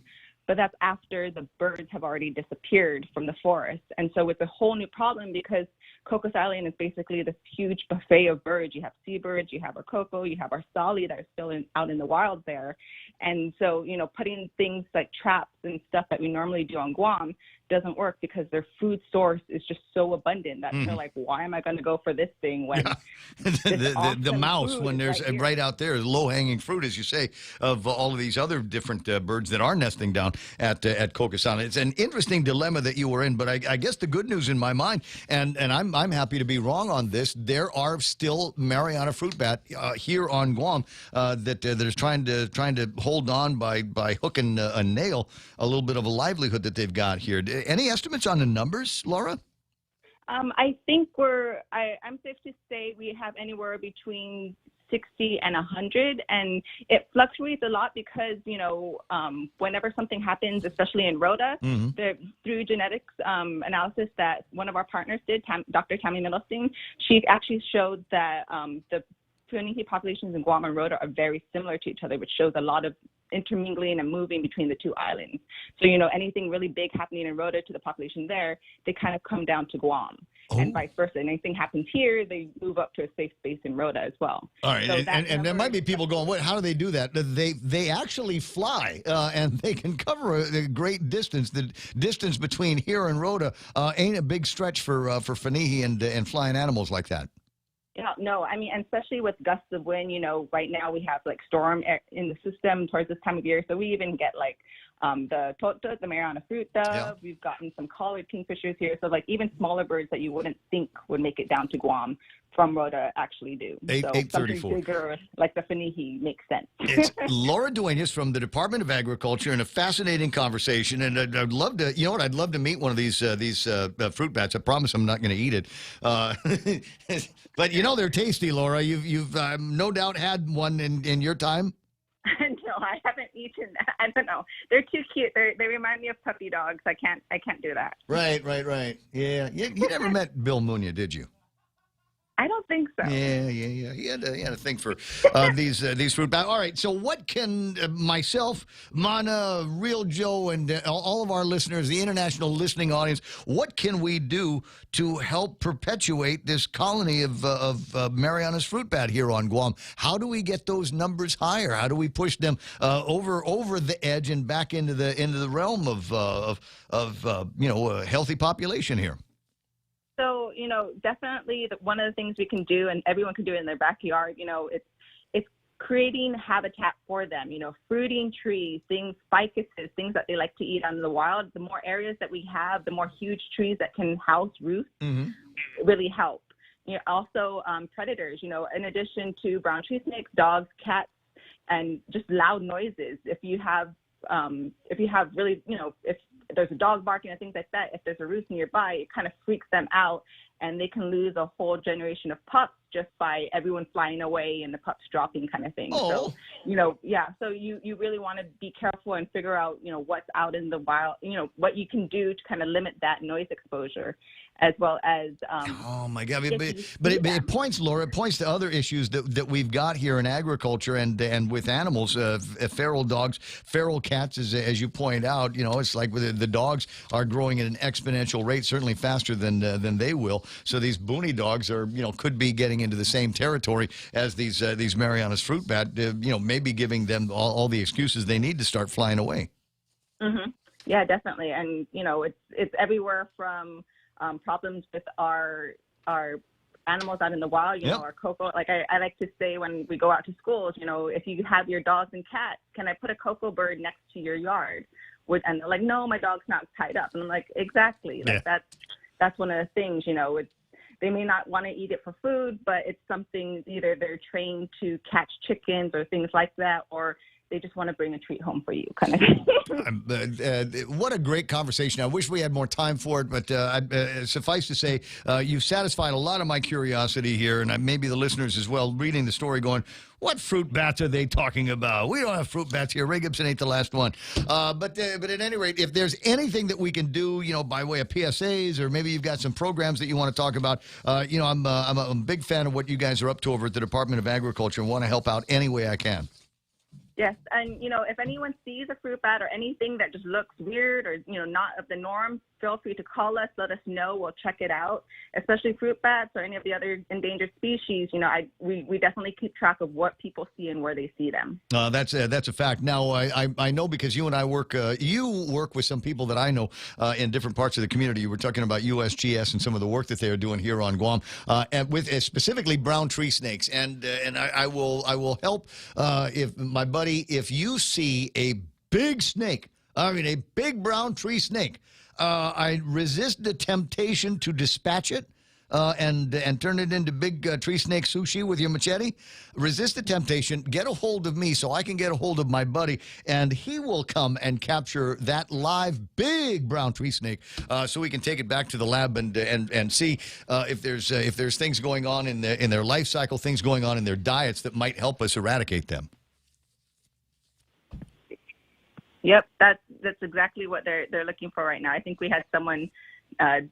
But that's after the birds have already disappeared from the forest. And so it's a whole new problem because Cocos Island is basically this huge buffet of birds. You have seabirds, you have our coco, you have our sali that are still out in the wild there. And so, you know, putting things like traps and stuff that we normally do on Guam doesn't work because their food source is just so abundant that they're like, why am I going to go for this thing when
the mouse, when there's right out there, low-hanging fruit, as you say, of all of these other different birds that are nesting down at Cocos Island. It's an interesting dilemma that you were in, but I guess the good news in my mind, and I'm happy to be wrong on this, there are still Mariana fruit bat here on Guam that is trying to hold on by hook and a nail a little bit of a livelihood that they've got here. Any estimates on the numbers, Laura?
I think I'm safe to say we have anywhere between 60 and 100, and it fluctuates a lot because, you know, whenever something happens, especially in Rhoda, through genetics analysis that one of our partners did, Dr. Tammy Middlesteen, she actually showed that the Punihi populations in Guam and Rhoda are very similar to each other, which shows a lot of intermingling and moving between the two islands. So, you know, anything really big happening in Rhoda to the population there, they kind of come down to Guam. And vice versa. Anything happens here, they move up to a safe space in Rhoda as well.
All right,
so
and there might be people going, "What? How do they do that?" They actually fly, and they can cover a great distance. The distance between here and Rhoda ain't a big stretch for Fanihi and flying animals like that.
Yeah, no, I mean, and especially with gusts of wind, you know, right now we have like storm in the system towards this time of year. So we even get like the tota, the Mariana fruit dove. Yeah. We've gotten some collared kingfishers here. So like even smaller birds that you wouldn't think would make it down to Guam from Rhoda actually do.
834.
Something bigger like the Fanihi makes sense.
It's Laura Duenas from the Department of Agriculture, and a fascinating conversation. And I'd love to, you know what? I'd love to meet one of these fruit bats. I promise I'm not going to eat it. But you know they're tasty, Laura. You've no doubt had one in your time.
No, I haven't eaten that. I don't know. They're too cute. They remind me of puppy dogs. I can't do that.
Right. Yeah. You never met Bill Munya, did you?
I don't think so.
Yeah. He had a thing for these fruit bats. All right, so what can myself, Mana, Real Joe, and all of our listeners, the international listening audience, what can we do to help perpetuate this colony of Mariana's fruit bat here on Guam? How do we get those numbers higher? How do we push them over the edge and back into the realm of a healthy population here?
So, you know, definitely one of the things we can do, and everyone can do it in their backyard, you know, it's creating habitat for them, you know, fruiting trees, ficuses, things that they like to eat out in the wild. The more areas that we have, the more huge trees that can house roosts really help. You know, also predators, you know, in addition to brown tree snakes, dogs, cats, and just loud noises. If you have really, you know, if there's a dog barking and things like that, if there's a roost nearby, it kind of freaks them out, and they can lose a whole generation of pups just by everyone flying away and the pups dropping kind of thing.
Oh.
So, you know, yeah, so you really want to be careful and figure out, you know, what's out in the wild, you know, what you can do to kind of limit that noise exposure, as well as
oh my God! But it points, Laura. It points to other issues that we've got here in agriculture and with animals, feral dogs, feral cats, as you point out. You know, it's like the dogs are growing at an exponential rate, certainly faster than they will. So these boony dogs are, you know, could be getting into the same territory as these Mariana's fruit bat. You know, maybe giving them all the excuses they need to start flying away.
Mm-hmm. Yeah, definitely, and you know, it's everywhere from problems with our animals out in the wild, you know, or cocoa. Like I like to say when we go out to schools, you know, if you have your dogs and cats, can I put a cocoa bird next to your yard? And they're like, no, my dog's not tied up. And I'm like, exactly. Like that's one of the things, you know, they may not want to eat it for food, but it's something either they're trained to catch chickens or things like that, or they just want to bring a treat home for you, kind of thing.
What a great conversation. I wish we had more time for it, but suffice to say, you've satisfied a lot of my curiosity here, and maybe the listeners as well, reading the story going, what fruit bats are they talking about? We don't have fruit bats here. Ray Gibson ain't the last one. But at any rate, if there's anything that we can do, you know, by way of PSAs, or maybe you've got some programs that you want to talk about, you know, I'm a big fan of what you guys are up to over at the Department of Agriculture and want to help out any way I can.
Yes, and, you know, if anyone sees a fruit bat or anything that just looks weird or, you know, not of the norm, feel free to call us, let us know. We'll check it out, especially fruit bats or any of the other endangered species. You know, we definitely keep track of what people see and where they see them. That's
a fact. Now, I know because you and I work with some people that I know in different parts of the community. You were talking about USGS and some of the work that they are doing here on Guam, and with specifically brown tree snakes. And I will help if my buddy, if you see a big snake, I mean a big brown tree snake, I resist the temptation to dispatch it and turn it into big tree snake sushi with your machete. Resist the temptation. Get a hold of me so I can get a hold of my buddy, and he will come and capture that live big brown tree snake, so we can take it back to the lab and see if there's things going on in their life cycle, things going on in their diets that might help us eradicate them.
Yep, that's exactly what they're looking for right now. I think we had someone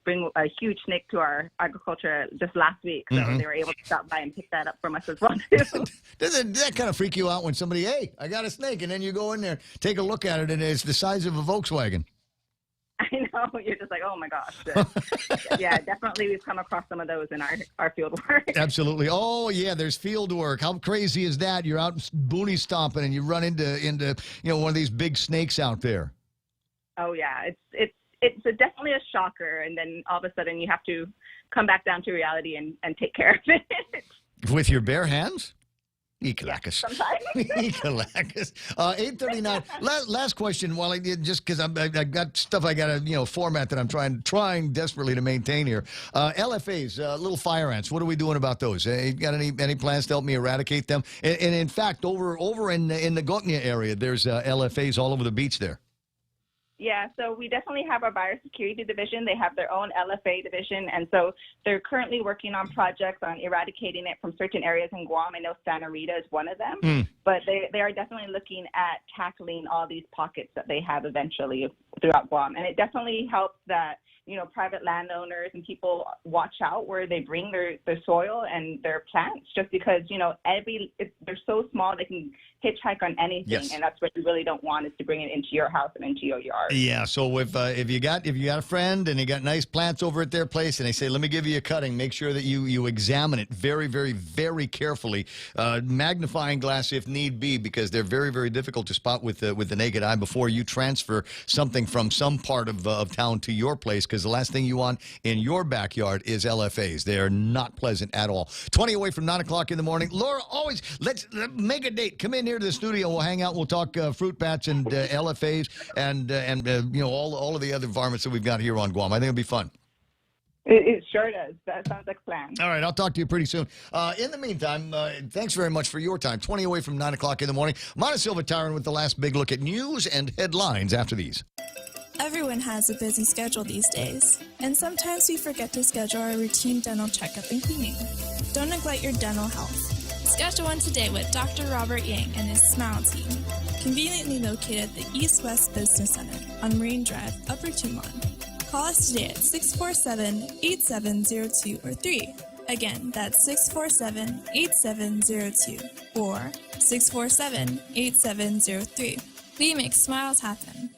bring a huge snake to our agriculture just last week, so they were able to stop by and pick that up from us as well too.
Doesn't that kind of freak you out when somebody, hey, I got a snake, and then you go in there, take a look at it, and it's the size of a Volkswagen?
I know, you're just like, oh my gosh. Yeah, definitely we've come across some of those in our field work. Absolutely.
Oh yeah, there's field work. How crazy is that? You're out boonie stomping and you run into you know, one of these big snakes out there.
Oh yeah, it's definitely a shocker, and then all of a sudden you have to come back down to reality and take care of it.
With your bare hands? Ekalakis.
Yeah, sometimes.
Ekalakis. 8:39. Last question. While I did, just because I got stuff I got to format that I'm trying desperately to maintain here. LFAs, little fire ants. What are we doing about those? You got any plans to help me eradicate them? And in fact, over in the Gotnia area, there's LFAs all over the beach there.
Yeah, so we definitely have our biosecurity division. They have their own LFA division, and so they're currently working on projects on eradicating it from certain areas in Guam. I know Santa Rita is one of them, but they are definitely looking at tackling all these pockets that they have eventually throughout Guam. And it definitely helps that, private landowners and people watch out where they bring their soil and their plants, just because, they're so small, they can hitchhike on anything. Yes. And that's what you really don't want, is to bring it into your house and into your yard.
Yeah. So if you got a friend and you got nice plants over at their place and they say, let me give you a cutting, make sure that you examine it very, very, very carefully, magnifying glass if need be, because they're very, very difficult to spot with the naked eye before you transfer something from some part of town to your place, because the last thing you want in your backyard is LFAs. They are not pleasant at all. 20 away from 9 o'clock in the morning. Laura, always, let's make a date. Come in here to the studio. We'll hang out. We'll talk fruit bats and LFAs and all of the other varmints that we've got here on Guam. I think it'll be fun.
It sure does. That sounds like a plan.
All right, I'll talk to you pretty soon. In the meantime, thanks very much for your time. 20 away from 9 o'clock in the morning. Mana Silva Tyron with the last big look at news and headlines after these.
Everyone has a busy schedule these days, and sometimes we forget to schedule our routine dental checkup and cleaning. Don't neglect your dental health. Schedule one today with Dr. Robert Yang and his Smile Team, conveniently located at the East West Business Center on Marine Drive, Upper Tumon. Call us today at 647-8702 or 3. Again, that's 647-8702 or 647-8703. We make smiles happen.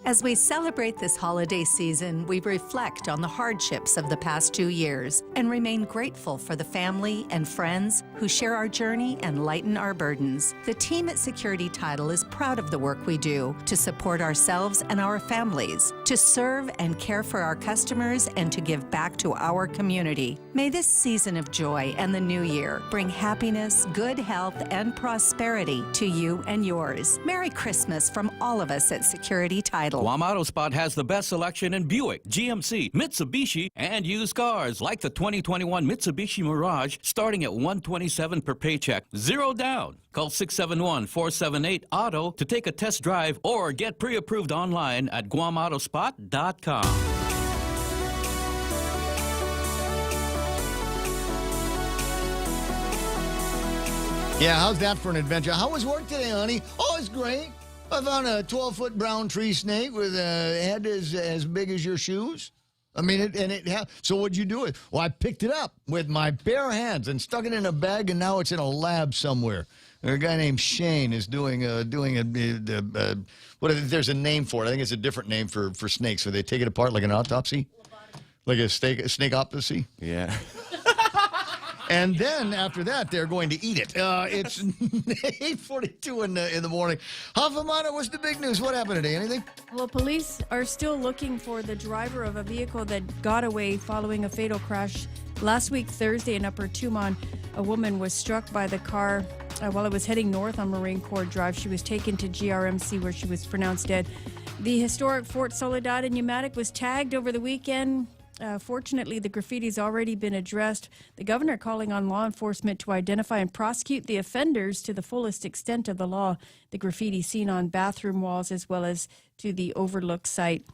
As we celebrate this holiday season, we reflect on the hardships of the past 2 years and remain grateful for the family and friends who share our journey and lighten our burdens. The team at Security Title is proud of the work we do to support ourselves and our families, to serve and care for our customers, and to give back to our community. May this season of joy and the new year bring happiness, good health, and prosperity to you and yours. Merry Christmas from all of us at Security Title.
Guam Auto Spot has the best selection in Buick, GMC, Mitsubishi, and used cars like the 2021 Mitsubishi Mirage starting at $127 per paycheck, 0 down. Call 671-478-AUTO to take a test drive or get pre-approved online at guamautospot.com.
Yeah, how's that for an adventure? How was work today, honey? Oh, it's great. I found a 12-foot brown tree snake with a head as big as your shoes. I mean, so what'd you do with it? Well, I picked it up with my bare hands and stuck it in a bag, and now it's in a lab somewhere. A guy named Shane is doing there's a name for it. I think it's a different name for snakes. So they take it apart like an autopsy? Like a snakeopsy?
Yeah.
And then after that, they're going to eat it. It's 8:42 in the morning. Hafamana, what's the big news? What happened today? Anything?
Well, police are still looking for the driver of a vehicle that got away following a fatal crash last week, Thursday, in Upper Tumon. A woman was struck by the car while it was heading north on Marine Corps Drive. She was taken to GRMC where she was pronounced dead. The historic Fort Soledad in Umatic was tagged over the weekend. Fortunately, the graffiti's already been addressed. The governor calling on law enforcement to identify and prosecute the offenders to the fullest extent of the law. The graffiti seen on bathroom walls as well as to the overlook site.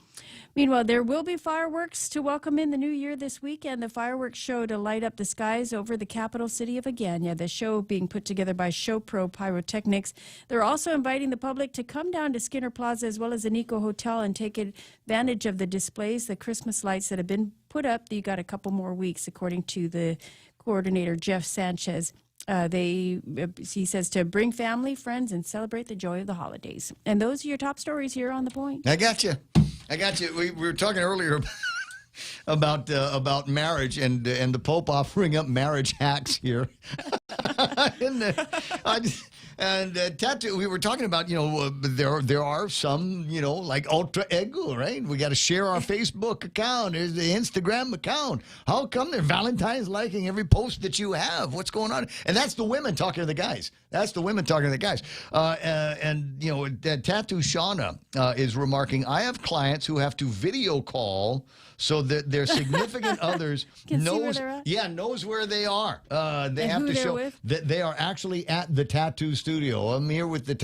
Meanwhile, there will be fireworks to welcome in the new year this weekend. The fireworks show to light up the skies over the capital city of Agana. The show being put together by ShowPro Pyrotechnics. They're also inviting the public to come down to Skinner Plaza as well as the Nico Hotel and take advantage of the displays, the Christmas lights that have been put up. You got a couple more weeks, according to the coordinator, Jeff Sanchez. He says to bring family, friends, and celebrate the joy of the holidays. And those are your top stories here on The Point.
I got you. We were talking earlier about marriage and the Pope offering up marriage hacks here. Tattoo. We were talking about, there are some, like ultra ego, right? We got to share our Facebook account. There's the Instagram account. How come they're Valentine's liking every post that you have? What's going on? And that's the women talking to the guys. Tattoo Shauna is remarking, I have clients who have to video call so that their significant others knows where they are. They have to show that they are actually at the tattoo studio. I'm here with the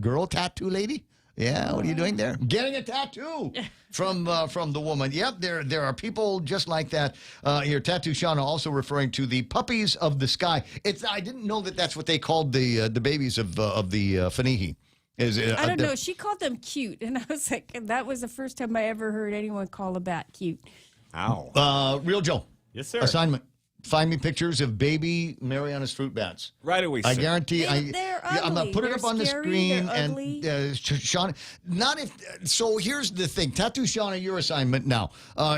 girl tattoo lady. Yeah, what are you doing there? Getting a tattoo from the woman. Yep, there are people just like that here. Tattoo Shauna also referring to the puppies of the sky. I didn't know that's what they called the babies of the Fanihi.
I don't know. She called them cute, and I was like, that was the first time I ever heard anyone call a bat cute.
Ow.
Real Joe.
Yes, sir.
Assignment. Find me pictures of baby Mariana's fruit bats.
Right away, sir.
I guarantee.
They're ugly.
I'm going to put it up on the screen.
They're
Shauna, so here's the thing. Tattoo Shauna, your assignment now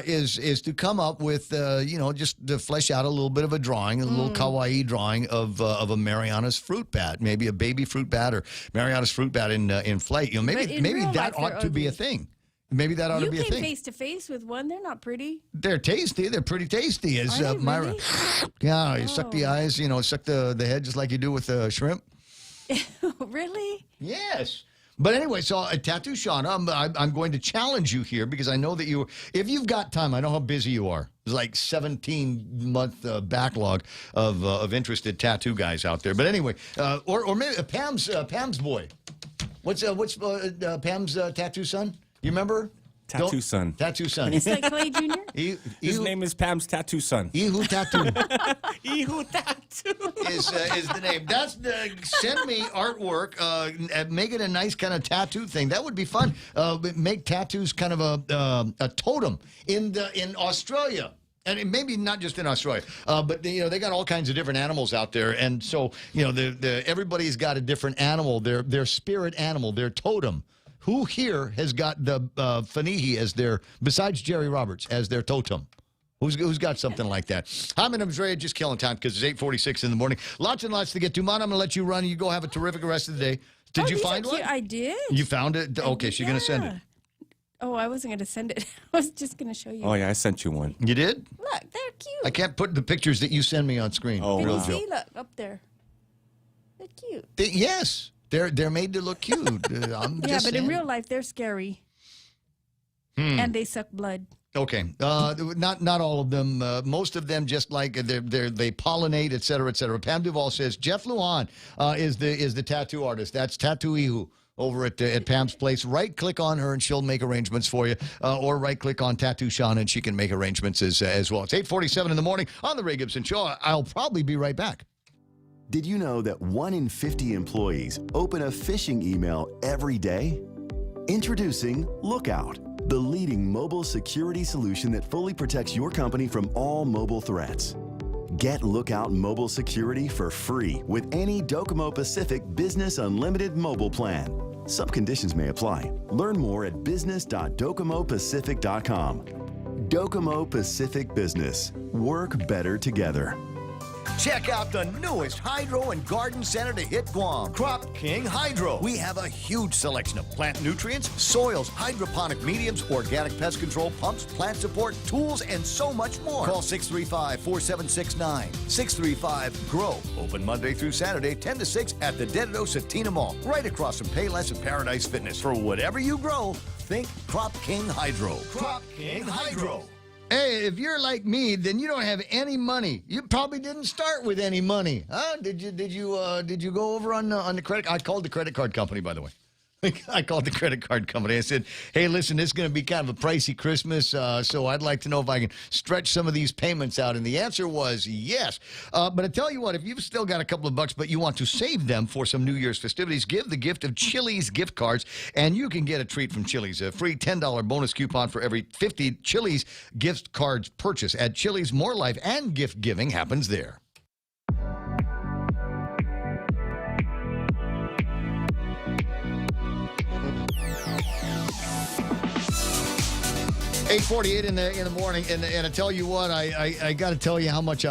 is to come up with, just to flesh out a little bit of a drawing, a little kawaii drawing of a Mariana's fruit bat, maybe a baby fruit bat or Mariana's fruit bat in flight. Maybe that ought to be a thing. Maybe that ought to be a thing.
You came face to face with one. They're not pretty.
They're tasty. They're pretty tasty. As
Are they
Myra,
really?
yeah, you suck the eyes. Suck the head just like you do with shrimp.
Really?
Yes. But anyway, so Tattoo Shauna, I'm going to challenge you here because I know that if you've got time, I know how busy you are. There's like 17-month backlog of interested tattoo guys out there. But anyway, or maybe Pam's boy. What's Pam's tattoo son? You remember?
Tattoo son.
Tattoo son.
It's like Clay Jr.?
His name is Pam's tattoo son.
Ihu Tattoo.
Ihu Tattoo
is the name. Send me artwork. Make it a nice kind of tattoo thing. That would be fun. Make tattoos kind of a totem in Australia. And maybe not just in Australia, but they got all kinds of different animals out there, and so everybody's got a different animal, their spirit animal, their totem. Who here has got the Fanihi as their, besides Jerry Roberts, as their totem? Who's got something like that? I'm in Ray, just killing time because it's 8:46 in the morning. Lots and lots to get to. Mon, I'm going to let you run. You go have a terrific rest of the day. Did you find one?
I did.
You found it? Okay, so you're going to send it.
Oh, I wasn't going to send it. I was just going to show you.
Oh, yeah, I sent you one.
You did?
Look, they're cute.
I can't put the pictures that you send me on screen.
Oh,
Can you
wow.
see? Look, up there. They're cute.
Yes. They're made to look cute. I'm
Yeah,
just
but
saying.
in real life, they're scary. And they suck blood.
Okay, not all of them. Most of them just like they pollinate, et cetera, et cetera. Pam Duvall says Jeff Luan is the tattoo artist. That's Tattoo Ihu over at Pam's place. Right click on her and she'll make arrangements for you, or right click on Tattoo Sean and she can make arrangements as well. It's 8:47 in the morning on the Ray Gibson Show. I'll probably be right back.
Did you know that 1 in 50 employees open a phishing email every day? Introducing Lookout, the leading mobile security solution that fully protects your company from all mobile threats. Get Lookout Mobile Security for free with any Docomo Pacific Business Unlimited mobile plan. Some conditions may apply. Learn more at business.docomopacific.com. Docomo Pacific Business. Work better together.
Check out the newest hydro and garden center to hit Guam, Crop King Hydro. We have a huge selection of plant nutrients, soils, hydroponic mediums, organic pest control pumps, plant support, tools, and so much more. Call 635-4769. 635-GROW. Open Monday through Saturday, 10 to 6 at the Dededo Satina Mall, right across from Payless and Paradise Fitness. For whatever you grow, think Crop King Hydro. Crop King Hydro.
Hey, if you're like me, then you don't have any money. You probably didn't start with any money, huh? Did you go over on the credit? I called the credit card company, by the way. I called the credit card company. I said, hey, listen, this is going to be kind of a pricey Christmas, so I'd like to know if I can stretch some of these payments out. And the answer was yes. But I tell you what, if you've still got a couple of bucks, but you want to save them for some New Year's festivities, give the gift of Chili's gift cards, and you can get a treat from Chili's. A free $10 bonus coupon for every 50 Chili's gift cards purchase. At Chili's, more life and gift giving happens there. 8:48 in the morning, and I tell you what, I got to tell you how much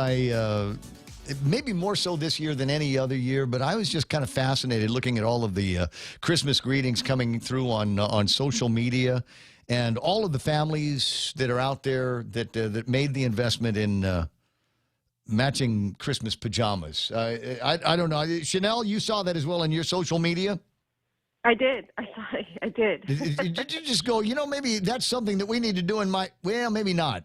maybe more so this year than any other year, but I was just kind of fascinated looking at all of the Christmas greetings coming through on social media, and all of the families that are out there that made the investment in matching Christmas pajamas. I don't know, Chanel, you saw that as well on your social media.
I did. I did.
Did you just go, maybe that's something that we need to do maybe not,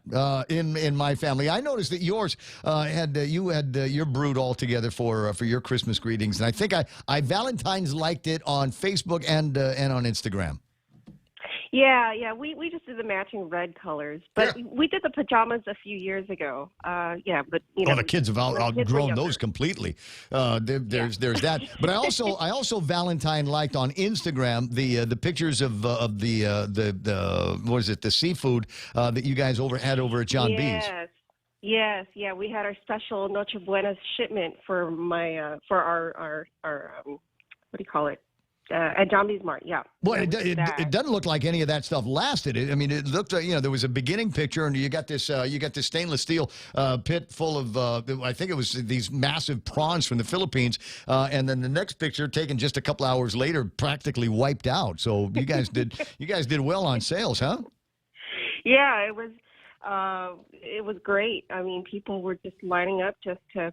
in my family. I noticed that yours had your brood all together for your Christmas greetings. And I think I Valentine's liked it on Facebook and on Instagram.
Yeah. We just did the matching red colors, but we did the pajamas a few years ago. But
the kids have outgrown those completely. There's that. But I also Valentine liked on Instagram the pictures of the what is it, the seafood that you guys had over at John B's.
Yes. Yeah. We had our special Noche Buena shipment for our what do you call it? At John B's Mart, yeah.
Well, it doesn't look like any of that stuff lasted. I mean, it looked like, there was a beginning picture, and you got this stainless steel pit full of, I think it was these massive prawns from the Philippines, and then the next picture taken just a couple hours later, practically wiped out. So you guys did well on sales, huh?
Yeah, it was great. I mean, people were just lining up just to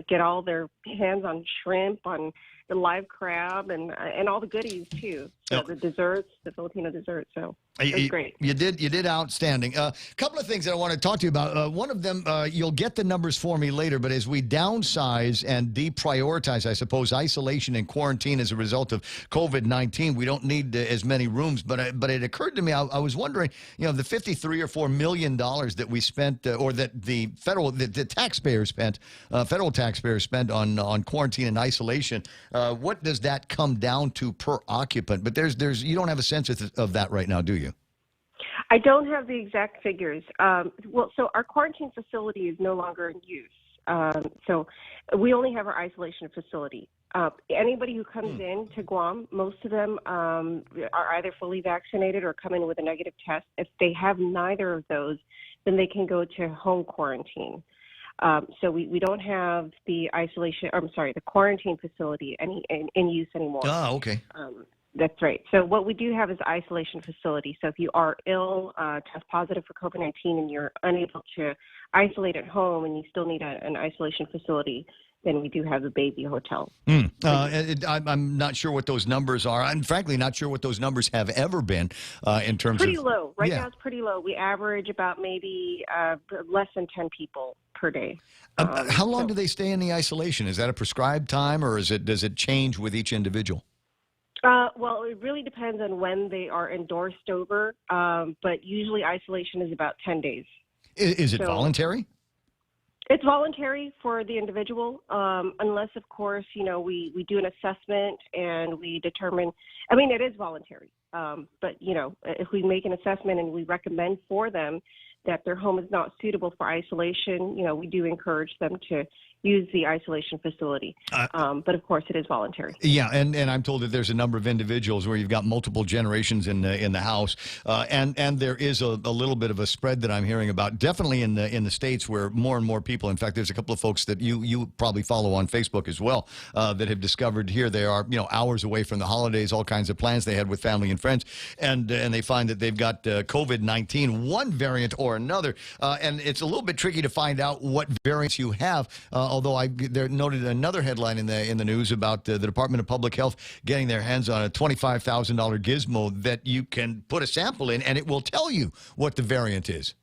get all their hands on shrimp, on the live crab, and all the goodies too. So the desserts, the Filipino desserts. So it was great.
You did outstanding. A couple of things that I want to talk to you about. One of them, you'll get the numbers for me later, but as we downsize and deprioritize, I suppose, isolation and quarantine as a result of COVID-19, we don't need as many rooms. But it occurred to me, I was wondering, the $53 or $54 million that we spent, or that the taxpayers spent, federal taxpayers spent on quarantine and isolation. What does that come down to per occupant? But you don't have a sense of that right now, do you?
I don't have the exact figures. So our quarantine facility is no longer in use. So we only have our isolation facility. Anybody who comes in to Guam, most of them are either fully vaccinated or come in with a negative test. If they have neither of those, then they can go to home quarantine. So we don't have the the quarantine facility in use anymore.
Oh, okay.
That's right. So what we do have is isolation facility. So if you are ill, test positive for COVID-19, and you're unable to isolate at home and you still need an isolation facility, then we do have a baby hotel.
I'm not sure what those numbers are. I'm frankly not sure what those numbers have ever been in terms
pretty
of...
low. Right now it's pretty low. We average about maybe less than 10 people per day.
How long do they stay in the isolation? Is that a prescribed time, or does it change with each individual?
Well, it really depends on when they are endorsed over, but usually isolation is about 10 days.
Is it voluntary?
It's voluntary for the individual, unless, of course, we do an assessment and we determine, it is voluntary. But, if we make an assessment and we recommend for them that their home is not suitable for isolation, we do encourage them to use the isolation facility. But of course, it is voluntary.
Yeah, and I'm told that there's a number of individuals where you've got multiple generations in the house, and there is a little bit of a spread that I'm hearing about. Definitely in the States, where more and more people. In fact, there's a couple of folks that you probably follow on Facebook as well that have discovered here they are hours away from the holidays, all kinds of plans they had with family and friends, and they find that they've got COVID-19, one variant or another, and it's a little bit tricky to find out what variants you have. Although there noted another headline in the news about the Department of Public Health getting their hands on a $25,000 gizmo that you can put a sample in, and it will tell you what the variant is.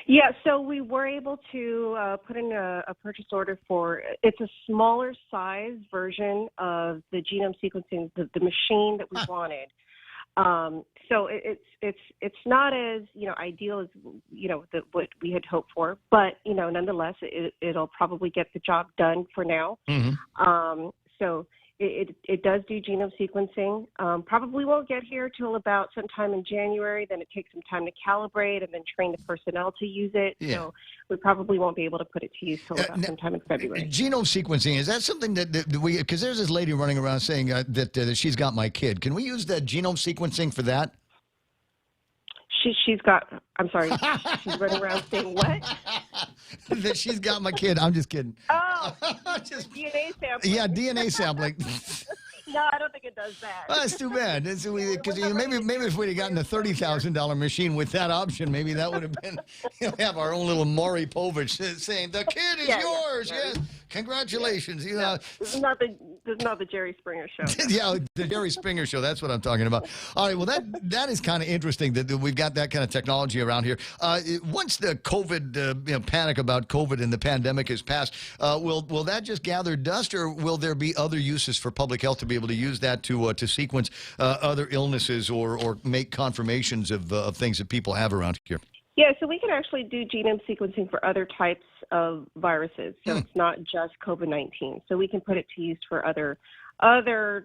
Yeah, so we were able to put in a purchase order for, it's a smaller size version of the genome sequencing, the machine that we wanted. So it's not as ideal as what we had hoped for, but nonetheless it'll probably get the job done for now. Mm-hmm. So it does do genome sequencing. Probably won't get here till about sometime in January. Then it takes some time to calibrate and then train the personnel to use it. Yeah. So we probably won't be able to put it to use till about sometime in February.
Genome sequencing, is that something that we, because there's this lady running around saying that she's got my kid. Can we use that genome sequencing for that?
She's got, I'm sorry, she's running around saying what?
That she's got my kid. I'm just kidding.
Oh, DNA sampling.
Yeah, DNA sampling.
No, I don't think it does that.
Well, that's too bad. Because maybe if we'd have gotten the $30,000 machine with that option, maybe that would have been, have our own little Maury Povich saying, the kid is yours. Yes. Congratulations.
This is not the Jerry Springer show.
Yeah, the Jerry Springer show. That's what I'm talking about. All right. Well, that is kind of interesting that we've got that kind of technology around here. Once the COVID panic about COVID and the pandemic is passed, will that just gather dust, or will there be other uses for public health to be able to use that to sequence other illnesses or make confirmations of things that people have around here?
Yeah, so we can actually do genome sequencing for other types of viruses. So it's not just COVID-19. So we can put it to use for other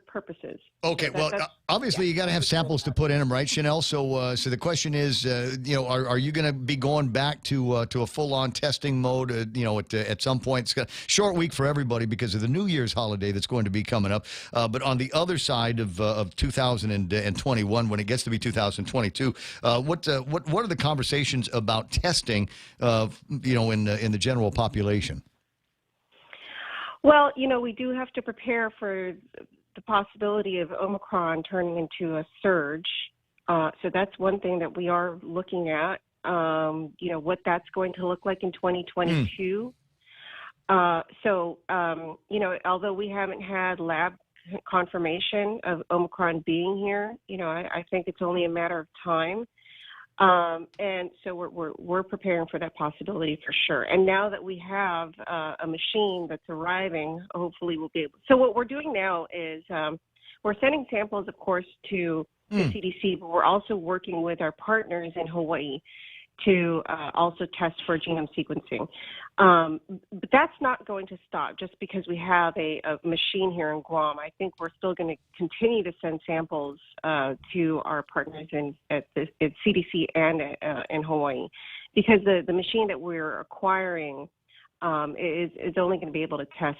purposes.
Okay, well, obviously you got to have samples to put in them, right, Chanel? So the question is, are you going to be going back to a full-on testing mode? At some point, it's got a short week for everybody because of the New Year's holiday that's going to be coming up. But on the other side of 2021, when it gets to be 2022, what are the conversations about testing? In the general population?
Well, we do have to prepare for the possibility of Omicron turning into a surge. So that's one thing that we are looking at, what that's going to look like in 2022. Although we haven't had lab confirmation of Omicron being here, I think it's only a matter of time. And so we're preparing for that possibility for sure. And now that we have a machine that's arriving, hopefully we'll be able. So what we're doing now is we're sending samples, of course, to the CDC, but we're also working with our partners in Hawaii to also test for genome sequencing. But that's not going to stop just because we have a machine here in Guam. I think we're still going to continue to send samples to our partners at CDC and in Hawaii, because the machine that we're acquiring is only going to be able to test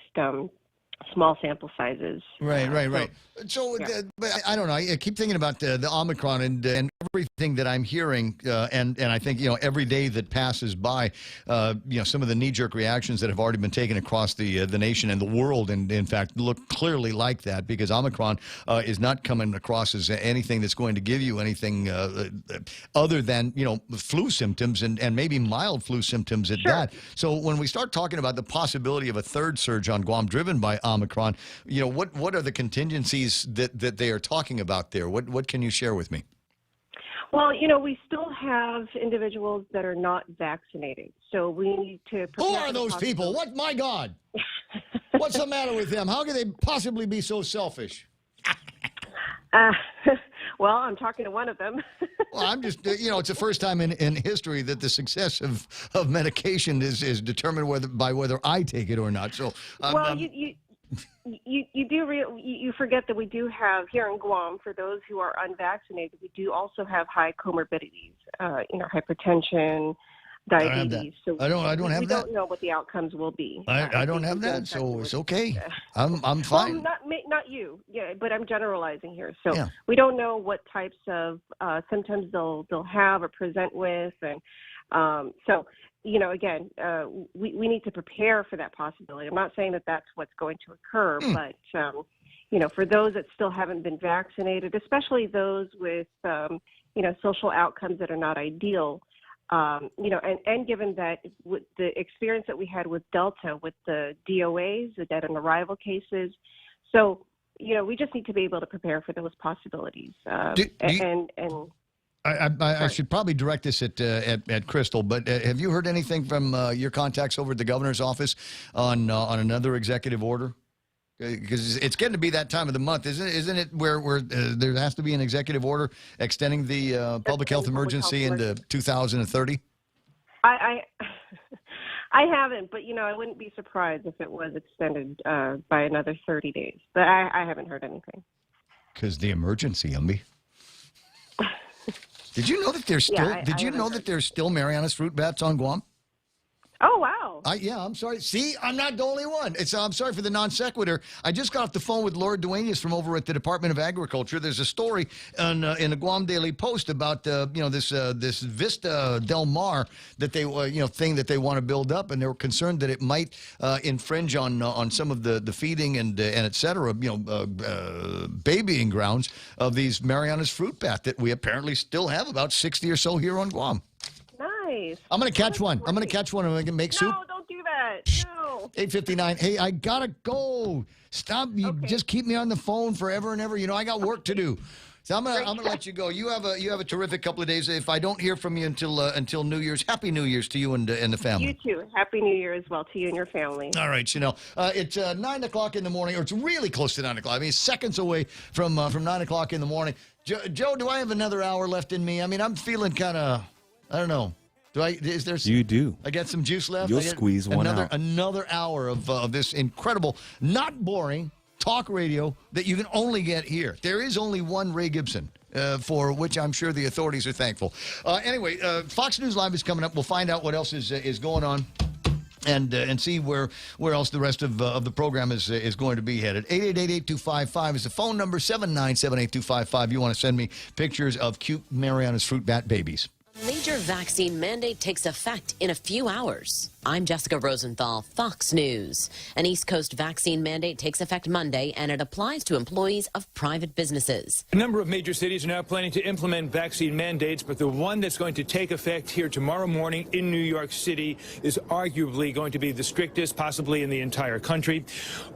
small sample sizes.
Right. So,
yeah.
but I don't know. I keep thinking about the Omicron and everything that I'm hearing, and I think, every day that passes by, some of the knee-jerk reactions that have already been taken across the nation and the world, and in fact look clearly like that, because Omicron is not coming across as anything that's going to give you anything other than flu symptoms and maybe mild flu symptoms at that. So when we start talking about the possibility of a third surge on Guam driven by Omicron, what are the contingencies that they are talking about there? What can you share with me?
Well, we still have individuals that are not vaccinated, so we need to prepare.
Who are those people? What? My God! What's the matter with them? How could they possibly be so selfish?
Well, I'm talking to one of them.
Well, I'm just, it's the first time in history that the success of medication is determined by whether I take it or not. So,
well, you forget that we do have here in Guam, for those who are unvaccinated, we do also have high comorbidities, hypertension, diabetes.
I don't have that.
We don't know what the outcomes will be.
I don't have that, so it's okay. I'm fine.
Well, not you, but I'm generalizing here. So we don't know what types of symptoms they'll have or present with, and so. Again, we need to prepare for that possibility. I'm not saying that that's what's going to occur, but, for those that still haven't been vaccinated, especially those with, social outcomes that are not ideal, and given that with the experience that we had with Delta, with the DOAs, the dead on arrival cases, so, we just need to be able to prepare for those possibilities.
I should probably direct this at Crystal, but have you heard anything from your contacts over at the governor's office on another executive order? Because it's getting to be that time of the month, isn't it? Where there has to be an executive order extending the public health emergency into 2030.
I haven't, but I wouldn't be surprised if it was extended by another 30 days. But I haven't heard anything.
Because the emergency, Umbi. Did you know that there's still? Did you know that there's still Marianas fruit bats on Guam?
Oh, wow.
I'm sorry. See, I'm not the only one. I'm sorry for the non sequitur. I just got off the phone with Laura Duenas from over at the Department of Agriculture. There's a story in the Guam Daily Post about this Vista Del Mar that they thing that they want to build up, and they were concerned that it might infringe on some of the feeding and et cetera, babying grounds of these Marianas fruit bat that we apparently still have about 60 or so here on Guam.
Nice.
I'm going to catch one. I'm going to catch one and I can make soup.
No, don't do that. No.
8:59. Hey, I got to go. Stop. You just keep me on the phone forever and ever. I got work to do. So I'm gonna let you go. You have a terrific couple of days. If I don't hear from you until New Year's, Happy New Year's to you and the family.
You too. Happy New Year as well to you and your family.
All right, it's 9 o'clock in the morning, or it's really close to 9 o'clock. I mean, seconds away from 9 o'clock in the morning. Joe, do I have another hour left in me? I mean, I'm feeling kind of, I don't know. Is there?
You do.
I got some juice left.
You'll squeeze one out.
Another hour of this incredible, not boring talk radio that you can only get here. There is only one Ray Gibson, for which I'm sure the authorities are thankful. Anyway, Fox News Live is coming up. We'll find out what else is going on. And see where else the rest of the program is going to be headed. 888-8255 is the phone number. 797-8255. You want to send me pictures of cute Marianas fruit bat babies.
Major vaccine mandate takes effect in a few hours. I'm Jessica Rosenthal, Fox News. An East Coast vaccine mandate takes effect Monday, and it applies to employees of private businesses.
A number of major cities are now planning to implement vaccine mandates, but the one that's going to take effect here tomorrow morning in New York City is arguably going to be the strictest, possibly in the entire country.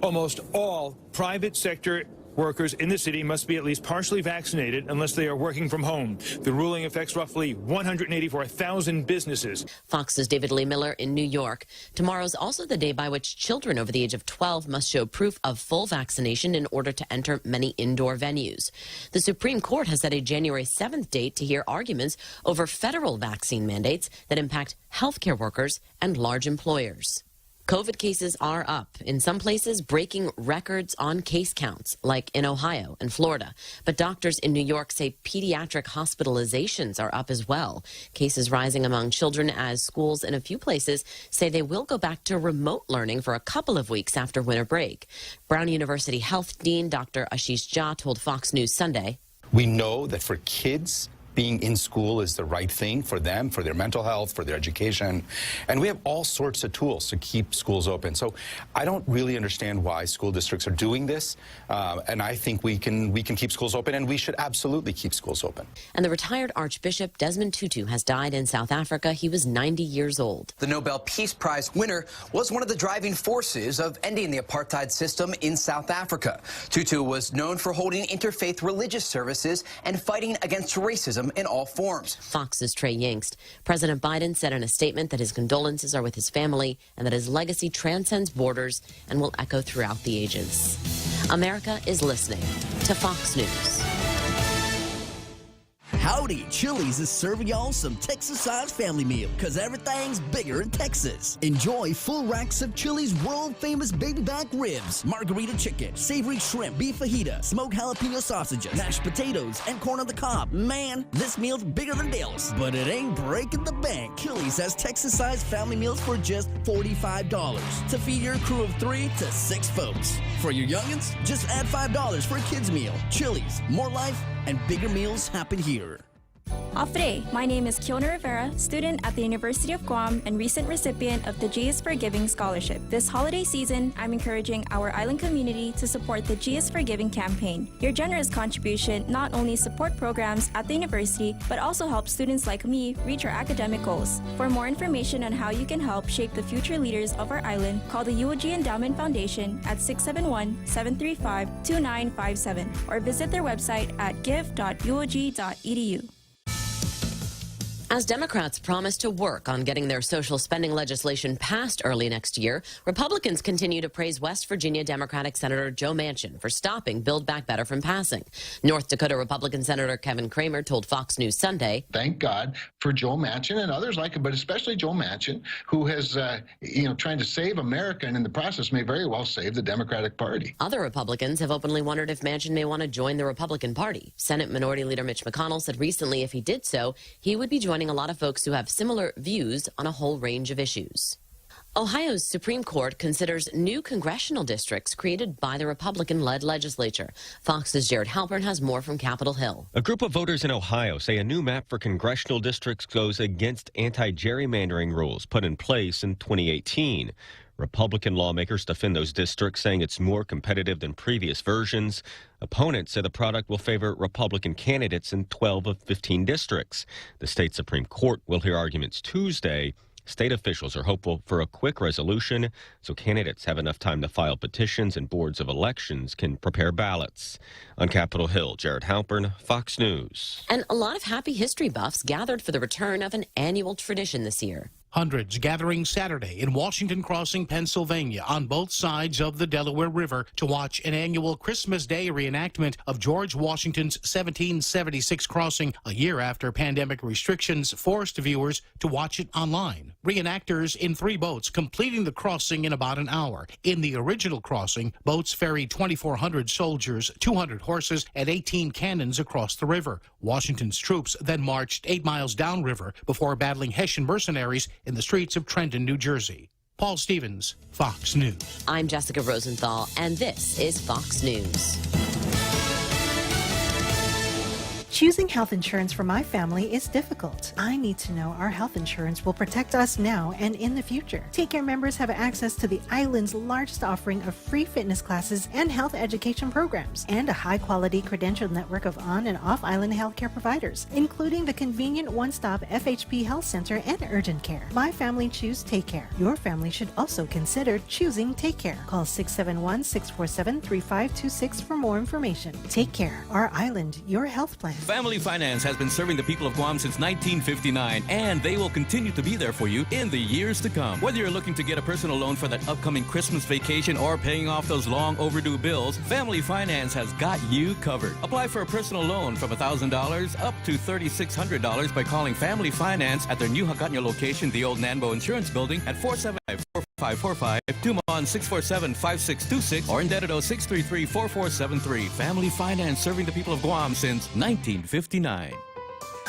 Almost all private sector workers in the city must be at least partially vaccinated unless they are working from home. The ruling affects roughly 184,000 businesses.
Fox's David Lee Miller in New York. Tomorrow's also the day by which children over the age of 12 must show proof of full vaccination in order to enter many indoor venues. The Supreme Court has set a January 7th date to hear arguments over federal vaccine mandates that impact healthcare workers and large employers. COVID cases are up, in some places breaking records on case counts, like in Ohio and Florida. But doctors in New York say pediatric hospitalizations are up as well. Cases rising among children as schools in a few places say they will go back to remote learning for a couple of weeks after winter break. Brown University Health Dean Dr. Ashish Jha told Fox News Sunday,
"We know that for kids, being in school is the right thing for them, for their mental health, for their education. And we have all sorts of tools to keep schools open. So I don't really understand why school districts are doing this. And I think we can keep schools open, and we should absolutely keep schools open."
And the retired Archbishop Desmond Tutu has died in South Africa. He was 90 years old.
The Nobel Peace Prize winner was one of the driving forces of ending the apartheid system in South Africa. Tutu was known for holding interfaith religious services and fighting against racism in all forms.
Fox's Trey Yingst. President Biden said in a statement that his condolences are with his family and that his legacy transcends borders and will echo throughout the ages. America is listening to Fox News.
Howdy, Chili's is serving y'all some Texas-sized family meal, because everything's bigger in Texas. Enjoy full racks of Chili's world-famous baby back ribs, margarita chicken, savory shrimp, beef fajita, smoked jalapeno sausages, mashed potatoes, and corn on the cob. Man, this meal's bigger than Bill's, but it ain't breaking the bank. Chili's has Texas-sized family meals for just $45 to feed your crew of 3 to 6 folks. For your youngins, just add $5 for a kid's meal. Chili's, more life and bigger meals happen here.
Afre, my name is Kiona Rivera, student at the University of Guam and recent recipient of the G is for Giving Scholarship. This holiday season, I'm encouraging our island community to support the G is for Giving campaign. Your generous contribution not only support programs at the university, but also helps students like me reach our academic goals. For more information on how you can help shape the future leaders of our island, call the UOG Endowment Foundation at 671-735-2957 or visit their website at give.uog.edu.
As Democrats promise to work on getting their social spending legislation passed early next year, Republicans continue to praise West Virginia Democratic Senator Joe Manchin for stopping Build Back Better from passing. North Dakota Republican Senator Kevin Cramer told Fox News Sunday,
"Thank God for Joe Manchin and others like him, but especially Joe Manchin, who has, trying to save America and in the process may very well save the Democratic Party."
Other Republicans have openly wondered if Manchin may want to join the Republican Party. Senate Minority Leader Mitch McConnell said recently if he did so, he would be joining a lot of folks who have similar views on a whole range of issues. Ohio's Supreme Court considers new congressional districts created by the Republican-led legislature. Fox's Jared Halpern has more from Capitol Hill.
A group of voters in Ohio say a new map for congressional districts goes against anti-gerrymandering rules put in place in 2018. Republican lawmakers defend those districts, saying it's more competitive than previous versions. Opponents say the product will favor Republican candidates in 12 of 15 districts. The state Supreme Court will hear arguments Tuesday. State officials are hopeful for a quick resolution so candidates have enough time to file petitions and boards of elections can prepare ballots. On Capitol Hill, Jared Halpern, Fox News.
And a lot of happy history buffs gathered for the return of an annual tradition this year.
Hundreds gathering Saturday in Washington Crossing, Pennsylvania, on both sides of the Delaware River to watch an annual Christmas Day reenactment of George Washington's 1776 crossing, a year after pandemic restrictions forced viewers to watch it online. Reenactors in 3 boats completing the crossing in about an hour. In the original crossing, boats ferried 2,400 soldiers, 200 horses, and 18 cannons across the river. Washington's troops then marched 8 miles downriver before battling Hessian mercenaries in the streets of Trenton, New Jersey. Paul Stevens, Fox News.
I'm Jessica Rosenthal, and this is Fox News.
Choosing health insurance for my family is difficult. I need to know our health insurance will protect us now and in the future. Take Care members have access to the island's largest offering of free fitness classes and health education programs, and a high-quality credentialed network of on- and off-island healthcare providers, including the convenient one-stop FHP Health Center and urgent care. My family choose Take Care. Your family should also consider choosing Take Care. Call 671-647-3526 for more information. Take Care, our island, your health plan.
Family Finance has been serving the people of Guam since 1959, and they will continue to be there for you in the years to come. Whether you're looking to get a personal loan for that upcoming Christmas vacation or paying off those long overdue bills, Family Finance has got you covered. Apply for a personal loan from $1,000 up to $3,600 by calling Family Finance at their new Hagåtña location, the old Nanbo Insurance Building, at 475-4 545, Tumon 647-5626, or in Dededo 633-4473. Family Finance, serving the people of Guam since 1959.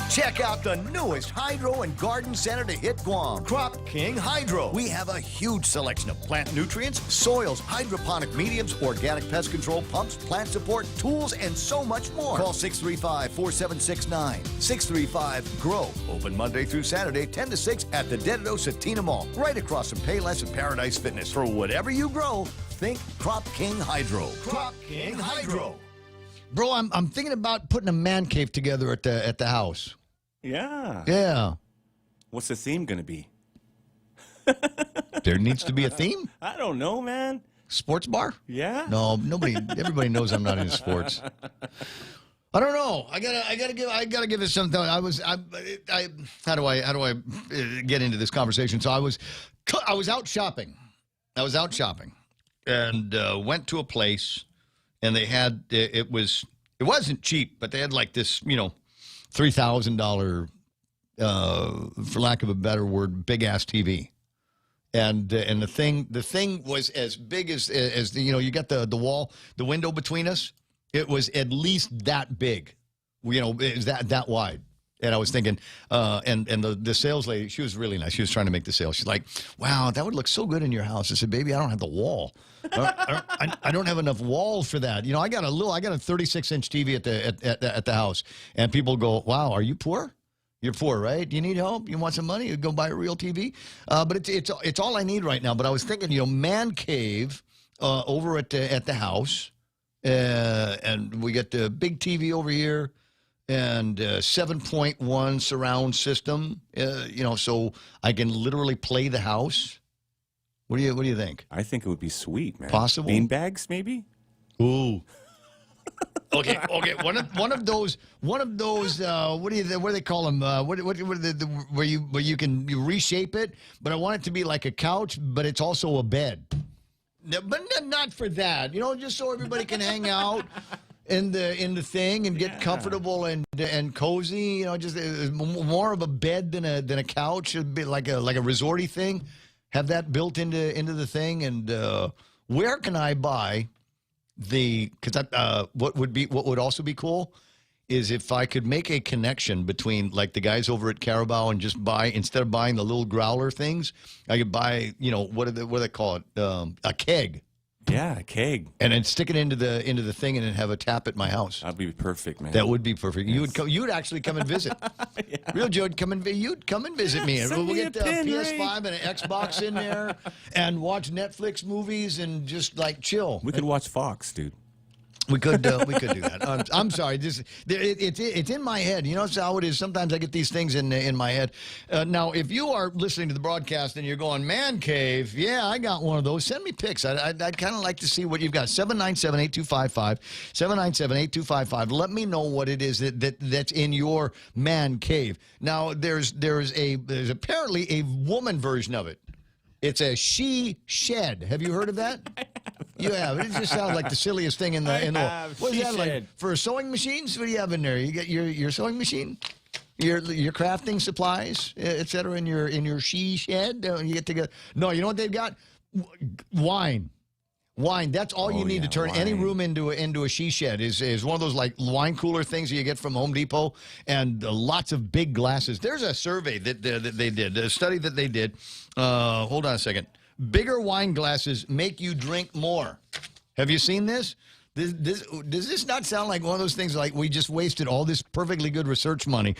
Check out the newest hydro and garden center to hit Guam, Crop King Hydro. We have a huge selection of plant nutrients, soils, hydroponic mediums, organic pest control pumps, plant support, tools, and so much more. Call 635-4769. 635-GROW. Open Monday through Saturday, 10 to 6 at the Dededo Satina Mall, right across from Payless and Paradise Fitness. For whatever you grow, think Crop King Hydro. Crop King Hydro.
Bro, I'm thinking about putting a man cave together at the house.
Yeah.
Yeah.
What's the theme going to be?
There needs to be a theme?
I don't know, man.
Sports bar?
Yeah.
No, everybody knows I'm not into sports. I don't know. I gotta give it some thought. How do I get into this conversation? So I was out shopping. And went to a place, and they had it wasn't cheap, but they had like this, $3,000, for lack of a better word, big ass TV, and the thing was as big as you got the window between us. It was at least that big, it was that wide. And I was thinking, and the sales lady, she was really nice. She was trying to make the sale. She's like, "Wow, that would look so good in your house." I said, "Baby, I don't have the wall. I don't have enough wall for that. I got a 36-inch TV at the house." And people go, "Wow, are you poor? You're poor, right? Do you need help? You want some money? You go buy a real TV." But it's all I need right now. But I was thinking, man cave over at the house, and we got the big TV over here. And 7.1 surround system, so I can literally play the house. What do you think?
I think it would be sweet, man.
Possible?
Bean bags, maybe?
Ooh. Okay. One of those. What do they call them? Where you can reshape it, but I want it to be like a couch, but it's also a bed. But not for that, just so everybody can hang out. In the thing and get comfortable and cozy, just more of a bed than a couch. It'd be like a resorty thing. Have that built into the thing. And where can I buy what would also be cool is if I could make a connection between like the guys over at Carabao and just instead of buying the little growler things, I could buy what do they call it, a keg.
Yeah, a keg.
And then stick it into the thing and then have a tap at my house.
That'd be perfect, man.
That would be perfect.
Yes.
You would actually come and visit. Yeah. Real Joe would you'd come and visit me.
Send
we'll
me
get
a pin,
PS5 and an Xbox in there and watch Netflix movies and just like chill.
We could watch Fox, dude.
We could do that. I'm sorry. It's in my head. That's how it is. Sometimes I get these things in my head. Now, if you are listening to the broadcast and you're going, man cave, yeah, I got one of those. Send me pics. I'd kind of like to see what you've got. 797-8255. 797-8255. Let me know what it is that's in your man cave. Now, there's apparently a woman version of it. It's a she shed. Have you heard of that? You have. It just sounds like the silliest thing in the world. What is that like for sewing machines? What do you have in there? You got your sewing machine, your crafting supplies, etc. In your she shed. You get to go. No, you know what they've got? Wine. That's all you need to turn any room into a she shed. Is one of those like wine cooler things that you get from Home Depot, and lots of big glasses. There's a survey that they did, a study that they did. Hold on a second. Bigger wine glasses make you drink more. Have you seen this? Does this not sound like one of those things like we just wasted all this perfectly good research money?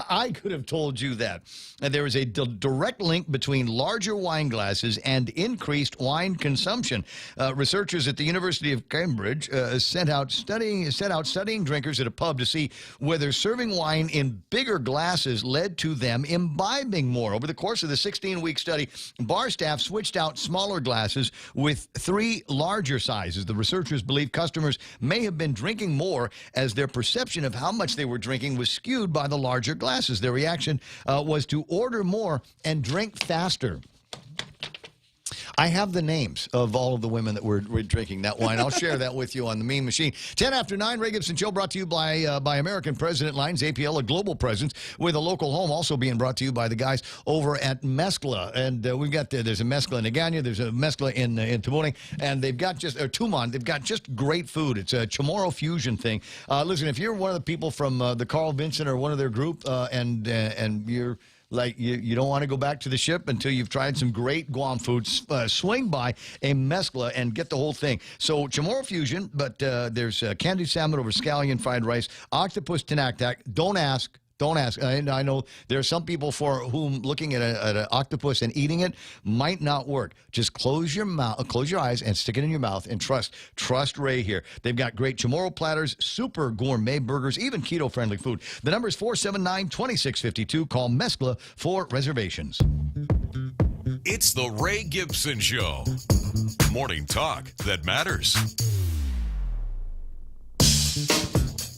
I could have told you that. There is a direct link between larger wine glasses and increased wine consumption. Researchers at the University of Cambridge set out studying drinkers at a pub to see whether serving wine in bigger glasses led to them imbibing more. Over the course of the 16-week study, bar staff switched out smaller glasses with 3 larger sizes. The researchers believe customers may have been drinking more as their perception of how much they were drinking was skewed by the larger glasses. Their reaction was to order more and drink faster. I have the names of all of the women that were drinking that wine. I'll share that with you on the Mean Machine. 10 after 9, Ray Gibson Show brought to you by American President Lines, APL, a global presence with a local home, also being brought to you by the guys over at Mescla. And we've got, there's a Mescla in Nagano, there's a Mescla in Tamuning, and they've got just, or Tumon, they've got just great food. It's a Chamorro fusion thing. Listen, if you're one of the people from the Carl Vinson or one of their group, and you're like you don't want to go back to the ship until you've tried some great Guam foods, swing by a Mescla and get the whole thing. So Chamorro fusion, but there's candied salmon over scallion fried rice, octopus tinaktak. Don't ask. Don't ask. I know there are some people for whom looking at an octopus and eating it might not work. Just close your mouth, close your eyes, and stick it in your mouth, and trust Ray here. They've got great Chamorro platters, super gourmet burgers, even keto-friendly food. The number is 479-2652. Call Mescla for reservations.
It's the Ray Gibson Show. Morning talk that matters.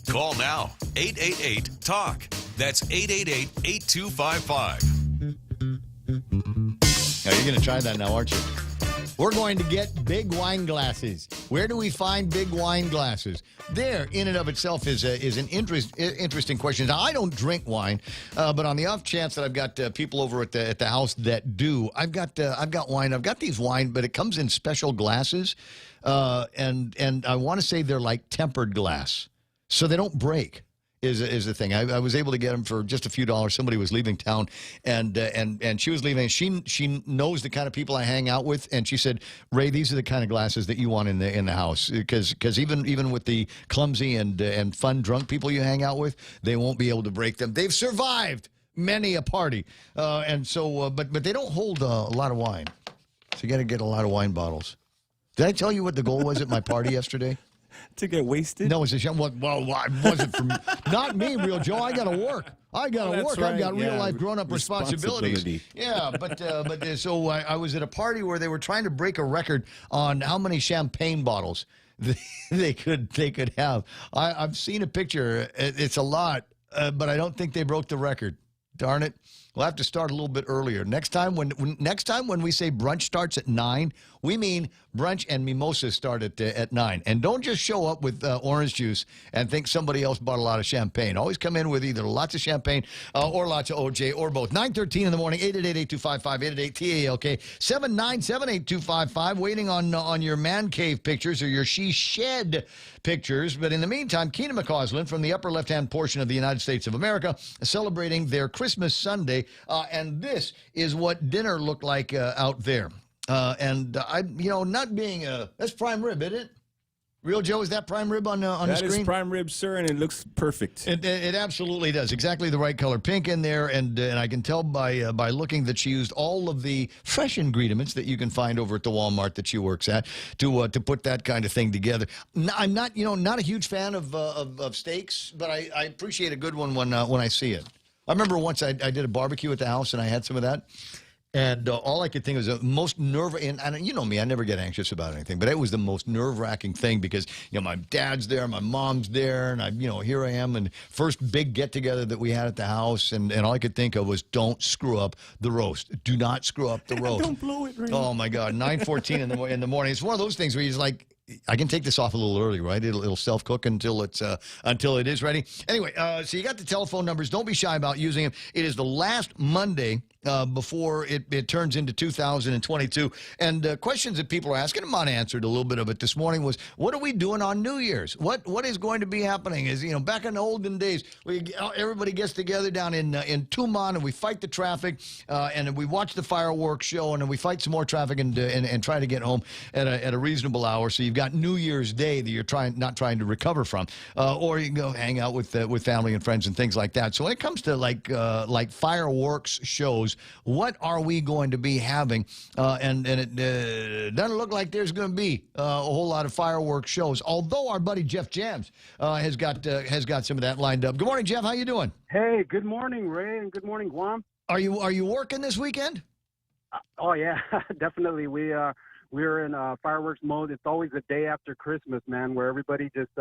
Call now, 888-TALK. That's 888-8255.
Now, you're going to try that now, aren't you? We're going to get big wine glasses. Where do we find big wine glasses? There, in and of itself, is an interesting question. Now, I don't drink wine, but on the off chance that I've got people over at the house that do, I've got wine. I've got these wine, but it comes in special glasses, and I want to say they're like tempered glass, so they don't break. Is the thing. I was able to get them for just a few dollars. Somebody was leaving town, and she was leaving. She knows the kind of people I hang out with, and she said, "Ray, these are the kind of glasses that you want in the house, because even with the clumsy and fun drunk people you hang out with, they won't be able to break them. They've survived many a party, and so but they don't hold a lot of wine, so you got to get a lot of wine bottles." Did I tell you what the goal was at my party yesterday?
To get wasted?
No, it's a well, it wasn't from not me, Real Joe. I got to work. I got to work.
Right.
I've got real life grown up
Responsibility.
responsibilities. Yeah, but so I was at a party where they were trying to break a record on how many champagne bottles they could have. I've seen a picture. It's a lot, but I don't think they broke the record. Darn it. We'll have to start a little bit earlier. Next time when we say brunch starts at 9, we mean brunch and mimosas start at 9. And don't just show up with orange juice and think somebody else bought a lot of champagne. Always come in with either lots of champagne or lots of OJ or both. 9:13 in the morning, 888-8255, 888-TALK, 797-8255, waiting on your man cave pictures or your she shed pictures. But in the meantime, Keena McCausland from the upper left-hand portion of the United States of America celebrating their Christmas Sunday. And this is what dinner looked like out there. Not being that's prime rib, isn't it? Real Joe, is that prime rib on the screen?
That is prime rib, sir, and it looks perfect.
It absolutely does. Exactly the right color, pink in there, and I can tell by looking that she used all of the fresh ingredients that you can find over at the Walmart that she works at to put that kind of thing together. I'm not a huge fan of steaks, but I appreciate a good one when I see it. I remember once I did a barbecue at the house and I had some of that. And all I could think was the most and you know me, I never get anxious about anything, but it was the most nerve-wracking thing because, my dad's there, my mom's there, and here I am, and first big get-together that we had at the house, and all I could think of was, don't screw up the roast. Do not screw up the roast.
Don't blow it, right?
Oh, my God, 9:14 in the morning. It's one of those things where you're just like, I can take this off a little early, right? It'll self-cook until it is ready. Anyway, so you got the telephone numbers. Don't be shy about using them. It is the last Monday before it turns into 2022. And questions that people are asking, I'm answered a little bit of it this morning, was what are we doing on New Year's? What is going to be happening? Is, back in the olden days, everybody gets together down in Tumon, and we fight the traffic, and then we watch the fireworks show, and then we fight some more traffic and try to get home at a reasonable hour. So you've got New Year's Day that you're not trying to recover from, or you can go hang out with family and friends and things like that. So when it comes to like fireworks shows, what are we going to be having? And it doesn't look like there's going to be a whole lot of fireworks shows. Although our buddy Jeff Jams has got some of that lined up. Good morning, Jeff. How you doing?
Hey, good morning, Ray, and good morning, Guam.
Are you working this weekend?
Oh yeah, definitely. We're in fireworks mode. It's always the day after Christmas, man, where everybody just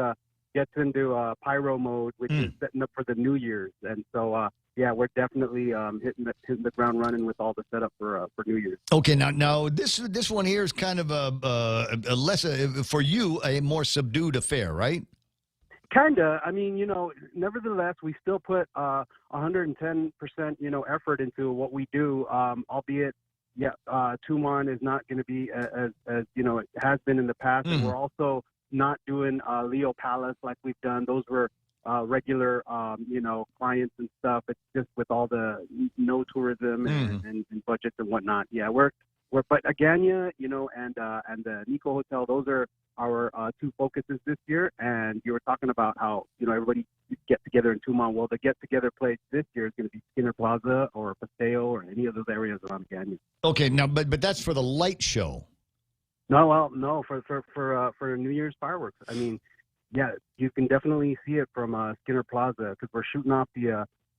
gets into pyro mode, which is setting up for the New Year's. And so, yeah, we're definitely hitting the ground running with all the setup for New Year's.
Okay, now this one here is kind of a less for you a more subdued affair, right?
Kinda. I mean, nevertheless, we still put 110%, effort into what we do. Albeit, yeah, Tumon is not going to be as it has been in the past, and we're also not doing Leo Palace like we've done. Those were regular, clients and stuff. It's just with all the no tourism and budgets and whatnot. Yeah, we're but Agania, and the Nico Hotel, those are our two focuses this year. And you were talking about how everybody get together in Tumon. Well, the get together place this year is going to be Skinner Plaza or Paseo or any of those areas around Agania.
Okay, now but that's for the light show.
No, for New Year's fireworks. I mean, yeah, you can definitely see it from Skinner Plaza because we're shooting off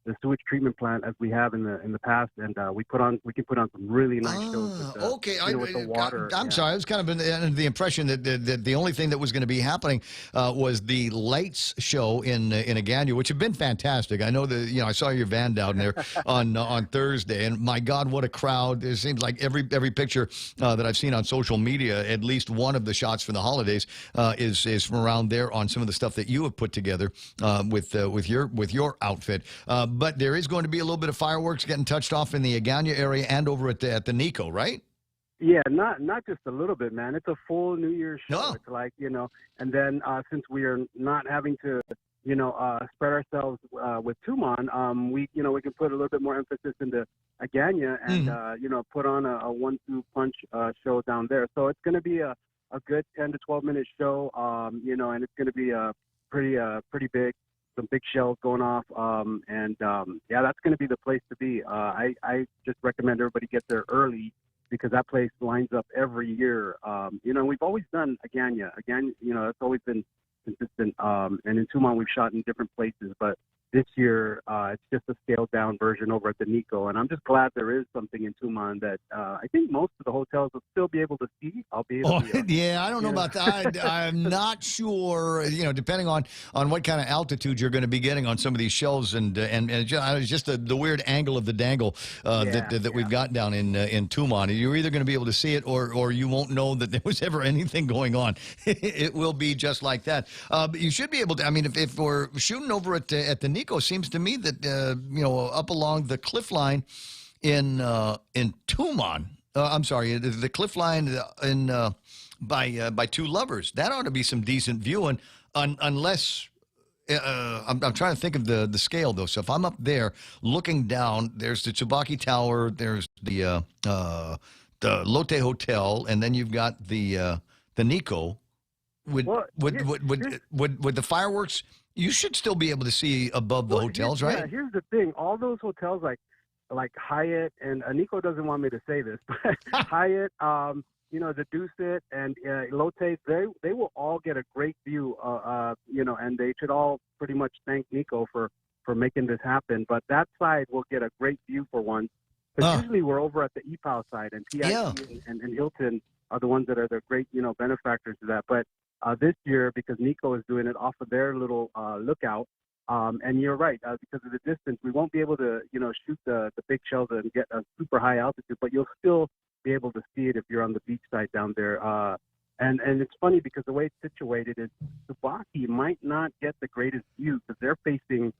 the sewage treatment plant as we have in the past, and we can put on some really nice shows. With,
okay,
with the water.
I'm sorry, I was kind of under the impression that the only thing that was going to be happening was the lights show in Agania, which have been fantastic. I know that I saw your van down there on Thursday, and my God, what a crowd! It seems like every picture that I've seen on social media, at least one of the shots for the holidays is from around there on some of the stuff that you have put together with your outfit. But there is going to be a little bit of fireworks getting touched off in the Agania area and over at the Nico, right?
Yeah, not just a little bit, man. It's a full New Year's show.
Oh.
It's like, and then since we are not having to, spread ourselves with Tumon, we can put a little bit more emphasis into Agania and, put on a 1-2 punch show down there. So it's going to be a good 10 to 12 minute show, and it's going to be pretty big. Some big shells going off, yeah, that's going to be the place to be. I just recommend everybody get there early because that place lines up every year. We've always done Agania. Again, that's always been consistent. And in Tumon, we've shot in different places, but this year it's just a scaled down version over at the Nico. And I'm just glad there is something in Tumon that I think most of the hotels will still be able to see.
Yeah, I don't know about that. I'm not sure. Depending on what kind of altitude you're going to be getting on some of these shelves, and just the weird angle of the dangle that we've got down in Tumon. You're either going to be able to see it, or you won't know that there was ever anything going on. It will be just like that. But you should be able to. I mean, if we're shooting over at the Nico, seems to me that up along the cliff line in Tumon. I'm sorry, the cliff line by Two Lovers. That ought to be some decent viewing, unless I'm trying to think of the scale though. So if I'm up there looking down, there's the Tsubaki Tower, there's the Lotte Hotel, and then you've got the Nico. Would the fireworks? You should still be able to see above the hotels, right?
Yeah, here's the thing. All those hotels like Hyatt, and Nico doesn't want me to say this, but Hyatt, the Dusit and Lotte, they will all get a great view, and they should all pretty much thank Nico for making this happen. But that side will get a great view for one. Because usually we're over at the EPOW side, and PIC and Hilton are the ones that are the great, benefactors to that. But this year, because Nico is doing it off of their little lookout, and you're right, because of the distance, we won't be able to, shoot the big shells and get a super high altitude, but you'll still be able to see it if you're on the beach side down there. And it's funny because the way it's situated is Tsubaki might not get the greatest view because they're facing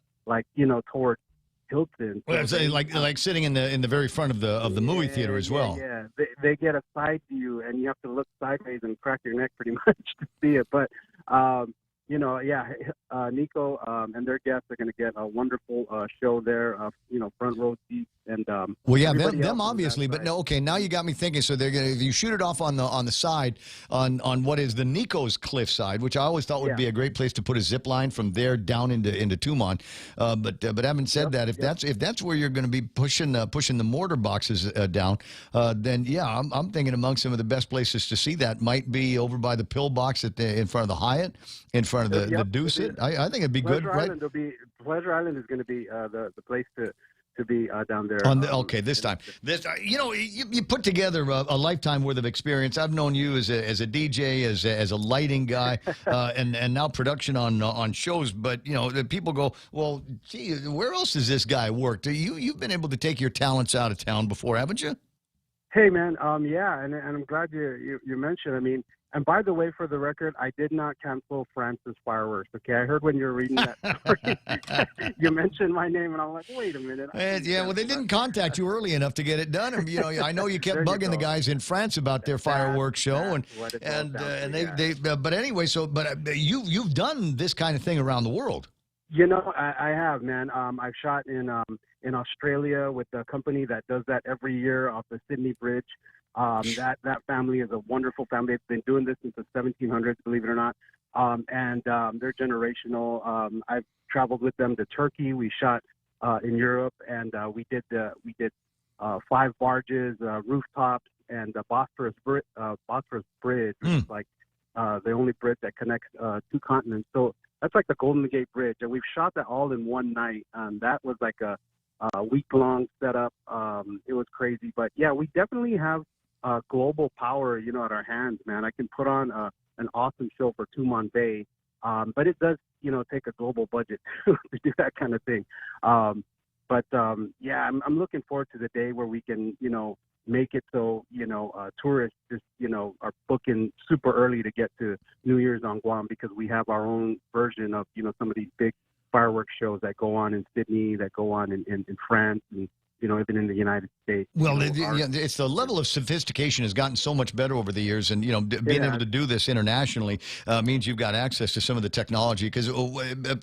towards Hilton.
Well, so like sitting in the very front of the movie theater as well.
Yeah, they get a side view, and you have to look sideways and crack your neck pretty much to see it. But Nico and their guests are going to get a wonderful show there. Front row seats and
them obviously, but no. Okay, now you got me thinking. So they're gonna you shoot it off on the side on what is the Nico's cliff side, which I always thought would be a great place to put a zip line from there down into Tumon. But having said that, if that's where you're going to be pushing the mortar boxes down, then I'm thinking among some of the best places to see that might be over by the pillbox in front of the Hyatt, in front of the Dusit. I think it'd be
Pleasure
good.
Island Pleasure Island is going to be the place to to be down there.
Okay, this time. You put together a lifetime worth of experience. I've known you as a DJ, as a lighting guy, and now production on shows. But the people go, well, gee, where else has this guy worked? You've been able to take your talents out of town before, haven't you?
Hey, man. Yeah, and I'm glad you mentioned. I mean, and by the way, for the record, I did not cancel France's fireworks. Okay, I heard when you were reading that story, you mentioned my name, and I'm like, wait a minute.
Yeah, well, they didn't contact you early enough to get it done. And, I know you kept bugging the guys in France about their fireworks show, but anyway, you've done this kind of thing around the world.
I have, man. I've shot in Australia with a company that does that every year off the Sydney Bridge. That family is a wonderful family. They've been doing this since the 1700s, believe it or not. And they're generational. I've traveled with them to Turkey. We shot in Europe, and we did 5 barges, rooftops, and the Bosphorus Bridge, which is like the only bridge that connects 2 continents. So that's like the Golden Gate Bridge, and we've shot that all in one night. That was like a week-long setup. It was crazy, but yeah, we definitely have global power, at our hands, man. I can put on an awesome show for Tumon Bay, but it does, take a global budget to do that kind of thing. Yeah, I'm looking forward to the day where we can, make it so, tourists just, are booking super early to get to New Year's on Guam, because we have our own version of, some of these big fireworks shows that go on in Sydney, that go on in France, and even in the United States.
Well, it's the level of sophistication has gotten so much better over the years, and being able to do this internationally means you've got access to some of the technology. Because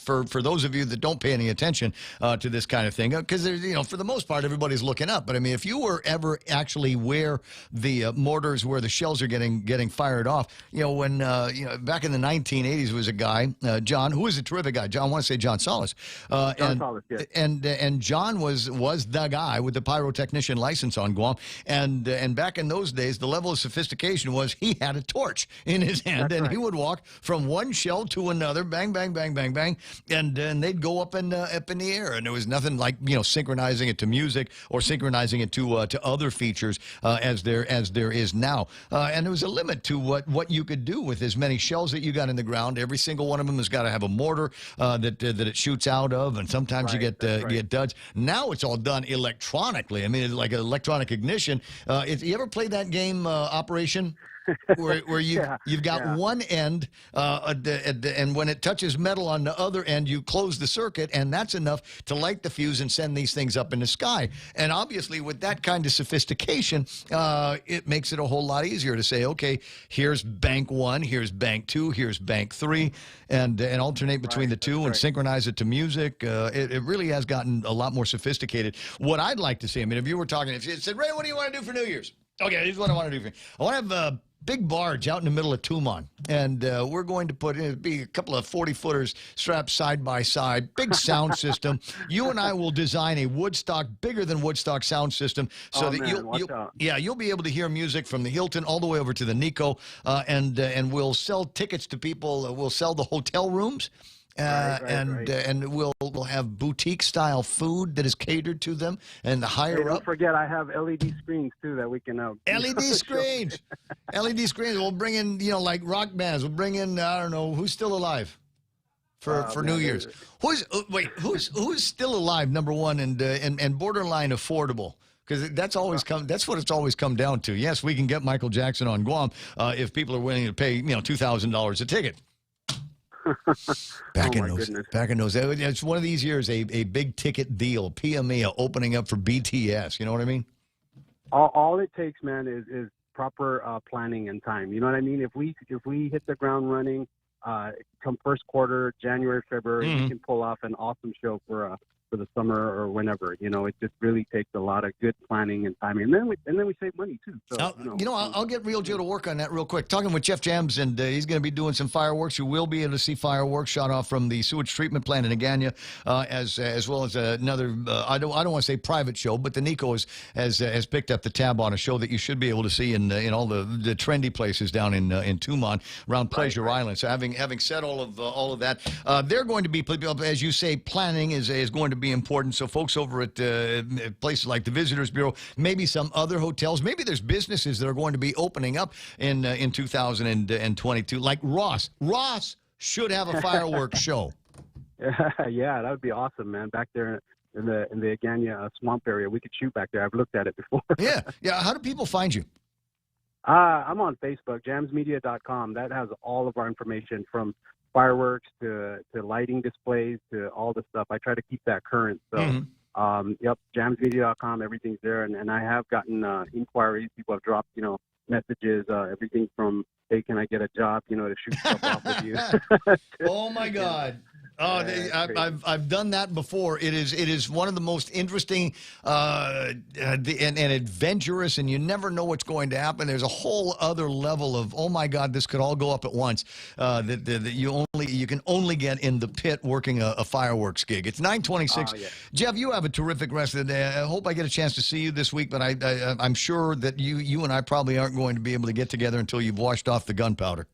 for those of you that don't pay any attention to this kind of thing, because for the most part everybody's looking up. But I mean, if you were ever actually where the mortars, where the shells are getting fired off, when back in the 1980s was a guy, John, who was a terrific guy. I want to say John Solis.
John Solis, yes.
And John was the guy with the pyrotechnician license on Guam, and back in those days, the level of sophistication was he had a torch in his hand. That's right. He would walk from one shell to another, bang, bang, bang, bang, bang, and they'd go up in the air. And there was nothing like synchronizing it to music or synchronizing it to other features as there is now. And there was a limit to what you could do with as many shells that you got in the ground. Every single one of them has got to have a mortar that it shoots out of, and sometimes you get duds. Now it's all done electronically. I mean, it's like an electronic ignition. You ever played that game, Operation? where you've got one end, and when it touches metal on the other end, you close the circuit, and that's enough to light the fuse and send these things up in the sky. And obviously, with that kind of sophistication, it makes it a whole lot easier to say, okay, here's bank 1, here's bank 2, here's bank 3, and alternate between the two and synchronize it to music. It really has gotten a lot more sophisticated. What I'd like to see, I mean, if you said, Ray, what do you want to do for New Year's? Okay, here's what I want to do for you. I want to have a big barge out in the middle of Tumon, and we're going to put in be a couple of 40-footers strapped side by side, big sound system. You and I will design a Woodstock, bigger than Woodstock sound system, so you'll be able to hear music from the Hilton all the way over to the Nico, and we'll sell tickets to people. We'll sell the hotel rooms. And we'll have boutique style food that is catered to them, and the higher
don't forget, I have LED screens too that we can
LED screens. LED screens. We'll bring in like rock bands. We'll bring in I don't know who's still alive for New Year's. Who's still alive? Number one, and borderline affordable. Because that's what it's always come down to. Yes, we can get Michael Jackson on Guam if people are willing to pay $2,000 a ticket. Back in those, it's one of these years, a big ticket deal, PME opening up for BTS. You know what I mean?
All it takes, man, is proper planning and time. You know what I mean? If we hit the ground running, come first quarter, January, February, we can pull off an awesome show for the summer or whenever. It just really takes a lot of good planning and timing, and then we save money too. So
I'll get Real Joe to work on that real quick. Talking with Jeff Jams, and he's going to be doing some fireworks. You will be able to see fireworks shot off from the sewage treatment plant in Agana, as well as another. I don't want to say private show, but the Nico has picked up the tab on a show that you should be able to see in all the trendy places down in Tumon around Pleasure Island. So having said all of that, they're going to be, as you say, planning is going to be be important. So folks over at places like the Visitors Bureau, maybe some other hotels, maybe there's businesses that are going to be opening up in 2022, like Ross. Ross should have a fireworks show.
Yeah, that would be awesome, man. Back there in the Agania swamp area, we could shoot back there. I've looked at it before.
Yeah. How do people find you?
I'm on Facebook, jamsmedia.com. That has all of our information from fireworks to lighting displays to all the stuff. I try to keep that current. So, yep, jamsmedia.com, everything's there. And I have gotten inquiries. People have dropped, messages, everything from, hey, can I get a job, to shoot stuff off with you.
Oh, my God. Oh, I've done that before. It is one of the most interesting and adventurous, and you never know what's going to happen. There's a whole other level of, oh my God, this could all go up at once. That you can only get in the pit working a fireworks gig. It's 9:26. Yeah. Jeff, you have a terrific rest of the day. I hope I get a chance to see you this week, but I'm sure that you and I probably aren't going to be able to get together until you've washed off the gunpowder.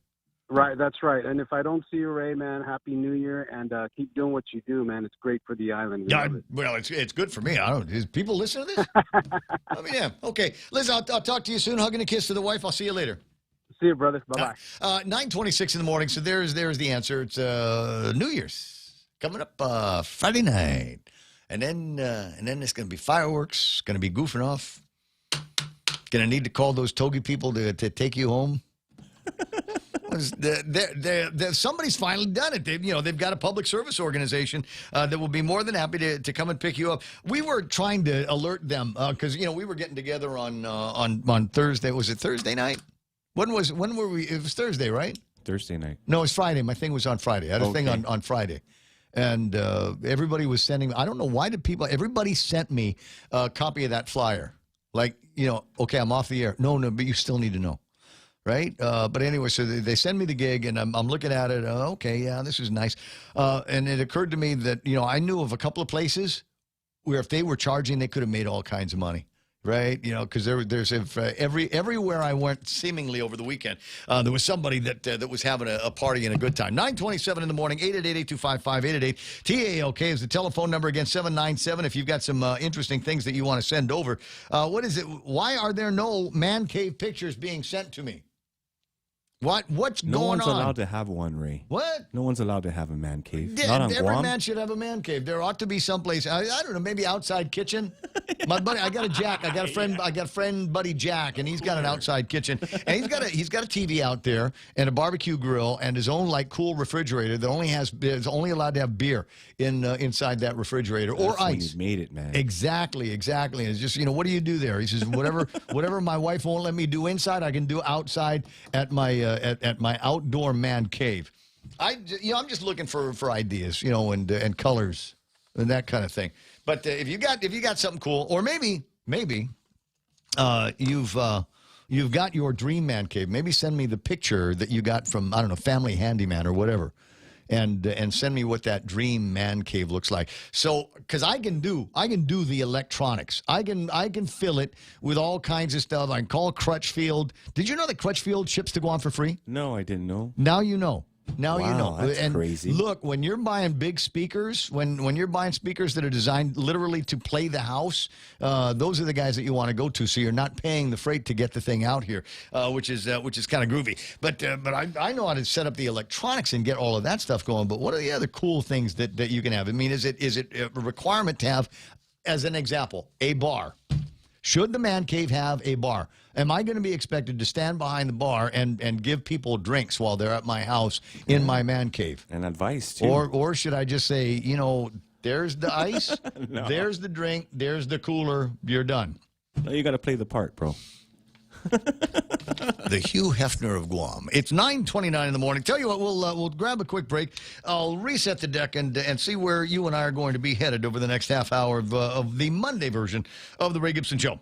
Right, that's right. And if I don't see you, Ray, man, Happy New Year, and keep doing what you do, man. It's great for the island.
Yeah, well, it's good for me. Is people listen to this? I mean, yeah. Okay, Liz, I'll talk to you soon. Hug and a kiss to the wife. I'll see you later.
See you, brother. Bye-bye.
9:26 in the morning. So there's the answer. It's New Year's coming up Friday night, and then it's going to be fireworks. Going to be goofing off. Going to need to call those Togi people to take you home. Somebody's finally done it. They've got a public service organization that will be more than happy to come and pick you up. We were trying to alert them because we were getting together on Thursday. Was it Thursday night? When were we? It was Thursday, right?
Thursday night.
No, it's Friday. My thing was on Friday. I had a thing on Friday. And everybody was sending. I don't know why everybody sent me a copy of that flyer. Like, okay, I'm off the air. No, but you still need to know. Right? But anyway, so they send me the gig, and I'm looking at it. Okay, yeah, this is nice. And it occurred to me that, I knew of a couple of places where if they were charging, they could have made all kinds of money. Right? Because everywhere I went, seemingly over the weekend, there was somebody that was having a party and a good time. 9:27 in the morning, 888-8255, 888-TALK is the telephone number. Again, 797 if you've got some interesting things that you want to send over. What is it? Why are there no man cave pictures being sent to me? What's going on?
No one's allowed to have one, Ray.
What?
No one's allowed to have a man cave.
Yeah,
Not on
every
Guam.
man should have a man cave. There ought to be someplace. I don't know, maybe outside kitchen. My buddy, I got a friend, buddy Jack, and he's got an outside kitchen, and he's got a TV out there and a barbecue grill and his own cool refrigerator that is only allowed to have beer inside that refrigerator or ice.
When you made it, man.
Exactly. And it's just what do you do there? He says whatever my wife won't let me do inside, I can do outside at my at my outdoor man cave. I'm just looking for ideas, and colors and that kind of thing. But if you got something cool, or maybe you've got your dream man cave, maybe send me the picture that you got from, I don't know, Family Handyman or whatever, and send me what that dream man cave looks like. So, because I can do the electronics, I can fill it with all kinds of stuff. I can call Crutchfield. Did you know that Crutchfield ships to Guam for free?
No, I didn't know.
Now you know. Now you know.
That's crazy.
Look, when you're buying big speakers, when you're buying speakers that are designed literally to play the house, those are the guys that you want to go to. So you're not paying the freight to get the thing out here, which is kind of groovy. But I know how to set up the electronics and get all of that stuff going. But what are the other cool things that you can have? I mean, is it a requirement to have, as an example, a bar? Should the man cave have a bar? Am I going to be expected to stand behind the bar and give people drinks while they're at my house in my man cave?
And advice, too.
Or should I just say, there's the ice, there's the drink, there's the cooler, you're done?
No, you got to play the part, bro.
The Hugh Hefner of Guam. It's 9:29 in the morning. Tell you what, we'll grab a quick break. I'll reset the deck and see where you and I are going to be headed over the next half hour of the Monday version of the Ray Gibson Show.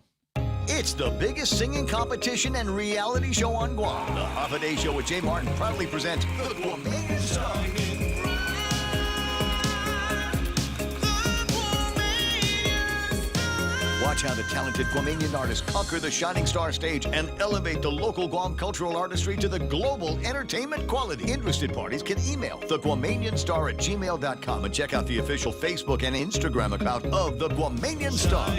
It's the biggest singing competition and reality show on Guam. The Half a Day Show with Jay Martin proudly presents the Guamanian Song. Watch how the talented Guamanian artists conquer the shining star stage and elevate the local Guam cultural artistry to the global entertainment quality. Interested parties can email theguamanianstar@gmail.com and check out the official Facebook and Instagram account of the Guamanian Star.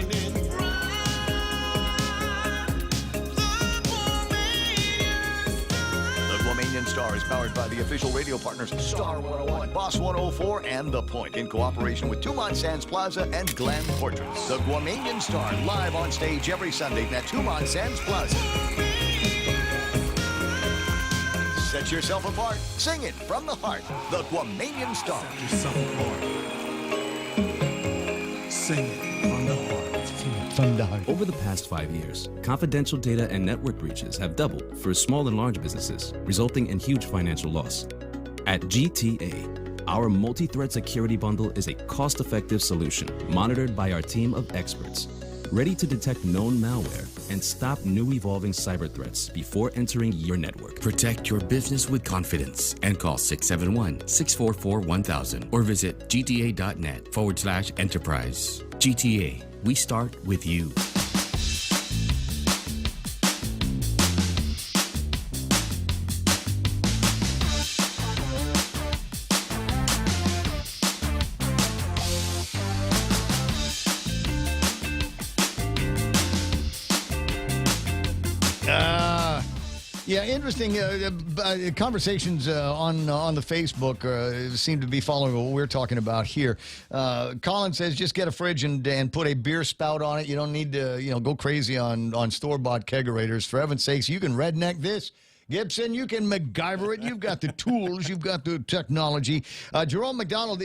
Guamanian Star is powered by the official radio partners Star 101, Boss 104, and The Point in cooperation with Tumon Sands Plaza and Glam Portraits. The Guamanian Star live on stage every Sunday at Tumon Sands Plaza. Set yourself apart. Sing it from the heart. The Guamanian Star.
Set yourself apart. Sing it from the heart.
Over the past 5 years, confidential data and network breaches have doubled for small and large businesses, resulting in huge financial loss. At GTA, our multi-threat security bundle is a cost-effective solution monitored by our team of experts, ready to detect known malware and stop new evolving cyber threats before entering your network.
Protect your business with confidence and call 671-644-1000 or visit gta.net/enterprise. GTA, we start with you.
Yeah, interesting conversations on the Facebook seem to be following what we're talking about here. Colin says just get a fridge and put a beer spout on it. You don't need to go crazy on store-bought kegerators. For heaven's sakes, you can redneck this. Gibson, you can MacGyver it. You've got the tools. You've got the technology. Jerome McDonald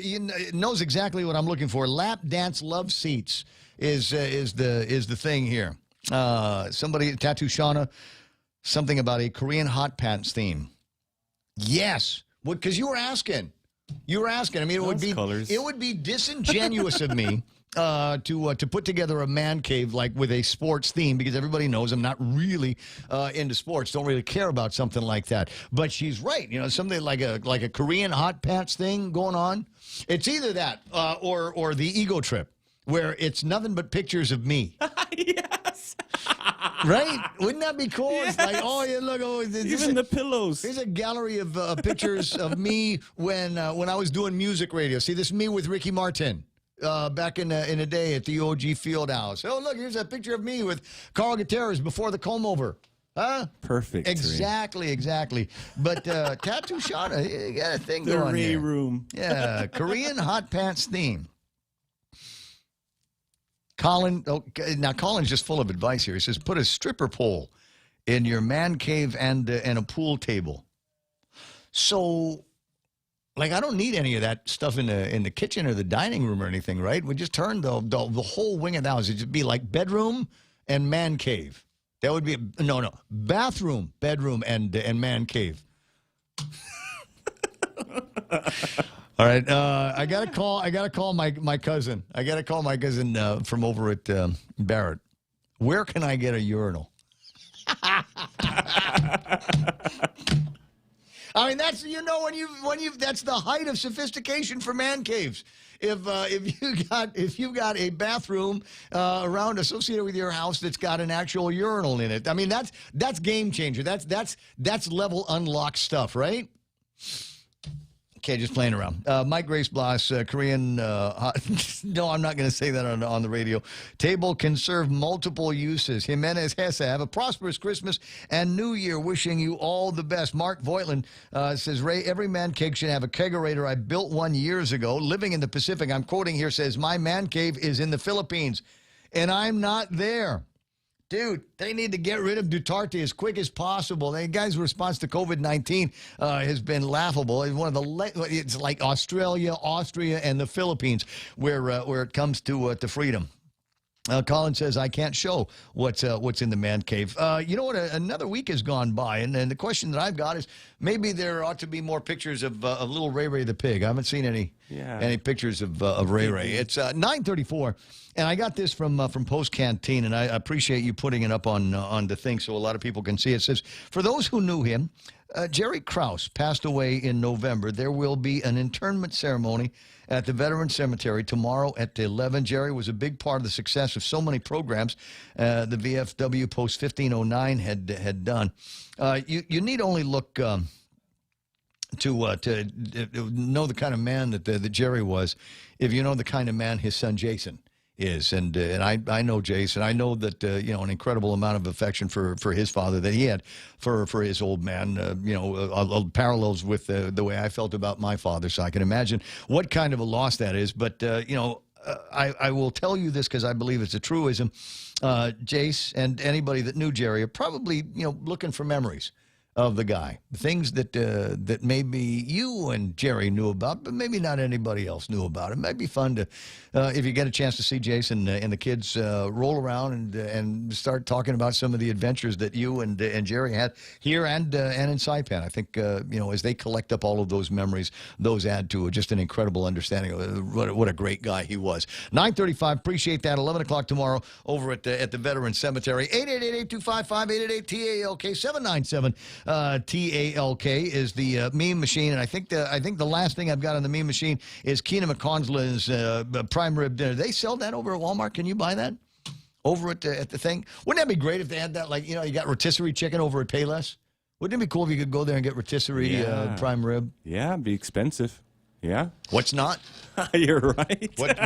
knows exactly what I'm looking for. Lap dance love seats is the thing here. Somebody, Tattoo Shauna, something about a Korean hot pants theme. Yes, because you were asking. I mean, it would be disingenuous of me to put together a man cave like with a sports theme, because everybody knows I'm not really into sports. Don't really care about something like that. But she's right. Something like a Korean hot pants thing going on. It's either that or the ego trip, where it's nothing but pictures of me.
Yes.
Right? Wouldn't that be cool?
Yes.
It's like, oh, yeah, look.
Even the pillows.
Here's a gallery of pictures of me when I was doing music radio. See, this is me with Ricky Martin back in the day at the OG Fieldhouse. Oh, look, here's a picture of me with Carl Gutierrez before the comb-over. Huh?
Perfect.
Exactly. But Tattoo Shauna, you got a thing
the
going
Ray
here.
Room.
Yeah, Korean hot pants theme. Colin, now Colin's just full of advice here. He says, put a stripper pole in your man cave and a pool table. So, I don't need any of that stuff in the kitchen or the dining room or anything, right? We just turn the whole wing of the house. It'd just be like bedroom and man cave. That would be bathroom, bedroom, and man cave. All right, I gotta call my cousin. I gotta call my cousin from over at Barrett. Where can I get a urinal? I mean, that's when you that's the height of sophistication for man caves. If you've got a bathroom around associated with your house that's got an actual urinal in it, I mean that's game changer. That's level unlock stuff, right? Okay, just playing around. Mike Grace Blas, Korean. No, I'm not going to say that on the radio. Table can serve multiple uses. Jimenez Hessa, have a prosperous Christmas and New Year. Wishing you all the best. Mark Voigtland says, Ray, every man cave should have a kegerator. I built one years ago. Living in the Pacific, I'm quoting here, says, my man cave is in the Philippines, and I'm not there. Dude, they need to get rid of Duterte as quick as possible. The guy's response to COVID-19 has been laughable. It's like Australia, Austria, and the Philippines where it comes to freedom. Colin says, I can't show what's in the man cave. You know what? Another week has gone by, and the question that I've got is maybe there ought to be more pictures of little Ray Ray the pig. I haven't seen any pictures of Ray Ray. It's 9:34, and I got this from Post Canteen, and I appreciate you putting it up on the thing so a lot of people can see it. It says, for those who knew him, Jerry Krause passed away in November. There will be an internment ceremony at the Veterans Cemetery tomorrow at 11. Jerry was a big part of the success of so many programs the VFW Post 1509 had done. You need only look to know the kind of man that Jerry was if you know the kind of man his son Jason is. And I know Jason. I know that, an incredible amount of affection for his father that he had for his old man, parallels with the way I felt about my father. So I can imagine what kind of a loss that is. But, I will tell you this because I believe it's a truism. Jace and anybody that knew Jerry are probably, looking for memories of the guy, things that maybe you and Jerry knew about, but maybe not anybody else knew about. It might be fun to, if you get a chance to see Jason and the kids roll around and start talking about some of the adventures that you and Jerry had here and in Saipan. I think as they collect up all of those memories, those add to just an incredible understanding of what a great guy he was. 9:35. Appreciate that. 11 o'clock tomorrow over at the Veterans Cemetery. 888-825-5880-TALK 797. TALK is the meme machine, and I think the last thing I've got on the meme machine is Keena McConsland's prime rib dinner. They sell that over at Walmart. Can you buy that over at the thing? Wouldn't that be great if they had that? Like, you got rotisserie chicken over at Payless. Wouldn't it be cool if you could go there and get rotisserie prime rib?
Yeah, it'd be expensive. Yeah.
What's not?
You're right.
What?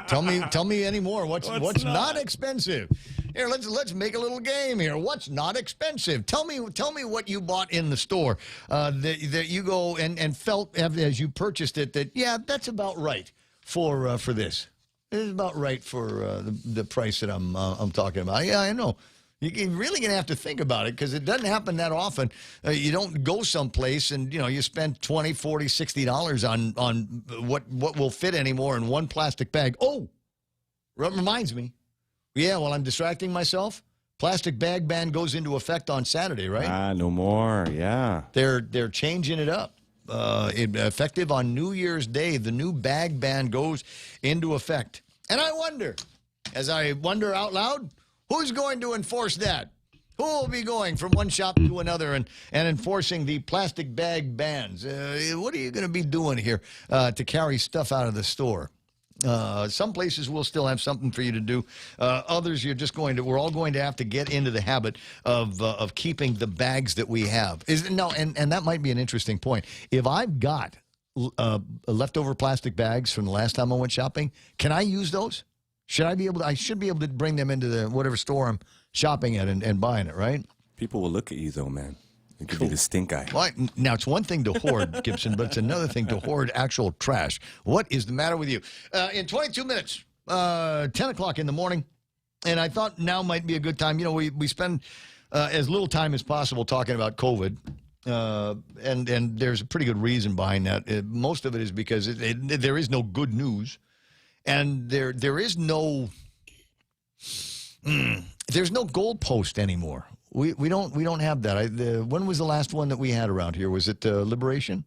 Tell me any more. What's not expensive? Here, let's make a little game here. What's not expensive? Tell me what you bought in the store that you go and felt as you purchased it that that's about right for this. This is about right for the price that I'm talking about. Yeah, I know. You're really going to have to think about it because it doesn't happen that often. You don't go someplace and, you spend $20, $40, $60 on what will fit anymore in one plastic bag. Oh, that reminds me. Yeah, well, I'm distracting myself. Plastic bag ban goes into effect on Saturday, right?
No more, yeah.
They're changing it up. Effective on New Year's Day, the new bag ban goes into effect. And I wonder, as I wonder out loud, who's going to enforce that? Who will be going from one shop to another and enforcing the plastic bag bans? What are you going to be doing here to carry stuff out of the store? Some places will still have something for you to do. Others, we're all going to have to get into the habit of keeping the bags that we have. And that might be an interesting point. If I've got leftover plastic bags from the last time I went shopping, can I use those? I should be able to bring them into the whatever store I'm shopping at and buying it, right?
People will look at you, though, man. It could be the stink eye.
Well, now, it's one thing to hoard, Gibson, but it's another thing to hoard actual trash. What is the matter with you? In 22 minutes, 10 o'clock in the morning, and I thought now might be a good time. We spend as little time as possible talking about COVID, and there's a pretty good reason behind that. Most of it is because there is no good news, and there is no there's no goalpost anymore. We don't have that. When was the last one that we had around here? Was it Liberation?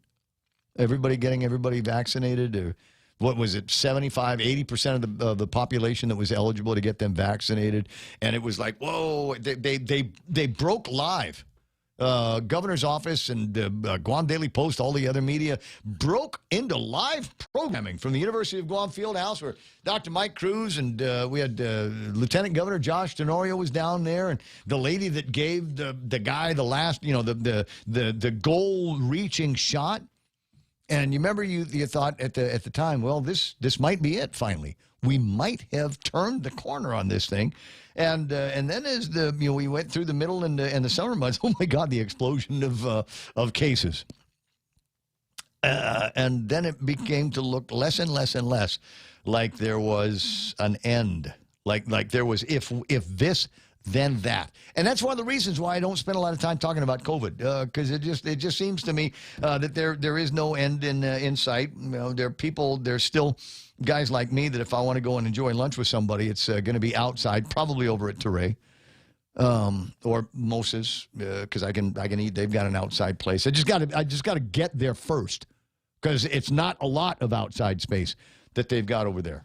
Getting everybody vaccinated? Or what was it? 75, 80% of the population that was eligible to get them vaccinated, and it was like, whoa! They broke live. Governor's office and Guam Daily Post, all the other media, broke into live programming from the University of Guam Fieldhouse, where Dr. Mike Cruz and we had Lieutenant Governor Josh Tenorio was down there, and the lady that gave the guy the last, the goal-reaching shot. And you remember you thought at the time, well, this might be it finally. We might have turned the corner on this thing. And then as we went through the middle and the summer months, oh my God, the explosion of cases. And then it became to look less and less and less like there was an end, like there was if this, then that. And that's one of the reasons why I don't spend a lot of time talking about COVID, because it just seems to me that there is no end in sight. There's still guys like me that if I want to go and enjoy lunch with somebody, it's going to be outside, probably over at Teray or Moses, because I can eat. They've got an outside place. I just got to get there first, because it's not a lot of outside space that they've got over there.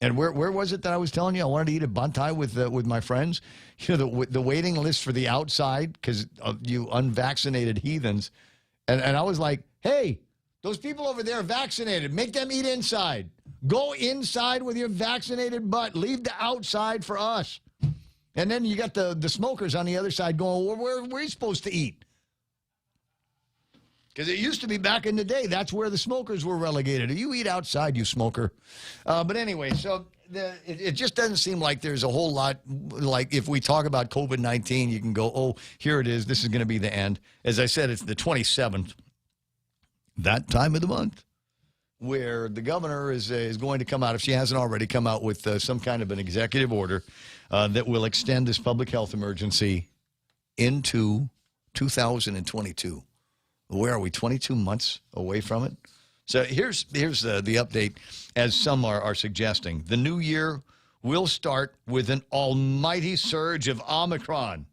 And where was it that I was telling you I wanted to eat a bantai with my friends? The waiting list for the outside, because of you unvaccinated heathens, And I was like, hey, those people over there are vaccinated. Make them eat inside. Go inside with your vaccinated butt. Leave the outside for us. And then you got the smokers on the other side going, well, where are we supposed to eat? Because it used to be back in the day, that's where the smokers were relegated. You eat outside, you smoker. But anyway, so it just doesn't seem like there's a whole lot, like if we talk about COVID-19, you can go, oh, here it is. This is going to be the end. As I said, it's the 27th, that time of the month, where the governor is going to come out, if she hasn't already, come out with some kind of an executive order that will extend this public health emergency into 2022. Where are we, 22 months away from it? So here's the update, as some are suggesting. The new year will start with an almighty surge of Omicron.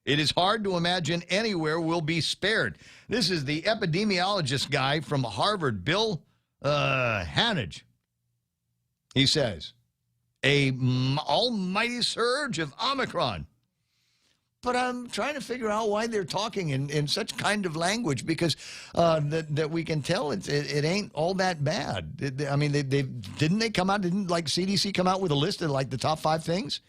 It is hard to imagine anywhere will be spared. This is the epidemiologist guy from Harvard, Bill Hanage. He says, almighty surge of Omicron. But I'm trying to figure out why they're talking in such kind of language, because that we can tell it ain't all that bad. I mean, didn't CDC come out with a list of like the top 5 things?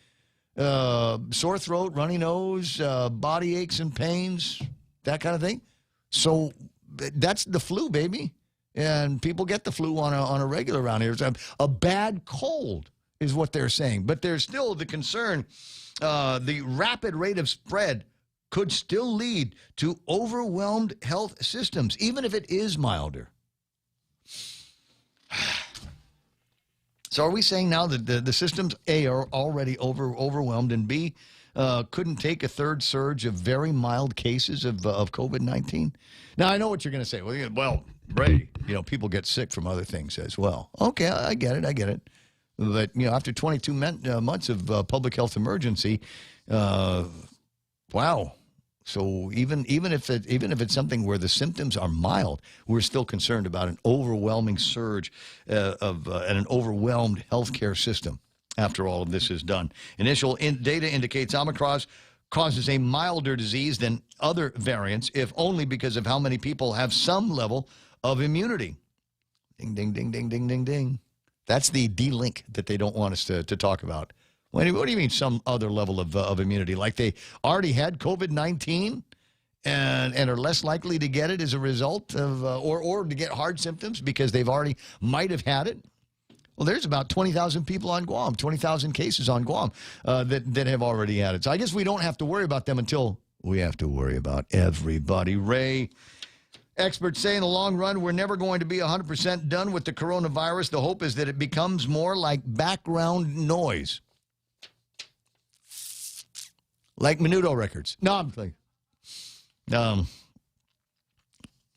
Sore throat, runny nose, body aches and pains, that kind of thing. So that's the flu, baby. And people get the flu on a regular around here. A bad cold is what they're saying. But there's still the concern. The rapid rate of spread could still lead to overwhelmed health systems, even if it is milder. So are we saying now that the systems, A, are already overwhelmed, and B, couldn't take a third surge of very mild cases of COVID-19? Now, I know what you're going to say. Well, Ray, people get sick from other things as well. Okay, I get it. But, after 22 months of public health emergency, wow. So even if it's something where the symptoms are mild, we're still concerned about an overwhelming surge and an overwhelmed healthcare system after all of this is done. Initial data indicates Omicron causes a milder disease than other variants, if only because of how many people have some level of immunity. Ding, ding, ding, ding, ding, ding, ding. That's the D-link that they don't want us to talk about. What do you mean some other level of immunity? Like they already had COVID-19 and are less likely to get it as a result of, or to get hard symptoms because they've already might have had it? Well, there's about 20,000 people on Guam, 20,000 cases on Guam that have already had it. So I guess we don't have to worry about them until we have to worry about everybody. Ray, experts say in the long run, we're never going to be 100% done with the coronavirus. The hope is that it becomes more like background noise. Like Menudo records. No, I'm thinking.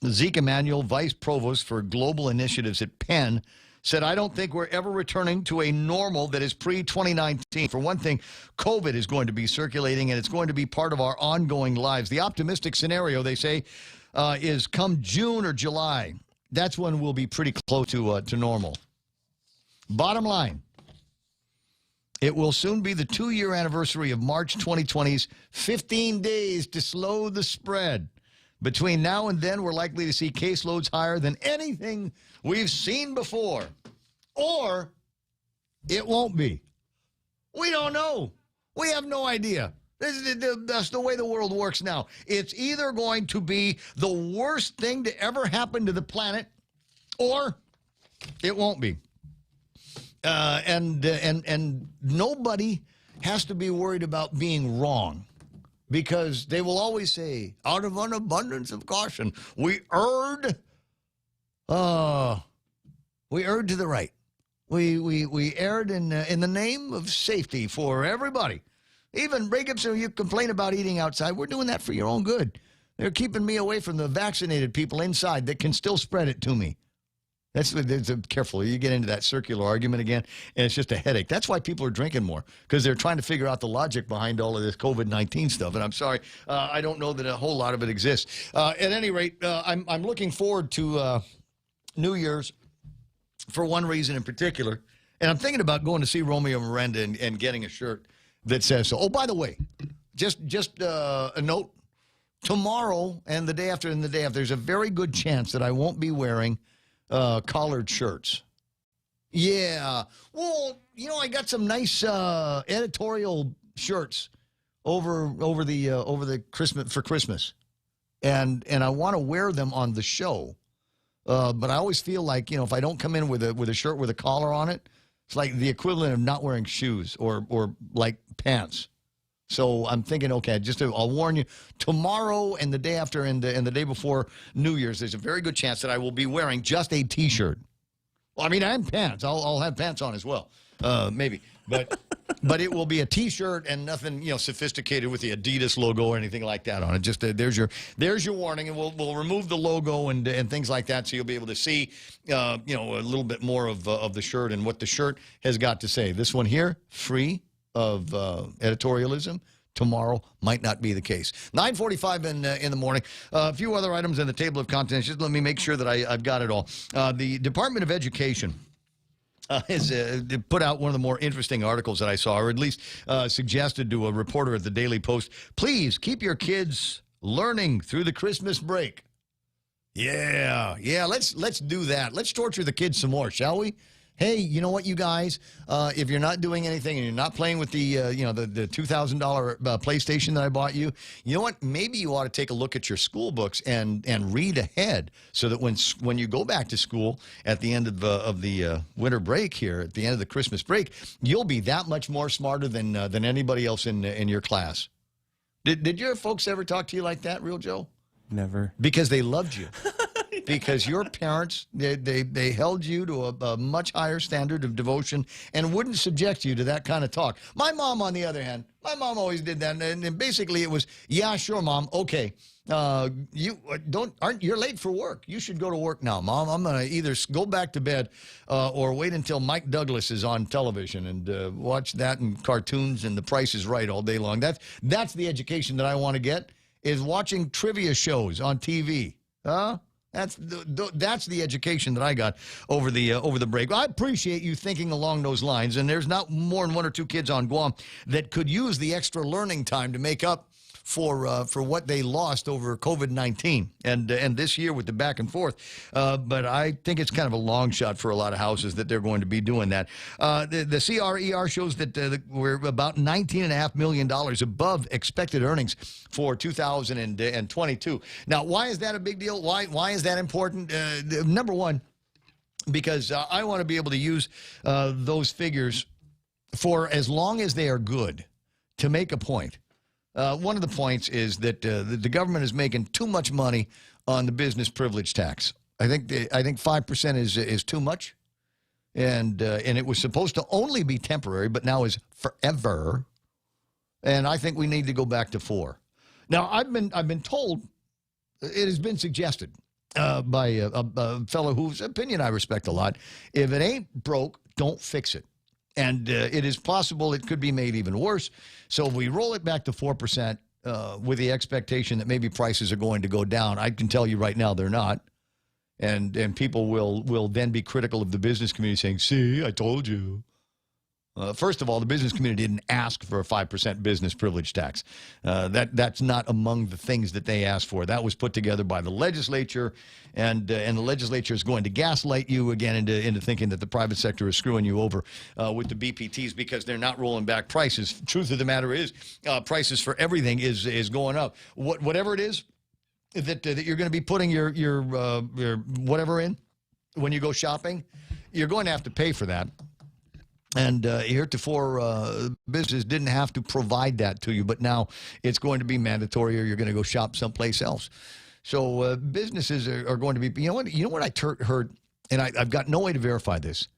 Zeke Emanuel, Vice Provost for Global Initiatives at Penn, said, I don't think we're ever returning to a normal that is pre-2019. For one thing, COVID is going to be circulating, and it's going to be part of our ongoing lives. The optimistic scenario, they say, is come June or July. That's when we'll be pretty close to normal. Bottom line, it will soon be the 2-year anniversary of March 2020's 15 days to slow the spread. Between now and then, we're likely to see caseloads higher than anything we've seen before. Or it won't be. We don't know. We have no idea. That's the way the world works now. It's either going to be the worst thing to ever happen to the planet, or it won't be. And nobody has to be worried about being wrong, because they will always say, out of an abundance of caution, we erred to the right. We erred in the name of safety for everybody. Even Ray Gibson, you complain about eating outside. We're doing that for your own good. They're keeping me away from the vaccinated people inside that can still spread it to me. That's careful. You get into that circular argument again, and it's just a headache. That's why people are drinking more, because they're trying to figure out the logic behind all of this COVID-19 stuff. And I'm sorry, I don't know that a whole lot of it exists. At any rate, I'm looking forward to New Year's for one reason in particular, and I'm thinking about going to see Romeo Miranda and getting a shirt that says so. Oh, by the way, just a note. tomorrow and the day after, there's a very good chance that I won't be wearing collared shirts. Yeah. Well, I got some nice editorial shirts over the Christmas. And I want to wear them on the show. But I always feel like, if I don't come in with a shirt with a collar on it, it's like the equivalent of not wearing shoes or like pants. So I'm thinking, okay, I'll warn you, tomorrow and the day after and the day before New Year's, there's a very good chance that I will be wearing just a T-shirt. Well, I mean, I have pants. I'll have pants on as well, maybe. But it will be a T-shirt and nothing, sophisticated with the Adidas logo or anything like that on it. Just there's your warning, and we'll remove the logo and things like that, so you'll be able to see, a little bit more of the shirt and what the shirt has got to say. This one here, free of editorialism. Tomorrow might not be the case. 9:45 in the morning. A few other items in the table of contents. Just let me make sure that I've got it all. The Department of Education has put out one of the more interesting articles that I saw, or at least suggested to a reporter at the Daily Post. Please keep your kids learning through the Christmas break. Yeah. Let's do that. Let's torture the kids some more, shall we? Hey, you know what, you guys? If you're not doing anything and you're not playing with the $2,000 PlayStation that I bought you, you know what? Maybe you ought to take a look at your school books and read ahead, so that when you go back to school at the end of the winter break here, at the end of the Christmas break, you'll be that much more smarter than anybody else in your class. Did your folks ever talk to you like that, Real Joe?
Never.
Because they loved you. Because your parents, they held you to a much higher standard of devotion and wouldn't subject you to that kind of talk. My mom, on the other hand, always did that, and basically it was, yeah, sure, Mom, okay. You're late for work. You should go to work now, Mom. I'm gonna either go back to bed or wait until Mike Douglas is on television and watch that and cartoons and The Price is Right all day long. That's the education that I want to get, is watching trivia shows on TV. That's the education that I got over the break. I appreciate you thinking along those lines, and there's not more than one or two kids on Guam that could use the extra learning time to make up for what they lost over COVID-19 and this year with the back and forth. But I think it's kind of a long shot for a lot of houses that they're going to be doing that. The CRER shows that we're about $19.5 million above expected earnings for 2022. Now, why is that a big deal? Why is that important? Number one, because I want to be able to use those figures for as long as they are good to make a point. One of the points is that the government is making too much money on the business privilege tax. I think 5% is too much, and it was supposed to only be temporary, but now is forever. And I think we need to go back to 4%. Now, I've been told, it has been suggested by a fellow whose opinion I respect a lot, if it ain't broke, don't fix it. And it is possible it could be made even worse. So if we roll it back to 4% with the expectation that maybe prices are going to go down, I can tell you right now they're not. And people will then be critical of the business community, saying, see, I told you. First of all, the business community didn't ask for a 5% business privilege tax. That's not among the things that they asked for. That was put together by the legislature, and the legislature is going to gaslight you again into thinking that the private sector is screwing you over with the BPTs because they're not rolling back prices. Truth of the matter is, prices for everything is going up. Whatever it is that you're going to be putting your whatever in when you go shopping, you're going to have to pay for that. And heretofore, businesses didn't have to provide that to you, but now it's going to be mandatory, or you're going to go shop someplace else. So businesses are going to be, you know what I heard, and I've got no way to verify this,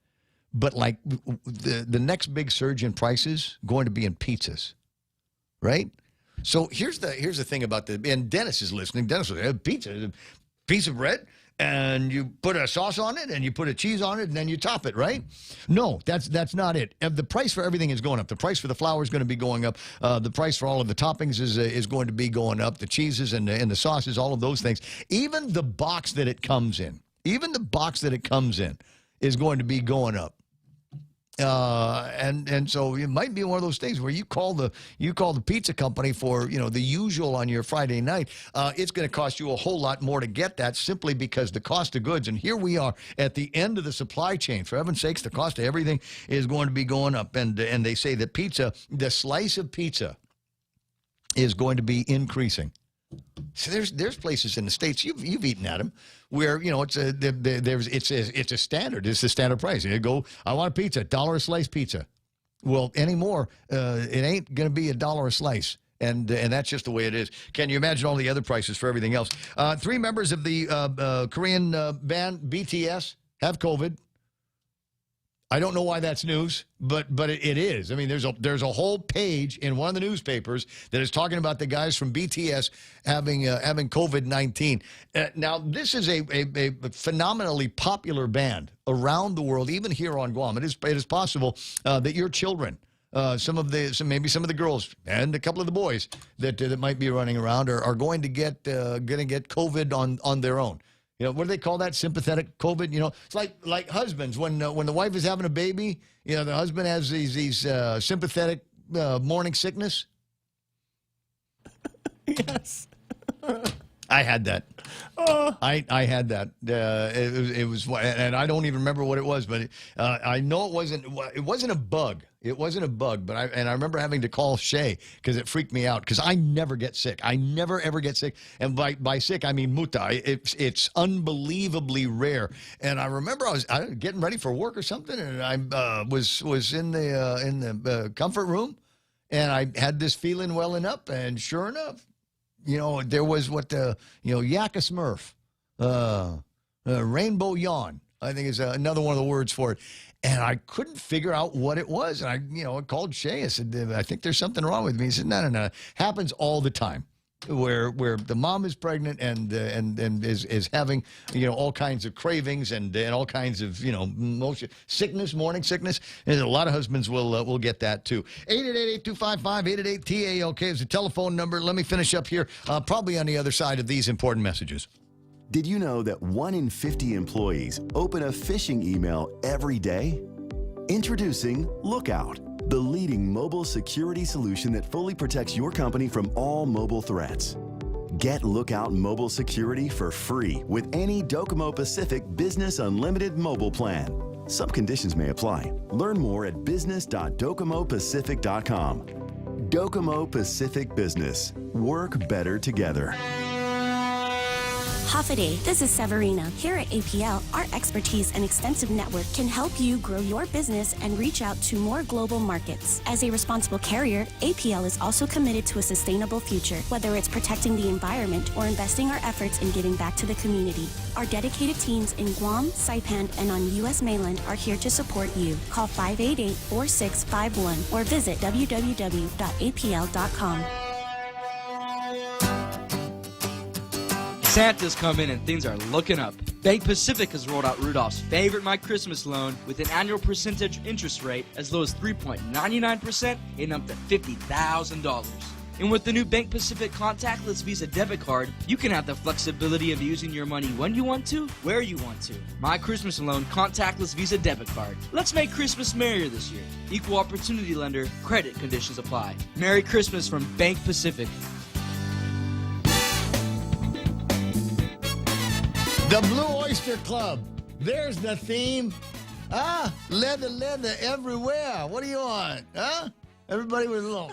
but like the next big surge in prices going to be in pizzas, right? So here's the thing about and Dennis is listening. Dennis will pizza, a piece of bread, and you put a sauce on it, and you put a cheese on it, and then you top it, right? No, that's not it. The price for everything is going up. The price for the flour is going to be going up. The price for all of the toppings is going to be going up. The cheeses and the sauces, all of those things. Even the box that it comes in, is going to be going up. And so it might be one of those things where you call the pizza company for the usual on your Friday night. It's going to cost you a whole lot more to get that simply because the cost of goods. And here we are at the end of the supply chain. For heaven's sakes, the cost of everything is going to be going up. And they say that pizza, the slice of pizza, is going to be increasing. So there's places in the States you've eaten at them where it's a standard. It's the standard price. You go, I want a pizza, $1 a slice pizza. Well, anymore, it ain't going to be $1 a slice. And that's just the way it is. Can you imagine all the other prices for everything else? 3 members of the Korean band BTS have COVID. I don't know why that's news, but it is. I mean, there's a whole page in one of the newspapers that is talking about the guys from BTS having COVID-19. Now, this is a phenomenally popular band around the world, even here on Guam. It is possible that your children, maybe some of the girls and a couple of the boys that might be running around are going to get COVID on their own. What do they call that? Sympathetic COVID? It's like husbands. When the wife is having a baby, the husband has these sympathetic morning sickness.
Yes.
I had that. I had that. It was, and I don't even remember what it was, but I know it wasn't a bug. It wasn't a bug, but I remember having to call Shay because it freaked me out because I never get sick. I never ever get sick, and by sick I mean muta. It's unbelievably rare. And I remember I was getting ready for work or something, and I was in the comfort room, and I had this feeling welling up, and sure enough, there was what Yakka Smurf, rainbow yawn, I think is another one of the words for it. And I couldn't figure out what it was. And I called Shay. I said, I think there's something wrong with me. He said, no. Happens all the time where the mom is pregnant and is having, all kinds of cravings and all kinds of, motion sickness, morning sickness. And a lot of husbands will get that too. 888-825-888-TALK is the telephone number. Let me finish up here, probably on the other side of these important messages.
Did you know that 1 in 50 employees open a phishing email every day? Introducing Lookout, the leading mobile security solution that fully protects your company from all mobile threats. Get Lookout Mobile Security for free with any Docomo Pacific Business Unlimited mobile plan. Some conditions may apply. Learn more at business.docomopacific.com. Docomo Pacific Business. Work better together.
Hafaday, this is Severina. Here at APL, our expertise and extensive network can help you grow your business and reach out to more global markets. As a responsible carrier, APL is also committed to a sustainable future, whether it's protecting the environment or investing our efforts in giving back to the community. Our dedicated teams in Guam, Saipan, and on U.S. mainland are here to support you. Call 588-4651 or visit www.apl.com.
Santa's coming and things are looking up. Bank Pacific has rolled out Rudolph's favorite My Christmas loan with an annual percentage interest rate as low as 3.99% and up to $50,000. And with the new Bank Pacific contactless Visa debit card, you can have the flexibility of using your money when you want to, where you want to. My Christmas Loan contactless Visa debit card. Let's make Christmas merrier this year. Equal opportunity lender. Credit conditions apply. Merry Christmas from Bank Pacific.
The Blue Oyster Club. There's the theme. Leather everywhere. What do you want? Everybody with a little...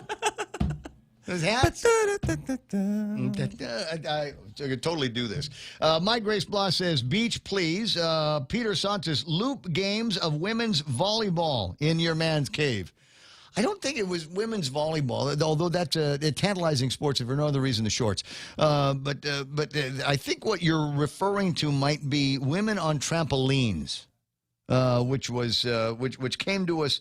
Those hats? I could totally do this. Mike Grace Blah says, beach, please. Peter Santos, loop games of women's volleyball in your man's cave. I don't think it was women's volleyball, although that's a tantalizing sport, if for no other reason, the shorts. But I think what you're referring to might be women on trampolines, which came to us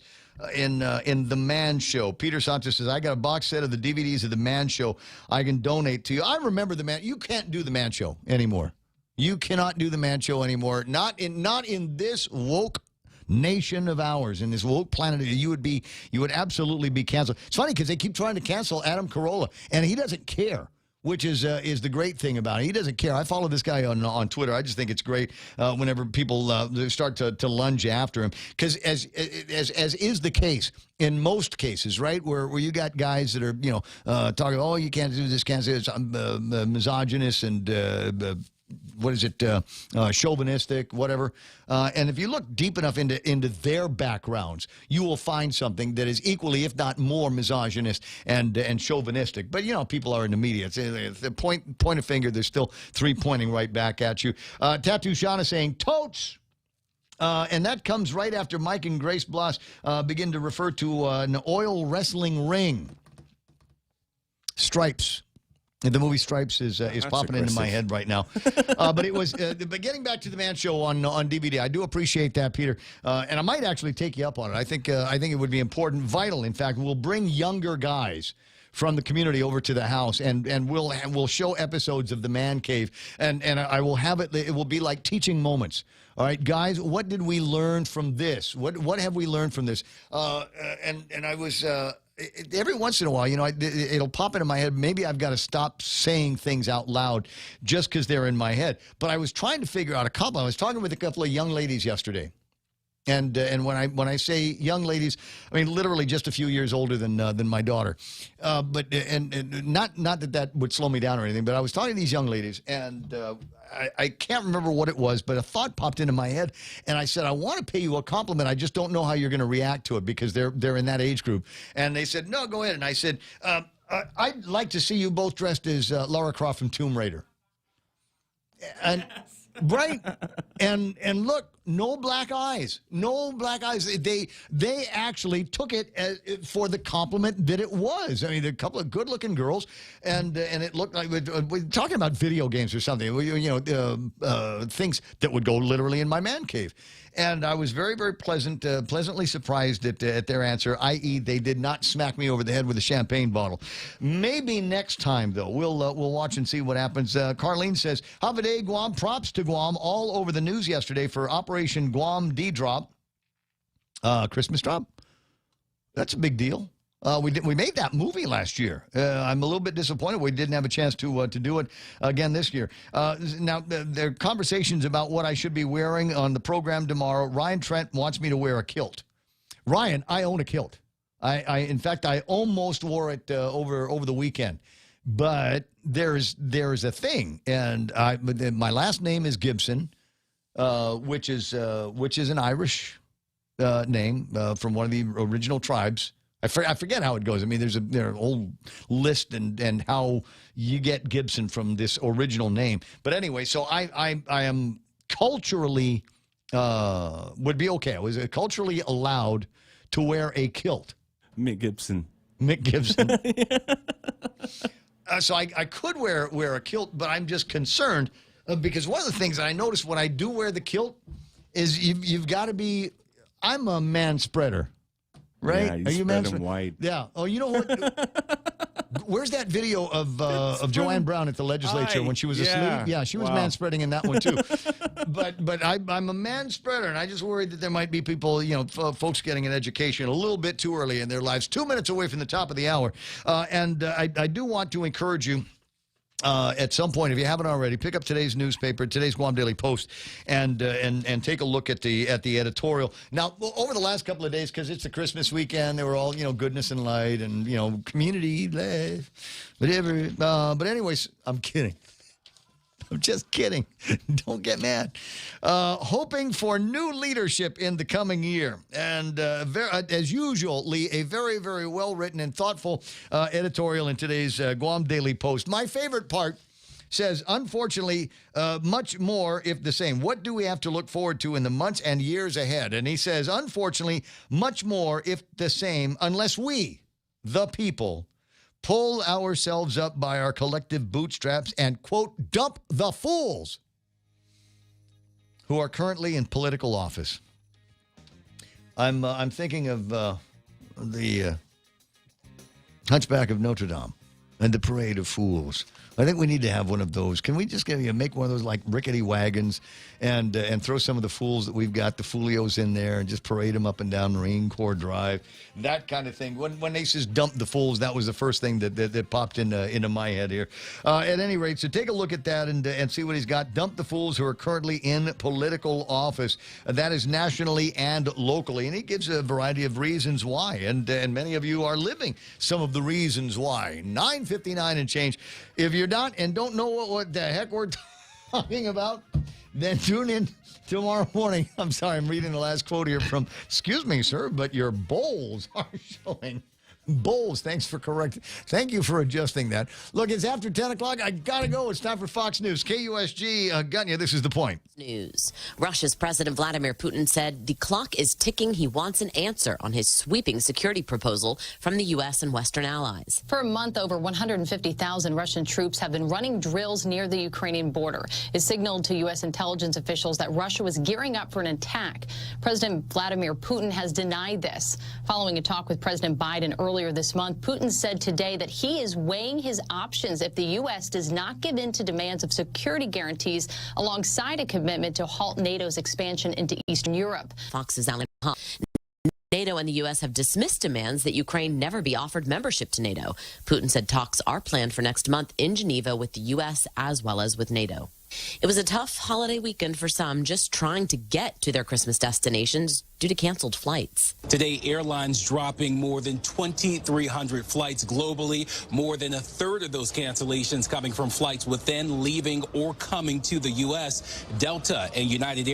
in The Man Show. Peter Santos says, I got a box set of the DVDs of The Man Show I can donate to you. I remember The Man. You can't do The Man Show anymore. You cannot do The Man Show anymore. Not in this woke nation of ours, in this woke planet. You would absolutely be canceled. It's funny because they keep trying to cancel Adam Carolla, and he doesn't care which is the great thing about it. He doesn't care. I follow this guy on Twitter. I just think it's great whenever people start to lunge after him, because as is the case in most cases, right, where you got guys that are talking, oh, you can't do this, can't do this, misogynist and what is it, chauvinistic, whatever. And if you look deep enough into their backgrounds, you will find something that is equally, if not more, misogynist and chauvinistic. But, people are in the media. It's the point a finger, there's still three pointing right back at you. Tattoo Shauna saying, totes! And that comes right after Mike and Grace Bloss begin to refer to an oil wrestling ring. Stripes. The movie Stripes is popping into my head right now. But it was, but getting back to the Man Show on DVD, I do appreciate that, Peter. And I might actually take you up on it. I think it would be important, vital. In fact, we'll bring younger guys from the community over to the house, and we'll show episodes of the Man Cave, and I will have it. It will be like teaching moments. All right, guys, what did we learn from this? What have we learned from this? And I was. Every once in a while, it'll pop into my head. Maybe I've got to stop saying things out loud just because they're in my head. But I was trying to figure out a couple. I was talking with a couple of young ladies yesterday. And when I say young ladies, I mean literally just a few years older than my daughter. But not that would slow me down or anything. But I was talking to these young ladies, and I can't remember what it was, but a thought popped into my head, and I said, I want to pay you a compliment. I just don't know how you're going to react to it because they're in that age group. And they said, no, go ahead. And I said, I'd like to see you both dressed as Lara Croft from Tomb Raider. And right, and look, no black eyes, no black eyes. They actually took it for the compliment that it was. I mean, a couple of good-looking girls, and it looked like we're talking about video games or something. Things that would go literally in my man cave. And I was very, very pleasantly surprised at their answer, i.e., they did not smack me over the head with a champagne bottle. Maybe next time, though, we'll watch and see what happens. Carlene says, have a day, Guam. Props to Guam. All over the news yesterday for Operation Guam D-Drop. Christmas drop. That's a big deal. We made that movie last year. I'm a little bit disappointed we didn't have a chance to do it again this year. Now, there are conversations about what I should be wearing on the program tomorrow. Ryan Trent wants me to wear a kilt. Ryan, I own a kilt. In fact, I almost wore it over the weekend. But there's a thing, and my last name is Gibson, which is an Irish name from one of the original tribes. I forget how it goes. I mean, there's a whole list and how you get Gibson from this original name. But anyway, so I am culturally would be okay. I was culturally allowed to wear a kilt.
Mick Gibson.
So I could wear a kilt, but I'm just concerned because one of the things that I notice when I do wear the kilt is you've got to be. I'm a man spreader. Right?
Yeah,
are you man
white?
Yeah. Oh, you know what? Where's that video of Joanne Brown at the legislature when she was asleep? Yeah, she was man spreading in that one too. but I'm a man spreader, and I just worried that there might be people, folks getting an education a little bit too early in their lives. 2 minutes away from the top of the hour, and I do want to encourage you. At some point, if you haven't already, pick up today's newspaper, today's Guam Daily Post, and take a look at the editorial. Now, over the last couple of days, because it's the Christmas weekend, they were all goodness and light and community, whatever. But anyways, I'm kidding. I'm just kidding. Don't get mad. Hoping for new leadership in the coming year. And as usual, Lee, a very, very well-written and thoughtful editorial in today's Guam Daily Post. My favorite part says, unfortunately, much more if the same. What do we have to look forward to in the months and years ahead? And he says, unfortunately, much more if the same, unless we, the people, pull ourselves up by our collective bootstraps and, quote, dump the fools who are currently in political office. I'm thinking of the Hunchback of Notre Dame. And the Parade of Fools. I think we need to have one of those. Can we just make one of those like rickety wagons and throw some of the fools that we've got, the Foolios in there, and just parade them up and down Marine Corps Drive, that kind of thing. When they says dump the fools, that was the first thing that popped into my head here. At any rate, so take a look at that and see what he's got. Dump the fools who are currently in political office. That is nationally and locally, and he gives a variety of reasons why, and many of you are living some of the reasons why. 9:59 and change. If you're not and don't know what the heck we're talking about, then tune in tomorrow morning. I'm sorry, I'm reading the last quote here from, excuse me, sir, but your bowls are showing. Bowls, thanks for correcting. Thank you for adjusting that. Look, it's after 10 o'clock. I got to go. It's time for Fox News. KUSG, Gunya, this is The Point.
News. Russia's President Vladimir Putin said the clock is ticking. He wants an answer on his sweeping security proposal from the U.S. and Western allies.
For a month, over 150,000 Russian troops have been running drills near the Ukrainian border. It signaled to U.S. intelligence officials that Russia was gearing up for an attack. President Vladimir Putin has denied this. Following a talk with President Biden earlier this month, Putin said today that he is weighing his options if the U.S. does not give in to demands of security guarantees alongside a commitment to halt NATO's expansion into Eastern Europe.
Fox's Alan Hall. NATO and the U.S. have dismissed demands that Ukraine never be offered membership to NATO. Putin said talks are planned for next month in Geneva with the U.S. as well as with NATO. It was a tough holiday weekend for some just trying to get to their Christmas destinations due to canceled flights.
Today, airlines dropping more than 2,300 flights globally. More than a third of those cancellations coming from flights within, leaving, or coming to the U.S. Delta and United Airlines